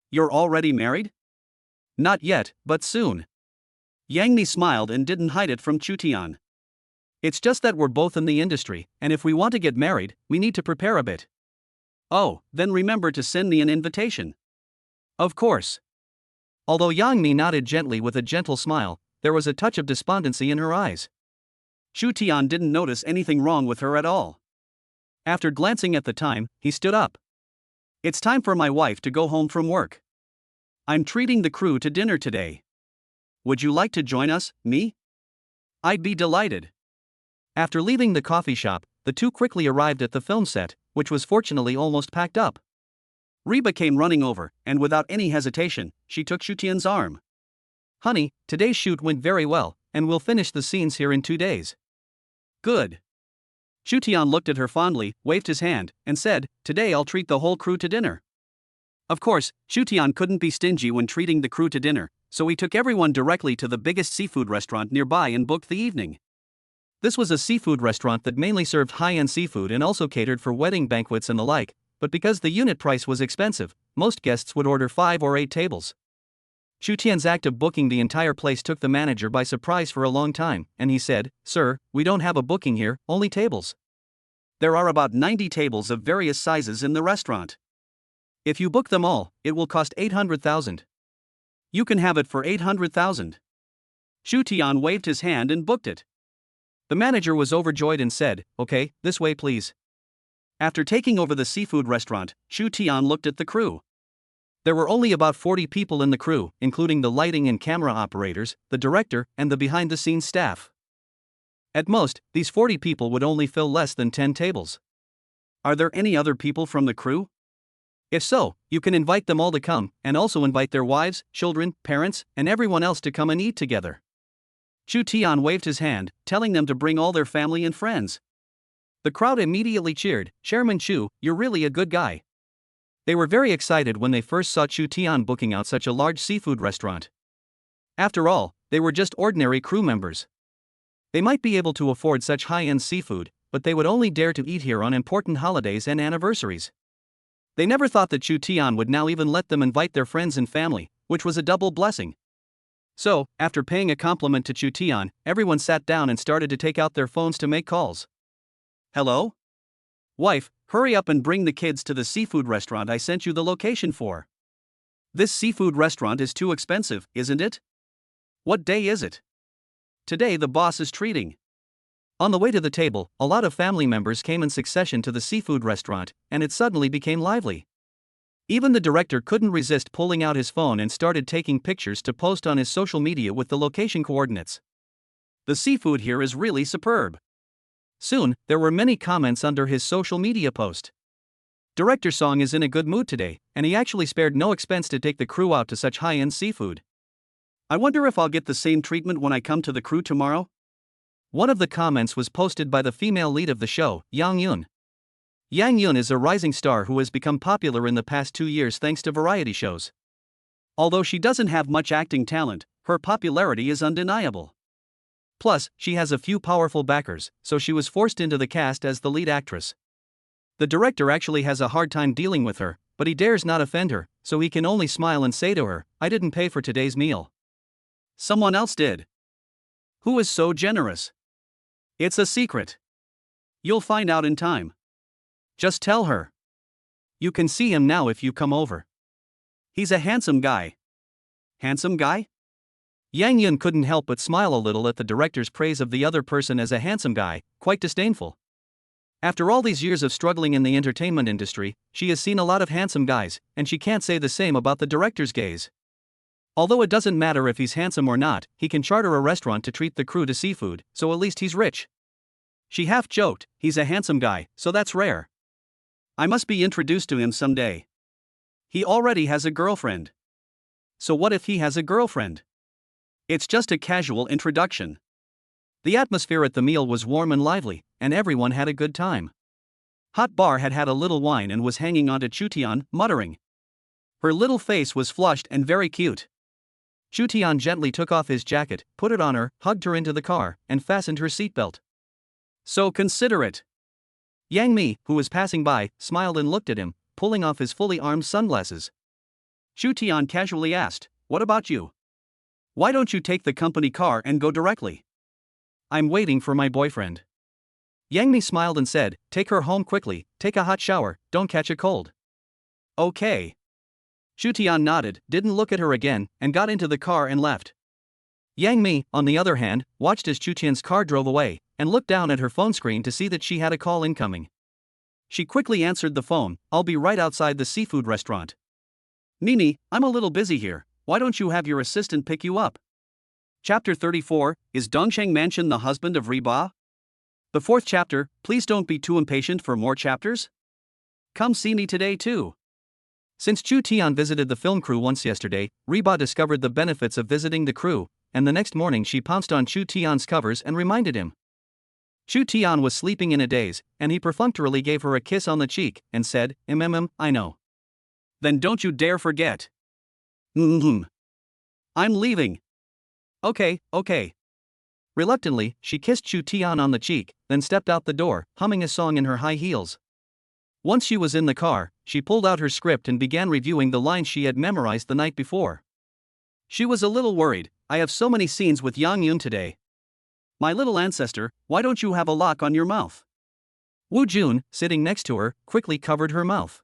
"You're already married?" "Not yet, but soon." Yang Mi smiled and didn't hide it from Chu Tian. "It's just that we're both in the industry, and if we want to get married, we need to prepare a bit." "Oh, then remember to send me an invitation." "Of course." Although Yang Mi nodded gently with a gentle smile, there was a touch of despondency in her eyes. Chu Tian didn't notice anything wrong with her at all. After glancing at the time, he stood up. "It's time for my wife to go home from work. I'm treating the crew to dinner today. Would you like to join us, Mi?" "I'd be delighted." After leaving the coffee shop, the two quickly arrived at the film set, which was fortunately almost packed up. Reba came running over, and without any hesitation, she took Chu Tian's arm. "Honey, today's shoot went very well, and we'll finish the scenes here in 2 days." "Good." Chu Tian looked at her fondly, waved his hand, and said, "Today I'll treat the whole crew to dinner." Of course, Chu Tian couldn't be stingy when treating the crew to dinner, so he took everyone directly to the biggest seafood restaurant nearby and booked the evening. This was a seafood restaurant that mainly served high-end seafood and also catered for wedding banquets and the like, but because the unit price was expensive, most guests would order 5 or 8 tables. Chu Tian's act of booking the entire place took the manager by surprise for a long time, and he said, "Sir, we don't have a booking here, only tables. There are about 90 tables of various sizes in the restaurant. If you book them all, it will cost 800,000. You can have it for 800,000. Chu Tian waved his hand and booked it. The manager was overjoyed and said, "Okay, this way please." After taking over the seafood restaurant, Chu Tian looked at the crew. There were only about 40 people in the crew, including the lighting and camera operators, the director, and the behind-the-scenes staff. At most, these 40 people would only fill less than 10 tables. "Are there any other people from the crew? If so, you can invite them all to come, and also invite their wives, children, parents, and everyone else to come and eat together." Chu Tian waved his hand, telling them to bring all their family and friends. The crowd immediately cheered, "Chairman Chu, you're really a good guy." They were very excited when they first saw Chu Tian booking out such a large seafood restaurant. After all, they were just ordinary crew members. They might be able to afford such high-end seafood, but they would only dare to eat here on important holidays and anniversaries. They never thought that Chu Tian would now even let them invite their friends and family, which was a double blessing. So, after paying a compliment to Chu Tian, everyone sat down and started to take out their phones to make calls. "Hello? Wife, hurry up and bring the kids to the seafood restaurant I sent you the location for. This seafood restaurant is too expensive, isn't it? What day is it? Today the boss is treating." On the way to the table, a lot of family members came in succession to the seafood restaurant, and it suddenly became lively. Even the director couldn't resist pulling out his phone and started taking pictures to post on his social media with the location coordinates. "The seafood here is really superb." Soon, there were many comments under his social media post. "Director Song is in a good mood today, and he actually spared no expense to take the crew out to such high-end seafood. I wonder if I'll get the same treatment when I come to the crew tomorrow?" One of the comments was posted by the female lead of the show, Yang Yun. Yang Yun is a rising star who has become popular in the past 2 years thanks to variety shows. Although she doesn't have much acting talent, her popularity is undeniable. Plus, she has a few powerful backers, so she was forced into the cast as the lead actress. The director actually has a hard time dealing with her, but he dares not offend her, so he can only smile and say to her, "I didn't pay for today's meal. Someone else did." Who is so generous? It's a secret. You'll find out in time. Just tell her. You can see him now if you come over. He's a handsome guy. Handsome guy? Yang Yun couldn't help but smile a little at the director's praise of the other person as a handsome guy, quite disdainful. After all these years of struggling in the entertainment industry, she has seen a lot of handsome guys, and she can't say the same about the director's gaze. Although it doesn't matter if he's handsome or not, he can charter a restaurant to treat the crew to seafood, so at least he's rich. She half joked, "He's a handsome guy, so that's rare. I must be introduced to him someday. He already has a girlfriend. So what if he has a girlfriend? It's just a casual introduction. The atmosphere at the meal was warm and lively, and everyone had a good time. Hot Bar had had a little wine and was hanging onto Chutian, muttering. Her little face was flushed and very cute. Chutian gently took off his jacket, put it on her, hugged her into the car, and fastened her seatbelt. So considerate. Yang Mi, who was passing by, smiled and looked at him, pulling off his fully armed sunglasses. Chutian casually asked, "What about you? Why don't you take the company car and go directly?" "I'm waiting for my boyfriend." Yang Mi smiled and said, "Take her home quickly, take a hot shower, don't catch a cold." "Okay." Chutian nodded, didn't look at her again, and got into the car and left. Yang Mi, on the other hand, watched as Chutian's car drove away, and looked down at her phone screen to see that she had a call incoming. She quickly answered the phone. "I'll be right outside the seafood restaurant." "Nini, I'm a little busy here, why don't you have your assistant pick you up?" Chapter 34, Is Dongsheng Mansion the husband of Reba? The fourth chapter, please don't be too impatient for more chapters? Come see me today too. Since Chu Tian visited the film crew once yesterday, Reba discovered the benefits of visiting the crew, and the next morning she pounced on Chu Tian's covers and reminded him. Chu Tian was sleeping in a daze, and he perfunctorily gave her a kiss on the cheek, and said, I know. Then don't you dare forget. I'm leaving. Okay. Reluctantly, she kissed Chu Tian on the cheek, then stepped out the door, humming a song in her high heels. Once she was in the car, she pulled out her script and began reviewing the lines she had memorized the night before. She was a little worried. I have so many scenes with Yang Yun today. My little ancestor, why don't you have a lock on your mouth? Wu Jun, sitting next to her, quickly covered her mouth.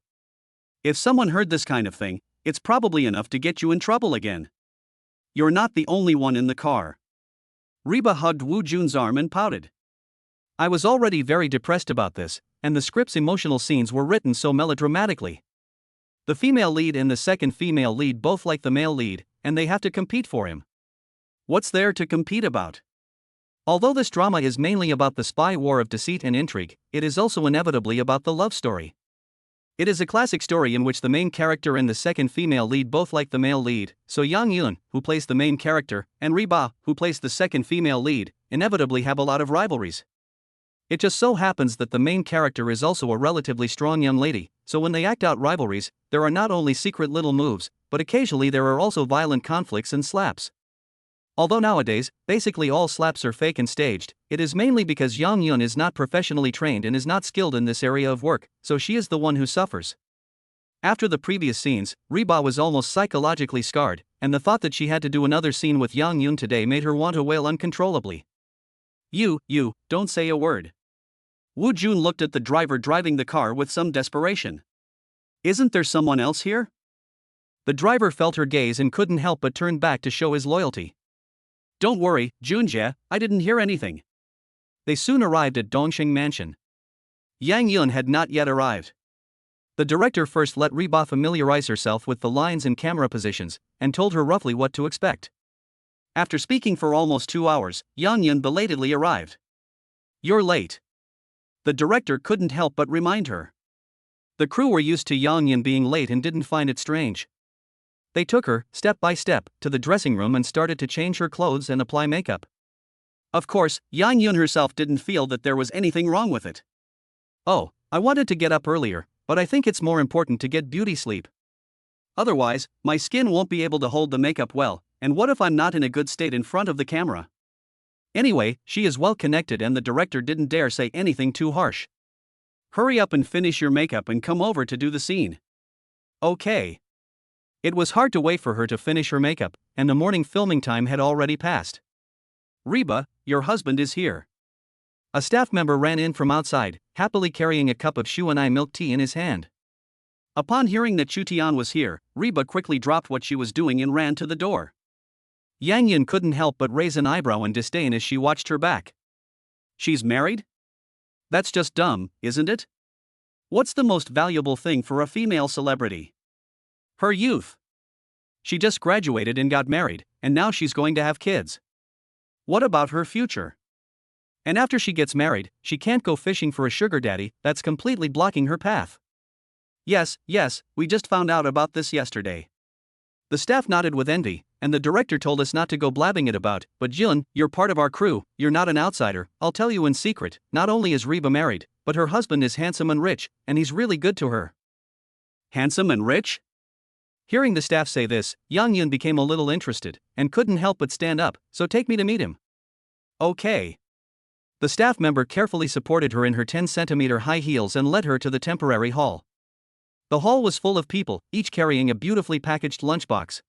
If someone heard this kind of thing, it's probably enough to get you in trouble again. You're not the only one in the car. Reba hugged Wu Jun's arm and pouted. I was already very depressed about this, and the script's emotional scenes were written so melodramatically. The female lead and the second female lead both like the male lead, and they have to compete for him. What's there to compete about? Although this drama is mainly about the spy war of deceit and intrigue, it is also inevitably about the love story. It is a classic story in which the main character and the second female lead both like the male lead, so Yang Yun, who plays the main character, and Reba, who plays the second female lead, inevitably have a lot of rivalries. It just so happens that the main character is also a relatively strong young lady, so when they act out rivalries, there are not only secret little moves, but occasionally there are also violent conflicts and slaps. Although nowadays, basically all slaps are fake and staged, it is mainly because Yang Yun is not professionally trained and is not skilled in this area of work, so she is the one who suffers. After the previous scenes, Reba was almost psychologically scarred, and the thought that she had to do another scene with Yang Yun today made her want to wail uncontrollably. You, don't say a word. Wu Jun looked at the driver driving the car with some desperation. Isn't there someone else here? The driver felt her gaze and couldn't help but turn back to show his loyalty. Don't worry, Junjie, I didn't hear anything. They soon arrived at Dongsheng Mansion. Yang Yun had not yet arrived. The director first let Reba familiarize herself with the lines and camera positions, and told her roughly what to expect. After speaking for almost 2 hours, Yang Yun belatedly arrived. You're late. The director couldn't help but remind her. The crew were used to Yang Yun being late and didn't find it strange. They took her, step by step, to the dressing room and started to change her clothes and apply makeup. Of course, Yang Yun herself didn't feel that there was anything wrong with it. Oh, I wanted to get up earlier, but I think it's more important to get beauty sleep. Otherwise, my skin won't be able to hold the makeup well, and what if I'm not in a good state in front of the camera? Anyway, she is well connected and the director didn't dare say anything too harsh. Hurry up and finish your makeup and come over to do the scene. Okay. It was hard to wait for her to finish her makeup, and the morning filming time had already passed. Reba, your husband is here. A staff member ran in from outside, happily carrying a cup of shuanai milk tea in his hand. Upon hearing that Chu Tian was here, Reba quickly dropped what she was doing and ran to the door. Yang Yun couldn't help but raise an eyebrow in disdain as she watched her back. She's married? That's just dumb, isn't it? What's the most valuable thing for a female celebrity? Her youth. She just graduated and got married, and now she's going to have kids. What about her future? And after she gets married, she can't go fishing for a sugar daddy, that's completely blocking her path. Yes, we just found out about this yesterday. The staff nodded with envy, and the director told us not to go blabbing it about, but Yun, you're part of our crew, you're not an outsider, I'll tell you in secret, not only is Reba married, but her husband is handsome and rich, and he's really good to her. Handsome and rich? Hearing the staff say this, Yang Yun became a little interested, and couldn't help but stand up, so take me to meet him. Okay. The staff member carefully supported her in her 10-centimeter high heels and led her to the temporary hall. The hall was full of people, each carrying a beautifully packaged lunchbox.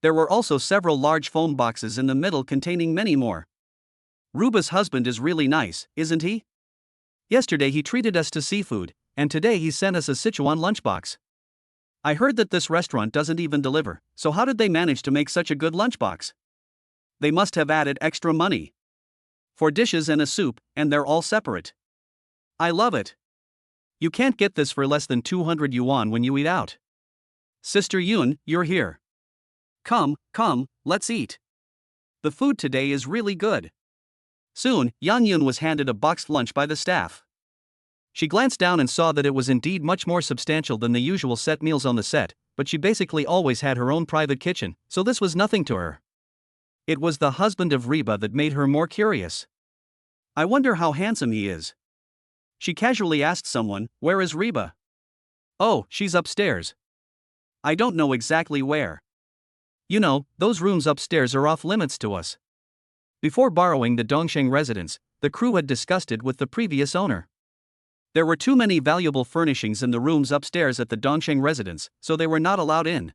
There were also several large foam boxes in the middle containing many more. Reba's husband is really nice, isn't he? Yesterday he treated us to seafood, and today he sent us a Sichuan lunchbox. I heard that this restaurant doesn't even deliver, so how did they manage to make such a good lunchbox? They must have added extra money. 4 dishes and a soup, and they're all separate. I love it. You can't get this for less than 200 yuan when you eat out. Sister Yun, you're here. Come, let's eat. The food today is really good. Soon, Yang Yun was handed a boxed lunch by the staff. She glanced down and saw that it was indeed much more substantial than the usual set meals on the set, but she basically always had her own private kitchen, so this was nothing to her. It was the husband of Reba that made her more curious. I wonder how handsome he is. She casually asked someone, where is Reba? Oh, she's upstairs. I don't know exactly where. You know, those rooms upstairs are off limits to us. Before borrowing the Dongsheng residence, the crew had discussed it with the previous owner. There were too many valuable furnishings in the rooms upstairs at the Dongsheng residence, so they were not allowed in.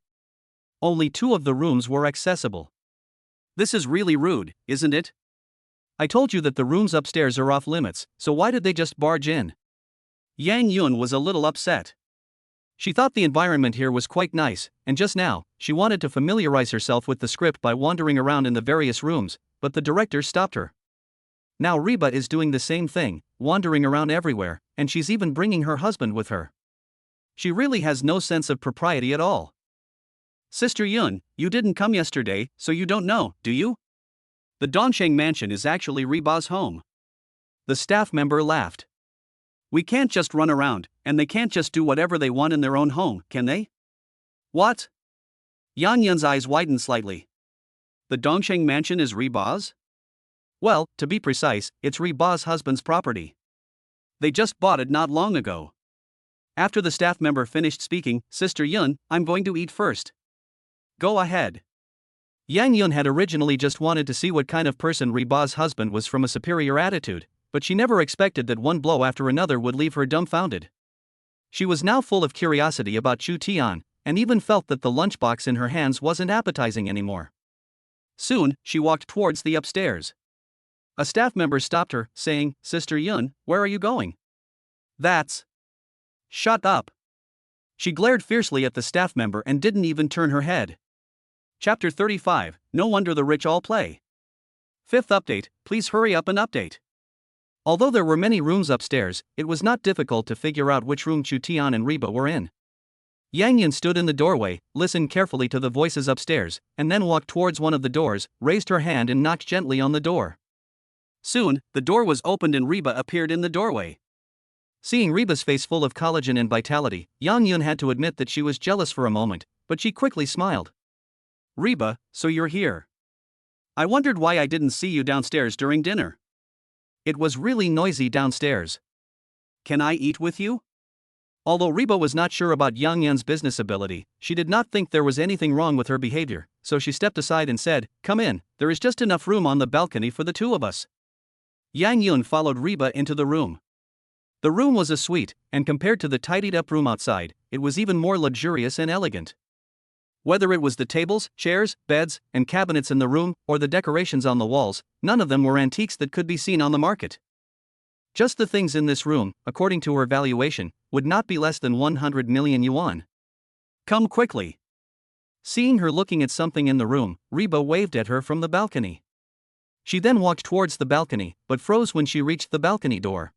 Only 2 of the rooms were accessible. This is really rude, isn't it? I told you that the rooms upstairs are off limits, so why did they just barge in? Yang Yun was a little upset. She thought the environment here was quite nice, and just now, she wanted to familiarize herself with the script by wandering around in the various rooms, but the director stopped her. Now Reba is doing the same thing, wandering around everywhere, and she's even bringing her husband with her. She really has no sense of propriety at all. Sister Yun, you didn't come yesterday, so you don't know, do you? The Dongsheng mansion is actually Reba's home. The staff member laughed. We can't just run around, and they can't just do whatever they want in their own home, can they? What? Yang Yun's eyes widened slightly. The Dongsheng mansion is Reba's? Well, to be precise, it's Reba's husband's property. They just bought it not long ago. After the staff member finished speaking, Sister Yun, I'm going to eat first. Go ahead. Yang Yun had originally just wanted to see what kind of person Reba's husband was from a superior attitude, but she never expected that one blow after another would leave her dumbfounded. She was now full of curiosity about Chu Tian, and even felt that the lunchbox in her hands wasn't appetizing anymore. Soon, she walked towards the upstairs. A staff member stopped her, saying, Sister Yun, where are you going? That's... Shut up. She glared fiercely at the staff member and didn't even turn her head. Chapter 35, No Wonder the Rich All Play. 5th update, please hurry up and update. Although there were many rooms upstairs, it was not difficult to figure out which room Chu Tian and Reba were in. Yang Yun stood in the doorway, listened carefully to the voices upstairs, and then walked towards one of the doors, raised her hand and knocked gently on the door. Soon, the door was opened and Reba appeared in the doorway. Seeing Reba's face full of collagen and vitality, Yang Yun had to admit that she was jealous for a moment, but she quickly smiled. Reba, so you're here. I wondered why I didn't see you downstairs during dinner. It was really noisy downstairs. Can I eat with you? Although Reba was not sure about Yang Yun's business ability, she did not think there was anything wrong with her behavior, so she stepped aside and said, Come in, there is just enough room on the balcony for the 2 of us. Yang Yun followed Reba into the room. The room was a suite, and compared to the tidied-up room outside, it was even more luxurious and elegant. Whether it was the tables, chairs, beds, and cabinets in the room, or the decorations on the walls, none of them were antiques that could be seen on the market. Just the things in this room, according to her valuation, would not be less than 100 million yuan. Come quickly. Seeing her looking at something in the room, Reba waved at her from the balcony. She then walked towards the balcony, but froze when she reached the balcony door.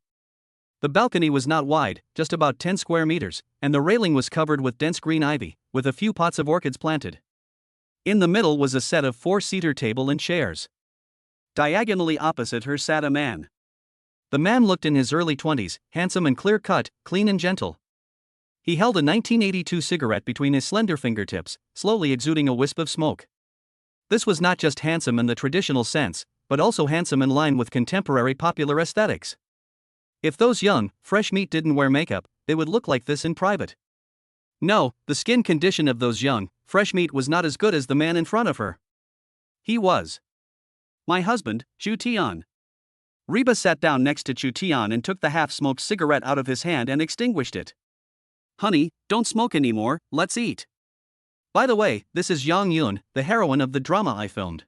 The balcony was not wide, just about 10 square meters, and the railing was covered with dense green ivy, with a few pots of orchids planted. In the middle was a set of 4-seater table and chairs. Diagonally opposite her sat a man. The man looked in his early 20s, handsome and clear-cut, clean and gentle. He held a 1982 cigarette between his slender fingertips, slowly exuding a wisp of smoke. This was not just handsome in the traditional sense, but also handsome in line with contemporary popular aesthetics. If those young, fresh meat didn't wear makeup, they would look like this in private. No, the skin condition of those young, fresh meat was not as good as the man in front of her. He was my husband, Chu Tian. Reba sat down next to Chu Tian and took the half-smoked cigarette out of his hand and extinguished it. Honey, don't smoke anymore, let's eat. By the way, this is Yang Yun, the heroine of the drama I filmed.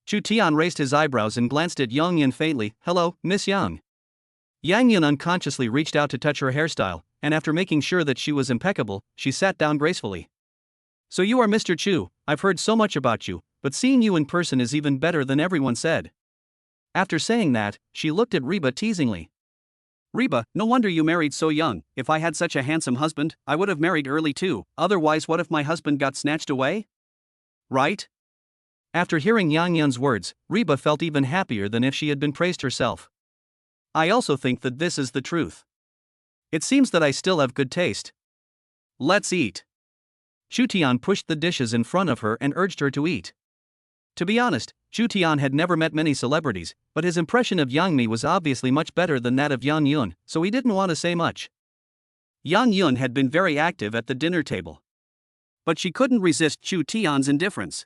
Chu Tian raised his eyebrows and glanced at Yang Yun faintly. Hello, Miss Yang. Yang Yun unconsciously reached out to touch her hairstyle, and after making sure that she was impeccable, she sat down gracefully. So you are Mr. Chu, I've heard so much about you, but seeing you in person is even better than everyone said. After saying that, she looked at Reba teasingly. Reba, no wonder you married so young. If I had such a handsome husband, I would have married early too, otherwise what if my husband got snatched away? Right? After hearing Yang Yun's words, Reba felt even happier than if she had been praised herself. I also think that this is the truth. It seems that I still have good taste. Let's eat. Chu Tian pushed the dishes in front of her and urged her to eat. To be honest, Chu Tian had never met many celebrities, but his impression of Yang Mi was obviously much better than that of Yang Yun, so he didn't want to say much. Yang Yun had been very active at the dinner table. But she couldn't resist Chu Tian's indifference.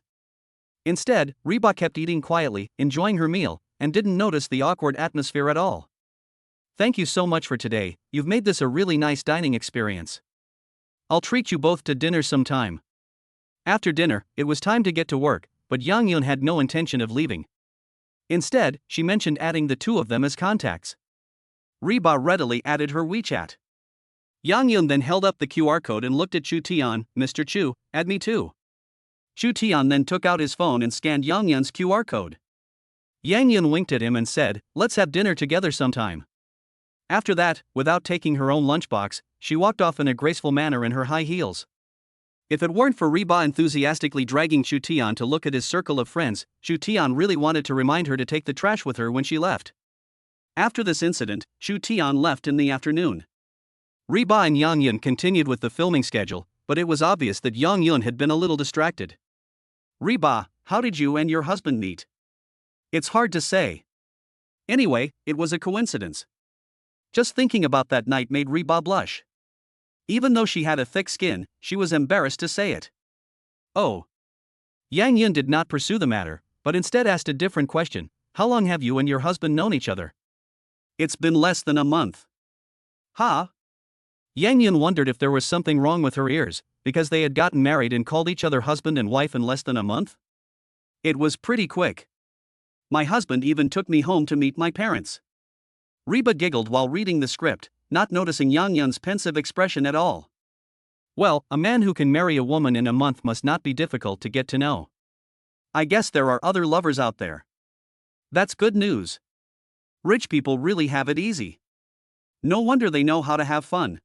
Instead, Reba kept eating quietly, enjoying her meal, and didn't notice the awkward atmosphere at all. Thank you so much for today, you've made this a really nice dining experience. I'll treat you both to dinner sometime. After dinner, it was time to get to work, but Yang Yun had no intention of leaving. Instead, she mentioned adding the two of them as contacts. Reba readily added her WeChat. Yang Yun then held up the QR code and looked at Chu Tian. Mr. Chu, add me too. Chu Tian then took out his phone and scanned Yang Yun's QR code. Yang Yun winked at him and said, let's have dinner together sometime. After that, without taking her own lunchbox, she walked off in a graceful manner in her high heels. If it weren't for Reba enthusiastically dragging Chu Tian to look at his circle of friends, Chu Tian really wanted to remind her to take the trash with her when she left. After this incident, Chu Tian left in the afternoon. Reba and Yang Yun continued with the filming schedule, but it was obvious that Yang Yun had been a little distracted. Reba, how did you and your husband meet? It's hard to say. Anyway, it was a coincidence. Just thinking about that night made Reba blush. Even though she had a thick skin, she was embarrassed to say it. Oh. Yang Yun did not pursue the matter, but instead asked a different question. How long have you and your husband known each other? It's been less than a month. Huh? Yang Yun wondered if there was something wrong with her ears, because they had gotten married and called each other husband and wife in less than a month? It was pretty quick. My husband even took me home to meet my parents. Reba giggled while reading the script, not noticing Yang Yun's pensive expression at all. Well, a man who can marry a woman in a month must not be difficult to get to know. I guess there are other lovers out there. That's good news. Rich people really have it easy. No wonder they know how to have fun.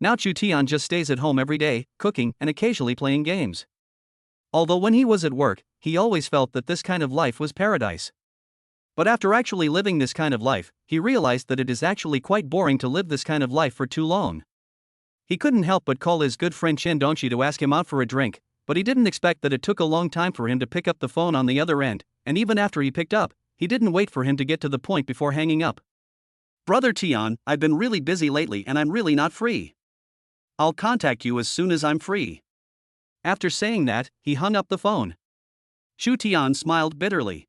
Now Chu Tian just stays at home every day, cooking and occasionally playing games. Although when he was at work, he always felt that this kind of life was paradise. But after actually living this kind of life, he realized that it is actually quite boring to live this kind of life for too long. He couldn't help but call his good friend Chen Dongqi to ask him out for a drink, but he didn't expect that it took a long time for him to pick up the phone on the other end, and even after he picked up, he didn't wait for him to get to the point before hanging up. Brother Tian, I've been really busy lately and I'm really not free. I'll contact you as soon as I'm free. After saying that, he hung up the phone. Chu Tian smiled bitterly.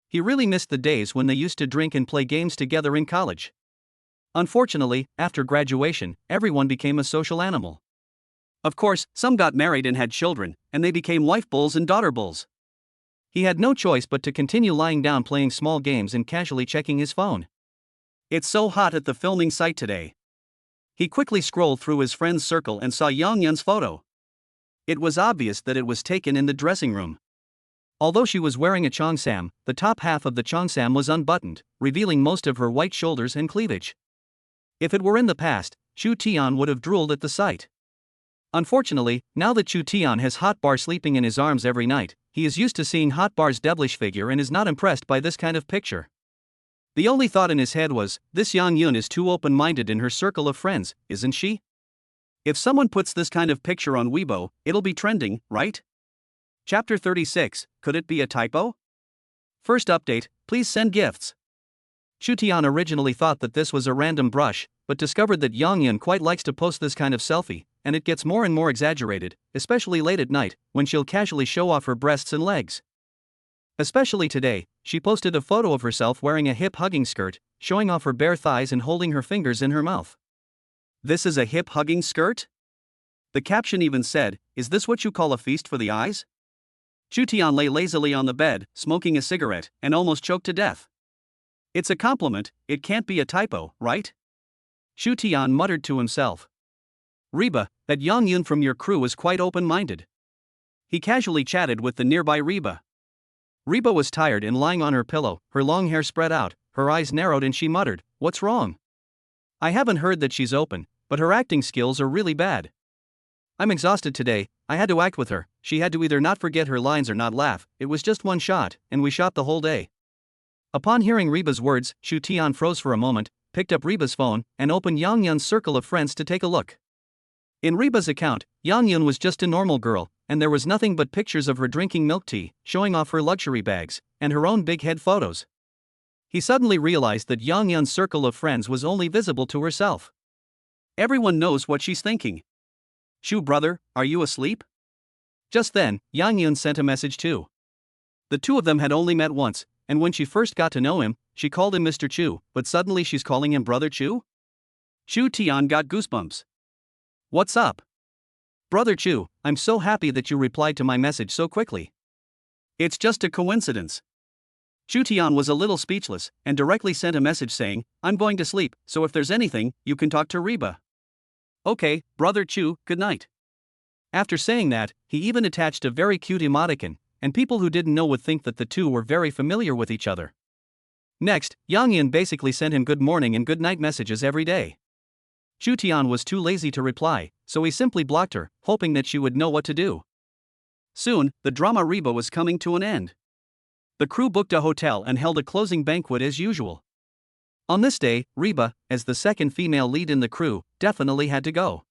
He really missed the days when they used to drink and play games together in college. Unfortunately, after graduation, everyone became a social animal. Of course, some got married and had children, and they became wife bulls and daughter bulls. He had no choice but to continue lying down playing small games and casually checking his phone. It's so hot at the filming site today. He quickly scrolled through his friend's circle and saw Yang Yun's photo. It was obvious that it was taken in the dressing room. Although she was wearing a cheongsam, the top half of the cheongsam was unbuttoned, revealing most of her white shoulders and cleavage. If it were in the past, Chu Tian would have drooled at the sight. Unfortunately, now that Chu Tian has Hot Bar sleeping in his arms every night, he is used to seeing Hot Bar's devilish figure and is not impressed by this kind of picture. The only thought in his head was, this Yang Yun is too open-minded in her circle of friends, isn't she? If someone puts this kind of picture on Weibo, it'll be trending, right? Chapter 36, Could it be a typo? First update, please send gifts. Chutian originally thought that this was a random brush, but discovered that Yongyun quite likes to post this kind of selfie, and it gets more and more exaggerated, especially late at night, when she'll casually show off her breasts and legs. Especially today, she posted a photo of herself wearing a hip-hugging skirt, showing off her bare thighs and holding her fingers in her mouth. This is a hip-hugging skirt? The caption even said, "Is this what you call a feast for the eyes?" Chutian lay lazily on the bed, smoking a cigarette, and almost choked to death. It's a compliment, it can't be a typo, right? Chutian muttered to himself. Reba, that Yongyun from your crew is quite open-minded. He casually chatted with the nearby Reba. Reba was tired and lying on her pillow, her long hair spread out, her eyes narrowed, and she muttered, "What's wrong?" I haven't heard that she's open, but her acting skills are really bad. I'm exhausted today, I had to act with her, she had to either not forget her lines or not laugh, it was just one shot, and we shot the whole day. Upon hearing Reba's words, Chutian froze for a moment, picked up Reba's phone, and opened Yongyun's circle of friends to take a look. In Reba's account, Yongyun was just a normal girl, and there was nothing but pictures of her drinking milk tea, showing off her luxury bags, and her own big head photos. He suddenly realized that Yongyun's circle of friends was only visible to herself. Everyone knows what she's thinking. Shu brother, are you asleep? Just then, Yongyun sent a message too. The two of them had only met once, and when she first got to know him, she called him Mr. Chu, but suddenly she's calling him Brother Chu? Chu Tian got goosebumps. What's up? Brother Chu, I'm so happy that you replied to my message so quickly. It's just a coincidence. Chu Tian was a little speechless, and directly sent a message saying, I'm going to sleep, so if there's anything, you can talk to Reba. Okay, Brother Chu, good night. After saying that, he even attached a very cute emoticon, and people who didn't know would think that the two were very familiar with each other. Next, Yongyun basically sent him good morning and good night messages every day. Chutian was too lazy to reply, so he simply blocked her, hoping that she would know what to do. Soon, the drama Reba was coming to an end. The crew booked a hotel and held a closing banquet as usual. On this day, Reba, as the second female lead in the crew, definitely had to go.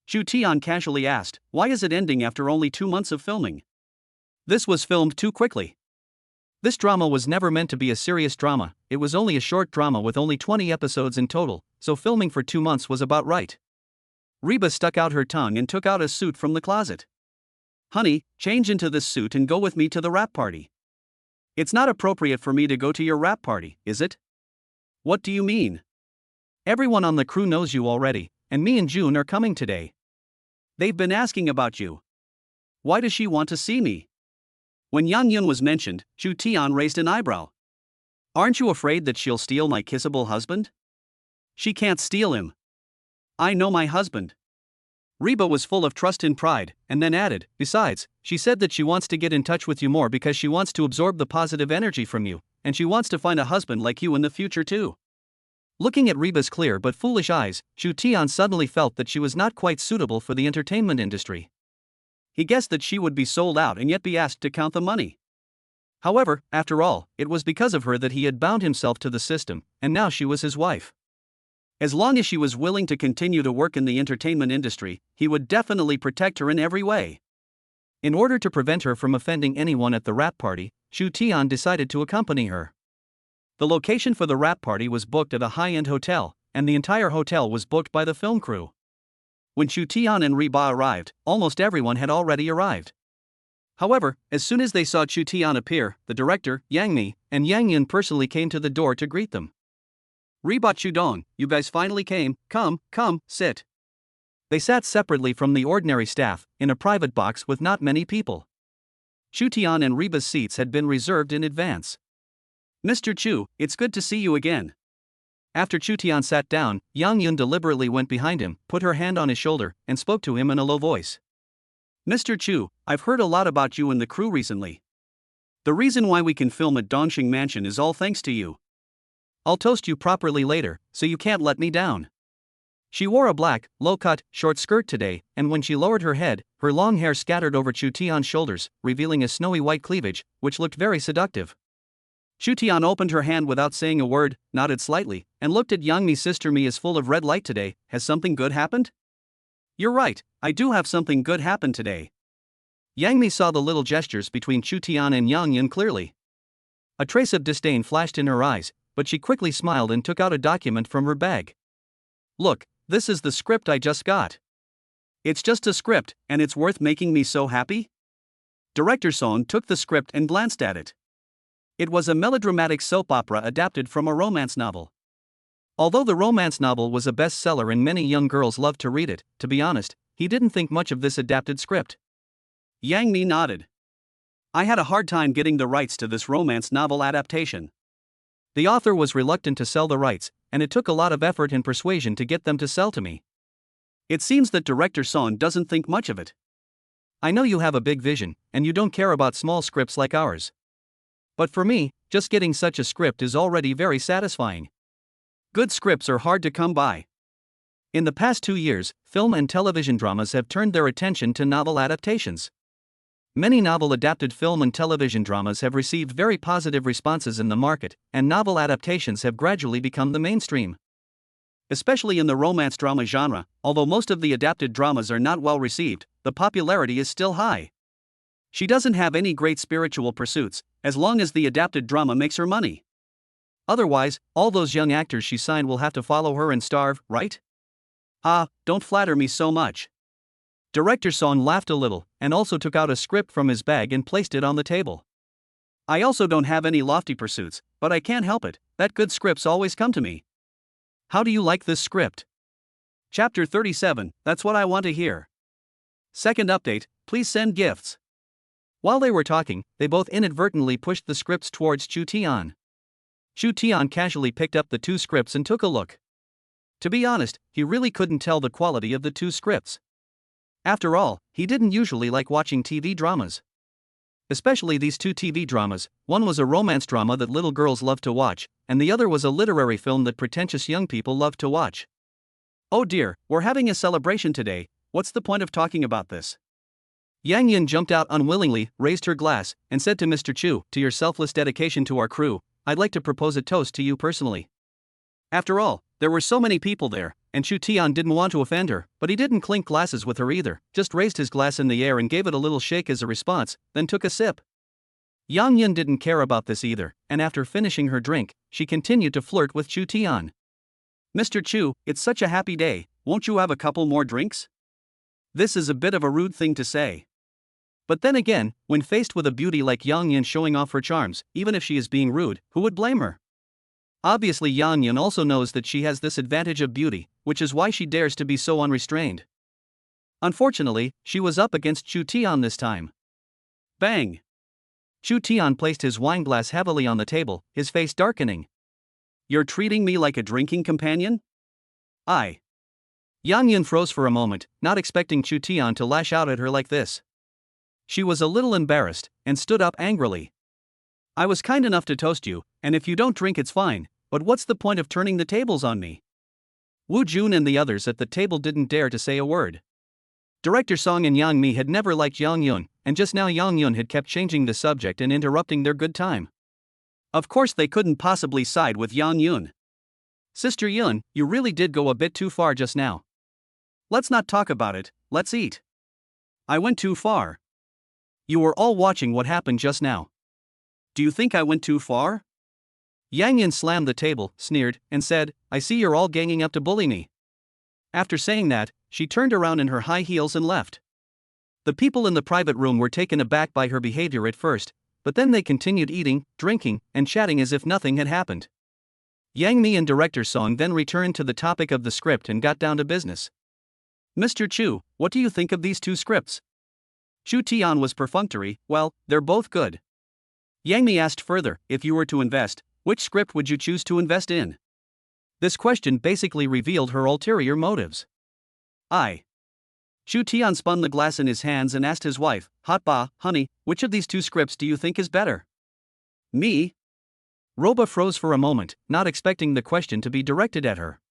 Chutian casually asked, why is it ending after only 2 months of filming? This was filmed too quickly. This drama was never meant to be a serious drama, it was only a short drama with only 20 episodes in total, so filming for 2 months was about right. Reba stuck out her tongue and took out a suit from the closet. Honey, change into this suit and go with me to the rap party. It's not appropriate for me to go to your rap party, is it? What do you mean? Everyone on the crew knows you already, and me and June are coming today. They've been asking about you. Why does she want to see me? When Yongyun was mentioned, Chu Tian raised an eyebrow. Aren't you afraid that she'll steal my kissable husband? She can't steal him. I know my husband. Reba was full of trust and pride, and then added, besides, she said that she wants to get in touch with you more because she wants to absorb the positive energy from you, and she wants to find a husband like you in the future too. Looking at Reba's clear but foolish eyes, Chu Tian suddenly felt that she was not quite suitable for the entertainment industry. He guessed that she would be sold out and yet be asked to count the money. However, after all, it was because of her that he had bound himself to the system, and now she was his wife. As long as she was willing to continue to work in the entertainment industry, he would definitely protect her in every way. In order to prevent her from offending anyone at the rap party, Chu Tian decided to accompany her. The location for the rap party was booked at a high-end hotel, and the entire hotel was booked by the film crew. When Chu Tian and Reba arrived, almost everyone had already arrived. However, as soon as they saw Chu Tian appear, the director, Yang Mi, and Yang Yun personally came to the door to greet them. Reba Chudong, you guys finally came, come, sit. They sat separately from the ordinary staff, in a private box with not many people. Chu Tian and Reba's seats had been reserved in advance. Mr. Chu, it's good to see you again. After Chu Tian sat down, Yang Yun deliberately went behind him, put her hand on his shoulder, and spoke to him in a low voice. Mr. Chu, I've heard a lot about you and the crew recently. The reason why we can film at Dongxing Mansion is all thanks to you. I'll toast you properly later, so you can't let me down. She wore a black, low-cut, short skirt today, and when she lowered her head, her long hair scattered over Chu Tian's shoulders, revealing a snowy white cleavage, which looked very seductive. Chu Tian opened her hand without saying a word, nodded slightly, and looked at Yang Mi. Sister Mi is full of red light today, has something good happened? You're right, I do have something good happen today. Yang Mi saw the little gestures between Chu Tian and Yang Yun clearly. A trace of disdain flashed in her eyes, but she quickly smiled and took out a document from her bag. Look, this is the script I just got. It's just a script, and it's worth making me so happy? Director Song took the script and glanced at it. It was a melodramatic soap opera adapted from a romance novel. Although the romance novel was a bestseller and many young girls loved to read it, to be honest, he didn't think much of this adapted script. Yang Mi nodded. I had a hard time getting the rights to this romance novel adaptation. The author was reluctant to sell the rights, and it took a lot of effort and persuasion to get them to sell to me. It seems that Director Song doesn't think much of it. I know you have a big vision, and you don't care about small scripts like ours. But for me, just getting such a script is already very satisfying. Good scripts are hard to come by. In the past 2 years, film and television dramas have turned their attention to novel adaptations. Many novel-adapted film and television dramas have received very positive responses in the market, and novel adaptations have gradually become the mainstream. Especially in the romance drama genre, although most of the adapted dramas are not well received, the popularity is still high. She doesn't have any great spiritual pursuits, as long as the adapted drama makes her money. Otherwise, all those young actors she signed will have to follow her and starve, right? Ah, don't flatter me so much. Director Song laughed a little, and also took out a script from his bag and placed it on the table. I also don't have any lofty pursuits, but I can't help it, that good scripts always come to me. How do you like this script? Chapter 37, that's what I want to hear. Second update, please send gifts. While they were talking, they both inadvertently pushed the scripts towards Chu Tian. Chu Tian casually picked up the 2 scripts and took a look. To be honest, he really couldn't tell the quality of the 2 scripts. After all, he didn't usually like watching TV dramas. Especially these 2 TV dramas, one was a romance drama that little girls love to watch, and the other was a literary film that pretentious young people love to watch. Oh dear, we're having a celebration today, what's the point of talking about this? Yang Yun jumped out unwillingly, raised her glass, and said to Mr. Chu, to your selfless dedication to our crew, I'd like to propose a toast to you personally. After all, there were so many people there, and Chu Tian didn't want to offend her, but he didn't clink glasses with her either, just raised his glass in the air and gave it a little shake as a response, then took a sip. Yang Yun didn't care about this either, and after finishing her drink, she continued to flirt with Chu Tian. Mr. Chu, it's such a happy day, won't you have a couple more drinks? This is a bit of a rude thing to say. But then again, when faced with a beauty like Yang Yun showing off her charms, even if she is being rude, who would blame her? Obviously Yang Yun also knows that she has this advantage of beauty, which is why she dares to be so unrestrained. Unfortunately, she was up against Chu Tian this time. Bang! Chu Tian placed his wineglass heavily on the table, his face darkening. You're treating me like a drinking companion? I. Yang Yun froze for a moment, not expecting Chu Tian to lash out at her like this. She was a little embarrassed, and stood up angrily. I was kind enough to toast you, and if you don't drink it's fine, but what's the point of turning the tables on me? Wu Jun and the others at the table didn't dare to say a word. Director Song and Yang Mi had never liked Yang Yun, and just now Yang Yun had kept changing the subject and interrupting their good time. Of course they couldn't possibly side with Yang Yun. Sister Yun, you really did go a bit too far just now. Let's not talk about it, let's eat. I went too far. You were all watching what happened just now. Do you think I went too far? Yang Yun slammed the table, sneered, and said, I see you're all ganging up to bully me. After saying that, she turned around in her high heels and left. The people in the private room were taken aback by her behavior at first, but then they continued eating, drinking, and chatting as if nothing had happened. Yang Mi and Director Song then returned to the topic of the script and got down to business. Mr. Chu, what do you think of these 2 scripts? Chu Tian was perfunctory, well, they're both good. Yang Mi asked further, if you were to invest, which script would you choose to invest in? This question basically revealed her ulterior motives. Chu Tian spun the glass in his hands and asked his wife, Hot Ba, honey, which of these 2 scripts do you think is better? Me? Reba froze for a moment, not expecting the question to be directed at her.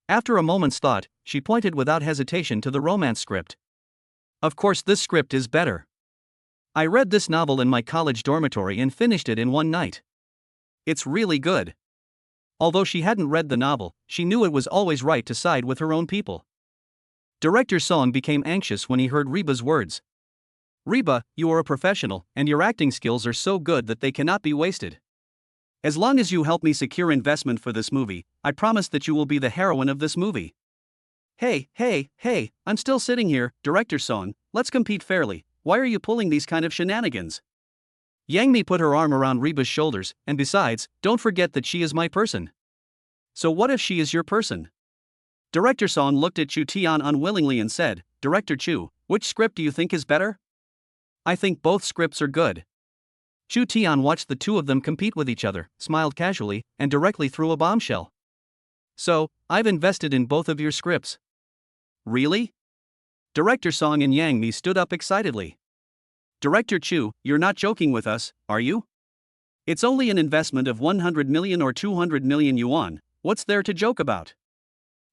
After a moment's thought, she pointed without hesitation to the romance script. Of course this script is better. I read this novel in my college dormitory and finished it in one night. It's really good. Although she hadn't read the novel, she knew it was always right to side with her own people. Director Song became anxious when he heard Reba's words. Reba, you are a professional, and your acting skills are so good that they cannot be wasted. As long as you help me secure investment for this movie, I promise that you will be the heroine of this movie. Hey, I'm still sitting here, Director Song, let's compete fairly. Why are you pulling these kind of shenanigans? Yang Mi put her arm around Reba's shoulders, and besides, don't forget that she is my person. So what if she is your person? Director Song looked at Chu Tian unwillingly and said, Director Chu, which script do you think is better? I think both scripts are good. Chu Tian watched the two of them compete with each other, smiled casually, and directly threw a bombshell. So, I've invested in both of your scripts. Really? Director Song and Yang Mi stood up excitedly. Director Chu, you're not joking with us, are you? It's only an investment of 100 million or 200 million yuan, what's there to joke about?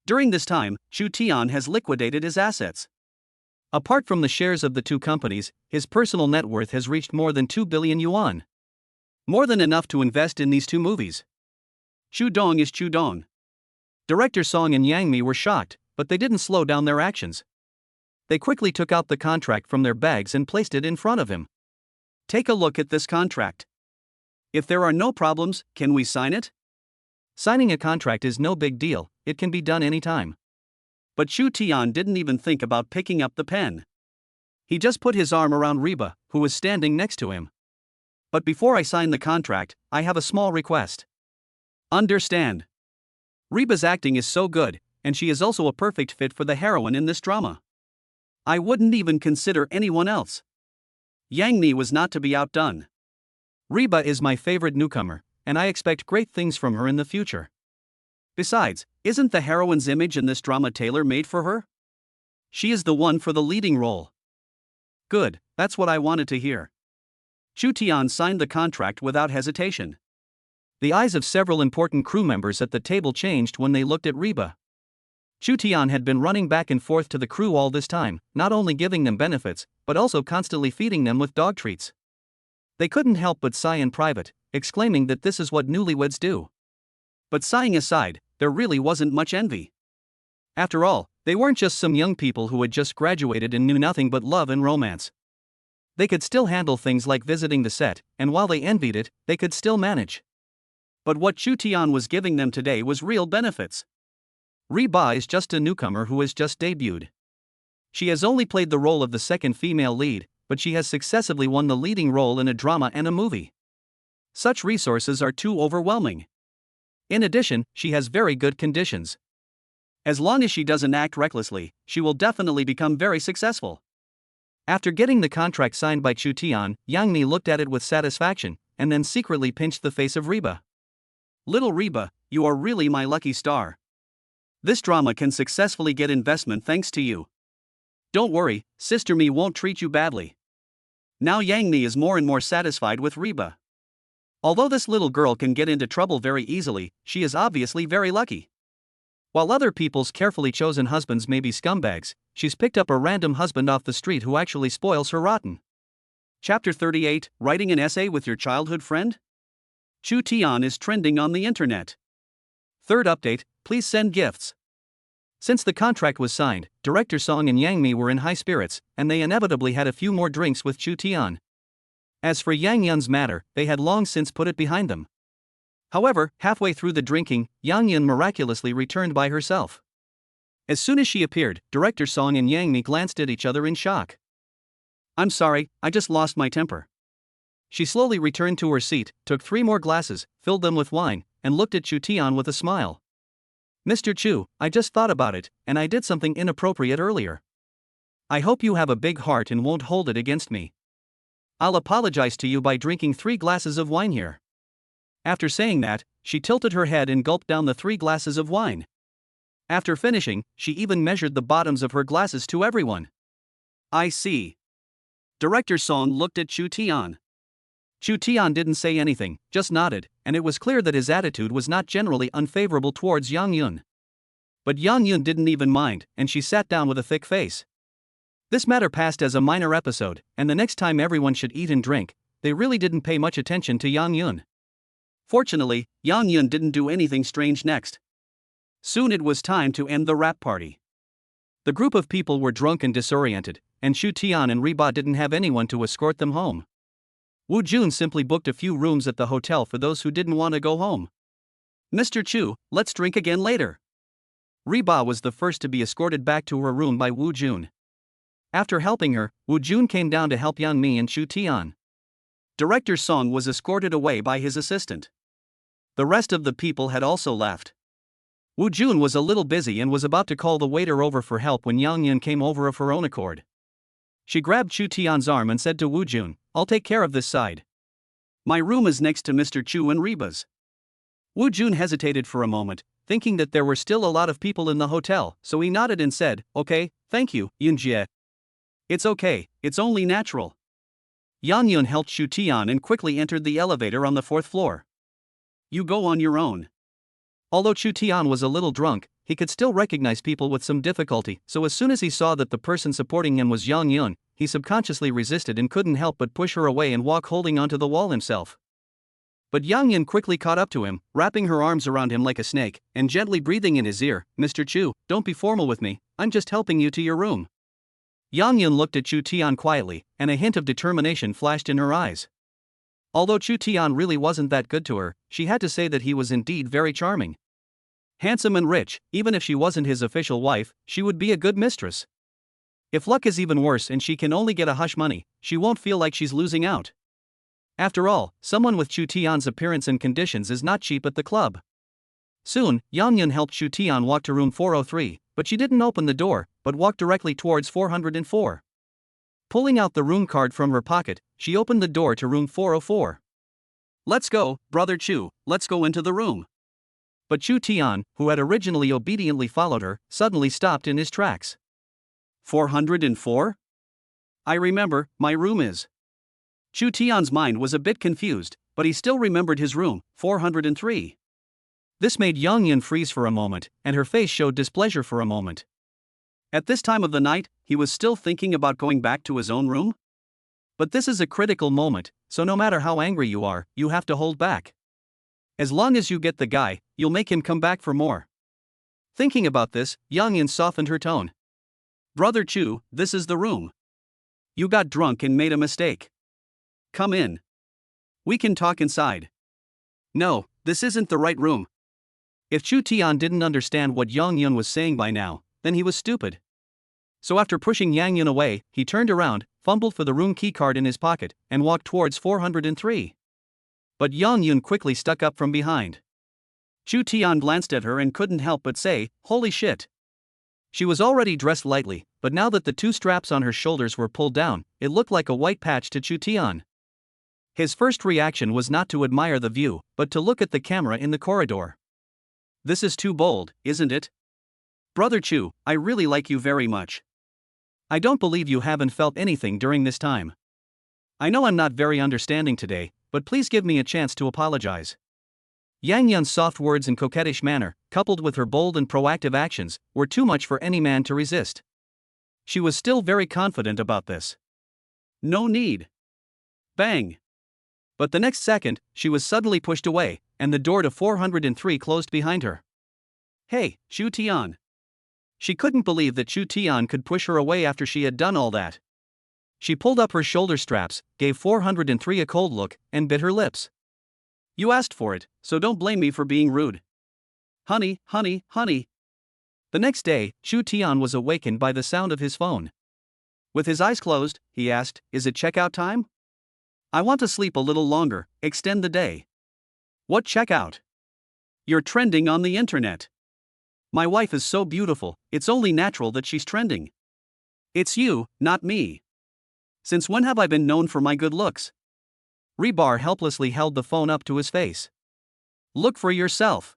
During this time, Chu Tian has liquidated his assets. Apart from the shares of the two companies, his personal net worth has reached more than 2 billion yuan. More than enough to invest in these two movies. Chu Dong is Chu Dong. Director Song and Yang Mi were shocked, but they didn't slow down their actions. They quickly took out the contract from their bags and placed it in front of him. Take a look at this contract. If there are no problems, can we sign it? Signing a contract is no big deal, it can be done anytime. But Chu Tian didn't even think about picking up the pen. He just put his arm around Reba, who was standing next to him. But before I sign the contract, I have a small request. Understand? Reba's acting is so good, and she is also a perfect fit for the heroine in this drama. I wouldn't even consider anyone else. Yang Mi was not to be outdone. Reba is my favorite newcomer, and I expect great things from her in the future. Besides, isn't the heroine's image in this drama tailor-made for her? She is the one for the leading role. Good, that's what I wanted to hear. Chu Tian signed the contract without hesitation. The eyes of several important crew members at the table changed when they looked at Reba. Chu Tian had been running back and forth to the crew all this time, not only giving them benefits, but also constantly feeding them with dog treats. They couldn't help but sigh in private, exclaiming that this is what newlyweds do. But sighing aside, there really wasn't much envy. After all, they weren't just some young people who had just graduated and knew nothing but love and romance. They could still handle things like visiting the set, and while they envied it, they could still manage. But what Chu Tian was giving them today was real benefits. Reba is just a newcomer who has just debuted. She has only played the role of the second female lead, but she has successively won the leading role in a drama and a movie. Such resources are too overwhelming. In addition, she has very good conditions. As long as she doesn't act recklessly, she will definitely become very successful. After getting the contract signed by Chu Tian, Yang Mi looked at it with satisfaction, and then secretly pinched the face of Reba. Little Reba, you are really my lucky star. This drama can successfully get investment thanks to you. Don't worry, Sister Mi won't treat you badly. Now Yang Mi is more and more satisfied with Reba. Although this little girl can get into trouble very easily, she is obviously very lucky. While other people's carefully chosen husbands may be scumbags, she's picked up a random husband off the street who actually spoils her rotten. Chapter 38, Writing an Essay with Your Childhood Friend? Chu Tian is trending on the internet. Third update, please send gifts. Since the contract was signed, Director Song and Yang Mi were in high spirits, and they inevitably had a few more drinks with Chu Tian. As for Yang Yun's matter, they had long since put it behind them. However, halfway through the drinking, Yang Yun miraculously returned by herself. As soon as she appeared, Director Song and Yang Mi glanced at each other in shock. I'm sorry, I just lost my temper. She slowly returned to her seat, took 3 more glasses, filled them with wine, and looked at Chu Tian with a smile. Mr. Chu, I just thought about it, and I did something inappropriate earlier. I hope you have a big heart and won't hold it against me. I'll apologize to you by drinking 3 glasses of wine here. After saying that, she tilted her head and gulped down the 3 glasses of wine. After finishing, she even measured the bottoms of her glasses to everyone. I see. Director Song looked at Chu Tian. Chu Tian didn't say anything, just nodded, and it was clear that his attitude was not generally unfavorable towards Yang Yun. But Yang Yun didn't even mind, and she sat down with a thick face. This matter passed as a minor episode, and the next time everyone should eat and drink, they really didn't pay much attention to Yang Yun. Fortunately, Yang Yun didn't do anything strange next. Soon it was time to end the rap party. The group of people were drunk and disoriented, and Shu Tian and Reba didn't have anyone to escort them home. Wu Jun simply booked a few rooms at the hotel for those who didn't want to go home. "Mr. Chu, let's drink again later." Reba was the first to be escorted back to her room by Wu Jun. After helping her, Wu Jun came down to help Yang Mi and Shu Tian. Director Song was escorted away by his assistant. The rest of the people had also left. Wu Jun was a little busy and was about to call the waiter over for help when Yang Yan came over of her own accord. She grabbed Shu Tian's arm and said to Wu Jun, "I'll take care of this side. My room is next to Mr. Chu and Reba's." Wu Jun hesitated for a moment, thinking that there were still a lot of people in the hotel, so he nodded and said, "Okay, thank you, Yunjie. It's okay, it's only natural." Yang Yun helped Shu Tian and quickly entered the elevator on the 4th floor. "You go on your own." Although Shu Tian was a little drunk, he could still recognize people with some difficulty, so as soon as he saw that the person supporting him was Yang Yun, he subconsciously resisted and couldn't help but push her away and walk holding onto the wall himself. But Yang Yun quickly caught up to him, wrapping her arms around him like a snake, and gently breathing in his ear, "Mr. Chu, don't be formal with me, I'm just helping you to your room." Yang Yun looked at Shu Tian quietly, and a hint of determination flashed in her eyes. Although Shu Tian really wasn't that good to her, she had to say that he was indeed very charming. Handsome and rich, even if she wasn't his official wife, she would be a good mistress. If luck is even worse and she can only get a hush money, she won't feel like she's losing out. After all, someone with Shu Tian's appearance and conditions is not cheap at the club. Soon, Yang Yun helped Shu Tian walk to room 403, but she didn't open the door, but walked directly towards 404. Pulling out the room card from her pocket, she opened the door to room 404. "Let's go, Brother Chu, let's go into the room." But Shu Tian, who had originally obediently followed her, suddenly stopped in his tracks. 404? I remember, my room is. Shu Tian's mind was a bit confused, but he still remembered his room, 403. This made Yang Yun freeze for a moment, and her face showed displeasure for a moment. At this time of the night, he was still thinking about going back to his own room? But this is a critical moment, so no matter how angry you are, you have to hold back. As long as you get the guy, you'll make him come back for more. Thinking about this, Yang Yun softened her tone. "Brother Chu, this is the room. You got drunk and made a mistake. Come in. We can talk inside." "No, this isn't the right room." If Shu Tian didn't understand what Yang Yun was saying by now, then he was stupid. So after pushing Yang Yun away, he turned around, fumbled for the room key card in his pocket, and walked towards 403. But Yang Yun quickly stuck up from behind. Shu Tian glanced at her and couldn't help but say, "Holy shit." She was already dressed lightly, but now that the two straps on her shoulders were pulled down, it looked like a white patch to Shu Tian. His first reaction was not to admire the view, but to look at the camera in the corridor. "This is too bold, isn't it? Brother Chu, I really like you very much. I don't believe you haven't felt anything during this time. I know I'm not very understanding today, but please give me a chance to apologize." Yang Yun's soft words and coquettish manner, coupled with her bold and proactive actions, were too much for any man to resist. She was still very confident about this. "No need." Bang! But the next second, she was suddenly pushed away, and the door to 403 closed behind her. "Hey, Shu Tian." She couldn't believe that Shu Tian could push her away after she had done all that. She pulled up her shoulder straps, gave 403 a cold look, and bit her lips. "You asked for it, so don't blame me for being rude. Honey, honey, honey." The next day, Shu Tian was awakened by the sound of his phone. With his eyes closed, he asked, "Is it checkout time? I want to sleep a little longer, extend the day." "What checkout? You're trending on the internet. My wife is so beautiful, it's only natural that she's trending. It's you, not me. Since when have I been known for my good looks?" Reba helplessly held the phone up to his face. "Look for yourself."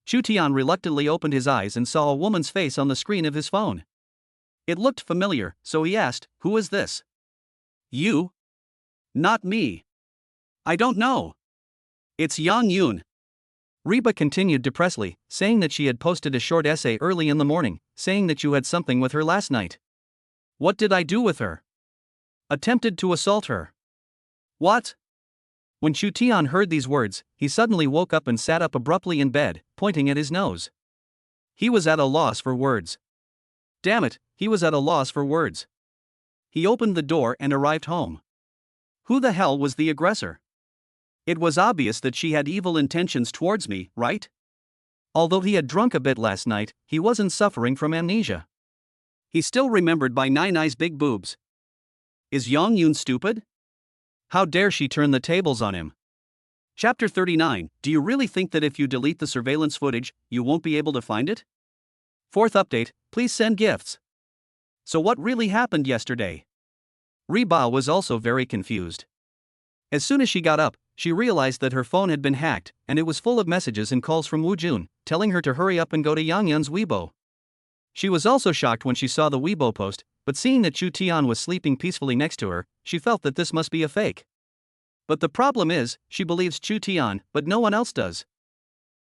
Shu Tian reluctantly opened his eyes and saw a woman's face on the screen of his phone. It looked familiar, so he asked, "Who is this?" "You?" "Not me. I don't know. It's Yang Yun." Reba continued depressedly, saying that she had posted a short essay early in the morning, saying that you had something with her last night. "What did I do with her?" "Attempted to assault her." "What?" When Shu Tian heard these words, he suddenly woke up and sat up abruptly in bed, pointing at his nose. He was at a loss for words. Damn it, he was at a loss for words. He opened the door and arrived home. Who the hell was the aggressor? It was obvious that she had evil intentions towards me, right? Although he had drunk a bit last night, he wasn't suffering from amnesia. He still remembered by Nine-Eye's big boobs. Is Yang Yun stupid? How dare she turn the tables on him? Chapter 39. Do you really think that if you delete the surveillance footage, you won't be able to find it? Fourth update, please send gifts. So what really happened yesterday? Reba was also very confused. As soon as she got up, she realized that her phone had been hacked, and it was full of messages and calls from Woo Jun, telling her to hurry up and go to Yang Yun's Weibo. She was also shocked when she saw the Weibo post, but seeing that Chu Tian was sleeping peacefully next to her, she felt that this must be a fake. But the problem is, she believes Chu Tian, but no one else does.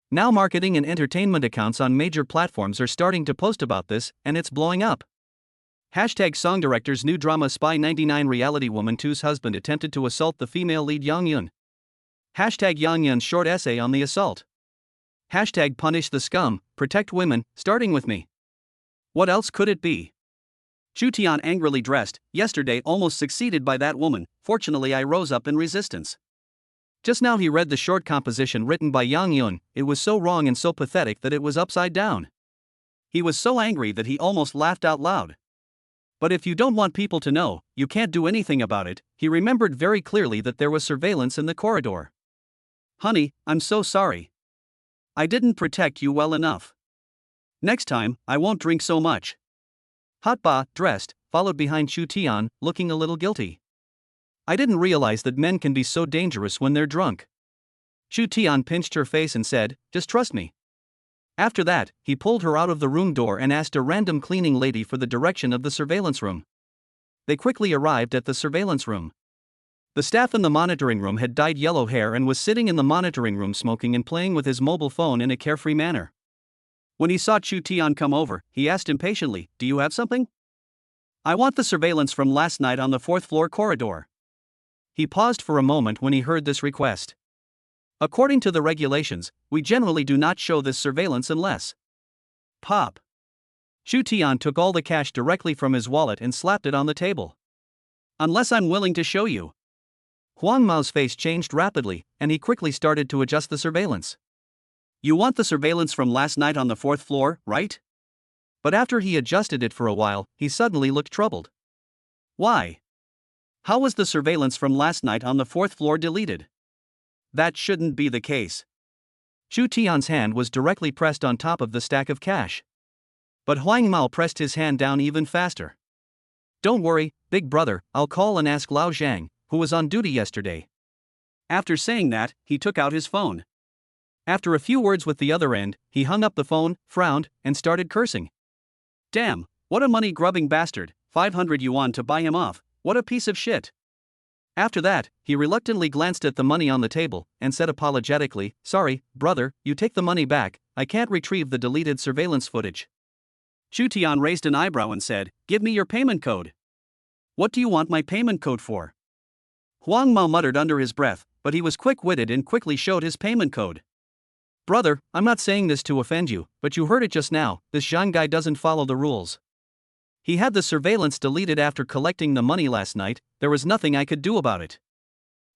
Now marketing and entertainment accounts on major platforms are starting to post about this, and it's blowing up. Hashtag song director's new drama Spy 99 reality woman 2's husband attempted to assault the female lead Yang Yun. Hashtag Yang Yun's short essay on the assault. Hashtag punish the scum, protect women, starting with me. What else could it be? Chu Tian angrily dressed, yesterday almost succeeded by that woman, fortunately I rose up in resistance. Just now he read the short composition written by Yang Yun, it was so wrong and so pathetic that it was upside down. He was so angry that he almost laughed out loud. But if you don't want people to know, you can't do anything about it. He remembered very clearly that there was surveillance in the corridor. Honey, I'm so sorry. I didn't protect you well enough. Next time, I won't drink so much. Hot Ba, dressed, followed behind Chu Tian, looking a little guilty. I didn't realize that men can be so dangerous when they're drunk. Chu Tian pinched her face and said, just trust me. After that, he pulled her out of the room door and asked a random cleaning lady for the direction of the surveillance room. They quickly arrived at the surveillance room. The staff in the monitoring room had dyed yellow hair and was sitting in the monitoring room smoking and playing with his mobile phone in a carefree manner. When he saw Chu Tian come over, he asked impatiently, do you have something? I want the surveillance from last night on the 4th floor corridor. He paused for a moment when he heard this request. According to the regulations, we generally do not show this surveillance unless. Pop. Chu Tian took all the cash directly from his wallet and slapped it on the table. Unless I'm willing to show you. Huang Mao's face changed rapidly, and he quickly started to adjust the surveillance. You want the surveillance from last night on the 4th floor, right? But after he adjusted it for a while, he suddenly looked troubled. Why? How was the surveillance from last night on the 4th floor deleted? That shouldn't be the case. Chu Tian's hand was directly pressed on top of the stack of cash. But Huang Mao pressed his hand down even faster. Don't worry, big brother, I'll call and ask Lao Zhang, who was on duty yesterday. After saying that, he took out his phone. After a few words with the other end, he hung up the phone, frowned, and started cursing. Damn, what a money-grubbing bastard, 500 yuan to buy him off, what a piece of shit. After that, he reluctantly glanced at the money on the table, and said apologetically, sorry, brother, you take the money back, I can't retrieve the deleted surveillance footage. Chu Tian raised an eyebrow and said, give me your payment code. What do you want my payment code for? Huang Mao muttered under his breath, but he was quick-witted and quickly showed his payment code. Brother, I'm not saying this to offend you, but you heard it just now, this Zhang guy doesn't follow the rules. He had the surveillance deleted after collecting the money last night, there was nothing I could do about it.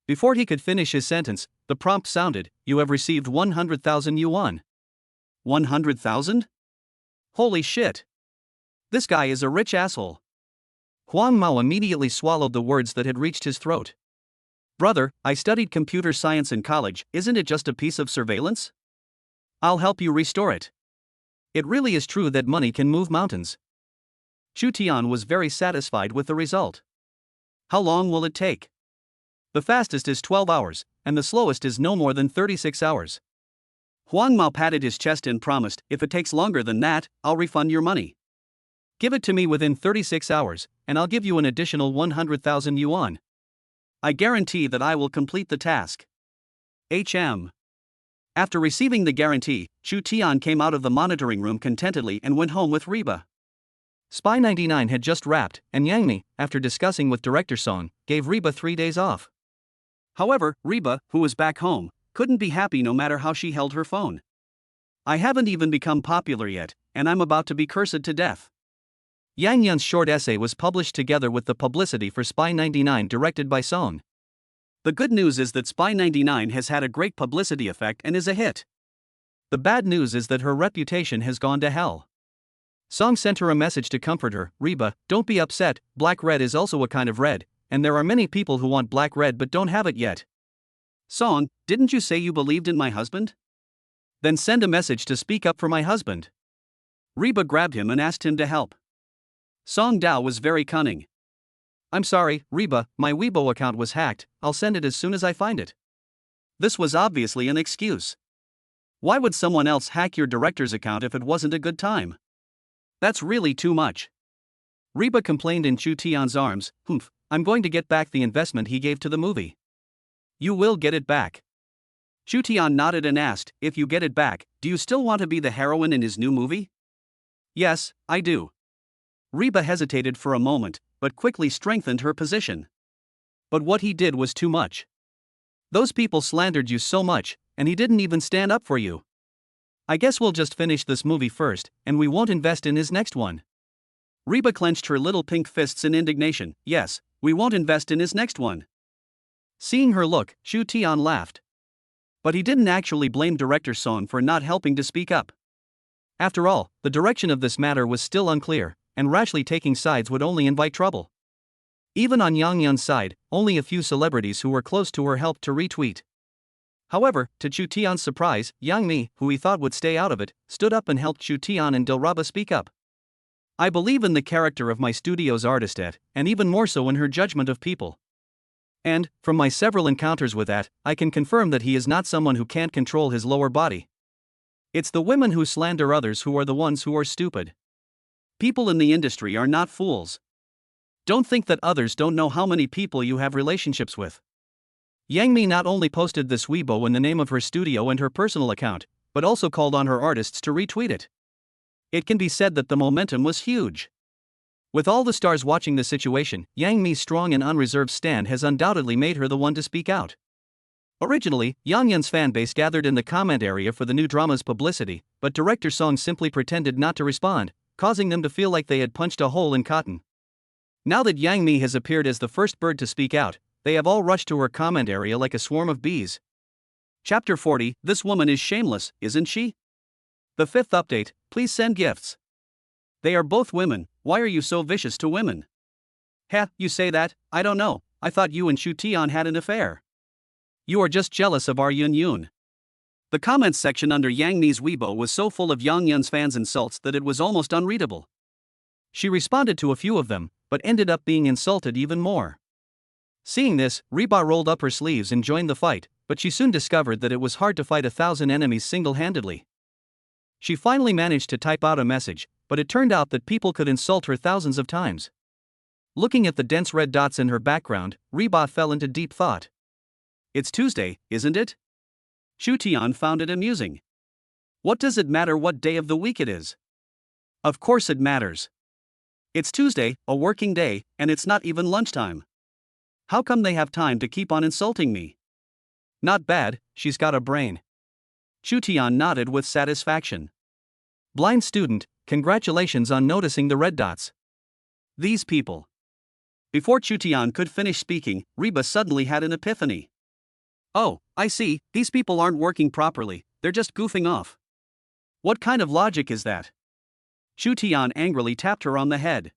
Before he could finish his sentence, the prompt sounded, you have received 100,000 yuan. 100,000? Holy shit. This guy is a rich asshole. Huang Mao immediately swallowed the words that had reached his throat. Brother, I studied computer science in college, isn't it just a piece of surveillance? I'll help you restore it. It really is true that money can move mountains. Chu Tian was very satisfied with the result. How long will it take? The fastest is 12 hours, and the slowest is no more than 36 hours. Huang Mao patted his chest and promised, if it takes longer than that, I'll refund your money. Give it to me within 36 hours, and I'll give you an additional 100,000 yuan. I guarantee that I will complete the task. HM. After receiving the guarantee, Chu Tian came out of the monitoring room contentedly and went home with Reba. Spy 99 had just wrapped, and Yang Mi, after discussing with Director Song, gave Reba 3 days off. However, Reba, who was back home, couldn't be happy no matter how she held her phone. I haven't even become popular yet, and I'm about to be cursed to death. Yang Yun's short essay was published together with the publicity for Spy 99 directed by Song. The good news is that Spy 99 has had a great publicity effect and is a hit. The bad news is that her reputation has gone to hell. Song sent her a message to comfort her. Reba, don't be upset, black red is also a kind of red, and there are many people who want black red but don't have it yet. Song, didn't you say you believed in my husband? Then send a message to speak up for my husband. Reba grabbed him and asked him to help. Song Dao was very cunning. I'm sorry, Reba, my Weibo account was hacked, I'll send it as soon as I find it. This was obviously an excuse. Why would someone else hack your director's account if it wasn't a good time? That's really too much. Reba complained in Chu Tian's arms. Humph, I'm going to get back the investment he gave to the movie. You will get it back. Chu Tian nodded and asked, if you get it back, do you still want to be the heroine in his new movie? Yes, I do. Reba hesitated for a moment, but quickly strengthened her position. But what he did was too much. Those people slandered you so much, and he didn't even stand up for you. I guess we'll just finish this movie first, and we won't invest in his next one. Reba clenched her little pink fists in indignation. Yes, we won't invest in his next one. Seeing her look, Chu Tian laughed. But he didn't actually blame director Song for not helping to speak up. After all, the direction of this matter was still unclear, and rashly taking sides would only invite trouble. Even on Yang Yun's side, only a few celebrities who were close to her helped to retweet. However, to Chu Tian's surprise, Yang Mi, who he thought would stay out of it, stood up and helped Chu Tian and Dilraba speak up. I believe in the character of my studio's artistette, and even more so in her judgment of people. And, from my several encounters with that, I can confirm that he is not someone who can't control his lower body. It's the women who slander others who are the ones who are stupid. People in the industry are not fools. Don't think that others don't know how many people you have relationships with. Yang Mi not only posted this Weibo in the name of her studio and her personal account, but also called on her artists to retweet it. It can be said that the momentum was huge. With all the stars watching the situation, Yang Mi's strong and unreserved stand has undoubtedly made her the one to speak out. Originally, Yang Yun's fanbase gathered in the comment area for the new drama's publicity, but director Song simply pretended not to respond, causing them to feel like they had punched a hole in cotton. Now that Yang Mi has appeared as the first bird to speak out, they have all rushed to her comment area like a swarm of bees. Chapter 40, This woman is shameless, isn't she? The fifth update, please send gifts. They are both women, why are you so vicious to women? Heh, you say that, I don't know, I thought you and Chu Tian had an affair. You are just jealous of our Yun Yun. The comments section under Yang Mi's Weibo was so full of Yang Yun's fans' insults that it was almost unreadable. She responded to a few of them, but ended up being insulted even more. Seeing this, Reba rolled up her sleeves and joined the fight, but she soon discovered that it was hard to fight 1,000 enemies single-handedly. She finally managed to type out a message, but it turned out that people could insult her thousands of times. Looking at the dense red dots in her background, Reba fell into deep thought. It's Tuesday, isn't it? Chu Tian found it amusing. What does it matter what day of the week it is? Of course it matters. It's Tuesday, a working day, and it's not even lunchtime. How come they have time to keep on insulting me? Not bad, she's got a brain. Chu Tian nodded with satisfaction. Blind student, congratulations on noticing the red dots. These people. Before Chu Tian could finish speaking, Reba suddenly had an epiphany. Oh, I see, these people aren't working properly, they're just goofing off. What kind of logic is that? Chu Tian angrily tapped her on the head.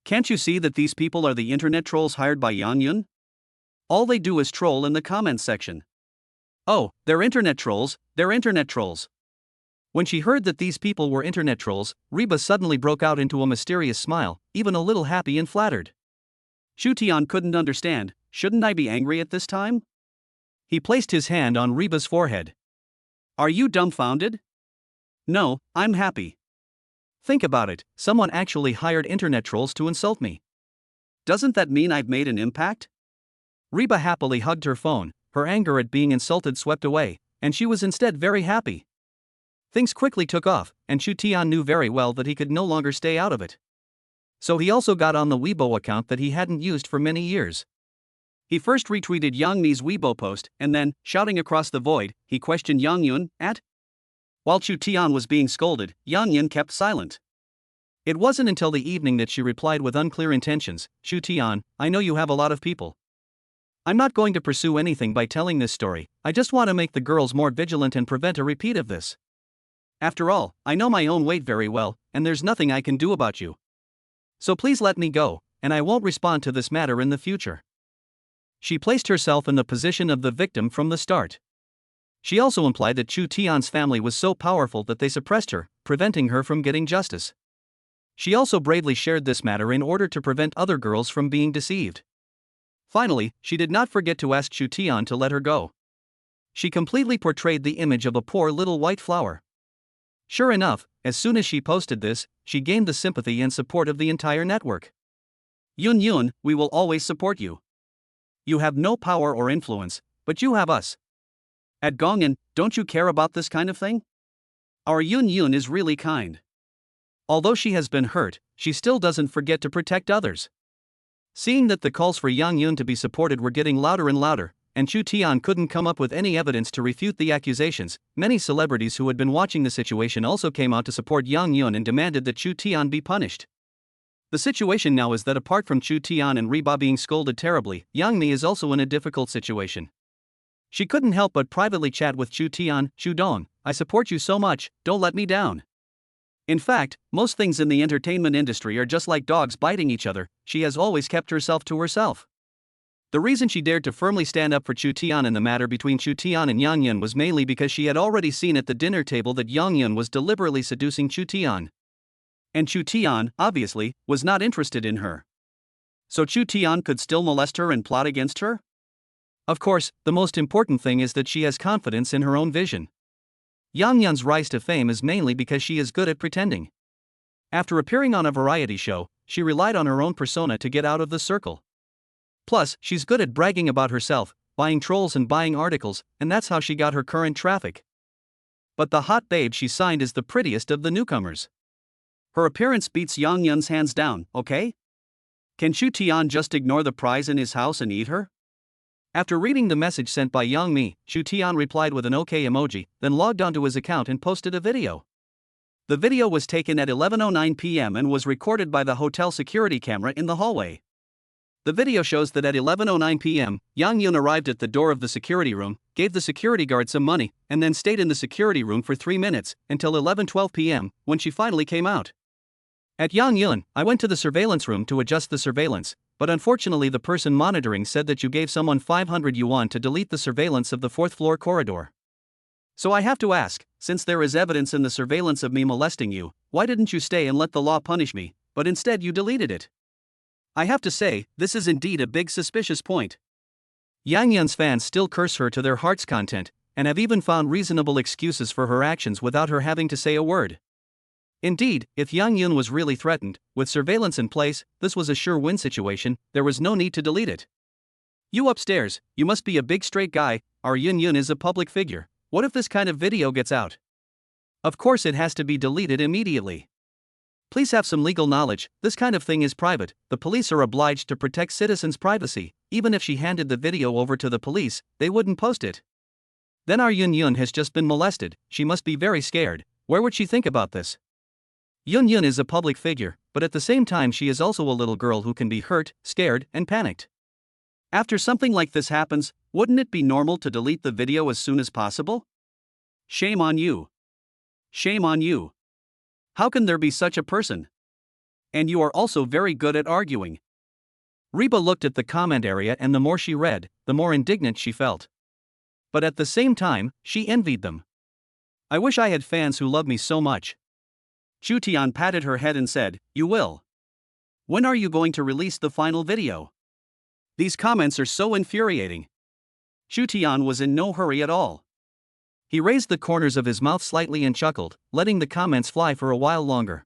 Can't you see that these people are the internet trolls hired by Yang Yun? All they do is troll in the comments section. Oh, they're internet trolls, they're internet trolls. When she heard that these people were internet trolls, Reba suddenly broke out into a mysterious smile, even a little happy and flattered. Chu Tian couldn't understand, shouldn't I be angry at this time? He placed his hand on Reba's forehead. Are you dumbfounded? No, I'm happy. Think about it, someone actually hired internet trolls to insult me. Doesn't that mean I've made an impact? Reba happily hugged her phone, her anger at being insulted swept away, and she was instead very happy. Things quickly took off, and Chu Tian knew very well that he could no longer stay out of it. So he also got on the Weibo account that he hadn't used for many years. He first retweeted Yang Mi's Weibo post, and then, shouting across the void, he questioned Yang Yun, at? While Chu Tian was being scolded, Yang Yun kept silent. It wasn't until the evening that she replied with unclear intentions, Chu Tian, I know you have a lot of people. I'm not going to pursue anything by telling this story, I just want to make the girls more vigilant and prevent a repeat of this. After all, I know my own weight very well, and there's nothing I can do about you. So please let me go, and I won't respond to this matter in the future. She placed herself in the position of the victim from the start. She also implied that Chu Tian's family was so powerful that they suppressed her, preventing her from getting justice. She also bravely shared this matter in order to prevent other girls from being deceived. Finally, she did not forget to ask Chu Tian to let her go. She completely portrayed the image of a poor little white flower. Sure enough, as soon as she posted this, she gained the sympathy and support of the entire network. Yun, we will always support you. You have no power or influence, but you have us. At Gongan, don't you care about this kind of thing? Our Yun is really kind. Although she has been hurt, she still doesn't forget to protect others. Seeing that the calls for Yang Yun to be supported were getting louder and louder, and Chu Tian couldn't come up with any evidence to refute the accusations, many celebrities who had been watching the situation also came out to support Yang Yun and demanded that Chu Tian be punished. The situation now is that apart from Chu Tian and Reba being scolded terribly, Yang Mi is also in a difficult situation. She couldn't help but privately chat with Chu Tian, Chu Dong, I support you so much, don't let me down. In fact, most things in the entertainment industry are just like dogs biting each other, she has always kept herself to herself. The reason she dared to firmly stand up for Chu Tian in the matter between Chu Tian and Yang Yun was mainly because she had already seen at the dinner table that Yang Yun was deliberately seducing Chu Tian. And Chu Tian, obviously, was not interested in her. So Chu Tian could still molest her and plot against her? Of course, the most important thing is that she has confidence in her own vision. Yang Yun's rise to fame is mainly because she is good at pretending. After appearing on a variety show, she relied on her own persona to get out of the circle. Plus, she's good at bragging about herself, buying trolls and buying articles, and that's how she got her current traffic. But the hot babe she signed is the prettiest of the newcomers. Her appearance beats Yang Yun's hands down, okay? Can Chu Tian just ignore the prize in his house and eat her? After reading the message sent by Yang Mi, Chu Tian replied with an OK emoji, then logged onto his account and posted a video. The video was taken at 11:09 p.m. and was recorded by the hotel security camera in the hallway. The video shows that at 11:09 p.m., Yang Yun arrived at the door of the security room, gave the security guard some money, and then stayed in the security room for 3 minutes, until 11:12 p.m., when she finally came out. At Yang Yun, I went to the surveillance room to adjust the surveillance, but unfortunately the person monitoring said that you gave someone 500 yuan to delete the surveillance of the 4th floor corridor. So I have to ask, since there is evidence in the surveillance of me molesting you, why didn't you stay and let the law punish me, but instead you deleted it? I have to say, this is indeed a big suspicious point. Yang Yun's fans still curse her to their heart's content, and have even found reasonable excuses for her actions without her having to say a word. Indeed, if Yang Yun was really threatened, with surveillance in place, this was a sure win situation, there was no need to delete it. You upstairs, you must be a big straight guy, our Yun is a public figure, what if this kind of video gets out? Of course it has to be deleted immediately. Please have some legal knowledge, this kind of thing is private, the police are obliged to protect citizens' privacy, even if she handed the video over to the police, they wouldn't post it. Then our Yun has just been molested, she must be very scared, where would she think about this? Yun is a public figure, but at the same time she is also a little girl who can be hurt, scared, and panicked. After something like this happens, wouldn't it be normal to delete the video as soon as possible? Shame on you. Shame on you. How can there be such a person? And you are also very good at arguing. Reba looked at the comment area and the more she read, the more indignant she felt. But at the same time, she envied them. I wish I had fans who love me so much. Chu Tian patted her head and said, you will. When are you going to release the final video? These comments are so infuriating. Chu Tian was in no hurry at all. He raised the corners of his mouth slightly and chuckled, letting the comments fly for a while longer.